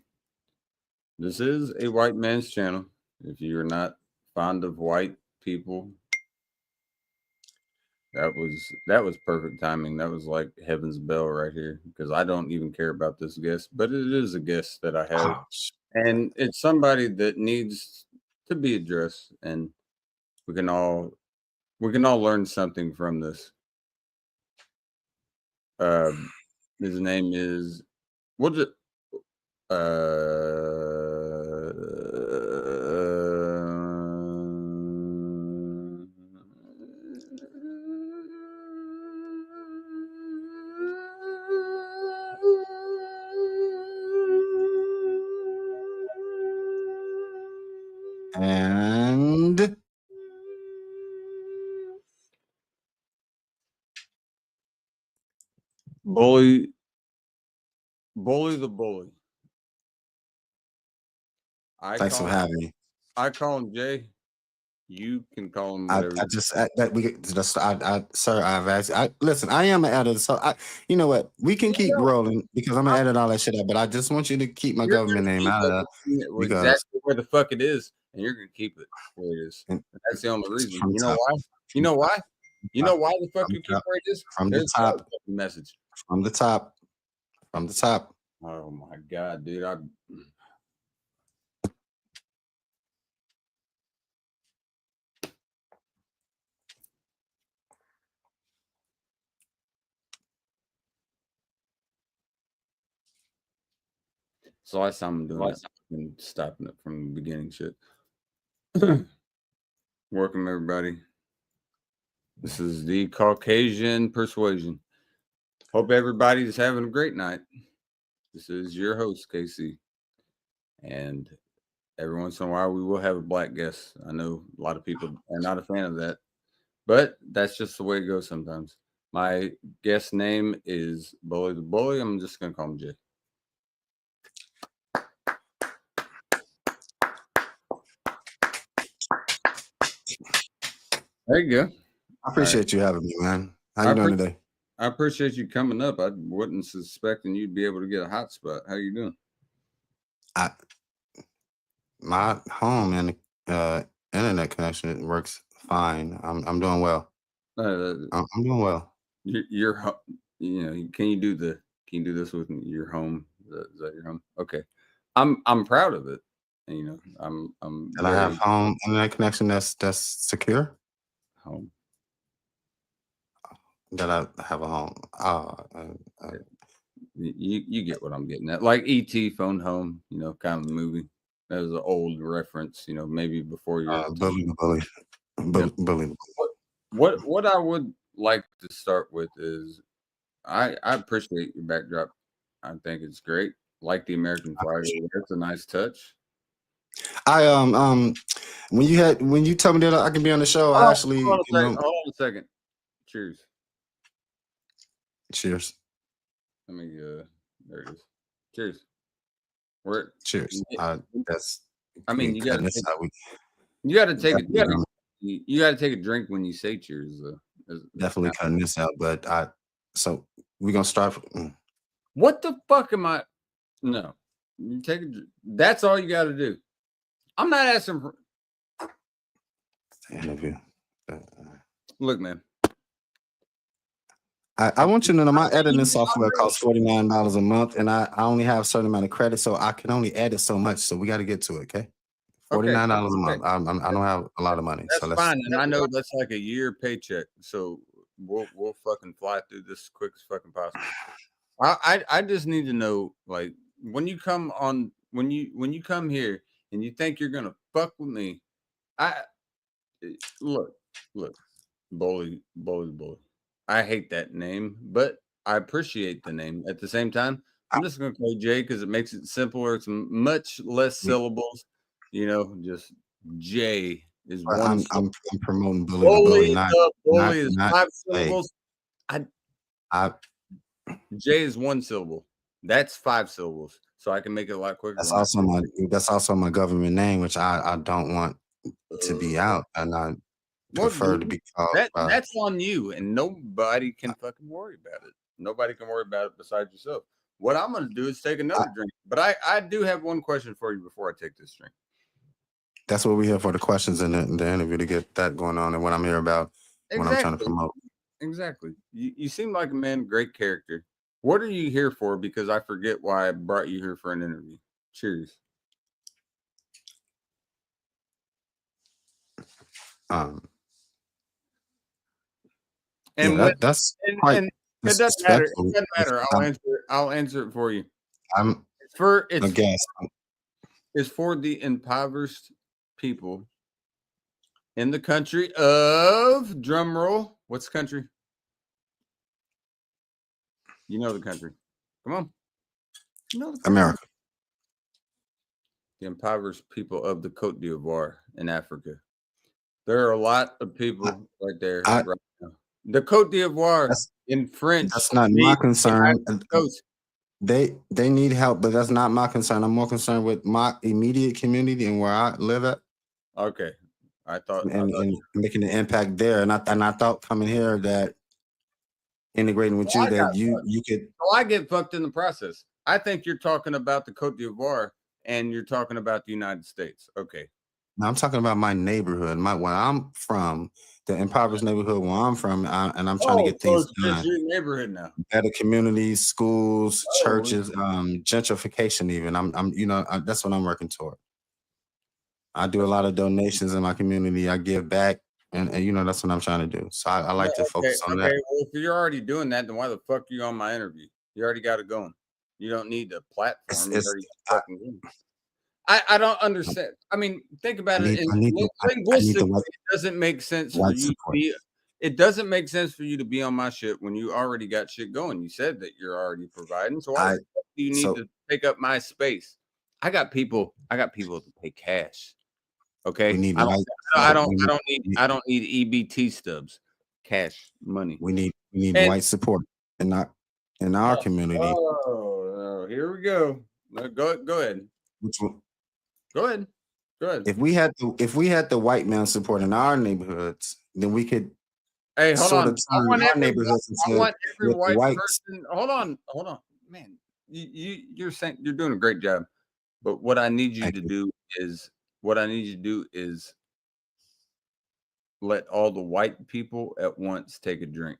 This is a white man's channel. If you're not fond of white people, that was perfect timing. That was like heaven's bell right here, because I don't even care about this guest, but it is a guest that I have, and it's somebody that needs to be addressed, and we can all learn something from this. His name is what's it? And Bully the Bully. thanks for having me. I call him Jay. You can call him I whatever. Sir, I've asked. Listen, I am an editor, so you know what? We can keep rolling because I'm gonna edit all that shit out. But I just want you to keep my government name out of that. Exactly where the fuck it is, and you're gonna keep it where it is. That's the only reason. You know why? You know why? You know why the fuck you keep where it is? From the top. Message. From the top. From the top. Oh my god, dude! So last time I'm doing that and stopping it from the beginning shit. Welcome, everybody. This is the Caucasian Persuasion. Hope everybody's having a great night. This is your host, KC. And every once in a while, we will have a black guest. I know a lot of people are not a fan of that, but that's just the way it goes sometimes. My guest name is Bully the Bully. I'm just going to call him Jay. There you go. I appreciate you having me, man. How you doing today? I appreciate you coming up. I wasn't suspecting you'd be able to get a hot spot. How you doing? My home and internet connection works fine. I'm doing well. I'm doing well. You're you know, can you do this with your home? Is that your home? Okay. I'm proud of it. And, you know, I'm and I have home internet connection that's secure. Home. That I have a home. You get what I'm getting at. Like E.T. Phone Home, you know, kind of movie. as an old reference, you know, maybe before your bully the bully. Bully the bully. What I would like to start with is I appreciate your backdrop. I think it's great. Like the American flag, it's a nice touch. I when you told me that I can be on the show, I actually Hold on a second. Cheers. Cheers. Let me there it is. Cheers. We're Cheers. That's I mean you gotta take, we you gotta take it. You gotta take a drink when you say cheers. definitely cutting this out, but so we're gonna start. What the fuck am I? No, you take a. That's all you got to do. I'm not asking for. Interview. Look, man. I want you to know my editing software costs $49 a month, and I only have a certain amount of credit, so I can only edit so much. So we got to get to it, okay? $49 a month. I don't have a lot of money. That's so fine, and I know that's like a year paycheck. So we'll fucking fly through this as quick as fucking possible. I just need to know, like, when you come on, when you come here and you think you're gonna fuck with me, look, bully. I hate that name, but I appreciate the name. At the same time, I'm just gonna call you Jay because it makes it simpler. It's much less syllables. You know, just J is one. I'm promoting bully. Bully is 5 syllables. J is 1 syllable. That's 5 syllables. So I can make it a lot quicker. That's also my government name, which I don't want to be out, and I prefer to be called. That's on you, and nobody can fucking worry about it. Nobody can worry about it besides yourself. What I'm gonna do is take another drink. But I do have one question for you before I take this drink. That's what we're here for, the questions in the interview, to get that going on, and what I'm here about, what I'm trying to promote. Exactly. You seem like a man, great character. What are you here for? Because I forget why I brought you here for an interview. Cheers. And yeah, that's quite and it doesn't matter. It doesn't matter. I'll answer it for you. It's for the impoverished people in the country of, drum roll. What's the country? You know the country. Come on. You know the country. America. The impoverished people of the Côte d'Ivoire in Africa. There are a lot of people right there right now. The Côte d'Ivoire in French. That's not my concern. They need help, but that's not my concern. I'm more concerned with my immediate community and where I live at. Okay. I thought making an impact there. And I thought coming here that integrating with you that you could. Well, I get fucked in the process. I think you're talking about the Côte d'Ivoire and you're talking about the United States. Okay. Now I'm talking about my neighborhood, where I'm from, the impoverished neighborhood where I'm from, and I'm trying to get things done. Your neighborhood now. Better communities, schools, churches, gentrification. Even that's what I'm working toward. I do a lot of donations in my community. I give back, and that's what I'm trying to do. So I like to focus on that. Well, if you're already doing that, then why the fuck are you on my interview? You already got it going. You don't need a platform. I don't understand. I mean, think about it. Linguistically, it doesn't make sense for you to be. It doesn't make sense for you to be on my shit when you already got shit going. You said that you're already providing. So why do you need to take up my space? I got people to pay cash. Okay. I don't need EBT stubs. Cash money. We need white support in our community. Oh, here we go. Go ahead. Which one? Go ahead. If we had the white man support in our neighborhoods, then we could. Hey, hold on. I want every white person. Hold on, man. You're saying you're doing a great job, but what I need you to do is let all the white people at once take a drink.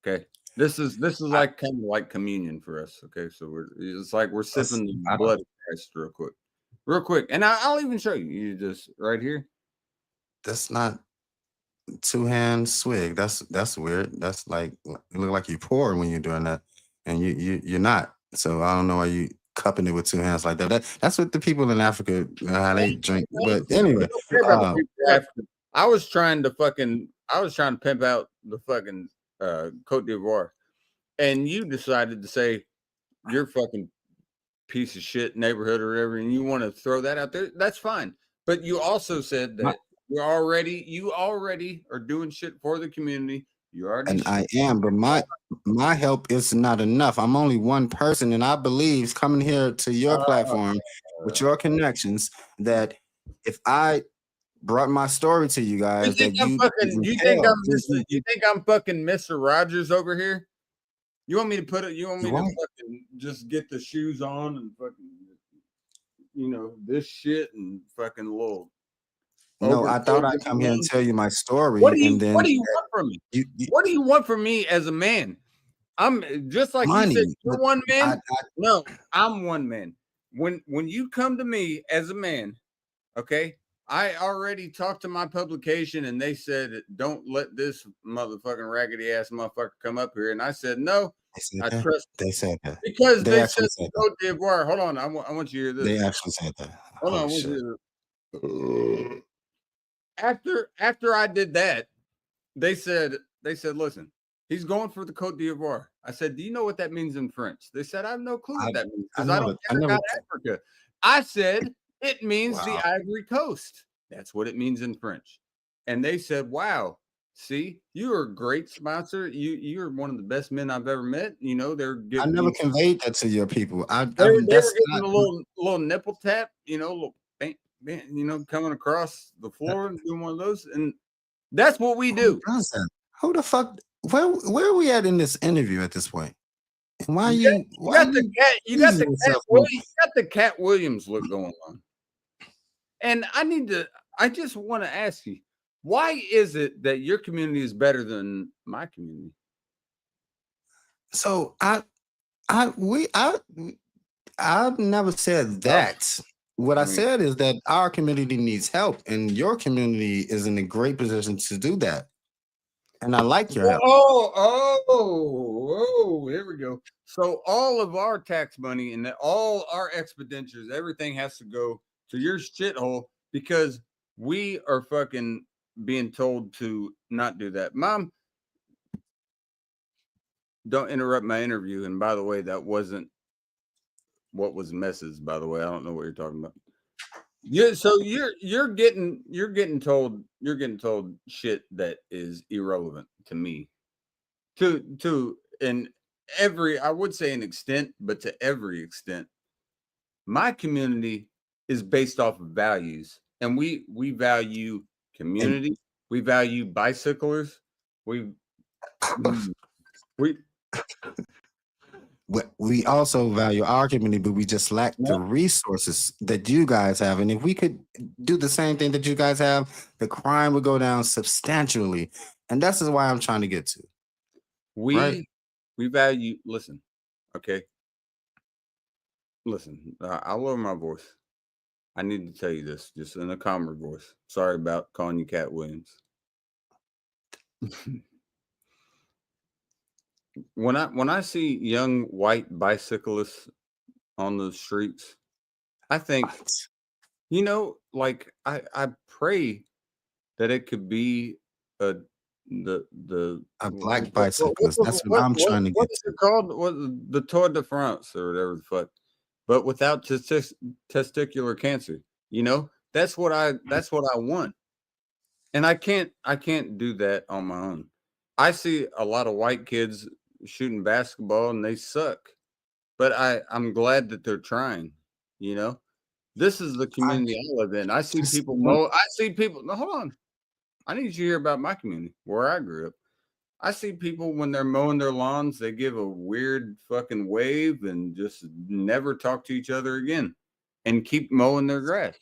Okay. This is like kind of like communion for us. Okay, so it's like we're sipping the blood of Christ real quick, and I'll even show you. You just right here. That's not 2-hand swig. That's weird. That's like, you look like you're poor when you're doing that, and you're not. So I don't know why you cupping it with two hands like that. That's what the people in Africa how they drink. But anyway, I don't care about the people in Africa. I was trying to pimp out the fucking Cote d'Ivoire, and you decided to say you're fucking piece of shit neighborhood or whatever, and you want to throw that out there. That's fine. But you also said that you already are doing shit for the community. You already and I am, but my help is not enough. I'm only one person, and I believe coming here to your platform with your connections that if I brought my story to you guys, you think I'm fucking Mr. Rogers over here? You want me to fucking just get the shoes on and fucking this shit and fucking little. No, I thought I'd come here and tell you my story. What do you want from me? What do you want from me as a man? I'm just like money. You said, you're one man. No, I'm one man. When you come to me as a man, okay, I already talked to my publication and they said, don't let this motherfucking raggedy ass motherfucker come up here. And I said, no, I trust. They said that. Because they said Cote d'Ivoire. Hold on. I want you to hear this. They actually said that. Hold on. I want you to hear this. After I did that, they said, listen, he's going for the Cote d'Ivoire. I said, do you know what that means in French? They said, I have no clue what that means because I don't care about Africa. I said, it means the Ivory Coast. That's what it means in French. And they said, wow, see, you are a great sponsor. You're one of the best men I've ever met. They're giving I never conveyed that to your people. They were giving a little nipple tap, a little coming across the floor and doing one of those. And that's what we do. Who the fuck? Where are we at in this interview at this point? And why you got the Cat Williams look going on. And I just want to ask you, why is it that your community is better than my community? So I've never said that. What I said is that our community needs help, and your community is in a great position to do that. And I like your help. Oh, here we go. So all of our tax money and all our expenditures, everything has to go to your shithole because we are fucking being told to not do that. Mom, don't interrupt my interview. And by the way, that wasn't what was message, by the way. I don't know what you're talking about. Yeah, so you're getting told shit that is irrelevant to me. To in every, I would say an extent, but to every extent. My community is based off of values, and we value community, we value bicyclers, we also value our community, but we just lack the resources that you guys have. And if we could do the same thing that you guys have, the crime would go down substantially. And that's why I'm trying to get to. We value, listen, okay? Listen, I'll lower my voice. I need to tell you this just in a calmer voice. Sorry about calling you Cat Williams. When I see young white bicyclists on the streets, I think, I pray that it could be a black bicyclist. That's what I'm trying to get. What's it called? What the Tour de France or whatever the fuck, but without testicular cancer. That's what I want, and I can't do that on my own. I see a lot of white kids shooting basketball and they suck, but I'm glad that they're trying. This is the community I live in. I see people mow. No, hold on. I need you to hear about my community where I grew up. I see people when they're mowing their lawns, they give a weird fucking wave and just never talk to each other again and keep mowing their grass.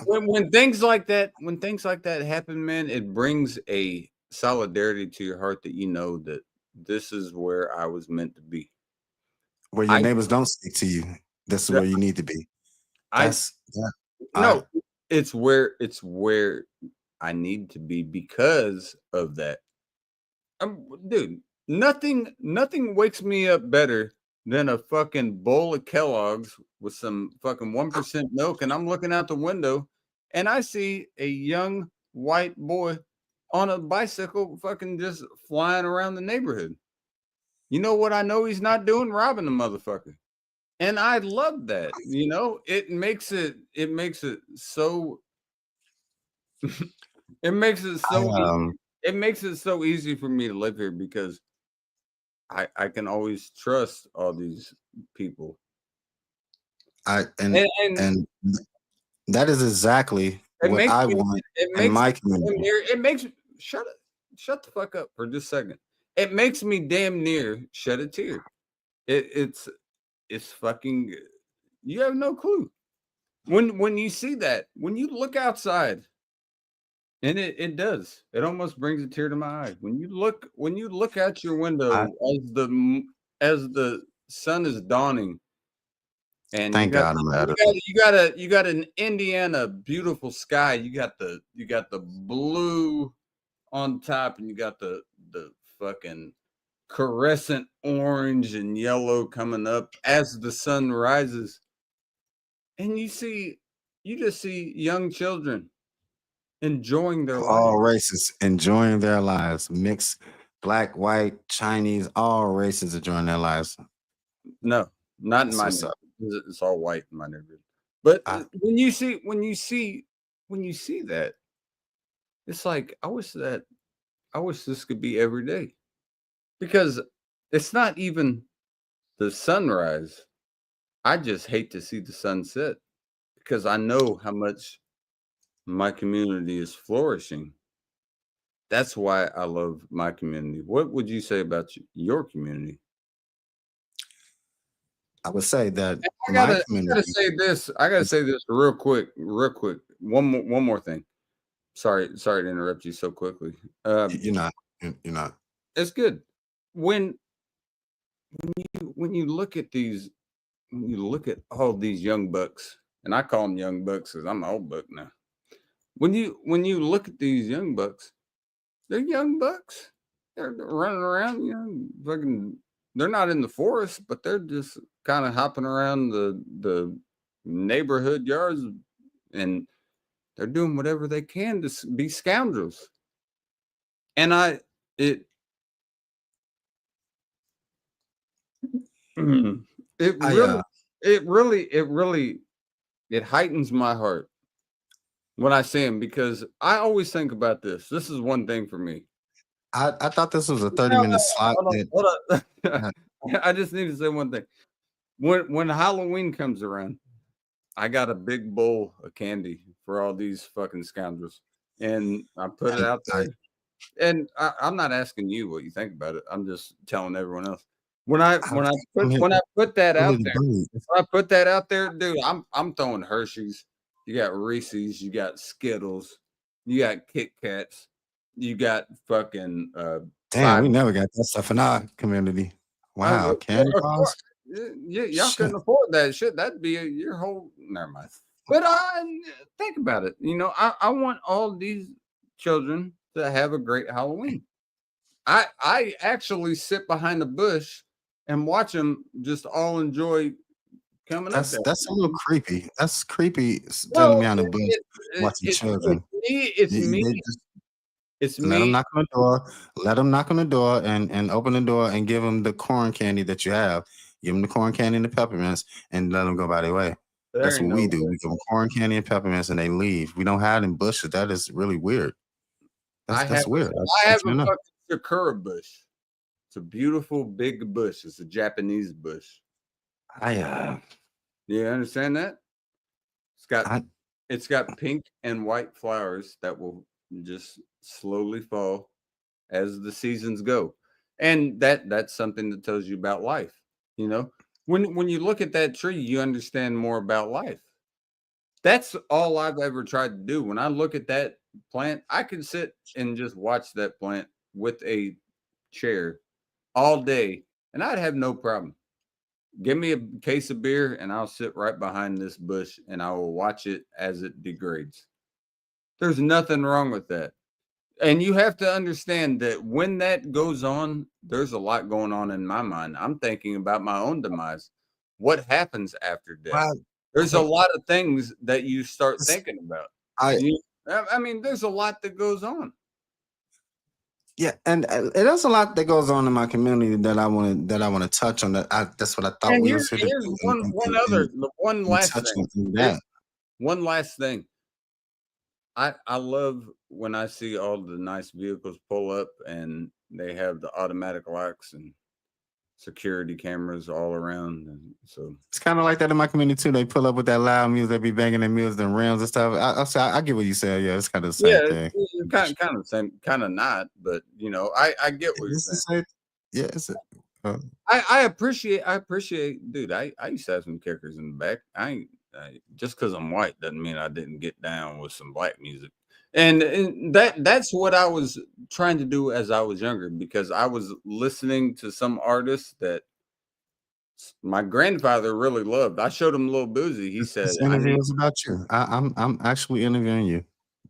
When things like that happen, man, it brings a solidarity to your heart that that this is where I was meant to be. Where your neighbors don't speak to you. This is where you need to be. It's where I need to be because of that. Dude, nothing wakes me up better than a fucking bowl of Kellogg's with some fucking 1% milk. And I'm looking out the window and I see a young white boy on a bicycle fucking just flying around the neighborhood. You know what I know he's not doing? Robbing the motherfucker. And I love that. You know, it makes it so it makes it so it makes it so easy for me to live here because I can always trust all these people. And that is exactly It what makes I me- want it in makes my me community. it makes shut the fuck up for just a second. It makes me damn near shed a tear. It's fucking, you have no clue. When you see that, when you look outside, and it does, it almost brings a tear to my eye. When you look out your window as the sun is dawning, and Thank God I'm at it. you got an Indiana beautiful sky. You got the blue on top, and you got the fucking crescent orange and yellow coming up as the sun rises. And you just see young children enjoying their All lives. races enjoying their lives. Mixed, black, white, Chinese, all races enjoying their lives. No, not in That's my what's up. neighborhood. It's all white in my neighborhood. But I- when you see that, it's like I wish this could be every day. Because it's not even the sunrise. I just hate to see the sunset because I know how much my community is flourishing. That's why I love my community. What would you say about your community? I would say that I my gotta community. say this. I gotta say this real quick. One more thing. Sorry to interrupt you so quickly. You're not. You're not. It's good when you look at all these young bucks, and I call them young bucks because I'm an old buck now. When you look at these young bucks, they're young bucks. They're running around, fucking. They're not in the forest, but they're just kind of hopping around the neighborhood yards, and they're doing whatever they can to be scoundrels. And it heightens my heart when I see them because I always think about this. This is one thing for me. I thought this was a 30-minute slot. Hold on. I just need to say one thing. When Halloween comes around, I got a big bowl of candy for all these fucking scoundrels, and I put it out there. And I'm not asking you what you think about it. I'm just telling everyone else. When I put that out there, dude, I'm throwing Hershey's. You got Reese's, you got Skittles, you got Kit Kats, you got fucking Damn, we never got that stuff in our community. Wow, candy bars. Yeah, y'all couldn't afford that shit. That'd be your whole. Never mind. But think about it. I want all these children to have a great Halloween. I actually sit behind a bush and watch them just all enjoy coming up there. That's a little creepy. That's creepy. Standing behind a bush watching children. It's me. It's me. Let them knock on the door. Let them knock on the door and open the door and give them the corn candy that you have. Give them the corn candy and the peppermints and let them go by their way. That's what we do. We give them corn candy and peppermints and they leave. We don't hide in bushes. That is really weird. That's weird. I have a fucking sakura bush. It's a beautiful big bush. It's a Japanese bush. You understand that? It's got pink and white flowers that will just slowly fall as the seasons go. And that's something that tells you about life. When you look at that tree, you understand more about life. That's all I've ever tried to do. When I look at that plant, I can sit and just watch that plant with a chair all day, and I'd have no problem. Give me a case of beer, and I'll sit right behind this bush, and I will watch it as it degrades. There's nothing wrong with that. And you have to understand that when that goes on, there's a lot going on in my mind. I'm thinking about my own demise. What happens after death? Well, There's a lot of things that you start It's- thinking about. I I mean, there's a lot that goes on. yeah, and there's a lot that goes on in my community that I want to touch on. That's what I thought And we here's were sitting one last touch thing. on that. One last thing. I love when I see all the nice vehicles pull up and they have the automatic locks and security cameras all around. And so It's kind of like that in my community too. They pull up with that loud music, they be banging their music and rims and stuff. I get what you said. Yeah, it's kind of the same thing. it's kind of the same, kind of not, but you know, I get what you're It's the saying. same. Yeah, it's I appreciate, dude. I used to have some kickers in the back. Just because I'm white doesn't mean I didn't get down with some black music. And that's what I was trying to do as I was younger, because I was listening to some artists that my grandfather really loved. I showed him Lil Boozy. He said, this interview is about you. I'm actually interviewing you.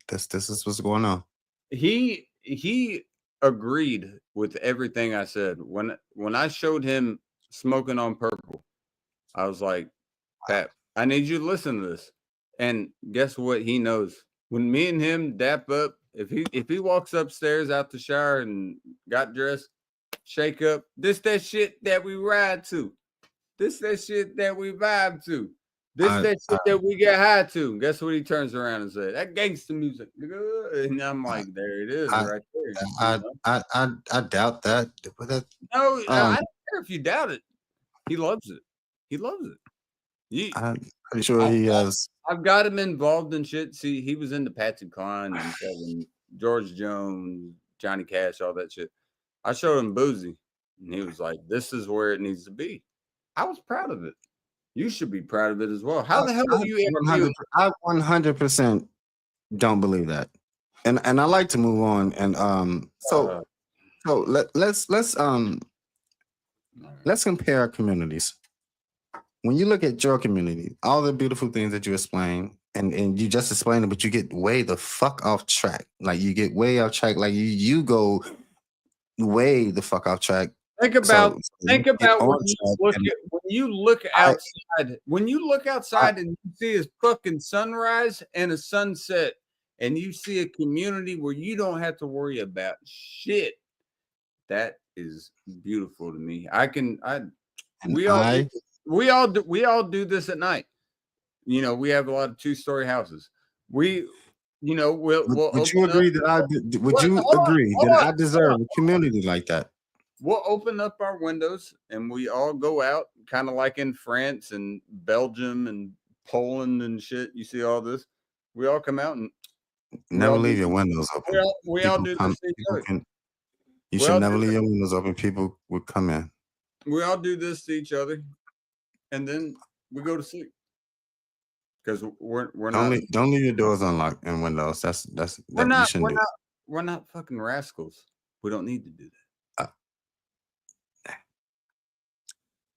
This is what's going on. he agreed with everything I said. When I showed him Smoking on Purple, I was like, Pap, I need you to listen to this. And guess what? He knows. When me and him dap up, if he walks upstairs out the shower and got dressed, shake up, this that shit that we ride to. This that shit that we vibe to. This that shit that we get high to. Guess what? He turns around and says, "That gangster music." And I'm like, there it is, right there. I doubt that. But No, I don't care if you doubt it. He loves it. He loves it. I'm pretty sure he has. I've got him involved in shit. See, he was into Patsy Cline and fucking George Jones, Johnny Cash, all that shit. I showed him Boozy, and he was like, "This is where it needs to be." I was proud of it. You should be proud of it as well. How the hell do you ever do? I 100% don't believe that, and I like to move on. And so let's compare our communities. When you look at your community, all the beautiful things that you explain, and you just explained it, but you get way the fuck off track. Like you get way off track. Like you go way the fuck off track. Think about when you look outside. When you look outside and you see a fucking sunrise and a sunset, and you see a community where you don't have to worry about shit, that is beautiful to me. We all do this at night. You know, we have a lot of 2-story houses. Would you agree that I deserve a community like that? We'll open up our windows and we all go out, kind of like in France and Belgium and Poland and shit. You see all this? We all come out and never leave your windows open. We all do this. You should never leave your windows open. People would come in. We all do this to each other, and then we go to sleep because we're not. Don't leave your doors unlocked and windows. We're not fucking rascals. We don't need to do that.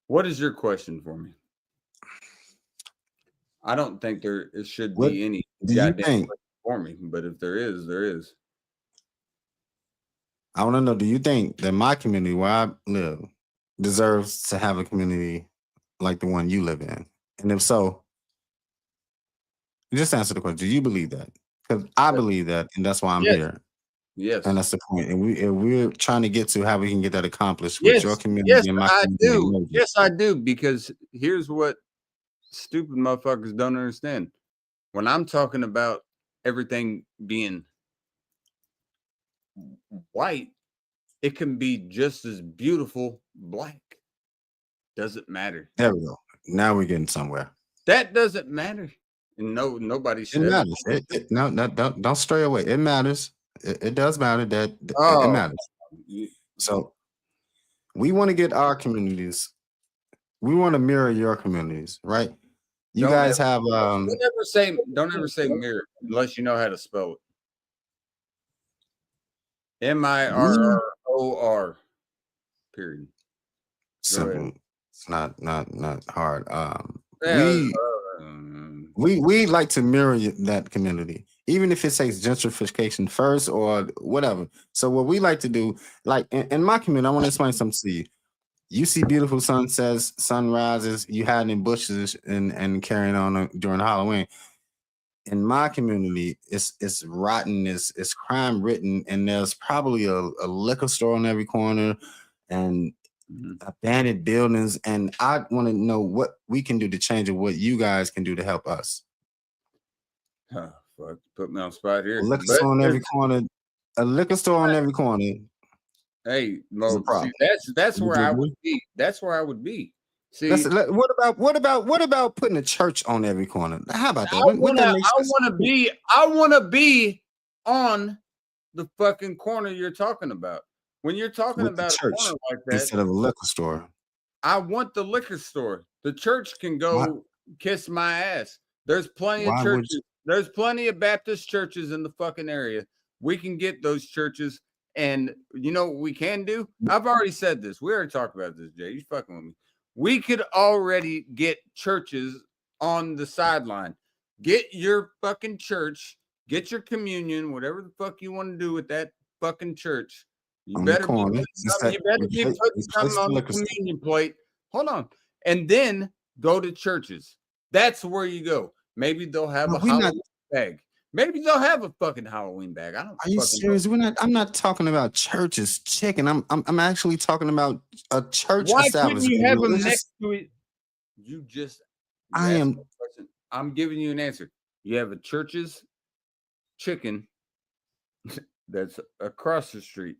What is your question for me? I don't think there should be any goddamn question for me, but if there is, there is. I want to know, do you think that my community where I live deserves to have a community like the one you live in? And if so, just answer the question. Do you believe that? Because I believe that, and that's why I'm here. Yes. And that's the point. And we're trying to get to how we can get that accomplished with your community and my community. Yes, I do. Because here's what stupid motherfuckers don't understand. When I'm talking about everything being white, it can be just as beautiful black. Doesn't matter. There we go. Now we're getting somewhere. That doesn't matter. And nobody should. It matters. No, don't stray away. It matters. It does matter that it matters. So we want to get our communities. We want to mirror your communities, right? You guys have don't ever say mirror unless you know how to spell it. MIRROR. Period. Simple. It's not hard. We like to mirror that community. even if it says gentrification first or whatever. So what we like to do, like in my community, I want to explain something to you. You see beautiful sunsets, sunrises, you hiding in bushes and carrying on during Halloween. In my community, it's rotten, it's crime written, and there's probably a liquor store on every corner and abandoned buildings. And I want to know what we can do to change it, what you guys can do to help us. Huh, fuck, put me on the spot here. A liquor But store on every it's- corner. A liquor store on every corner. Hey, a Mo, see, problem. that's You where I dig would me? be. That's where I would be. See, What about putting a church on every corner? How about that? Wouldn't that make sense? I wanna be on the fucking corner you're talking about. When you're talking With the about a church corner like that, instead of a liquor store. I want the liquor store. The church can go kiss my ass. There's plenty of Why would churches. There's plenty of Baptist churches in the fucking area. We can get those churches. And you know what we can do? I've already said this. We already talked about this, Jay. You fucking with me. We could already get churches on the sideline. Get your fucking church, get your communion, whatever the fuck you want to do with that fucking church. You On the better be corner. putting something, you better be Replace putting something the on the liquor store. communion plate. Hold on. And then go to churches. That's where you go. Maybe they'll have No, a we're not- Halloween bag. Maybe they'll have a fucking Halloween bag. I don't Are you fucking serious? I'm not talking about churches chicken. I'm actually talking about a church Why couldn't establishment. you have them Religious- next to it? You just I asked am- me a question. I'm giving you an answer. You have a church's chicken that's across the street.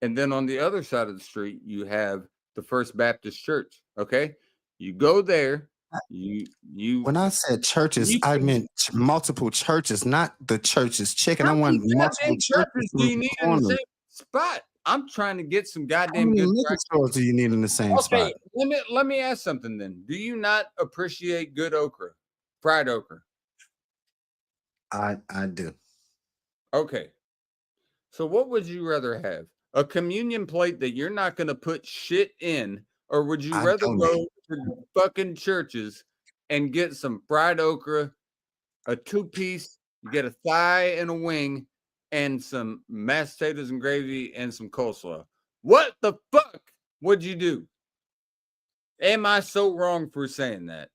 And then on the other side of the street, you have the First Baptist Church. Okay. You go there. You When I said churches, You I can- meant multiple churches, not the church's chicken. I how want many multiple goddamn churches churches do you on need the in the corner. same spot? I'm trying to get some How goddamn many good liquor practice. stores do you need in the same Okay, spot? let me ask something then. Do you not appreciate good okra, fried okra? I do. Okay. So what would you rather have? A communion plate that you're not going to put shit in, or would you I rather don't go know. to fucking churches and get some fried okra, a 2-piece, you get a thigh and a wing, and some mashed potatoes and gravy and some coleslaw? What the fuck would you do? Am I so wrong for saying that?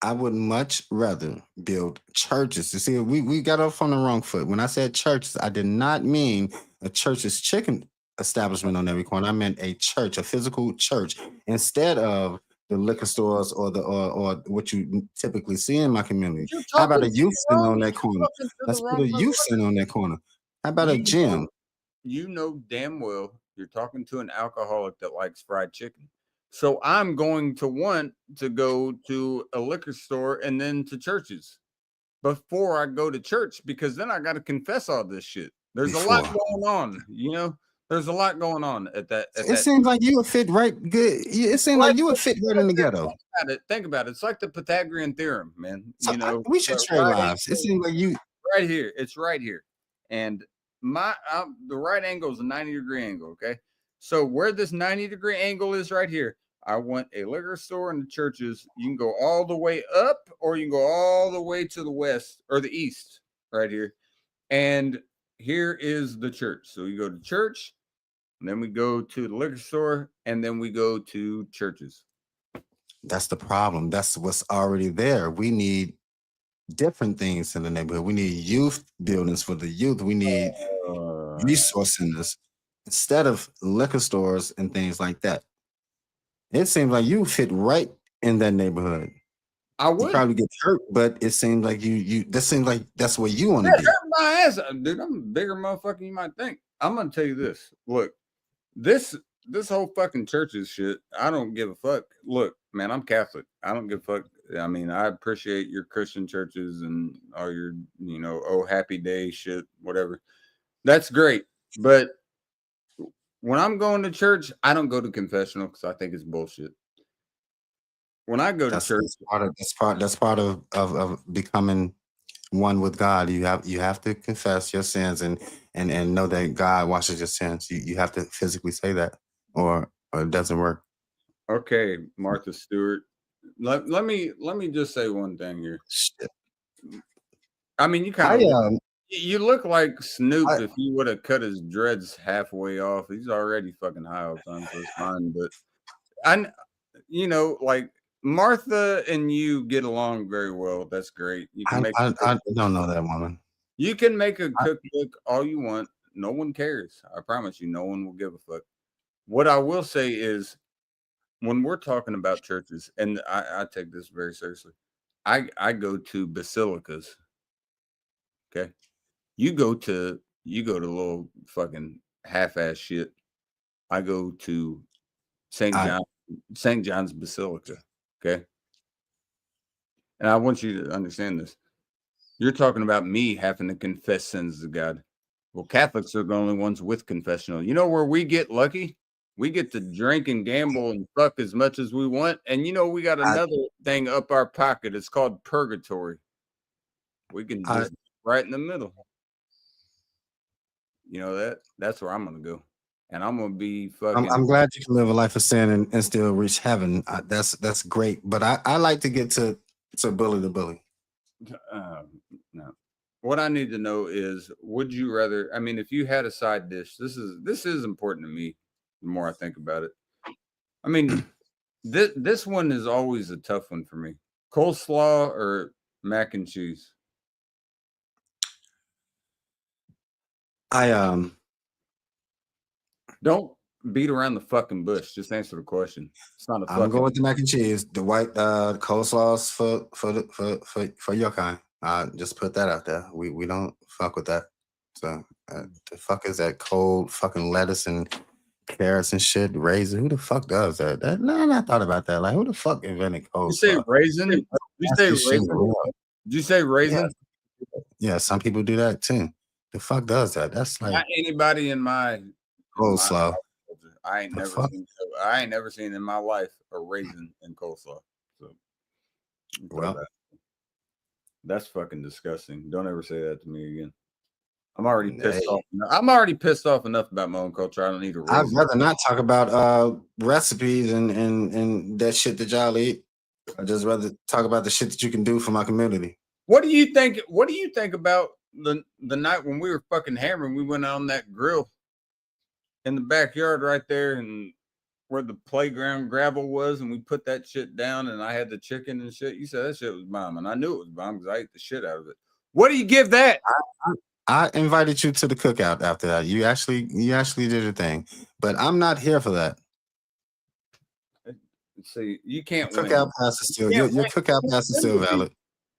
I would much rather build churches. You see, we got off on the wrong foot. When I said churches, I did not mean a church's chicken establishment on every corner. I meant a church, a physical church, instead of the liquor stores or what you typically see in my community. You're How about a talking to youth the center wrong- on that you're corner? talking to the Let's put wrong a youth motherfucker. center on that corner. How about a You gym? You know damn well you're talking to an alcoholic that likes fried chicken. So I'm going to want to go to a liquor store and then to churches before I go to church, because then I got to confess all this shit. There's a lot Before. going on, you know. There's a lot going on at that. It seems like you would fit right good. It seems like you would fit right in the ghetto. Think about it. It's like the Pythagorean theorem, man. So You know, we should the trade right lives. It angle- seems like you. right here. It's right here. And the right angle is a 90-degree angle. Okay. So where this 90-degree angle is right here, I want a liquor store and the churches. You can go all the way up, or you can go all the way to the west or the east right here. And here is the church. So you go to church, and then we go to the liquor store, and then we go to churches. That's the problem. That's what's already there. We need different things in the neighborhood. We need youth buildings for the youth. We need resource centers instead of liquor stores and things like that. It seems like you fit right in that neighborhood. I You would. probably get hurt, but it seems like you. That seems like that's where you want to Yeah, be. hurt my ass, dude. I'm a bigger motherfucker than you might think. I'm gonna tell you this. Look, this whole fucking churches shit. I don't give a fuck. Look, man, I'm Catholic. I don't give a fuck. I mean, I appreciate your Christian churches and all your, oh happy day shit, whatever. That's great. But when I'm going to church, I don't go to confessional because I think it's bullshit. When I go to church, That's part of becoming one with God. You have to confess your sins and know that God washes your sins. You have to physically say that, or it doesn't work. okay, Martha Stewart. Let me just say one thing here. Shit. I mean, you I kind of you look like Snoop if you would have cut his dreads halfway off. He's already fucking high all the time, so it's fine. But like Martha and you get along very well. That's great. You can make. I don't know that woman. You can make a cookbook all you want. No one cares. I promise you, no one will give a fuck. What I will say is, when we're talking about churches, and I take this very seriously, I go to basilicas. Okay. You go to little fucking half-ass shit. I go to St. John's Basilica. Okay. And I want you to understand this. You're talking about me having to confess sins to God. Well, Catholics are the only ones with confessional. You know where we get lucky? We get to drink and gamble and fuck as much as we want. And we got another thing up our pocket. It's called purgatory. We can just right in the middle. That's where I'm gonna go, and I'm gonna be fucking. I'm glad you can live a life of sin and still reach heaven. That's great. But I like to get to bully the bully. No. What I need to know is, would you rather? I mean, if you had a side dish, this is important to me. The more I think about it, I mean, this one is always a tough one for me. Coleslaw or mac and cheese? Don't beat around the fucking bush. Just answer the question. It's not a. I'm going with the mac and cheese. The white coleslaws for your kind. Just put that out there. We don't fuck with that. So the fuck is that cold fucking lettuce and carrots and shit? Raisin? Who the fuck does that? I thought about that. Like, who the fuck invented coleslaw? You say raisin? You say raisin? Did you say raisin? Yeah, some people do that too. The fuck does that? That's like not anybody in my coleslaw. I ain't never seen in my life a raisin in coleslaw. So, well, that's fucking disgusting. Don't ever say that to me again. I'm already pissed off. I'm already pissed off enough about my own culture. I don't need a raisin. I'd rather not talk about recipes and that shit that y'all eat. I'd just rather talk about the shit that you can do for my community. What do you think? What do you think about the night when we were fucking hammering? We went on that grill in the backyard right there, and where the playground gravel was, and we put that shit down, and I had the chicken and shit. You said that shit was bomb, and I knew it was bomb because I ate the shit out of it. What do you give that? I invited you to the cookout after that. You actually did your thing, but I'm not here for that. See, you can't cookout pass is still your cookout pass is still valid.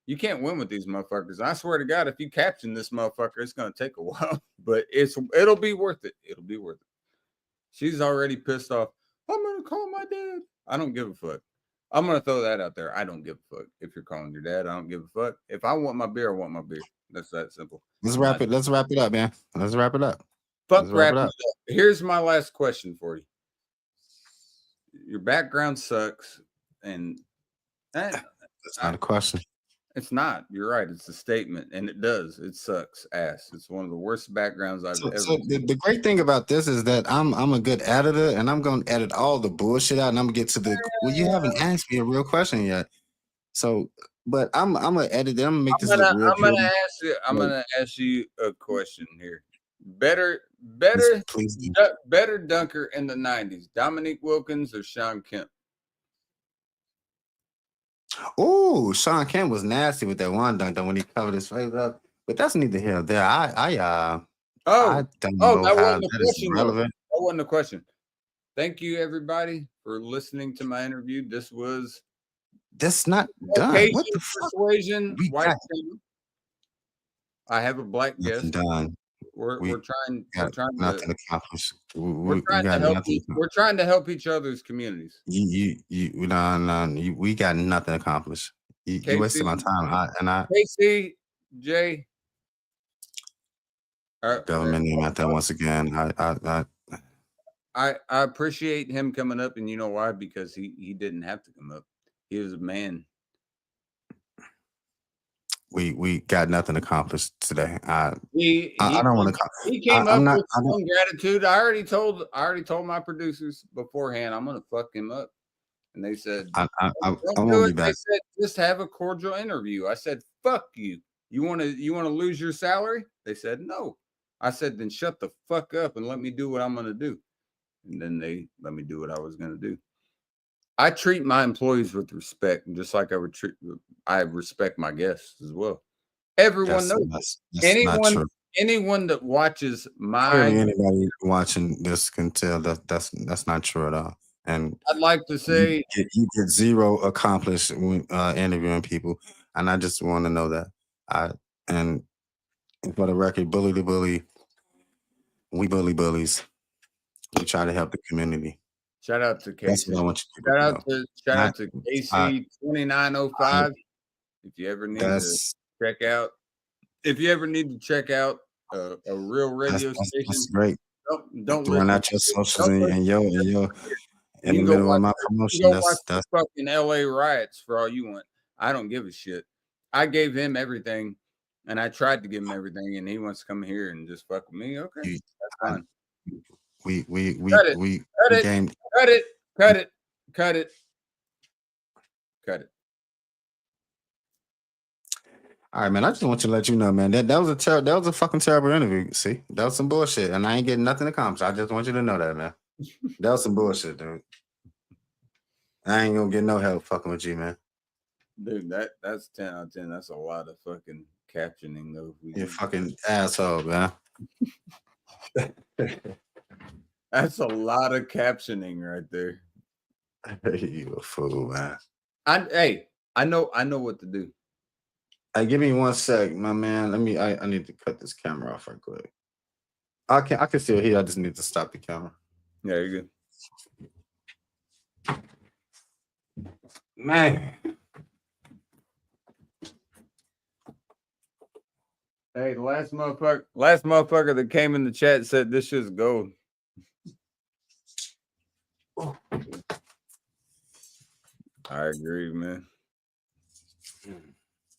You can't win with these motherfuckers. I swear to God, if you caption this motherfucker, it's gonna take a while, but it'll be worth it. It'll be worth it. She's already pissed off. I'm gonna call my dad. I don't give a fuck. I'm gonna throw that out there. I don't give a fuck if you're calling your dad. I don't give a fuck. If I want my beer, I want my beer. That's that simple. Let's wrap it up, man. Let's wrap it up. Fuck wrap it up. Here's my last question for you. Your background sucks, and that's not a question. It's not. You're right. It's a statement, and it does. It sucks ass. It's one of the worst backgrounds I've ever seen. The great thing about this is that I'm a good editor, and I'm going to edit all the bullshit out, and I'm going to get to the. Well, you haven't asked me a real question yet, so. But I'm gonna edit it. I'm gonna make this. I'm gonna ask you a question here. Better dunker in the 90s, Dominique Wilkins or Sean Kemp? Oh, Sean Kemp was nasty with that one dunk when he covered his face up. But that's neither here nor there. I don't know that how wasn't the that is question. relevant. That wasn't the question. Thank you, everybody, for listening to my interview. That's not done. What the persuasion? White I have a black guest. Done. We're trying nothing to accomplish. We're trying to help each other's communities. We got nothing accomplished. You wasted my time. Casey, Jay. Government name out there once again. I appreciate him coming up, and you know why? Because he didn't have to come up. He was a man. We got nothing accomplished today. I don't want to. He came up with some gratitude. I already told my producers beforehand I'm gonna fuck him up, and they said I won't be back. They said just have a cordial interview. I said fuck you. You want to lose your salary? They said no. I said, then shut the fuck up and let me do what I'm gonna do. And then they let me do what I was gonna do. I treat my employees with respect, just like I respect my guests as well. Everyone knows. That's not Anyone true. anyone that watches my Clearly, anybody watching this can tell that that's not true at all. And I'd like to say you get zero accomplished when interviewing people, and I just want to know that. And for the record, bully the bully, we bully bullies. We try to help the community. shout out to That's Casey. what I want you to know. Shout out to KC 2905. If you ever need to check out, a real radio station, That's great. don't Throwing listen out your to it. socials Don't and listen in to your it. in the You can go middle of my watch promotion. the That's fucking LA riots for all you want. I don't give a shit. I gave him everything, and I tried to give him everything, and he wants to come here and just fuck with me. Okay, that's fine. we Cut it. gained. Cut it. All right, man. I just want to let you know, man, that was a fucking terrible interview. See, that was some bullshit, and I ain't getting nothing accomplished. I just want you to know that, man. That was some bullshit, dude. I ain't gonna get no help fucking with you, man. Dude, that's 10 out of 10. That's a lot of fucking captioning, though. You fucking asshole, man. That's a lot of captioning right there. You a fool, man. I know what to do. Hey, give me 1 sec, my man. I need to cut this camera off right quick. I can still hear. I just need to stop the camera. Yeah, you're good. Man. Hey, the last motherfucker that came in the chat said this shit's gold. I agree, man.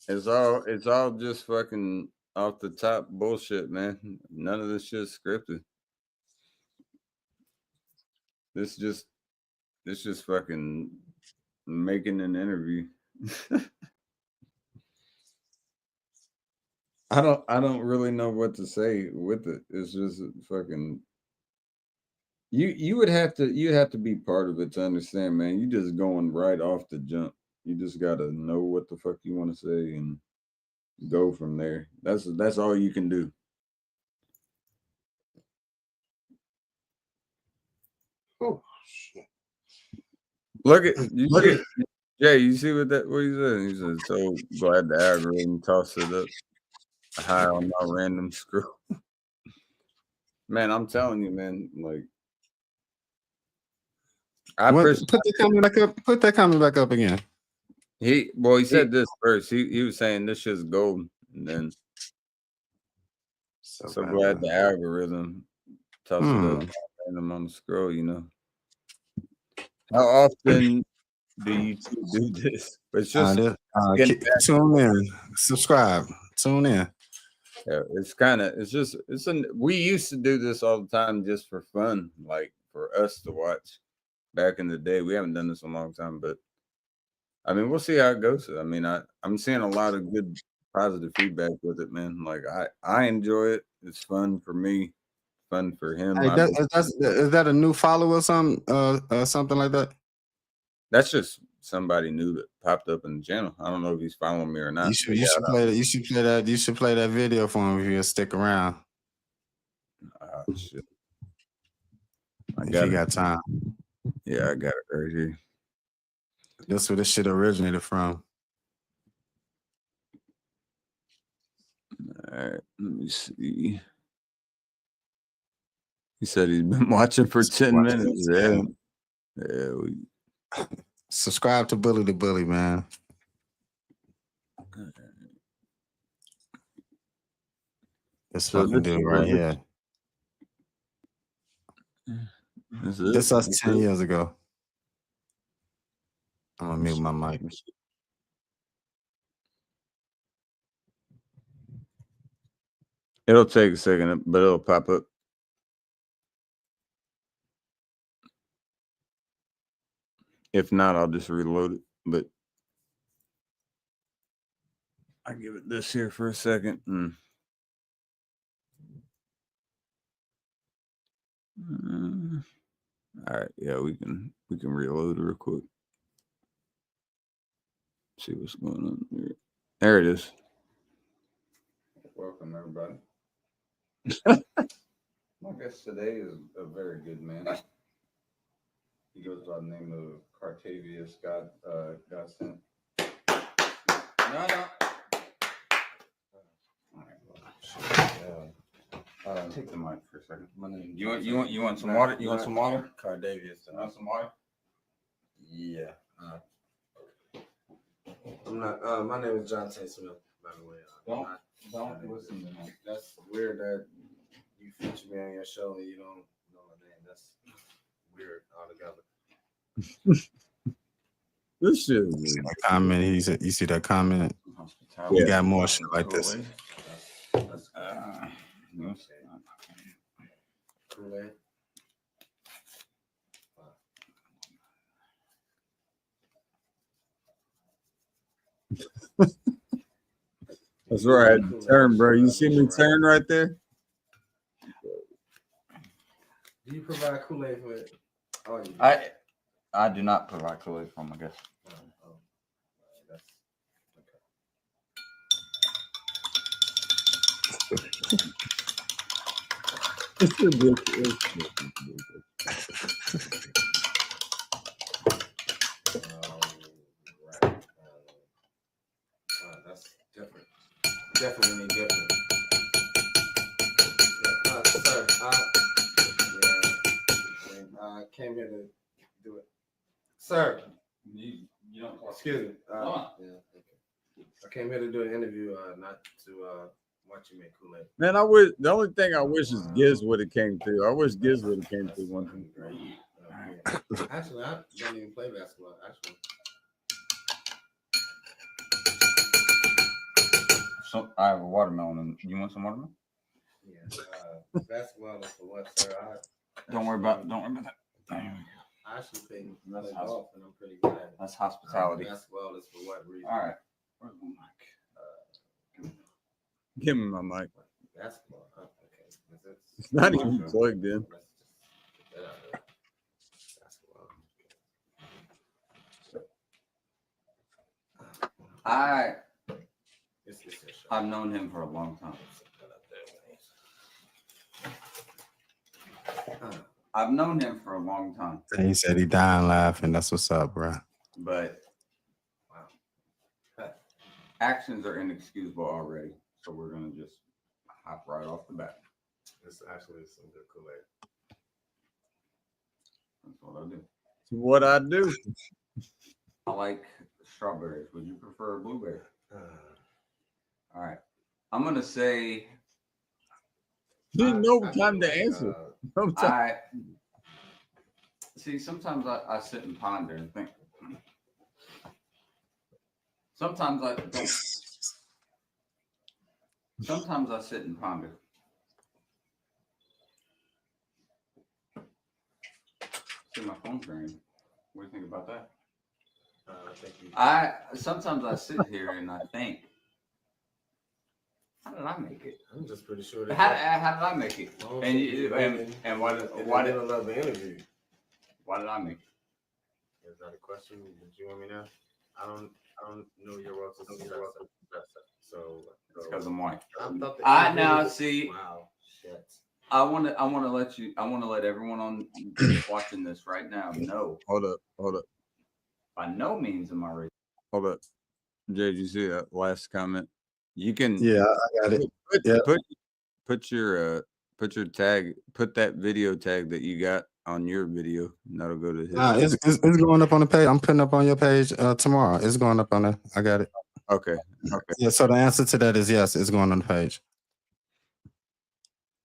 It's all just fucking off the top bullshit, man. None of this shit's scripted. This just fucking making an interview. I don't really know what to say with it. It's just fucking you'd have to be part of it to understand, man. You just going right off the jump. You just gotta know what the fuck you want to say and go from there. That's all you can do. Oh shit. Look at Jay, you see what he said? He said, so glad the algorithm tossed it up high on my random scroll. Man, I'm telling you, man, like Put that comment back up again. He said this first. He was saying this shit's gold, and then so glad the algorithm tossed it up random on the scroll. You know, how often do you do this? But it's just tune in, subscribe, tune in. Yeah, we used to do this all the time just for fun, like for us to watch. Back in the day, we haven't done this in a long time, but I mean, we'll see how it goes. I mean, I'm seeing a lot of good positive feedback with it, man. Like I enjoy it. It's fun for me, fun for him. Hey, is that a new follower or something like that? That's just somebody new that popped up in the channel. I don't know if he's following me or not. You should play that video for him if you'll stick around. Oh shit. If you got time. Yeah, I got it right here. That's where this shit originated from. All right, let me see. He said he's been watching for 10 minutes. Yeah. Subscribe to Bully the Bully, man. This fucking dude right here. This us 10 years ago. I'm gonna mute my mic. It'll take a second, but it'll pop up. If not, I'll just reload it. But I give it this here for a second. All right, yeah, we can reload real quick. See what's going on there. There it is. Welcome, everybody. My guest today is a very good man. He goes by the name of Cartavius Godsent. No. All right, take the mic for a second. My name. You want some water? You want some water? Cardavius. You want some water? Yeah. I'm not. My name is John Tate Smith. By the way. Don't listen to me. That's weird that you feature me on your show and you don't know my name. That's weird altogether. This shit. You see that comment? You see that comment? We got more shit like this. That's Kool-Aid. That's where I had to turn, bro. You see me turn right there? Do you provide Kool-Aid for it? Oh, you do. I do not provide Kool-Aid for my guests. That's It's ridiculous. right. That's different. Definitely different. Sir, I came here to do it. Sir, You don't excuse me. Come on. Yeah, okay. I came here to do an interview, not to watch you make Kool-Aid. Man, I wish the only thing I wish is Giz would have came through. I wish Giz would have came through one time. Yeah. Actually, I don't even play basketball. Actually, So I have a watermelon. And you want some watermelon? yeah. Basketball is for what, sir? Don't worry about that. I actually play That's golf, and I'm pretty good at it. That's hospitality. Basketball is for what reason? All right. Where's my mic? Give me my mic. Basketball. Huh? Okay. It's not even plugged in. Let's just get that out of there. Basketball. It's your show. I've known him for a long time. I've known him for a long time, He said he dying laughing. That's what's up, bro. but actions are inexcusable already. So we're gonna just hop right off the bat. It's actually some good Kool-Aid. That's what I do. What I do. I like strawberries. Would you prefer a blueberry? All right. I'm gonna say Didn't know what time to answer. I see. Sometimes I sit and ponder and think. Sometimes I don't. Sometimes I sit and ponder. See, my phone's ringing. What do you think about that? Sometimes I sit here and I think, how did I make it? I'm just pretty sure How did I make it? And why did I love the interview? why did I make it? Is that a question? Did you want me to? I don't know your roles to success. So It's because I'm white. I now see. Wow, shit. I want to let everyone on watching this right now know. Hold up. By no means am I racist. Hold up. Jay, did you see that last comment? You can Yeah, I got it. put your tag, put that video tag that you got on your video, and that'll go to his. It's going up on the page. I'm putting up on your page tomorrow. It's going up on there. I got it. Okay. Yeah. So the answer to that is yes. It's going on the page.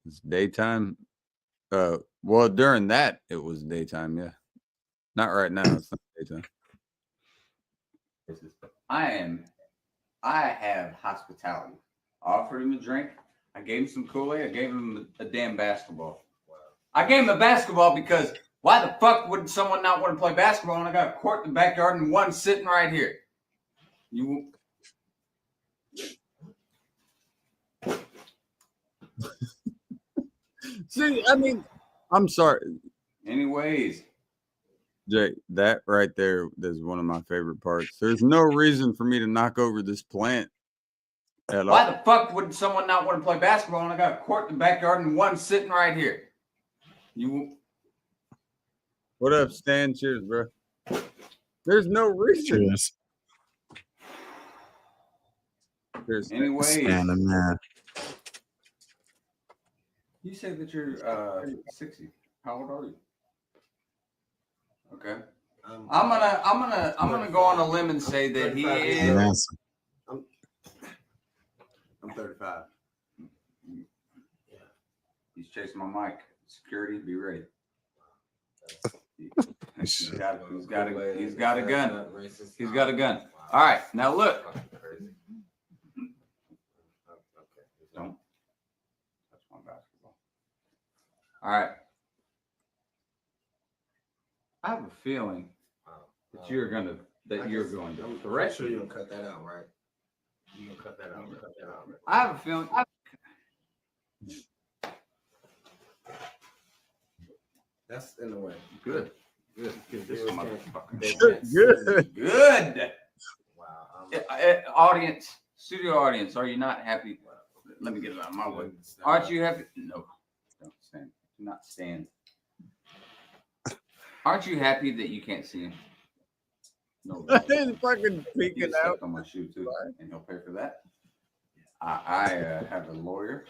It's daytime. Well, during that it was daytime, yeah. Not right now, it's not daytime. I have hospitality. I offered him a drink. I gave him some Kool-Aid. I gave him a damn basketball. Wow. I gave him a basketball because why the fuck would someone not want to play basketball when I got a court in the backyard and one sitting right here? See, I mean, I'm sorry. Anyways, Jay, that right there is one of my favorite parts. There's no reason for me to knock over this plant at why all. the fuck would someone not want to play basketball when I got a court in the backyard and one sitting right here? You What up, Stan? Cheers, bro. There's no reason. Cheers. There's anyways, Stand up, man. you said that you're 60. How old are you? Okay. I'm gonna go on a limb and say that he Good is. answer. I'm 35. He's chasing my mic. Security, be ready. He's got a gun. He's got a gun. All right, now look. Don't touch my basketball. All right. I have a feeling that you're going to I'm sure you're gonna cut that out, right? You're gonna cut that out. Right? I have a feeling. That's in the way. Good. Good. This motherfucker. good. Good. Wow. Audience, studio audience, are you not happy? Let me get it out of my way. Aren't you happy? No, don't stand. Do not stand. Aren't you happy that you can't see him? No. He's fucking He peeking just out. stepped on my shoe too, and he'll pay for that. I have a lawyer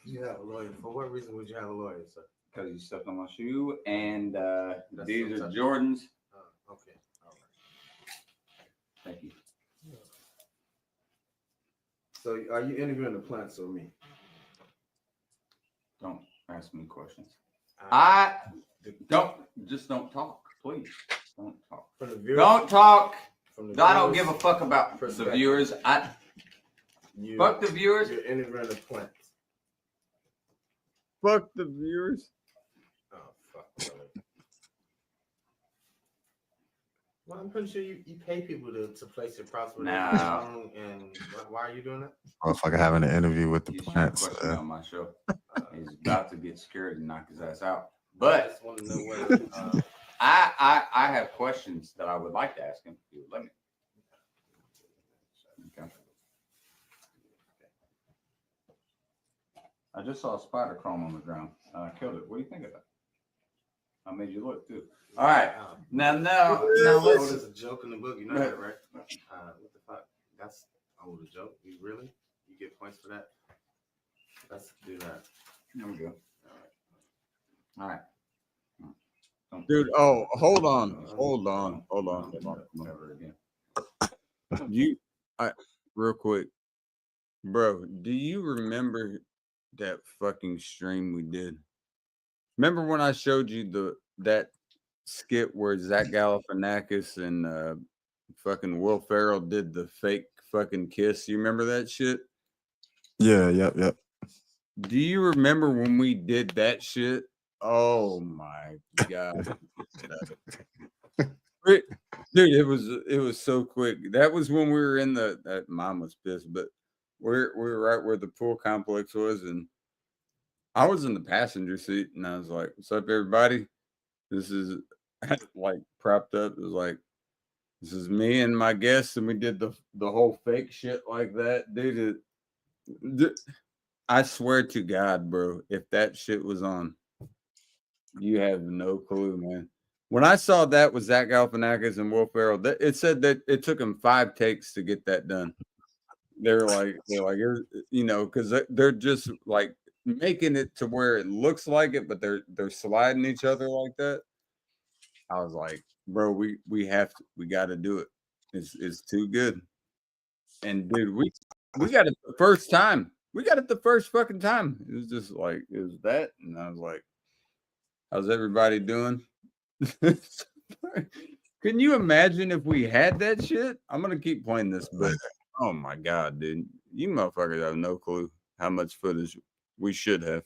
You have a lawyer. For what reason would you have a lawyer, sir? because he stepped on my shoe, and That's these are so tough. Jordans. Okay. All right. Thank you. So are you interviewing the plants or me? Don't ask me questions. Uh, Don't talk, please. Don't talk. From the viewer. Don't talk. From the I don't viewers, give a fuck about the perspective. viewers. you, Fuck the viewers. You're interviewing the plants. Fuck the viewers. Oh fuck. Brother. Well, I'm pretty sure you pay people to place your props with Nah. their phone, and why are you doing that? Motherfucker having an interview with the He's trying plants. to question me on my show. He's about to get scared and knock his ass out. I But just want to know what. I have questions that I would like to ask him. If you would let me. Okay. I just saw a spider crawling on the ground. I killed it. What do you think of that? I made you look too. All right. Now Oh, let's. there's a joke in the book. You know that, right? What the fuck? That's a joke. You really? You get points for that? Let's do that. There we go. All right. Dude, oh, hold on. Never again. Real quick. Bro, do you remember that fucking stream we did? Remember when I showed you that skit where Zach Galifianakis and fucking Will Ferrell did the fake fucking kiss? You remember that shit? Yeah, yep. Do you remember when we did that shit? Oh my god. Dude, it was so quick. That was when we were in that mom was pissed, but we were right where the pool complex was, and I was in the passenger seat, and I was like, "What's up, everybody? This is like propped up. It was like, this is me and my guests, and we did the whole fake shit like that, dude. I swear to God, bro, if that shit was on, you have no clue, man. When I saw that with Zach Galifianakis and Will Ferrell, it said that it took them 5 takes to get that done. They're like, you know, because they're just like making it to where it looks like it, but they're sliding each other like that. I was like, bro, we got to do it. It's too good. And dude, we got it the first time. We got it the first fucking time. It was just like, it was that, and I was like, how's everybody doing? Can you imagine if we had that shit? I'm gonna keep playing this, but oh my god, dude, you motherfuckers have no clue how much footage we should have.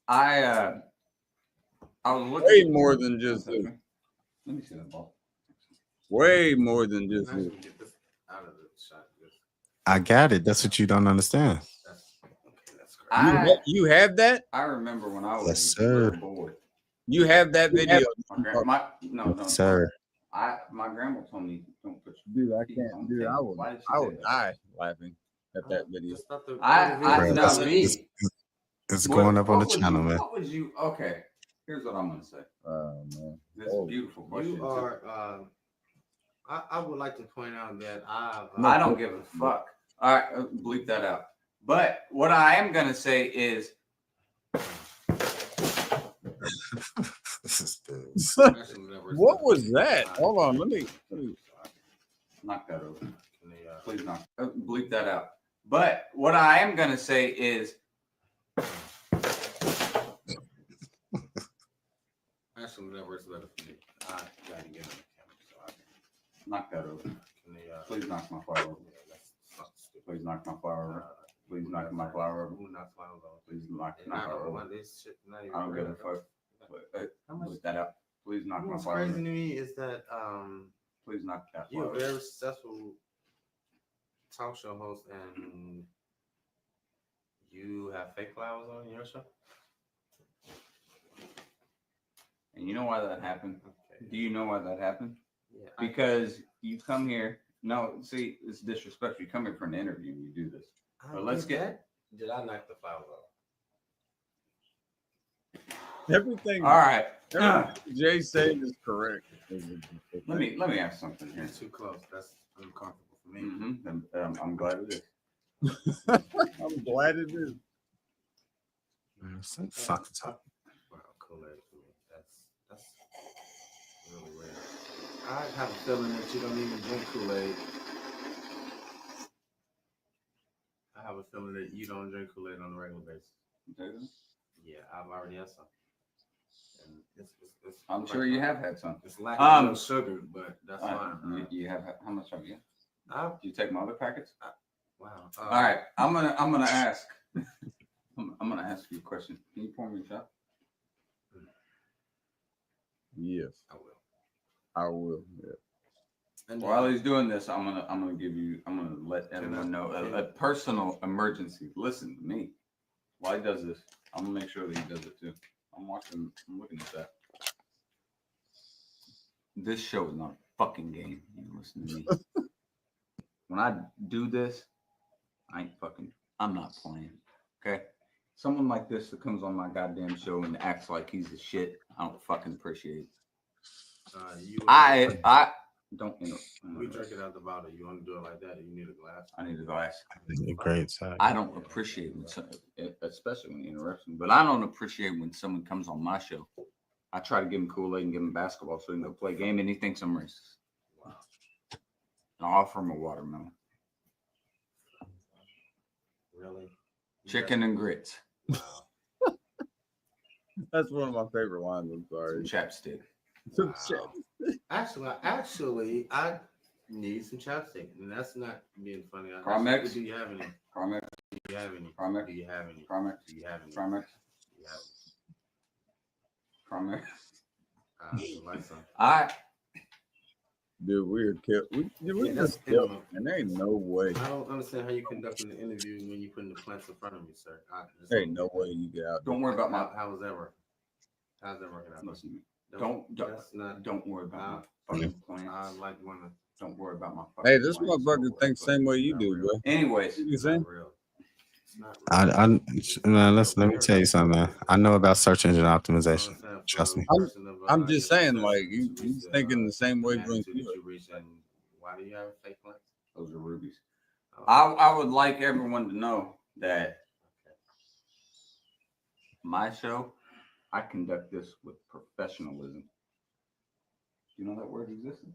I was looking Way more than just Let this. me see that ball. Way more than just Now this. you can get this out of the shot. I got it. That's what you don't understand. That's okay. That's You have that? I remember when I was Yes, a little sir. boy. You have that video? No, Yes, sir. my grandma told me don't put Dude, I feet on can't. Dude, the I table. would. Why did she I say would that? die laughing at that video. That's not the Bro, No, that's- me. it's going up on the would channel, you, man. What would you? Okay, here's what I'm gonna say. Man. This is a beautiful question. You are. I would like to point out that I don't give a fuck. All right, bleep that out. But what I am gonna say is, What was that? Hold on, let me. knock that over. Please knock. Bleep that out. But what I am gonna say is, Actually, that works better for me. I gotta get on the camera, so I knock that over. Please knock my flower over. Please knock my flower over. Please knock my flower over. Who knocks flowers over? Please knock my flower over. This shit not even I don't give a real. fuck. How much? Bleep that out. Please knock my What's flower crazy over. to me is that Please knock that you're flower a over. very successful talk show host, and you have fake flowers on your show. And you know why that happened? Okay. Do you know why that happened? Yeah. Because you come here. No, see, it's disrespectful. You come here for an interview and you do this. But let's get. that. Did I knock the flowers off? Everything. All right. Everything Jay said is correct. Let me ask something here. It's too close. That's uncomfortable for me. I'm glad it is. I'm glad it is. Fuck the top. Wow, Kool-Aid for me. That's really weird. I have a feeling that you don't even drink Kool-Aid. I have a feeling that you don't drink Kool-Aid on a regular basis. Yeah, I've already had some. And it's I'm sure you have had some. It's lacking no sugar, but that's You, fine. you have how much have you? I, Do you take my other packets? wow. All right, I'm gonna ask. I'm gonna ask you a question. Can you pour me a shot? Yes, I will. I will. Yeah. And While he's doing this, I'm gonna let everyone know a personal emergency. Listen to me. While he does this, I'm gonna make sure that he does it too. I'm looking at that. This show is not a fucking game. You listen to me. When I do this, I'm not playing. Okay? Someone like this that comes on my goddamn show and acts like he's the shit, I don't fucking appreciate it. I don't we drink it out the bottle. You want to do it like that? Or you need a glass? I need a glass. Great side. I don't appreciate when especially when you interrupt me, but I don't appreciate when someone comes on my show. I try to give him Kool-Aid and give him basketball so he can go play a game, and he thinks I'm racist. Wow. And I'll offer him a watermelon. Really? Chicken and grits. Wow. That's one of my favorite lines. I'm sorry. Chapstick. Wow. Actually, I need some chapstick, and that's not being funny. Carmex? Do you have any? Carmex. Do you have any? Carmex. Do you have any? Carmex. Do you have any? Carmex. Do you have Carmex. any? Like some. Dude, we are killed. We Yeah, just that's killed. illegal. And there ain't no way. I don't understand how you conducting the interview when you putting the plants in front of me, sir. There ain't no way you get out. Don't worry about my. How's that working? How's that working out? Listen to me. That's not. Don't worry about my fucking plans. I like one of. Don't worry about my fucking Hey, this plans. motherfucker thinks the same way you do, bro. Anyways, You saying? Real. It's not real. Man, let me tell you something, man. I know about search engine optimization. Trust me. I'm just saying, like, he's thinking the same way Brent. Brent you are. Why do you have fake plants? those are rubies. I would like everyone to know that my show, I conduct this with professionalism. You know that word existed?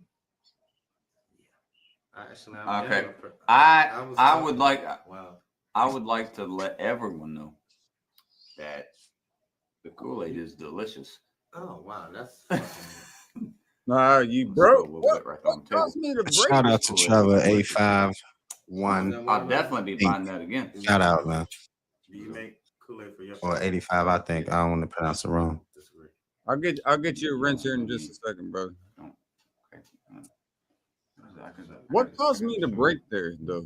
Actually, Okay. was I would like Wow. I would like to let everyone know that the Kool-Aid is delicious. Oh wow, that's. fucking- Nah, you Let's broke. go a little What, bit right on what the table. caused me to break? Shout out to Kool-Aid. Trevor A51. I'll definitely be buying that again. Shout out, man. Do you make Kool-Aid for your? Or 85, I think. I don't want to pronounce it wrong. Disagree. I'll get you a rinse here in just a second, brother. Okay. What caused me to break there, though?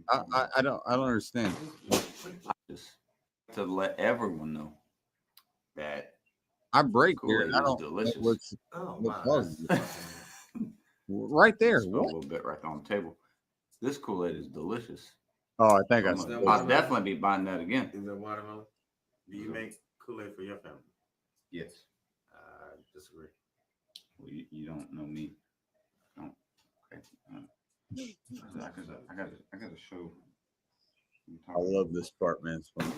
I don't understand. Just to let everyone know that I break here. Kool-Aid I is don't know delicious. Oh what wow, causes that's it. fucking- Right there. Spill a What? little bit right there on the table. This Kool-Aid is delicious. Oh, I think I Is said that I'll watermelon? definitely be buying that again. Is that watermelon? Do you make Kool-Aid for your family? Yes. Disagree. Well, you don't know me. Don't. Okay. I got to show. I love this part, man. It's fun.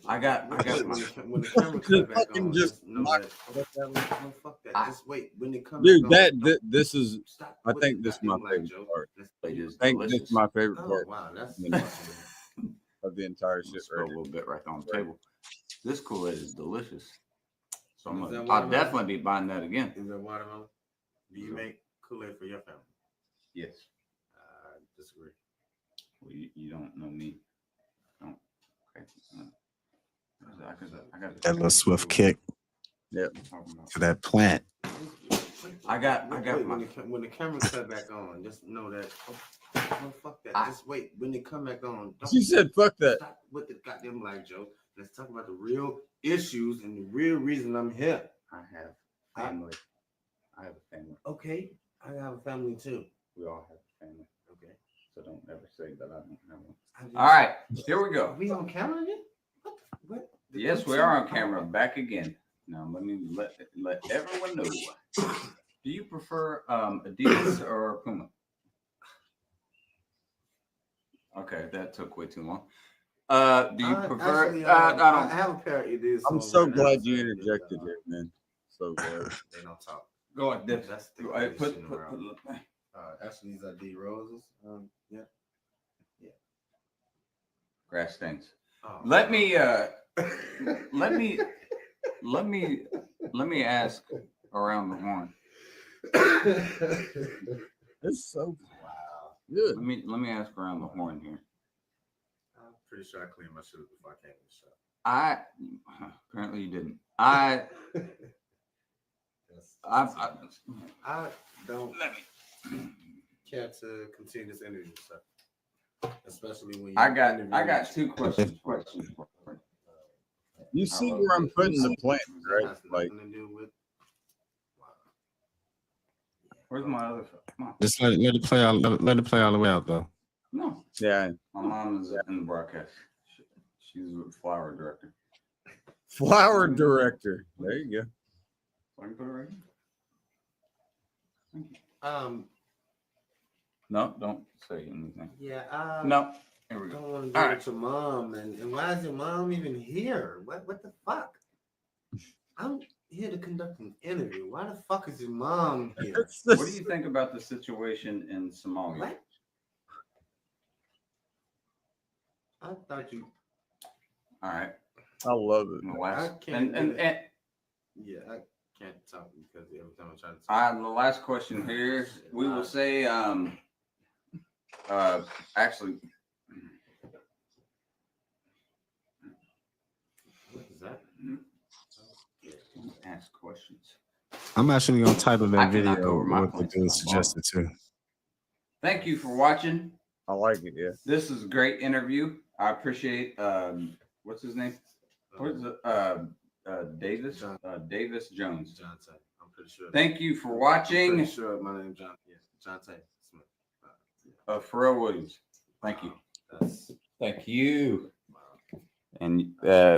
I got when my. the camera cut back Fucking on, just just know knock- that. No, fuck that. Just wait. When they come Dude, back on, this is. stop I with think the this is my goddamn black favorite joke. part. It is I think this delicious. is my favorite Oh part wow, that's Yeah. fucking- of the entire I'm gonna shit spill right a here. little bit right there on the table. This Kool-Aid is delicious. So Is that I'll watermelon? definitely be buying that again. Is that watermelon? Do you make Kool-Aid for your family? Yes. Disagree. Well, you don't know me. Don't. Okay. I got That little swift kick Yep. to that plant. I got Wait, my. when the camera cut back on, just know that. Oh, fuck that. Just wait. When they come back on, don't She said, "Fuck that." stop with the goddamn black joke. Let's talk about the real issues and the real reason I'm here. I have family. I have a family. Okay, I have a family too. We all have a family. Okay. So don't ever say that I don't have one. I just- All right, here we go. Are we on camera again? What? Yes, we are on camera. Back again. Now let me let everyone know. Do you prefer Adidas or Puma? Okay, that took way too long. Do you prefer? Actually, I I don't. have a pair of Adidas. I'm on so right now, glad you so interjected here, man. So glad. They don't talk. Go like this. That's the Go ahead, greatest put, shit in put, the world. put, Actually, these are D roses. Yeah. grass stains. Oh. Let me let me ask around the horn. It's so Wow. good. Let me ask around the horn here. I'm pretty sure I cleaned my shoes before I came to the show. Apparently you didn't. That's- I I don't let me. care to continue this interview, sir. Especially when you I got two questions. You see where I'm putting the plant, right? Has Like, nothing to do with. Where's my other? Come on. Just let it play out. Let it play all the way out, though. No, yeah, my mom is in the broadcast. She's a flower director. flower director. There you go. So I can put it right here. Thank you. No, don't say anything. Yeah. I No. Here we go. don't want to All go right. with your mom, and why is your mom even here? What the fuck? I'm here to conduct an interview. Why the fuck is your mom here? What do you think about the situation in Somalia? What? I thought you. All right. I love it. The I last can't and, get and, it. Yeah, I can't talk because every time I try to talk. the last question here, we will say actually What is that? ask questions. I'm actually gonna title I that can knock video over my what the points dude if I want. suggested too. Thank you for watching. I like it. Yeah. This is a great interview. I appreciate what's his name? What's it? Davis Davis Jones. John Tay. I'm pretty sure. Thank you for I'm watching. pretty sure my name John. Yeah, John Tay Smith. Pharrell Williams. Thank you. That's, Thank you. wow. And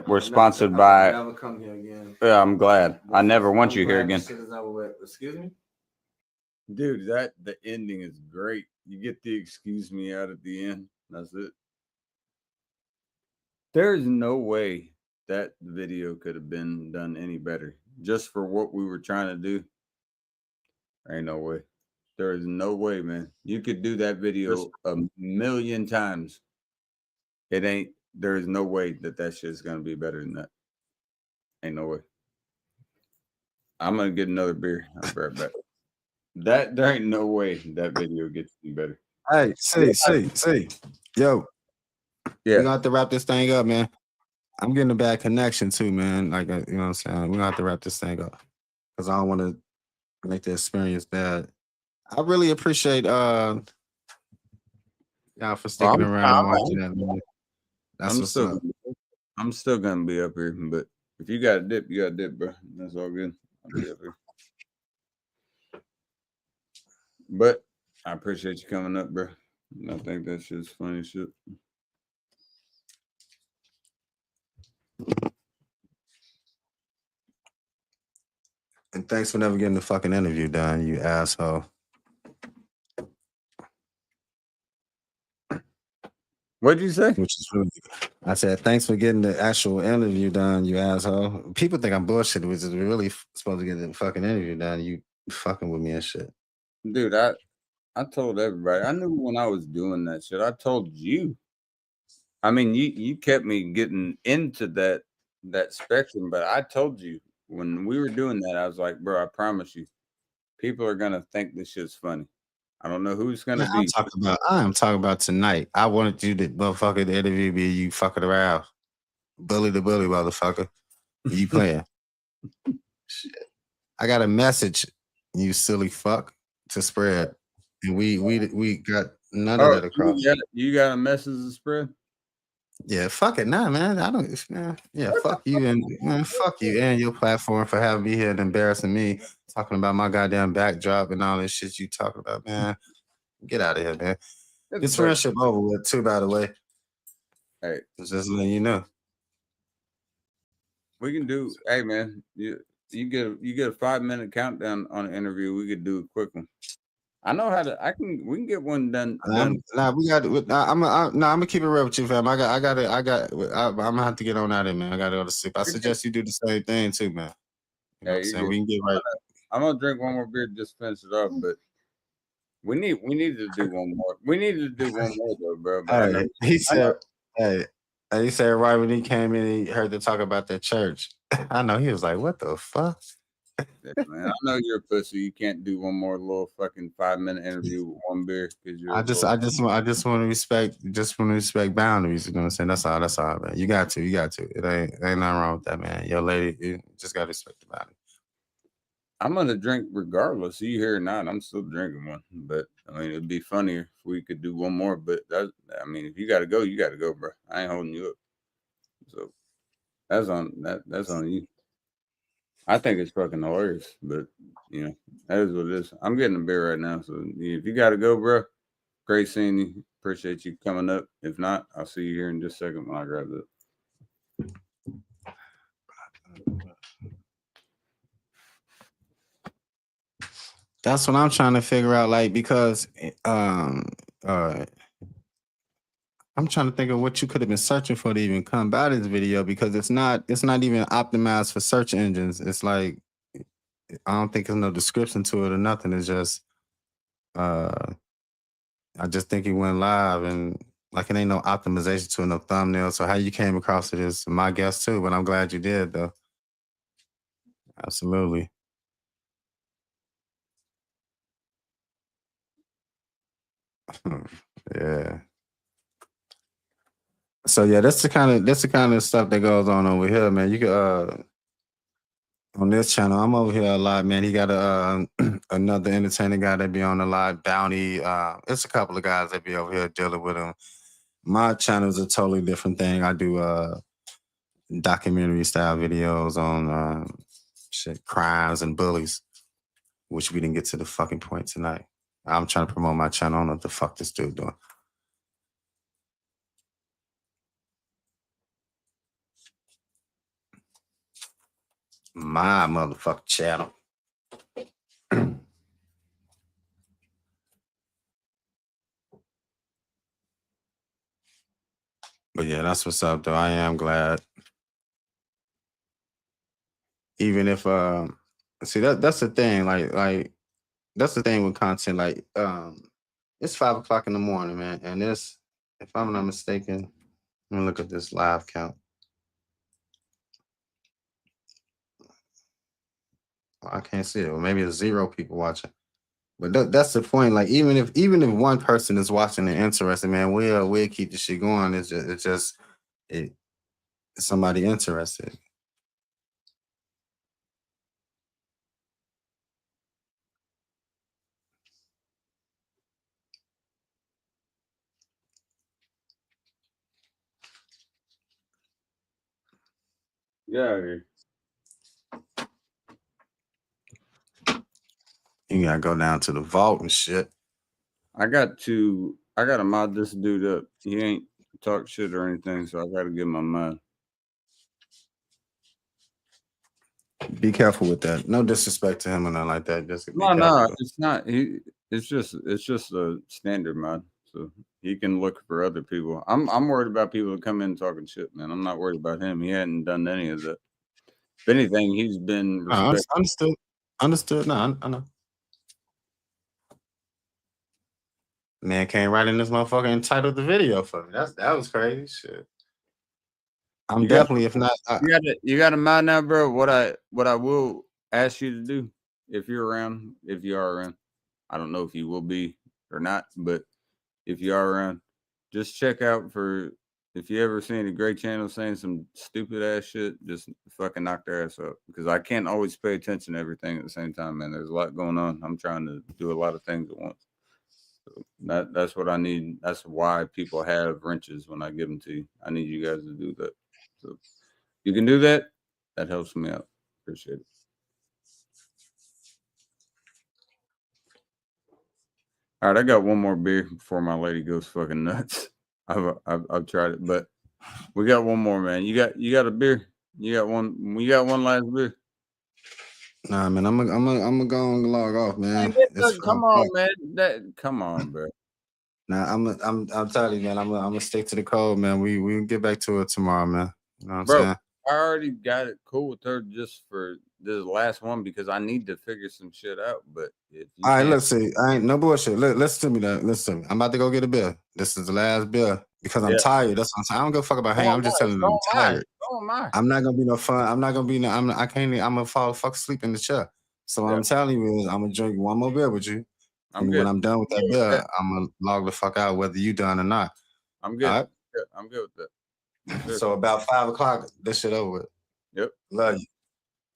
we're sponsored I'll by. never come here again. Yeah, I'm glad. I never want you here I'm glad again. the shit is over with. Excuse me. Dude, the ending is great. You get the excuse me out at the end. That's it. There's no way that video could have been done any better. Just for what we were trying to do. There ain't no way. There is no way, man. You could do that video a million times. It ain't. There is no way that shit's gonna be better than that. Ain't no way. I'm gonna get another beer. I'll be right back. There ain't no way that video gets any better. Hey, see. Yo, Yeah. we gonna have to wrap this thing up, man. I'm getting a bad connection too, man. Like, you know what I'm saying? We're gonna have to wrap this thing up because I don't want to make the experience bad. I really appreciate y'all for sticking around and watching that, man. That's what's up. I'm still gonna be up here, but if you got a dip, you got a dip, bro. That's all good. I'll be up here. But I appreciate you coming up, bro. I think that shit's funny as shit. And thanks for never getting the fucking interview done, you asshole. What'd you say? Which is really I said, thanks for getting the actual interview done, you asshole. People think I'm bullshit, which is really supposed to get the fucking interview done. You fucking with me and shit. Dude, I told everybody. I knew when I was doing that shit. I told you. I mean, you kept me getting into that spectrum, but I told you when we were doing that, I was like, bro, I promise you, people are gonna think this shit's funny. I don't know who it's gonna Man, be. I am talking about tonight. I wanted you to motherfucker the interview be you fucking around. Bully the bully, motherfucker. You playing. Shit. I got a message, you silly fuck, to spread. And we got none of that across. You got a message to spread? Yeah, fuck it, nah, man. I don't. Man, yeah, fuck you and your platform for having me here and embarrassing me, talking about my goddamn backdrop and all this shit you talking about, man. Get out of here, man. This friendship over with too, by the way. Hey, just letting you know. We can do. Hey, man, you get a 5-minute countdown on an interview. We could do a quick one. I know how to. We can get one done. We got. I'm gonna keep it real with you, fam. I'm gonna have to get on out of it, man. I gotta go to sleep. I suggest you do the same thing too, man. You know what I'm saying? We can get right. I'm gonna drink one more beer, just finish it off, but we need to do one more. We need to do one more though, bro. But he said right when he came in, he heard them talk about that church. I know he was like, "What the fuck?" Yeah, man, I know you're a pussy. You can't do one more little fucking 5-minute interview with one beer because you're. I just want to respect boundaries. You know what I'm saying? That's all, man. You got to. It ain't nothing wrong with that, man. Your lady, you just got to respect the boundaries. I'm gonna drink regardless. You here or not, I'm still drinking one. But I mean, it'd be funnier if we could do one more. But I mean, if you gotta go, you gotta go, bro. I ain't holding you up. So that's on you. I think it's fucking hilarious, but you know, that is what it is. I'm getting a beer right now, so if you gotta go, bro, great seeing you. Appreciate you coming up. If not, I'll see you here in just a second when I grab it. That's what I'm trying to figure out, like, because I'm trying to think of what you could have been searching for to even come by this video, because it's not even optimized for search engines. It's like, I don't think there's no description to it or nothing. It's just I just think it went live, and like it ain't no optimization to it, no thumbnail. So how you came across it is my guess too, but I'm glad you did though. Absolutely. Yeah. So yeah, that's the kind of stuff that goes on over here, man. You could on this channel, I'm over here a lot, man. He got another entertainer guy that be on a lot, Bounty. It's a couple of guys that be over here dealing with him. My channel is a totally different thing. I do documentary style videos on crimes and bullies, which we didn't get to the fucking point tonight. I'm trying to promote my channel. I don't know what the fuck this dude doing. My motherfucking channel. But yeah, that's what's up though. I am glad. Even if see that's the thing, like that's the thing with content. Like it's 5 o'clock in the morning, man. And this, if I'm not mistaken, let me look at this live count. I can't see it. Well, maybe it's 0 people watching. But that's the point. Like even if one person is watching and interested, man, we'll keep the shit going. It's just somebody interested. Get out of here. You gotta go down to the vault and shit. I got to mod this dude up. He ain't talk shit or anything, so I gotta give him a mod. Be careful with that. No disrespect to him or nothing like that. Just be No, careful. it's not. It's just a standard mod, so he can look for other people. I'm worried about people that come in talking shit, man. I'm not worried about him. He hadn't done any of that. If anything, he's been respectful. Understood. No, I know. Man came right in this motherfucker and titled the video for me. That was crazy shit. I'm You definitely, if not, You got a mod now, bro. What I will ask you to do if you are around, I don't know if you will be or not, but if you are around, just check out for if you ever see any great channels saying some stupid ass shit, just fucking knock their ass up because I can't always pay attention to everything at the same time, man. There's a lot going on. I'm trying to do a lot of things at once. So that's what I need. That's why people have wrenches when I give them to you. I need you guys to do that. So you can do that. That helps me out. Appreciate it. All right, I got one more beer before my lady goes fucking nuts. I've tried it, but we got one more, man. You got a beer? You got one? We got one last beer. nah, man. I'm gonna go and log off, man. Come on, man. Come on, bro. Nah, I'm telling you, man. I'm gonna stick to the code, man. We can get back to it tomorrow, man. You know what I'm Bro, saying? I already got it cool with her just for this last one because I need to figure some shit out. But if you All right, can't- let's see. I ain't no bullshit. Listen to me, that. Listen to me. I'm about to go get a beer. This is the last beer because I'm Yeah. tired. That's what I'm saying. I don't give a fuck about hanging. I'm just telling you, I'm tired. So am I. I'm not gonna be no fun. I'm not gonna be no. I can't. I'm gonna fall fuck asleep in the chair. So what I'm telling you is, I'm gonna drink one more beer with you. I'm And good. when I'm done with that beer, I'm gonna log the fuck out, whether you done or not. I'm good. All right? I'm good with that. Sure. So about 5:00, this shit over with. Yep. Love you.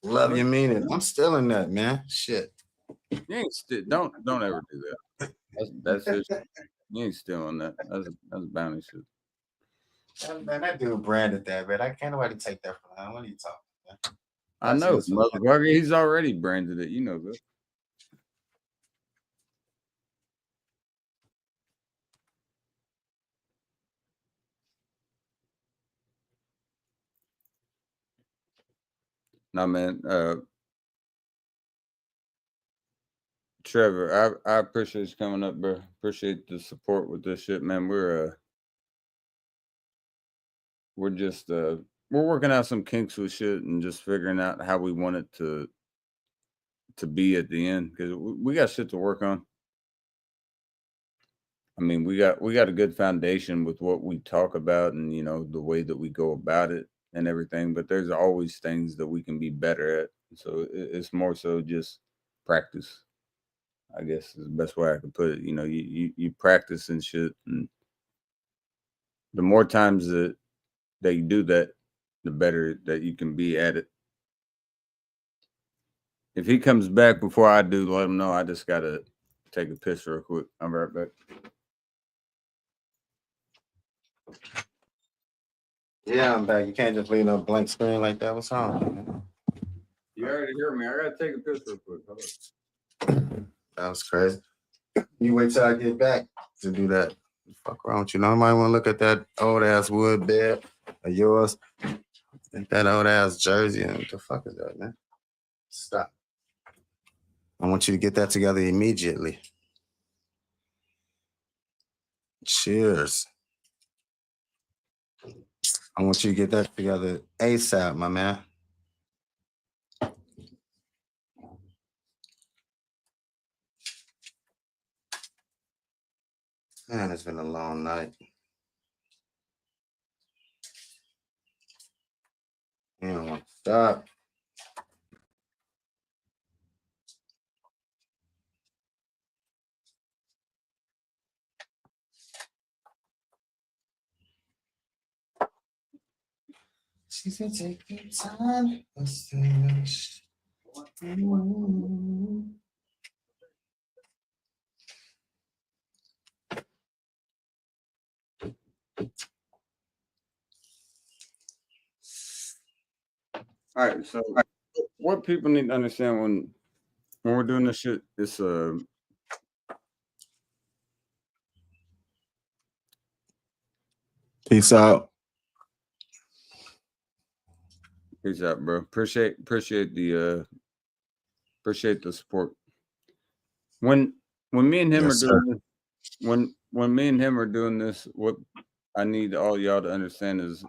Love you, mean it. I'm still in that, man. Shit. You ain't don't ever do that. That's just you ain't stealing that. That's bounty shit. Man, that dude branded that, man. I can't nobody take that from him. What are you talking about? I know, motherfucker. He's already branded it. You know that. No, man. Trevor, I appreciate you coming up, bro. Appreciate the support with this shit, man. We're just we're working out some kinks with shit and just figuring out how we want it to be at the end because we got shit to work on. I mean, we got a good foundation with what we talk about and you know the way that we go about it and everything. But there's always things that we can be better at. So it's more so just practice. I guess is the best way I could put it. You know, you practice and shit, and the more times that you do that, the better that you can be at it. If he comes back before I do, let him know. I just gotta take a piss real quick. I'm right back. Yeah, I'm back. You can't just leave no blank screen like that. What's wrong? You already hear me. I gotta take a piss real quick. Hold on. That was crazy. You wait till I get back to do that. Fuck wrong with you? Nobody want to look at that old ass wood bed of yours. That old ass jersey. And what the fuck is that, man? Stop. I want you to get that together immediately. Cheers. I want you to get that together ASAP, my man. Man, it's been a long night. You don't want to stop. She said, take your time. All right, so what people need to understand when we're doing this shit, it's Peace out. peace out, bro. Appreciate the support. When me and him Yes, are sir. doing this, when me and him are doing this, what I need all y'all to understand is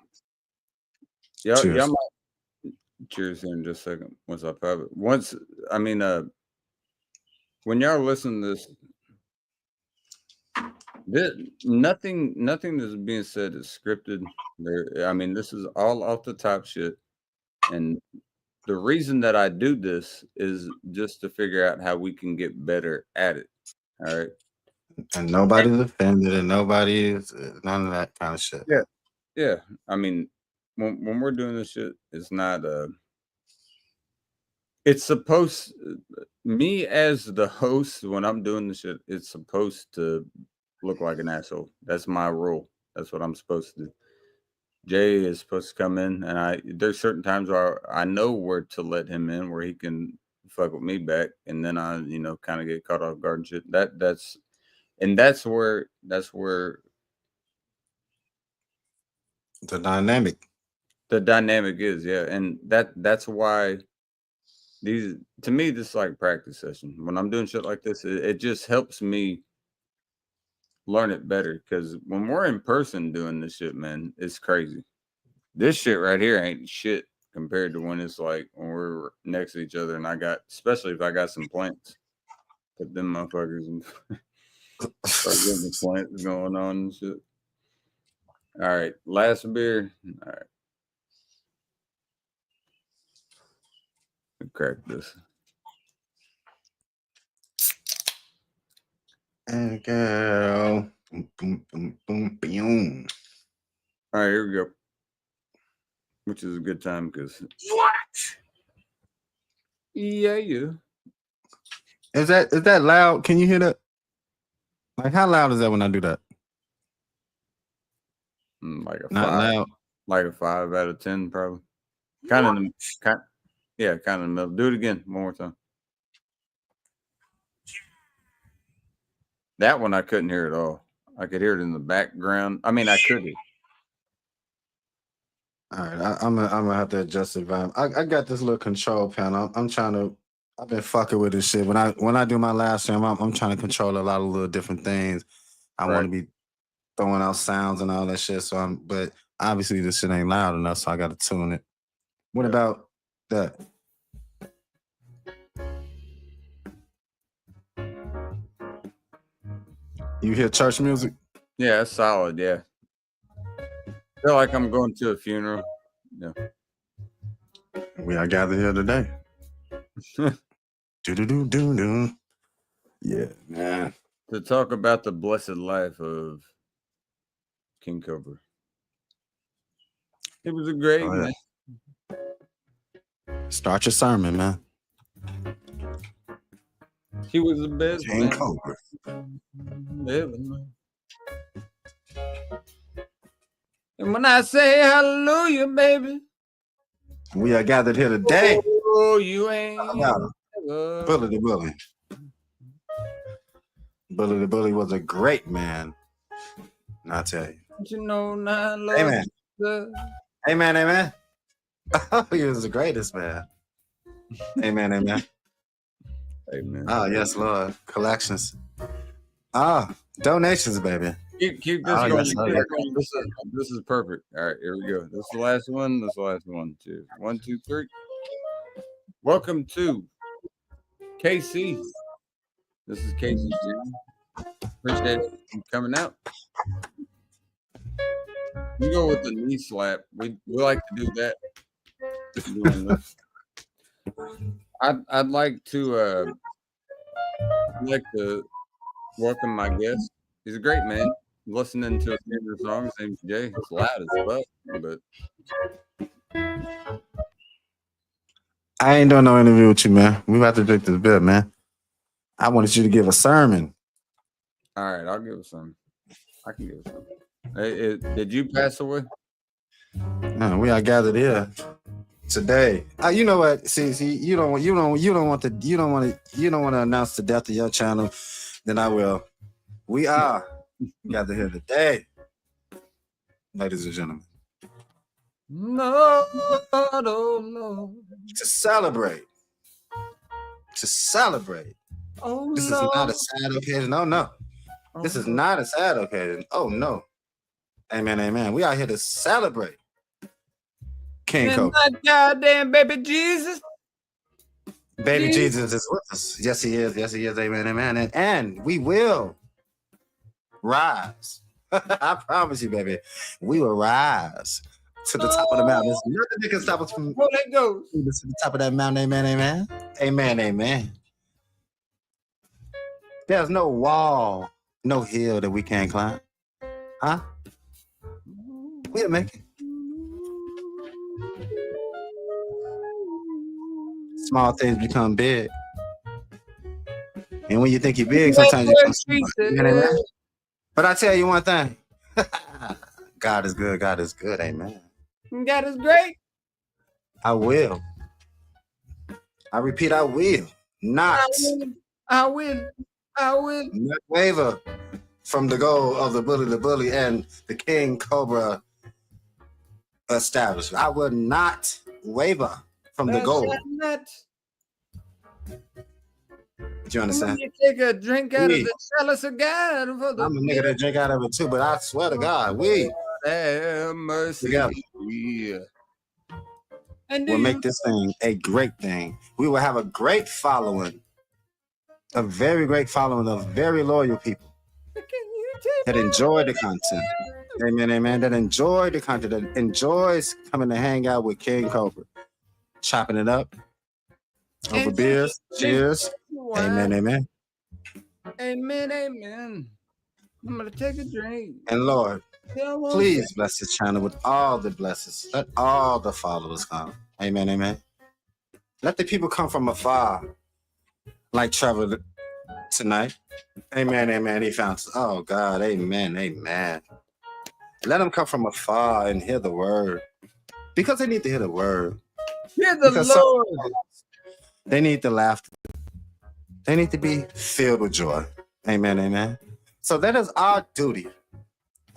y'all Cheers. might cheers here in just a second once I pop it. When y'all listen to this, nothing that's being said is scripted. This is all off the top shit. And the reason that I do this is just to figure out how we can get better at it. All right. And nobody's offended, and nobody is none of that kind of shit. Yeah. Yeah. I mean, when we're doing this shit, it's not it's supposed me as the host when I'm doing this shit, it's supposed to look like an asshole. That's my rule. That's what I'm supposed to do. Jay is supposed to come in, and there's certain times where I know where to let him in, where he can fuck with me back, and then I, kind of get caught off guard and shit. That's where The dynamic. the dynamic is, yeah, and that's why to me this is like practice session. When I'm doing shit like this, it just helps me learn it better, because when we're in person doing this shit, man, it's crazy. This shit right here ain't shit compared to when it's like when we're next to each other, and especially if I got some plants, put them motherfuckers and start getting the plants going on and shit. All right, last beer. All right, crack this. And girl. Boom, boom, boom, boom, boom. All right, here we go. Which is a good time because What? yeah. Is that loud? Can you hear that? Like, how loud is that when I do that? Like a Not 5, loud. like a 5 out of 10, probably. Kind of in the middle. Do it again, one more time. That one I couldn't hear at all. I could hear it in the background. I mean, I could hear. All right, I'm gonna have to adjust the volume. I got this little control panel. I've been fucking with this shit. When I do my live stream, I'm trying to control a lot of little different things. I want to be throwing out sounds and all that shit. But obviously this shit ain't loud enough, so I got to tune it. What about that? You hear church music? Yeah, it's solid. Yeah. Feel like I'm going to a funeral. Yeah. We are gathered here today. Do. Yeah, man. To talk about the blessed life of King Cobra. It was a great man. Start your sermon, man. He was the best King man. Cobra. Ever, man. And when I say hallelujah, baby, We are gathered here today. oh, you ain't. Bully the Bully. Bully the Bully was a great man. I tell you. You know, now, Lord, Amen. Amen. Oh, he was the greatest, man. Amen. Amen. Oh, yes, Lord. Collections. Donations, baby. Keep this Oh, going. yes, Keep Lord. it going. This is perfect. All right, here we go. This is the last one. This is the last one. Cheers. 1, 2, 3. Welcome to KC. This is KC. Appreciate it coming out. You go with the knee slap. We like to do that. I'd like to welcome my guest. He's a great man. Listening to his favorite song. His name's Jay. It's loud as fuck, but I ain't doing no interview with you, man. We about to drink this beer, man. I wanted you to give a sermon. all right, I'll give it some. I can give it some. Hey, did you pass away? We are gathered here today. You know what? See, you don't want to announce the death of your channel. Then I will. We are gathered here today, ladies and gentlemen, No, no. to celebrate. Oh, This is no. not a sad occasion. Oh no, this is not a sad occasion. Oh no. Amen, amen. We are here to celebrate King And Cobra. my goddamn baby Jesus. Baby Jesus is with us. Yes, he is. Yes, he is. Amen, amen. And we will rise. I promise you, baby. We will rise to the top of the mountain. There's nothing that can stop us from Where that goes? to the top of that mountain. Amen, amen. Amen, amen. There's no wall, no hill that we can't climb. Huh? We'll make it. Small things become big. And when you think you're big, sometimes you become small. Amen, amen. But I tell you one thing. God is good. God is good. Amen. God is great. I will. I repeat, I will not I will. not waver from the goal of the bully and the King Cobra establishment. I will not waver from the goal. Do you understand? You take a drink out of We- the chalice of God. For the I'm a nigga that drink out of it too, but I swear to God, we have mercy. together Yeah. And will make this thing a great thing. We will have a great following, a very great following of very loyal people that enjoy the content. Amen, amen. That enjoy the content, that enjoys coming to hang out with King Cobra, chopping it up over beers. Cheers. Amen, amen. Amen, amen. I'm gonna take a drink. And Lord, please bless this channel with all the blessings. Let all the followers come. Amen, amen. Let the people come from afar, like Trevor tonight. Amen, amen. He found, oh God, amen, amen. Let them come from afar and hear the word, because they need to hear the word. Hear the Because Lord. They need the laughter. They need to be filled with joy. Amen, amen. So that is our duty.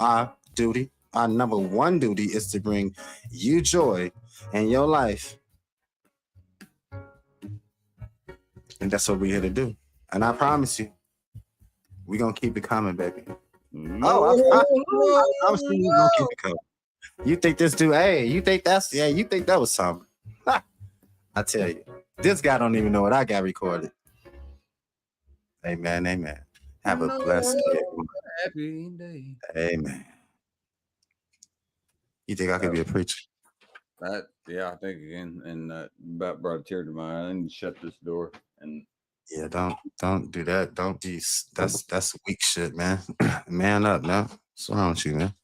Our duty, our number one duty is to bring you joy in your life. And that's what we're here to do. And I promise you, we're going to keep it coming, baby. Oh, I promise you, we're going to keep it coming. You think this dude, hey, you think that was something. I tell you, this guy don't even know what I got recorded. Amen, amen. Have a blessed day. Happy day. Amen. You think I could be a preacher? Yeah, I think again, and about brought a tear to my eye. I need to shut this door. And Yeah, don't do that. Don't be. That's weak shit, man. Man up, now. What's wrong with you, man?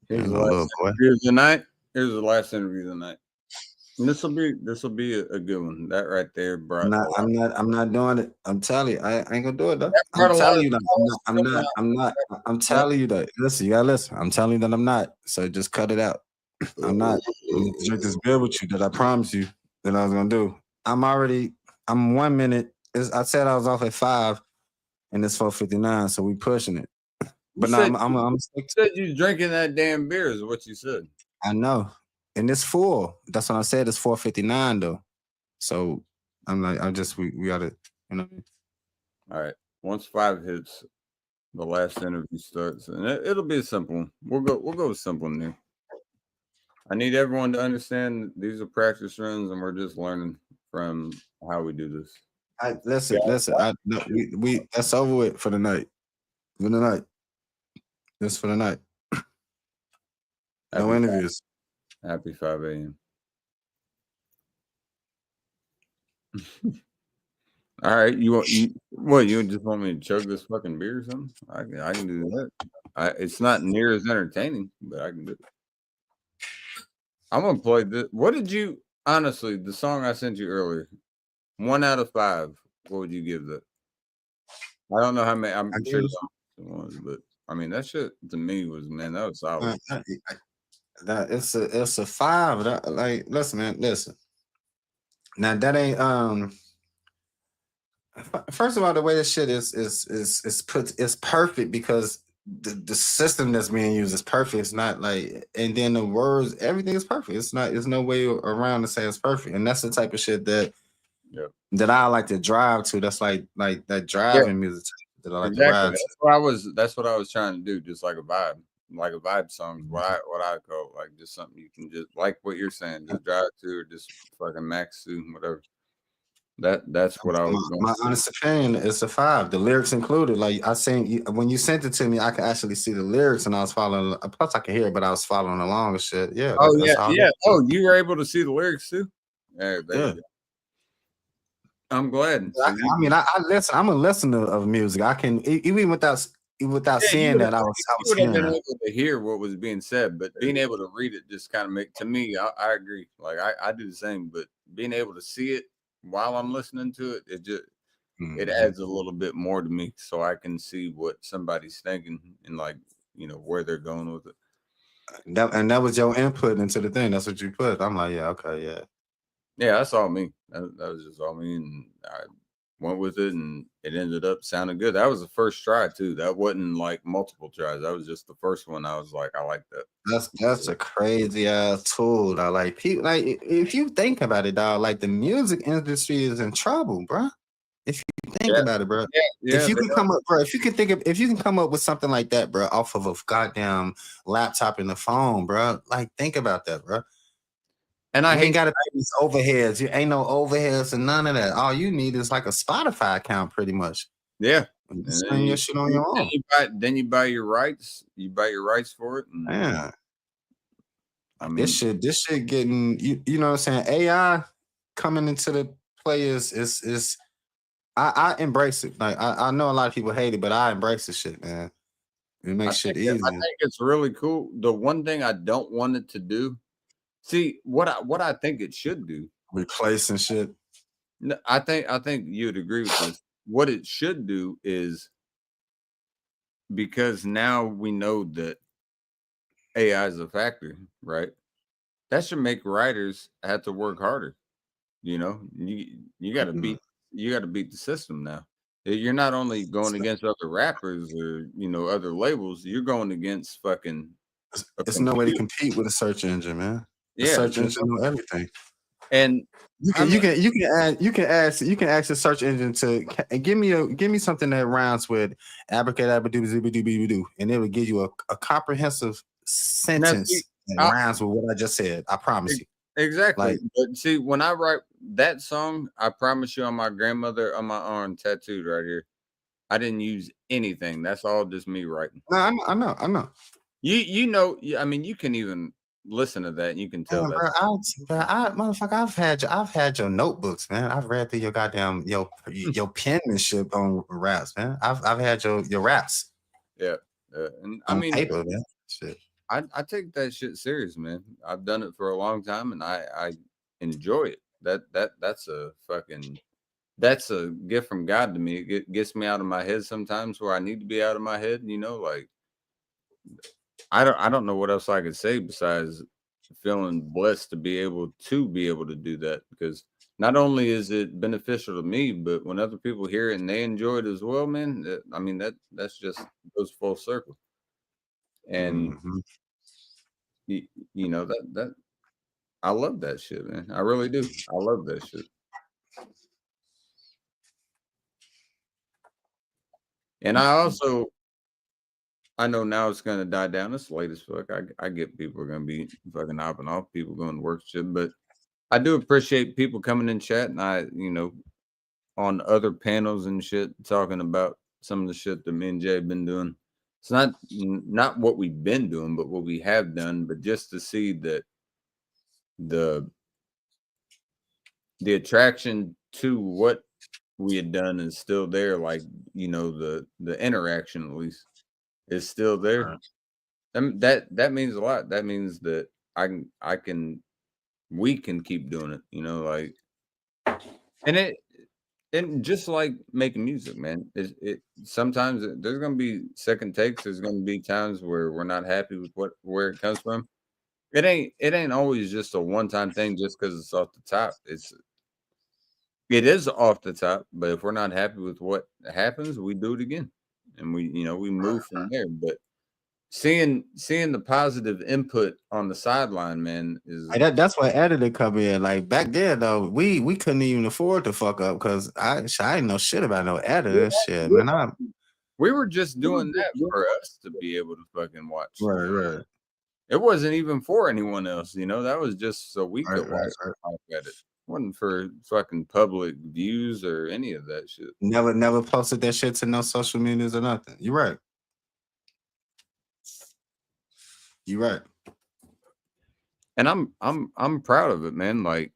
here's the Little last boy. interview of the night. Here's the last interview of the night. And this will be a good one. That right there, bro. I'm not doing it. I'm telling you, I ain't gonna do it though. brought a I'm lot telling of you that I'm not. I'm telling you that. Listen, you gotta listen. I'm telling you that I'm not. So just cut it out. I'm not. I'm gonna drink this beer with you that I promised you that I was gonna do. I'm 1 minute. I said I was off at 5, and it's 4:59, so we pushing it. But no, I'm You said you was drinking that damn beer is what you said. I know. And it's full. That's what I said. It's 4:59 though. So we gotta, you know. All right. Once 5 hits, the last interview starts, and it'll be a simple one. We'll go with simple one here. I need everyone to understand these are practice runs, and we're just learning from how we do this. Listen. We that's over with for the night. For the night. Just for the night. No interviews. Happy 5 a.m. All right, you just want me to chug this fucking beer or something? I can do that. It's not near as entertaining, but I can do it. I'm gonna play this. What did you honestly? The song I sent you earlier, 1 out of 5. What would you give that? I don't know how many. I'm sure you don't, but I mean that shit to me was, man, that was solid. That it's a 5. That, like, listen, man, listen. Now that ain't first of all, the way this shit is put, it's perfect because the system that's being used is perfect. It's not like, and then the words, everything is perfect. It's not, there's no way around to say it's perfect. And that's the type of shit that Yep. that I like to drive to. That's like that driving music that I like to Exactly. ride to. That's what I was trying to do, just like a vibe song is what I call it, like just something you can just like what you're saying, just drive to or just fucking max to whatever. That's what I was going My to say. honest opinion, it's a 5. The lyrics included. Like I seen when you sent it to me, I could actually see the lyrics, and I was following. Plus, I could hear it, but I was following along and shit. Yeah. Oh That's yeah, all. yeah. Oh, you were able to see the lyrics too? Yeah, there Yeah. you go. I'm glad. I mean, I listen. I'm a listener of music. I can even without seeing that. I was would have been hearing. able to hear what was being said, but being able to read it just kind of make to me. I agree. Like I do the same, but being able to see it while I'm listening to it, it just it adds a little bit more to me, so I can see what somebody's thinking and like where they're going with it. That was your input into the thing. That's what you put. I'm like, yeah, okay, yeah. Yeah, that's all me. That was just all me, and I went with it, and it ended up sounding good. That was the first try too. That wasn't like multiple tries. That was just the first one. I was like, I like that. That's a crazy ass tool. Dog. Like people, like if you think about it, dog, like the music industry is in trouble, bro. If you think about it, bro. Yeah, If you can come up, bro, if you can come up with something like that, bro, off of a goddamn laptop and the phone, bro, like think about that, bro. And I ain't got to pay these overheads. You ain't no overheads and none of that. All you need is like a Spotify account, pretty much. Yeah. And sing your shit on your own. Then you buy your rights. You buy your rights for it. And, yeah. I mean, this shit getting you know what I'm saying? AI coming into the play is I embrace it. Like I know a lot of people hate it, but I embrace the shit, man. It makes shit easy. I think it's really cool. The one thing I don't want it to do, see what I think it should do, replacing shit. No, I think you'd agree with this. What it should do is, because now we know that AI is a factor, right? That should make writers have to work harder. You got to beat the system now. You're not only going against other rappers or other labels. You're going against fucking. There's no way to compete with a search engine, man. The search engine know everything. And you can ask the search engine to give me something that rhymes with abracadabra doo, and it will give you a comprehensive sentence that rhymes with what I just said. I promise you. Exactly. But see, when I write that song, I promise you, on my grandmother on my arm tattooed right here, I didn't use anything. That's all just me writing. No, I know. I mean, you can even listen to that and you can tell that. Motherfucker, I've had your notebooks, man. I've read through your goddamn your penmanship on raps, man. I've had your raps. Yeah. And I on mean, paper, man. Shit. I take that shit serious, man. I've done it for a long time and I enjoy it. That's a gift from God to me. It gets me out of my head sometimes where I need to be out of my head, like I don't know what else I could say besides feeling blessed to be able to do that, because not only is it beneficial to me, but when other people hear it and they enjoy it as well, man, I mean that's just goes full circle. And that I love that shit, man. I really do. I love that shit. And I know now it's gonna die down. It's late as fuck. I get people are gonna be fucking hopping off, people going to work shit, but I do appreciate people coming in chat, and I, on other panels and shit, talking about some of the shit that me and Jay have been doing. It's not what we've been doing, but what we have done. But just to see that the attraction to what we had done is still there, like the interaction at least is still there. That means a lot. That means that we can keep doing it, and just like making music, man, it sometimes there's gonna be second takes. There's gonna be times where we're not happy with where it comes from. it ain't always just a one-time thing just because it's off the top. It is off the top, but if we're not happy with what happens, we do it again. And we move from there. But seeing the positive input on the sideline, man, is That's why editing come in. Like back then though, we couldn't even afford to fuck up because I didn't know shit about no editing shit, man. we were just doing that for us to be able to fucking watch. Right. It wasn't even for anyone else, that was just so we could Right. watch at it. Wasn't for fucking public views or any of that shit. Never posted that shit to no social medias or nothing. You're right. You're right. And I'm proud of it, man. Like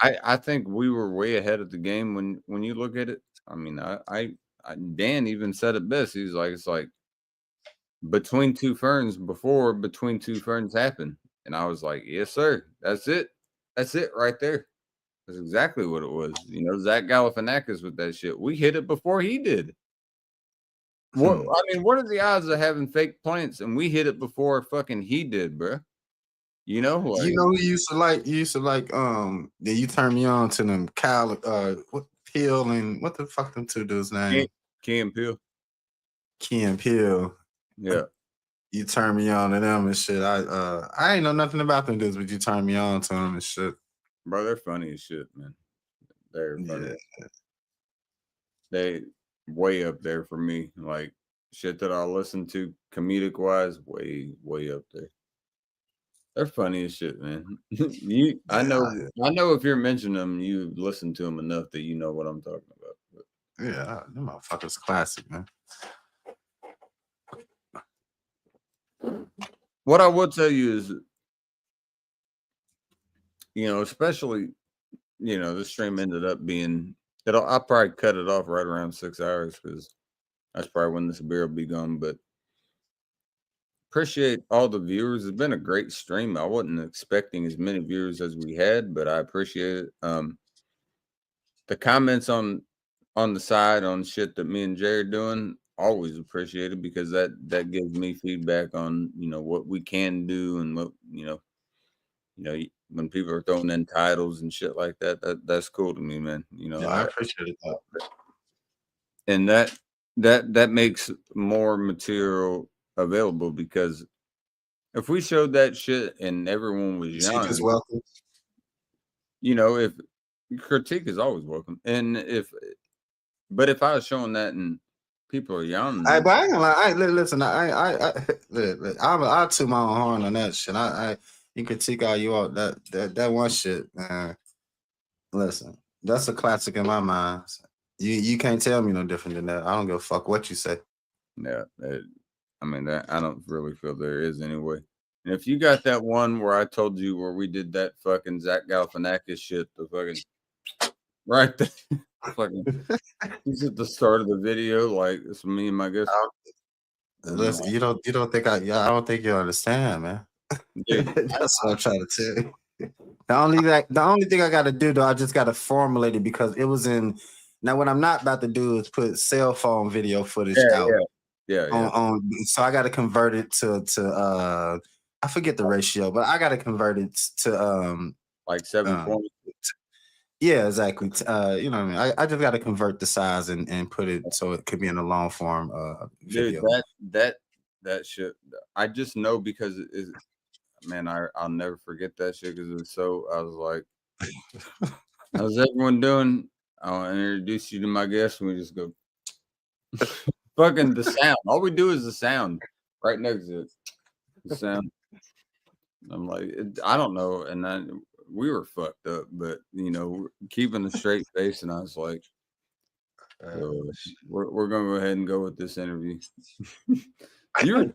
I think we were way ahead of the game when you look at it. I mean, Dan even said it best. He's like, it's like between two ferns before between two ferns happened. And I was like, yes, sir. That's it. That's it right there. That's exactly what it was. Zach Galifianakis with that shit. We hit it before he did. What what are the odds of having fake plants and we hit it before fucking he did, bro? Like, who you used to like? Then you turned me on to them Kyle Peele and what the fuck them two dudes name? Key and Peele. Key and Peele. Yeah. You turned me on to them and shit. I ain't know nothing about them dudes, but you turned me on to them and shit. Bro, they're funny as shit, man. They're funny. Yeah. They way up there for me. Like shit that I listen to comedic wise, way up there. They're funny as shit, man. I know if you're mentioning them, you listen to them enough that you know what I'm talking about. But. Yeah, them motherfuckers classic, man. What I will tell you is, especially, the stream ended up being, I'll probably cut it off right around 6 hours because that's probably when this beer will be gone. But appreciate all the viewers. It's been a great stream. I wasn't expecting as many viewers as we had, but I appreciate it. The comments on the side on shit that me and Jay are doing, always appreciated because that gives me feedback on what we can do and what when people are throwing in titles and shit like that's cool to me, man. I appreciate that. And that makes more material available because if we showed that shit and everyone was young, is welcome. If critique is always welcome, and if I was showing that and people are young, but I ain't gonna lie. Listen, I'll toot my own horn on that shit. You critique all you want. That one shit, man. Listen, that's a classic in my mind. You can't tell me no different than that. I don't give a fuck what you say. Yeah, I don't really feel there is anyway. And if you got that one where I told you where we did that fucking Zach Galifianakis shit, the fucking right there. Fucking, he's at the start of the video, like it's me and my guest. Listen, you don't think I don't think you understand, man. That's what I'm trying to tell you. The only thing I got to do though, I just got to formulate it because it was in. Now, what I'm not about to do is put cell phone video footage out. Yeah. So I got to convert it to I forget the ratio, but I got to convert it to like 720. Yeah, exactly. You know what I mean? I just got to convert the size and put it so it could be in a long form video. Dude, that shit. I just know because it is. Man, I'll never forget that shit because it's so. I was like, how's everyone doing? I'll introduce you to my guest, and we just go. Fucking the sound. All we do is the sound right next to it. The sound. I'm like, I don't know, and we were fucked up, but keeping a straight face, and I was like, we're gonna go ahead and go with this interview. you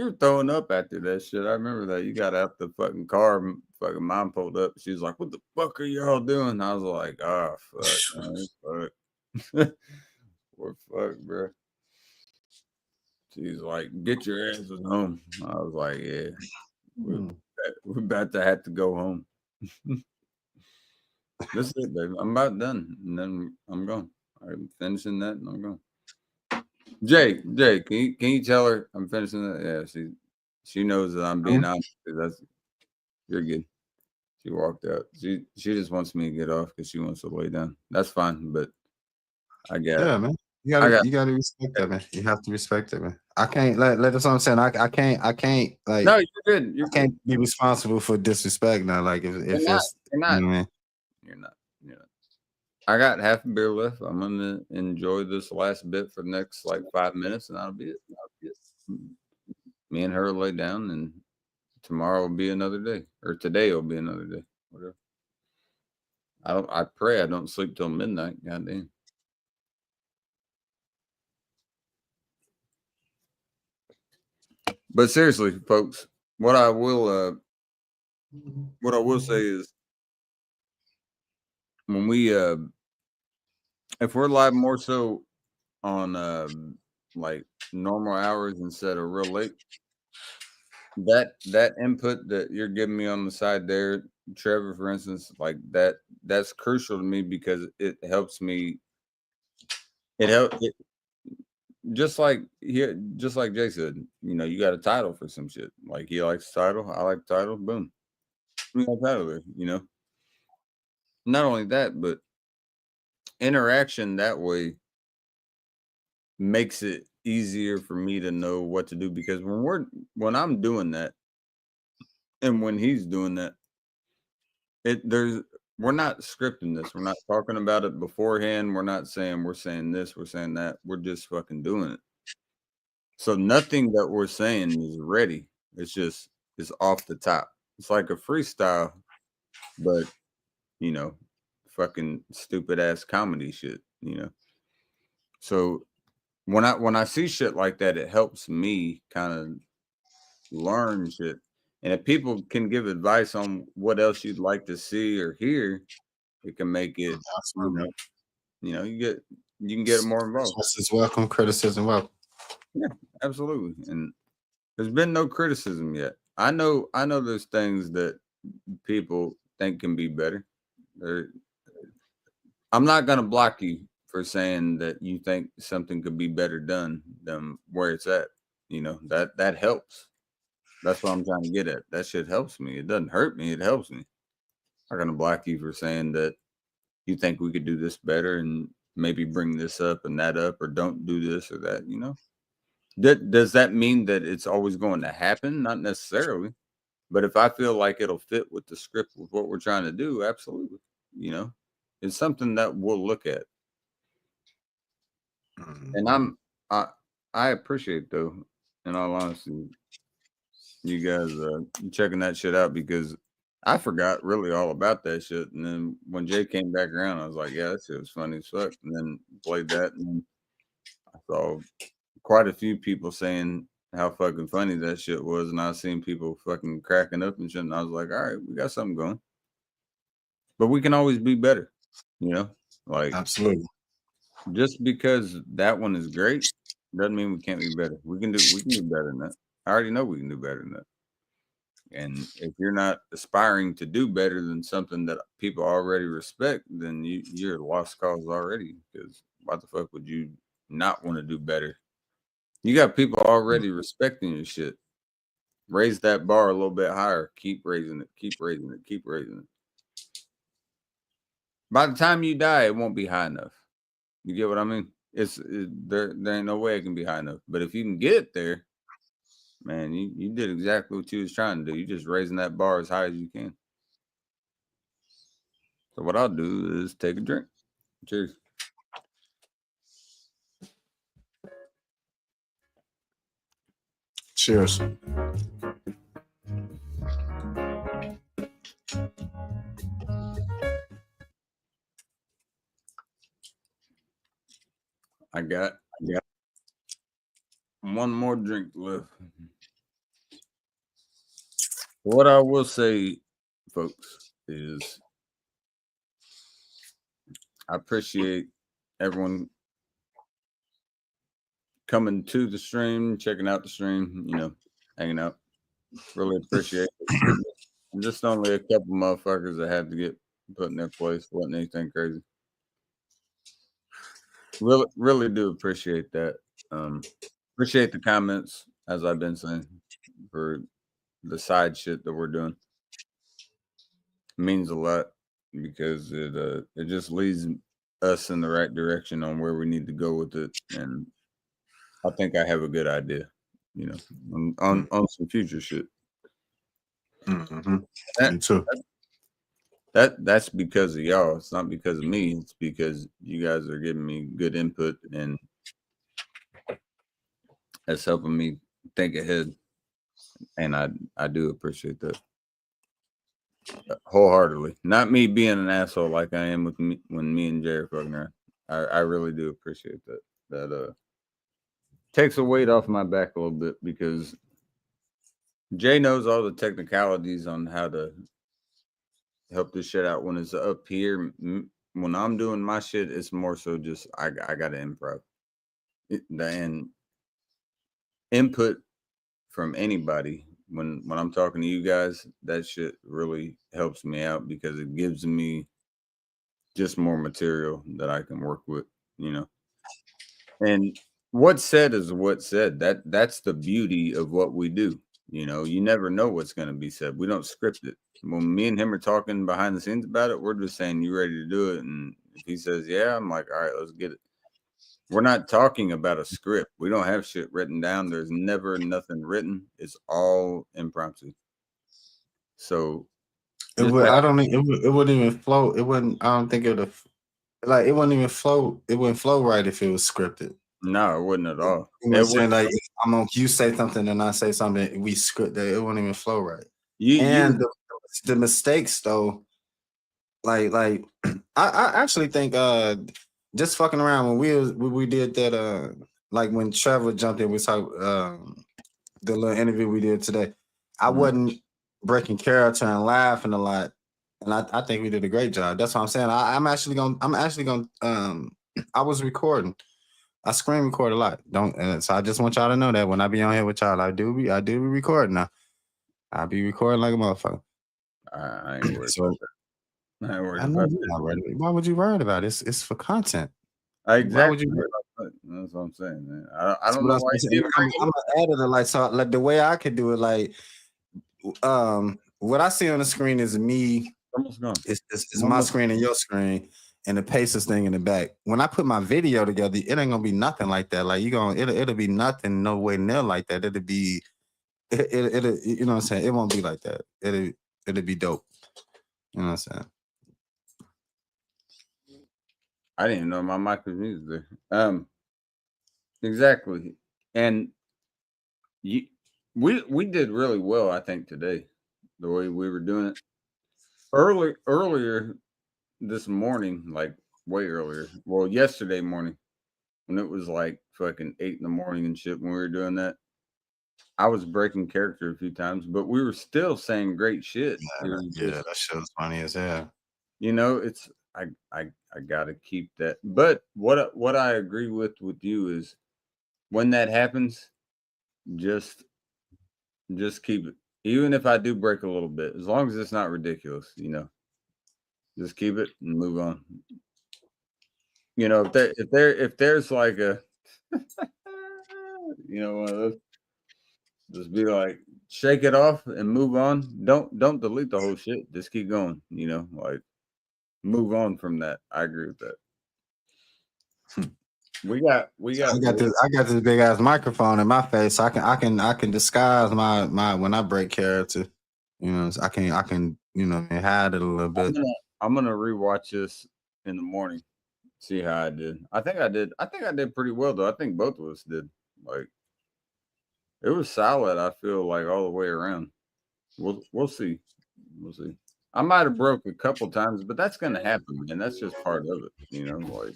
were throwing up after that shit. I remember that. You got out the fucking car, fucking mom pulled up. She was like, "What the fuck are y'all doing?" I was like, "Oh fuck, man, fuck, we're fucked, bro." She's like, "Get your asses home." I was like, "Yeah, we're about to have to go home." That's it, baby. I'm about done, and then I'm going. I'm finishing that, and I'm going. Jay, can you tell her I'm finishing that? Yeah, She knows that I'm being honest. That's you're good. She walked out. She just wants me to get off because she wants to lay down. That's fine, but I got Yeah, man. You I got gotta respect that, man. You have to respect it, man. I can't that's what I'm saying. I can't like no. You're good. You're I can't be responsible for disrespect now. Like if You're not. it's You're you not. know what I mean? You're not. You're not. I got half a beer left. I'm gonna enjoy this last bit for the next like 5 minutes, and that'll be it. Me and her will lay down, and tomorrow will be another day, or today will be another day. Whatever. I pray I don't sleep till midnight. Goddamn. But seriously, folks, what I will say is when we if we're live more so on like normal hours instead of real late, that input that you're giving me on the side there, Trevor, for instance, like that's crucial to me because it helps me. It helps it, just like Jay said, you got a title for some shit. Like he likes the title, I like the title, boom. We got a title there, Not only that, but interaction that way makes it easier for me to know what to do because when I'm doing that and when he's doing that, we're not scripting this. We're not talking about it beforehand. We're not saying we're saying this, we're saying that. We're just fucking doing it. So nothing that we're saying is ready. It's off the top. It's like a freestyle, but fucking stupid ass comedy shit, So when I see shit like that, it helps me kind of learn shit. And if people can give advice on what else you'd like to see or hear, it can make it, you can get more involved. It's welcome, criticism welcome. Yeah, absolutely. And there's been no criticism yet. I know there's things that people think can be better. I'm not gonna block you for saying that you think something could be better done than where it's at. That helps. That's what I'm trying to get at. That shit helps me. It doesn't hurt me. It helps me. I'm not gonna block you for saying that you think we could do this better and maybe bring this up and that up, or don't do this or that. Does that mean that it's always going to happen? Not necessarily. But if I feel like it'll fit with the script with what we're trying to do, absolutely. It's something that we'll look at. And I appreciate, though, in all honesty, you guys checking that shit out, because I forgot really all about that shit. And then when Jay came back around, I was like, yeah, that shit was funny as fuck. And then played that, and then I saw quite a few people saying how fucking funny that shit was, and I seen people fucking cracking up and shit, and I was like, all right, we got something going. But we can always be better, like absolutely. Just because that one is great doesn't mean we can't be better. We can do better than that. I already know we can do better than that. And if you're not aspiring to do better than something that people already respect, then you're a lost cause already, because why the fuck would you not want to do better? You got people already respecting your shit. Raise that bar a little bit higher. Keep raising it. Keep raising it. Keep raising it. By the time you die, it won't be high enough. You get what I mean? There ain't no way it can be high enough. But if you can get there, man, you did exactly what you was trying to do. You're just raising that bar as high as you can. So what I'll do is take a drink. Cheers. Cheers. I got one more drink left. What I will say, folks, is I appreciate everyone coming to the stream, checking out the stream, hanging out. Really appreciate it. Just only a couple motherfuckers that had to get put in their place. Wasn't anything crazy. Really do appreciate that. Appreciate the comments, as I've been saying. for the side shit that we're doing. It means a lot because it just leads us in the right direction on where we need to go with it, and I think I have a good idea, you know, on some future shit. Mm-hmm. That, Me too. that's because of y'all. It's not because of me. It's because you guys are giving me good input, and that's helping me think ahead. And I do appreciate that wholeheartedly. Not me being an asshole like I am with me when me and Jay are fucking around. I really do appreciate that. That takes a weight off my back a little bit because Jay knows all the technicalities on how to help this shit out when it's up here. When I'm doing my shit, it's more so just I got to improv. And input from anybody when I'm talking to you guys, that shit really helps me out because it gives me just more material that I can work with, you know. And what's said is what's said. That's the beauty of what we do. You know, you never know what's going to be said. We don't script it. When me and him are talking behind the scenes about it, we're just saying, "You ready to do it?" And if he says, "Yeah," I'm like, "All right, let's get it." We're not talking about a script. We don't have shit written down. There's never nothing written. It's all impromptu. So It would. I don't. It wouldn't even flow. It wouldn't. I don't think it would. Like it wouldn't even flow. It wouldn't flow right if it was scripted. No, it wouldn't at all. You know what I'm saying? Like you say something and I say something, we script that. It wouldn't even flow right. The mistakes though, like I actually think just fucking around when we did that like when Trevor jumped in, we saw the little interview we did today. I wasn't breaking character and laughing a lot, and I think we did a great job. That's what I'm saying. I'm actually gonna I was recording. I screen record a lot. So I just want y'all to know that when I be on here with y'all, I do be recording now. I be recording like a motherfucker. I ain't worried about that. I ain't worried I know about you're not worried. Why would you worry about it? It's for content. Exactly. Why would you worry about that? That's what I'm saying, man. I don't know why I'm an editor, like so like the way I could do it, like what I see on the screen is me. Almost gone. It's my screen and your screen. And the Pacers thing in the back. When I put my video together, it ain't gonna be nothing like that. Like it'll be nothing, no way near like that. It'll be, you know what I'm saying? It won't be like that. It'll be dope. You know what I'm saying? I didn't even know my mic was muted there. Exactly. And we did really well, I think, today, the way we were doing it. Earlier this morning, like way earlier. Well, yesterday morning, when it was like fucking 8 a.m. and shit when we were doing that, I was breaking character a few times, but we were still saying great shit. Yeah, that shit was funny as hell. You know, it's I gotta keep that. But what I agree with you is when that happens, just keep it. Even if I do break a little bit, as long as it's not ridiculous, you know. Just keep it and move on. You know, if there's like a you know, one of those, just be like, shake it off and move on. Don't delete the whole shit. Just keep going, you know, like move on from that. I agree with that. We got I got this big ass microphone in my face. So I can disguise my when I break character. You know, I can you know hide it a little bit. I'm gonna rewatch this in the morning, see how I did. I think I did pretty well though. I think both of us did. Like it was solid, I feel like all the way around. We'll see. We'll see. I might have broke a couple times, but that's gonna happen, man. That's just part of it, you know, like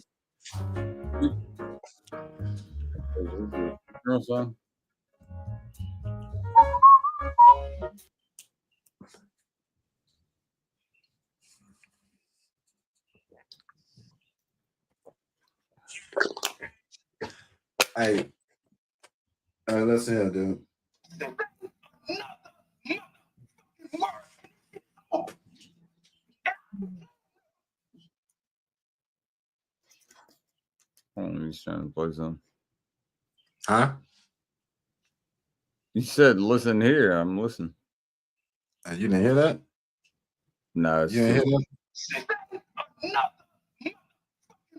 girl song. Hey, listen here, dude. He's trying to play something. Huh? You said listen here. I'm listening. And you didn't hear that? No, You didn't hear that? No.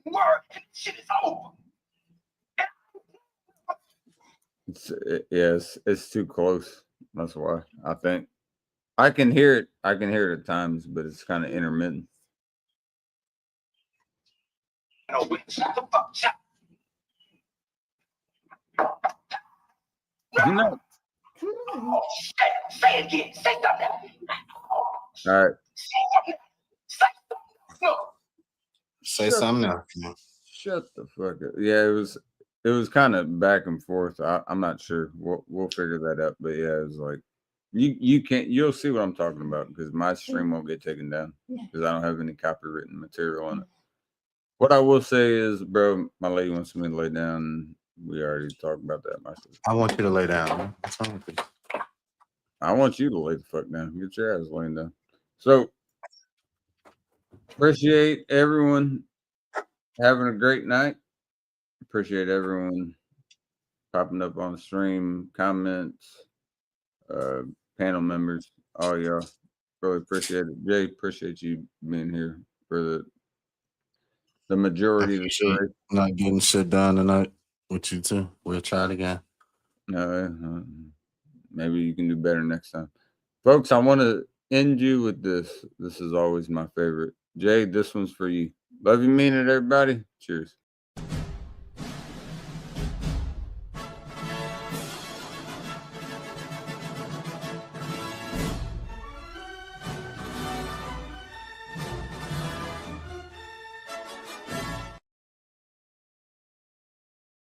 Word. And shit is over. it's too close. That's why I think I can hear it. I can hear it at times, but it's kind of intermittent. No, we shut the fuck shut. You know. Oh shit. Say it again. Say something. All right. Say something. Say something. No. Say something else. Man. Shut the fuck up. Yeah, it was kind of back and forth. I'm not sure. We'll figure that out. But yeah, it was like you'll see what I'm talking about because my stream won't get taken down because I don't have any copywritten material on it. What I will say is, bro, my lady wants me to lay down. We already talked about that. I want you to lay down. Man. What's wrong with you? I want you to lay the fuck down. Get your ass laying down. So appreciate everyone having a great night. Appreciate everyone popping up on the stream, comments, panel members, all y'all. Really appreciate it. Jay, appreciate you being here for the majority of the show. Not getting shit done tonight with you too. We'll try it again. No, maybe you can do better next time. Folks, I want to end you with this. This is always my favorite. Jay, this one's for you. Love you, mean it, everybody. Cheers.